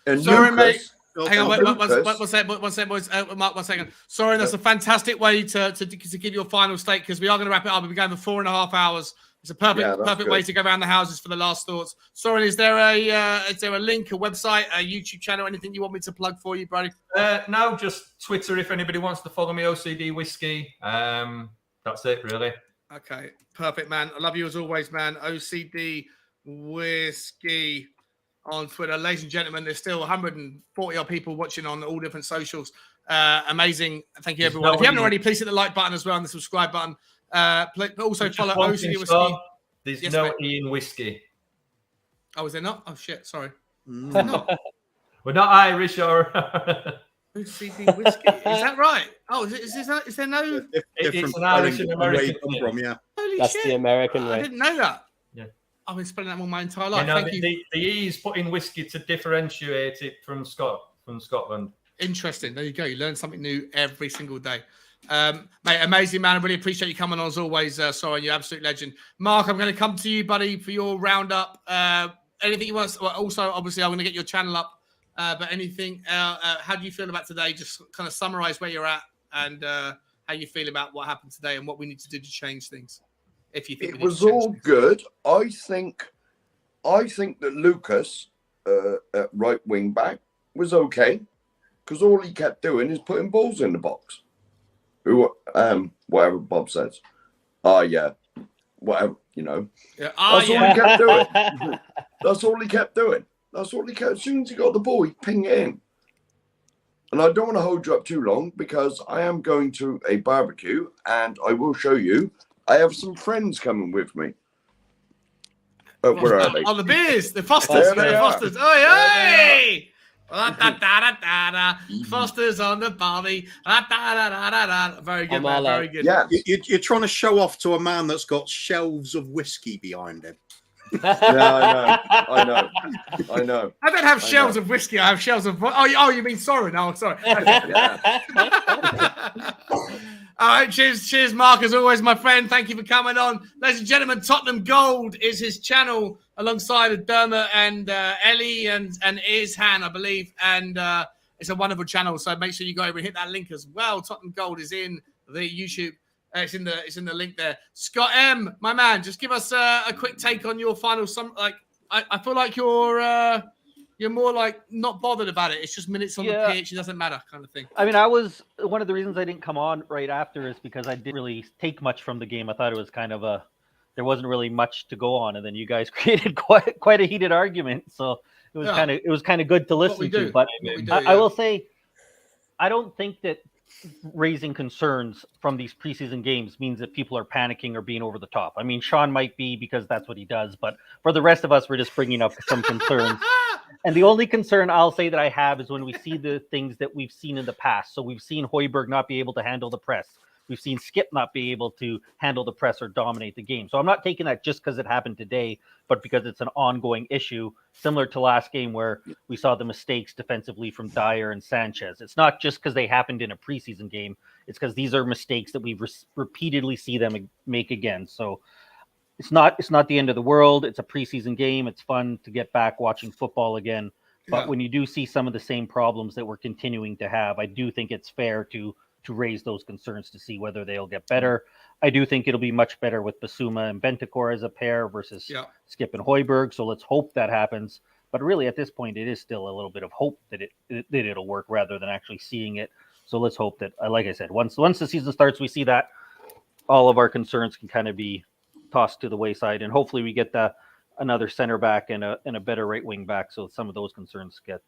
And sorry, Lucas, mate. Hang on, one second, boys. Mark, 1 second. Sorry, that's a fantastic way to give your final state because we are going to wrap it up. We'll be going for 4.5 hours. It's a perfect way to go around the houses for the last thoughts. Soren, is there a link, a website, a YouTube channel, anything you want me to plug for you, buddy? No, just Twitter if anybody wants to follow me, OCD Whiskey. That's it, really. Okay, perfect, man. I love you as always, man. OCD Whiskey on Twitter. Ladies and gentlemen, there's still 140 odd people watching on all different socials. Amazing. Thank you, everyone. If you haven't already, please hit the like button as well and the subscribe button. But also follow OCD Whiskey. There's no E in whiskey. Oh, is there not? Oh, shit. Sorry. We're not Irish or... OCD Whiskey. Is that right? Oh, is there no... It's an Irish and American from, yeah. Holy That's shit. the American way. I didn't know that. Yeah. I've been spelling that all my entire life. Thank you. The E is put in whiskey to differentiate it from Scotland. Interesting. There you go. You learn something new every single day. Mate, amazing, man. I really appreciate you coming on as always. Sorry, you're an absolute legend. Mark, I'm going to come to you, buddy, for your roundup. Anything you want? Also, obviously, I'm going to get your channel up. But anything? How do you feel about today? Just kind of summarize where you're at and how you feel about what happened today and what we need to do to change things. If you think it was all good, I think that Lucas at right wing back was okay because all he kept doing is putting balls in the box. Whatever Bob says. Whatever, you know. Yeah. All he kept doing. That's all he kept doing. As soon as he got the ball, he pinged it in. And I don't want to hold you up too long because I am going to a barbecue and I will show you. I have some friends coming with me. Where are they? Oh, the beers, the Fosters. The Fosters. Oi, oi! Foster's on the barbie. Very good, man. Very good. Yeah. You're trying to show off to a man that's got shelves of whiskey behind him. Yeah, I know. I don't have shelves of whiskey. I have shelves of... Oh, you mean sorry? No, sorry. All right, cheers, Mark, as always, my friend. Thank you for coming on. Ladies and gentlemen, Tottenham Gold is his channel alongside of Dermot and Ellie and Izhan, I believe. And it's a wonderful channel, so make sure you go over and hit that link as well. Tottenham Gold is in the YouTube. It's in the link there. Scott M, my man, just give us a quick take on your final. I feel like you're more like not bothered about it. It's just minutes on the pitch. It doesn't matter, kind of thing. I mean, one of the reasons I didn't come on right after is because I didn't really take much from the game. I thought it was kind of there wasn't really much to go on, and then you guys created quite a heated argument. So it was kind of good to listen to. But I will say, I don't think that raising concerns from these preseason games means that people are panicking or being over the top. I mean, Sean might be because that's what he does, but for the rest of us, we're just bringing up some concerns. And the only concern I'll say that I have is when we see the things that we've seen in the past. So we've seen Højbjerg not be able to handle the press. We've seen Skip not be able to handle the press or dominate the game. So I'm not taking that just because it happened today, but because it's an ongoing issue, similar to last game where we saw the mistakes defensively from Dyer and Sanchez. It's not just because they happened in a preseason game. It's because these are mistakes that we repeatedly see them make again. So it's not the end of the world. It's a preseason game. It's fun to get back watching football again. But when you do see some of the same problems that we're continuing to have, I do think it's fair to raise those concerns to see whether they'll get better. I do think it'll be much better with Basuma and Bentancur as a pair versus Skip and Højbjerg. So let's hope that happens. But really, at this point, it is still a little bit of hope that it'll work rather than actually seeing it. So let's hope that, like I said, once the season starts, we see that all of our concerns can kind of be tossed to the wayside, and hopefully we get another center back and a better right wing back, so some of those concerns get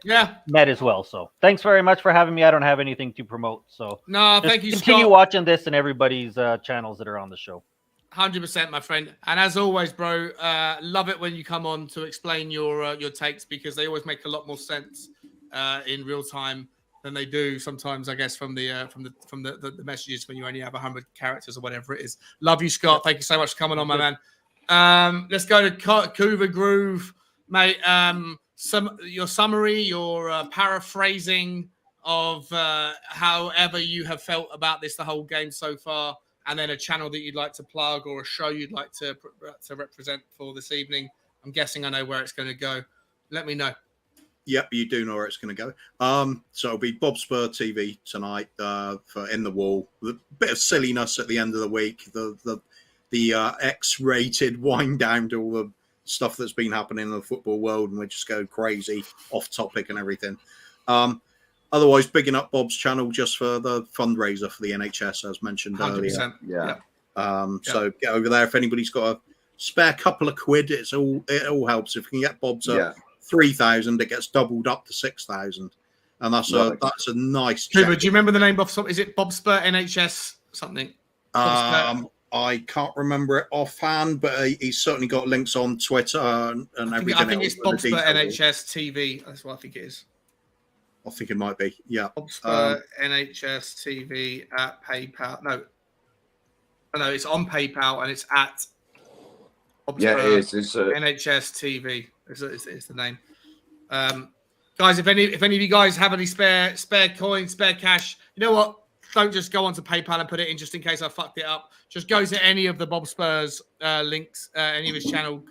met as well. So thanks very much for having me. I don't have anything to promote, so no, thank you. Continue Scott. watching this and everybody's channels that are on the show. 100%, my friend. And as always, bro, love it when you come on to explain your takes, because they always make a lot more sense in real time than they do sometimes, I guess, from the messages when you only have 100 characters or whatever it is. Love you, Scott. Thank you so much for coming on, my man. Let's go to Couva Groove, mate. Your summary, your paraphrasing of however you have felt about this the whole game so far, and then a channel that you'd like to plug or a show you'd like to represent for this evening. I'm guessing I know where it's going to go. Let me know. Yep, you do know where it's going to go. So it'll be Bob Spur TV tonight for In the Wall. A bit of silliness at the end of the week. The X-rated wind down to all the stuff that's been happening in the football world, and we just go crazy, off topic and everything. Otherwise, bigging up Bob's channel just for the fundraiser for the NHS, as mentioned 100%. earlier. So get over there if anybody's got a spare couple of quid. It all helps. If you can get Bob's 3,000, it gets doubled up to 6,000, and that's a nice. Couva, do you remember the name of? Is it Bob Spur NHS something? I can't remember it offhand, but he's certainly got links on Twitter and everything. I think it's Bob Spur NHS TV. That's what I think it is. I think it might be. Yeah. Bob Spur NHS TV at PayPal. No, it's on PayPal and it's at Bob Spur it is. It's NHS TV. It's the name. Guys, if any of you guys have any spare coins, spare cash, you know what? Don't just go onto PayPal and put it in just in case I fucked it up. Just go to any of the Bob Spurs links, any of his channel,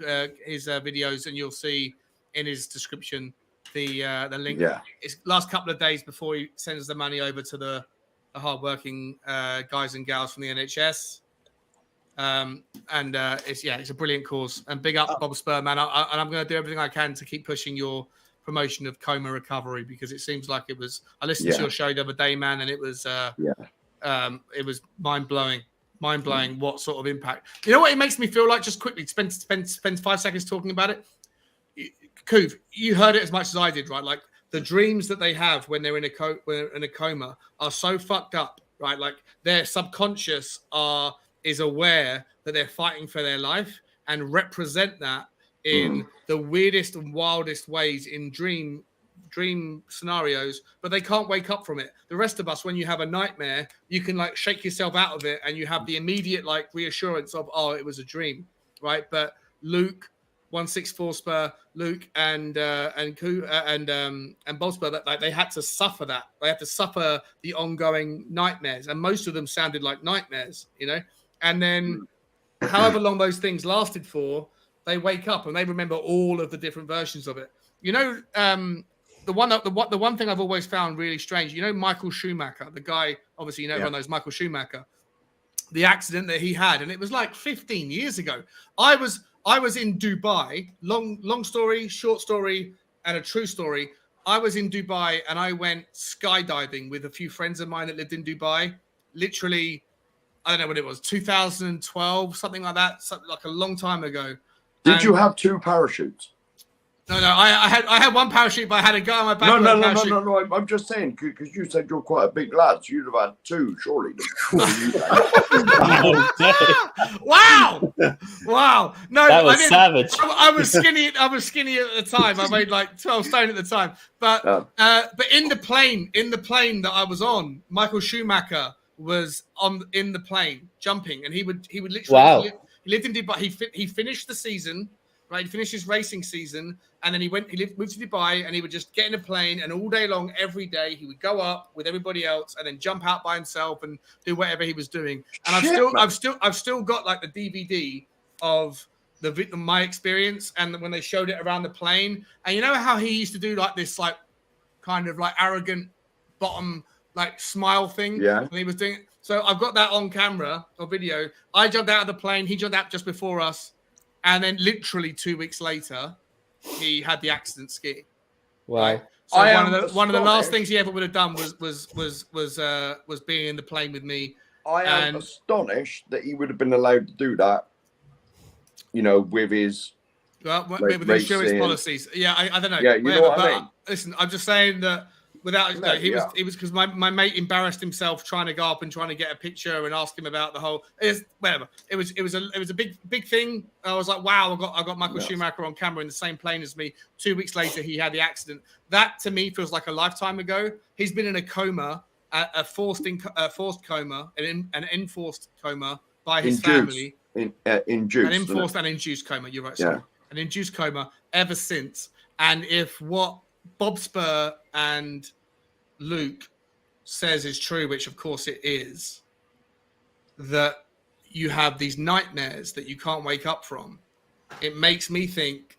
his videos, and you'll see in his description the link. Yeah. It's last couple of days before he sends the money over to the hardworking guys and gals from the NHS. It's a brilliant cause, and big up Bob Spur, man. I'm going to do everything I can to keep pushing your promotion of coma recovery, because it seems like it was. I listened to your show the other day, man, and it was it was mind blowing what sort of impact. You know what it makes me feel like? Just quickly, spend 5 seconds talking about it. Couv, you heard it as much as I did, right? Like the dreams that they have when they're in a coma are so fucked up, right? Like their subconscious is aware that they're fighting for their life and represent that in the weirdest and wildest ways in dream scenarios, but they can't wake up from it. The rest of us, when you have a nightmare, you can like shake yourself out of it and you have the immediate like reassurance of, oh, it was a dream, right? But Luke, 164 Spur, Luke and Bob Spur, that like they had to suffer that. They had to suffer the ongoing nightmares, and most of them sounded like nightmares, you know. And then, however long those things lasted for, they wake up and they remember all of the different versions of it. You know, the one thing I've always found really strange. You know, Michael Schumacher, the guy. Obviously, everyone knows Michael Schumacher. The accident that he had, and it was like 15 years ago. I was in Dubai. Long story, short story, and a true story. I was in Dubai and I went skydiving with a few friends of mine that lived in Dubai. Literally, I don't know what it was, 2012, something like that, something like a long time ago. Did you have 2 parachutes? No, I had one parachute, but I had a guy on my back. No. I'm just saying because you said you're quite a big lad, so you'd have had two, surely. Wow! No, that was savage. I was skinny. I was skinny at the time. I weighed like 12 stone at the time. But in the plane that I was on, Michael Schumacher was in the plane jumping, and he would literally. Wow. He lived in Dubai. He finished the season. Right, he finished his racing season, and then he moved to Dubai, and he would just get in a plane, and all day long, every day, he would go up with everybody else, and then jump out by himself and do whatever he was doing. And I've still got like the DVD of my experience, and when they showed it around the plane, and you know how he used to do like this, like kind of like arrogant bottom like smile thing. Yeah, when he was doing it. So I've got that on camera or video. I jumped out of the plane. He jumped out just before us. And then literally 2 weeks later, he had the accident skiing. Wow. Right? So one of the last things he ever would have done was being in the plane with me. I am astonished that he would have been allowed to do that, with his with insurance policies. Yeah, I don't know. Yeah, you know what I mean? Listen, I'm just saying that he was because my mate embarrassed himself trying to go up and trying to get a picture and ask him about the whole whatever. It was a big thing. I was like, wow, I got Michael Schumacher on camera in the same plane as me. 2 weeks later, he had the accident. That to me feels like a lifetime ago. He's been in a coma, a forced coma, an enforced coma by his family. Induced. An enforced and induced coma. You're right. Sorry. An induced coma ever since. And if what Bob Spur and Luke says is true, which of course it is, that you have these nightmares that you can't wake up from. It makes me think,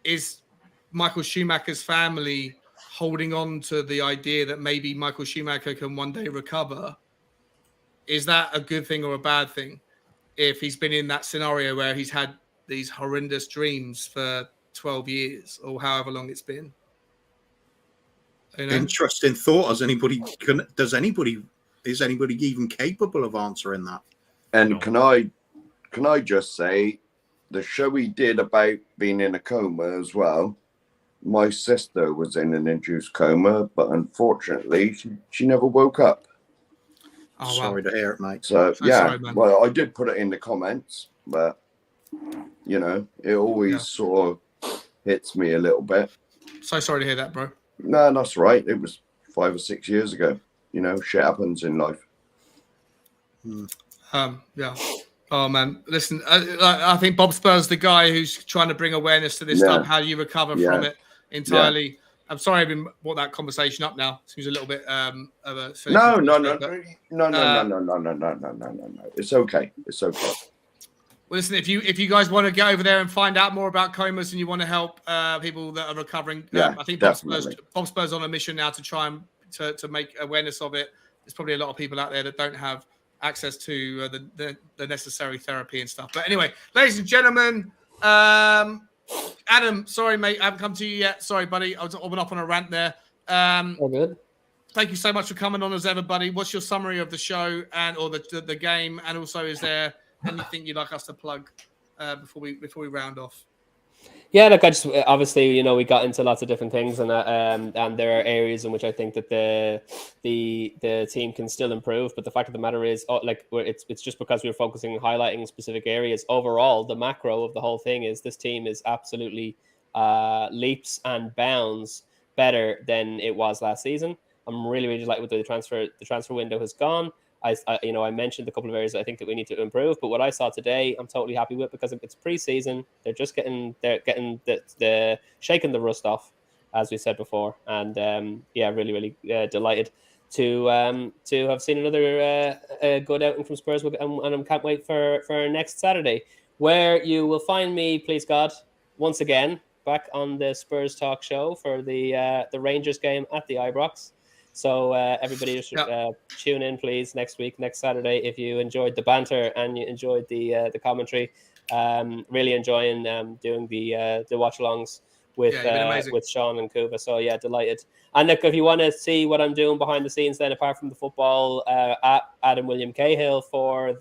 is Michael Schumacher's family holding on to the idea that maybe Michael Schumacher can one day recover? Is that a good thing or a bad thing? If he's been in that scenario where he's had these horrendous dreams for 12 years or however long it's been. Interesting thought. Is anybody even capable of answering that? And can I just say, the show he did about being in a coma as well, my sister was in an induced coma, but unfortunately she never woke up. Oh, wow. Sorry to hear it, mate. So sorry, well, I did put it in the comments, but it always sort of hits me a little bit. So sorry to hear that, bro. No, that's right. It was 5 or 6 years ago. Shit happens in life. Yeah. Oh man, listen. I think Bob Spur's the guy who's trying to bring awareness to this stuff. How do you recover from it entirely? Yeah. I'm sorry I've brought that conversation up now. Seems a little bit of a no. It's okay. It's okay. Well, listen, if you guys want to get over there and find out more about comas and you want to help people that are recovering, I think Bob Spur's on a mission now to try and to make awareness of it. There's probably a lot of people out there that don't have access to the necessary therapy and stuff. But anyway, ladies and gentlemen, Adam, sorry, mate, I haven't come to you yet. Sorry, buddy. I went off on a rant there. All good. Thank you so much for coming on as ever, buddy. What's your summary of the show or the game? And also, is there anything you'd like us to plug before we round off? Yeah, look, I just obviously, we got into lots of different things, and there are areas in which I think that the team can still improve. But the fact of the matter is, it's just because we're focusing on highlighting specific areas. Overall, the macro of the whole thing is this team is absolutely leaps and bounds better than it was last season. I'm really, really delighted with the transfer window has gone. I mentioned a couple of areas that I think that we need to improve, but what I saw today, I'm totally happy with because it's pre-season. They're just getting the shaking the rust off, as we said before, and really, really delighted to have seen another good outing from Spurs, and I can't wait for next Saturday, where you will find me, please God, once again back on the Spurs Talk Show for the Rangers game at the Ibrox. So everybody just tune in, please, next Saturday. If you enjoyed the banter and you enjoyed the commentary, really enjoying doing the watch-alongs with Sean and Kuba. So yeah, delighted. And look, if you want to see what I'm doing behind the scenes, then apart from the football, at Adam William Cahill on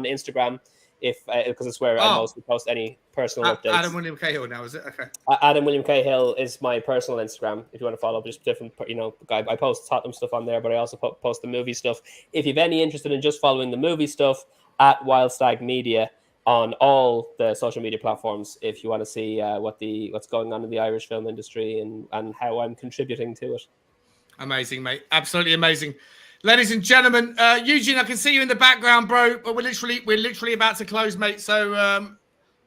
Instagram. if because it's where I mostly post any personal updates. Adam William Cahill now, is it? Okay. Adam William Cahill is my personal Instagram. If you want to follow, just different, I post Tottenham stuff on there, but I also post the movie stuff. If you've any interest in just following the movie stuff, at Wildstag Media on all the social media platforms, if you want to see what's going on in the Irish film industry and how I'm contributing to it. Amazing, mate. Absolutely amazing. Ladies and gentlemen, Eugene, I can see you in the background, bro, but we're literally about to close, mate. So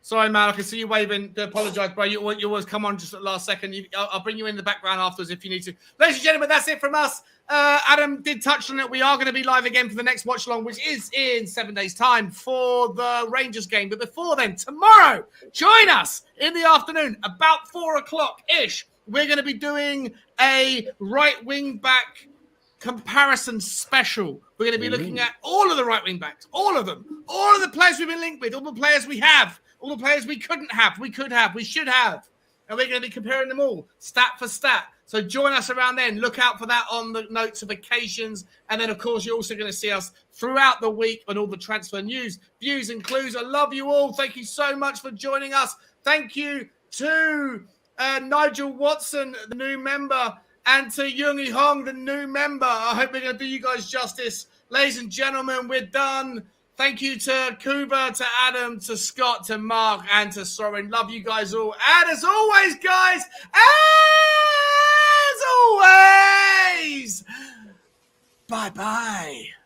sorry, man, I can see you waving. I apologize, bro. You always come on just at the last second. I'll bring you in the background afterwards if you need to. Ladies and gentlemen, that's it from us. Adam did touch on it. We are going to be live again for the next watch along, which is in 7 days' time for the Rangers game. But before then, tomorrow, join us in the afternoon about 4 o'clock ish. We're going to be doing a right wing back comparison special. We're going to be looking at all of the right wing backs, all of them, all of the players we've been linked with, all the players we have, all the players we couldn't have, we could have, we should have. And we're going to be comparing them all, stat for stat. So join us around then. Look out for that on the notifications. And then, of course, you're also going to see us throughout the week on all the transfer news, views and clues. I love you all. Thank you so much for joining us. Thank you to Nigel Watson, the new member, and to Yoongi Hong, the new member. I hope we're going to do you guys justice. Ladies and gentlemen, we're done. Thank you to Kuba, to Adam, to Scott, to Mark, and to Soren. Love you guys all. And as always, guys, as always, bye-bye.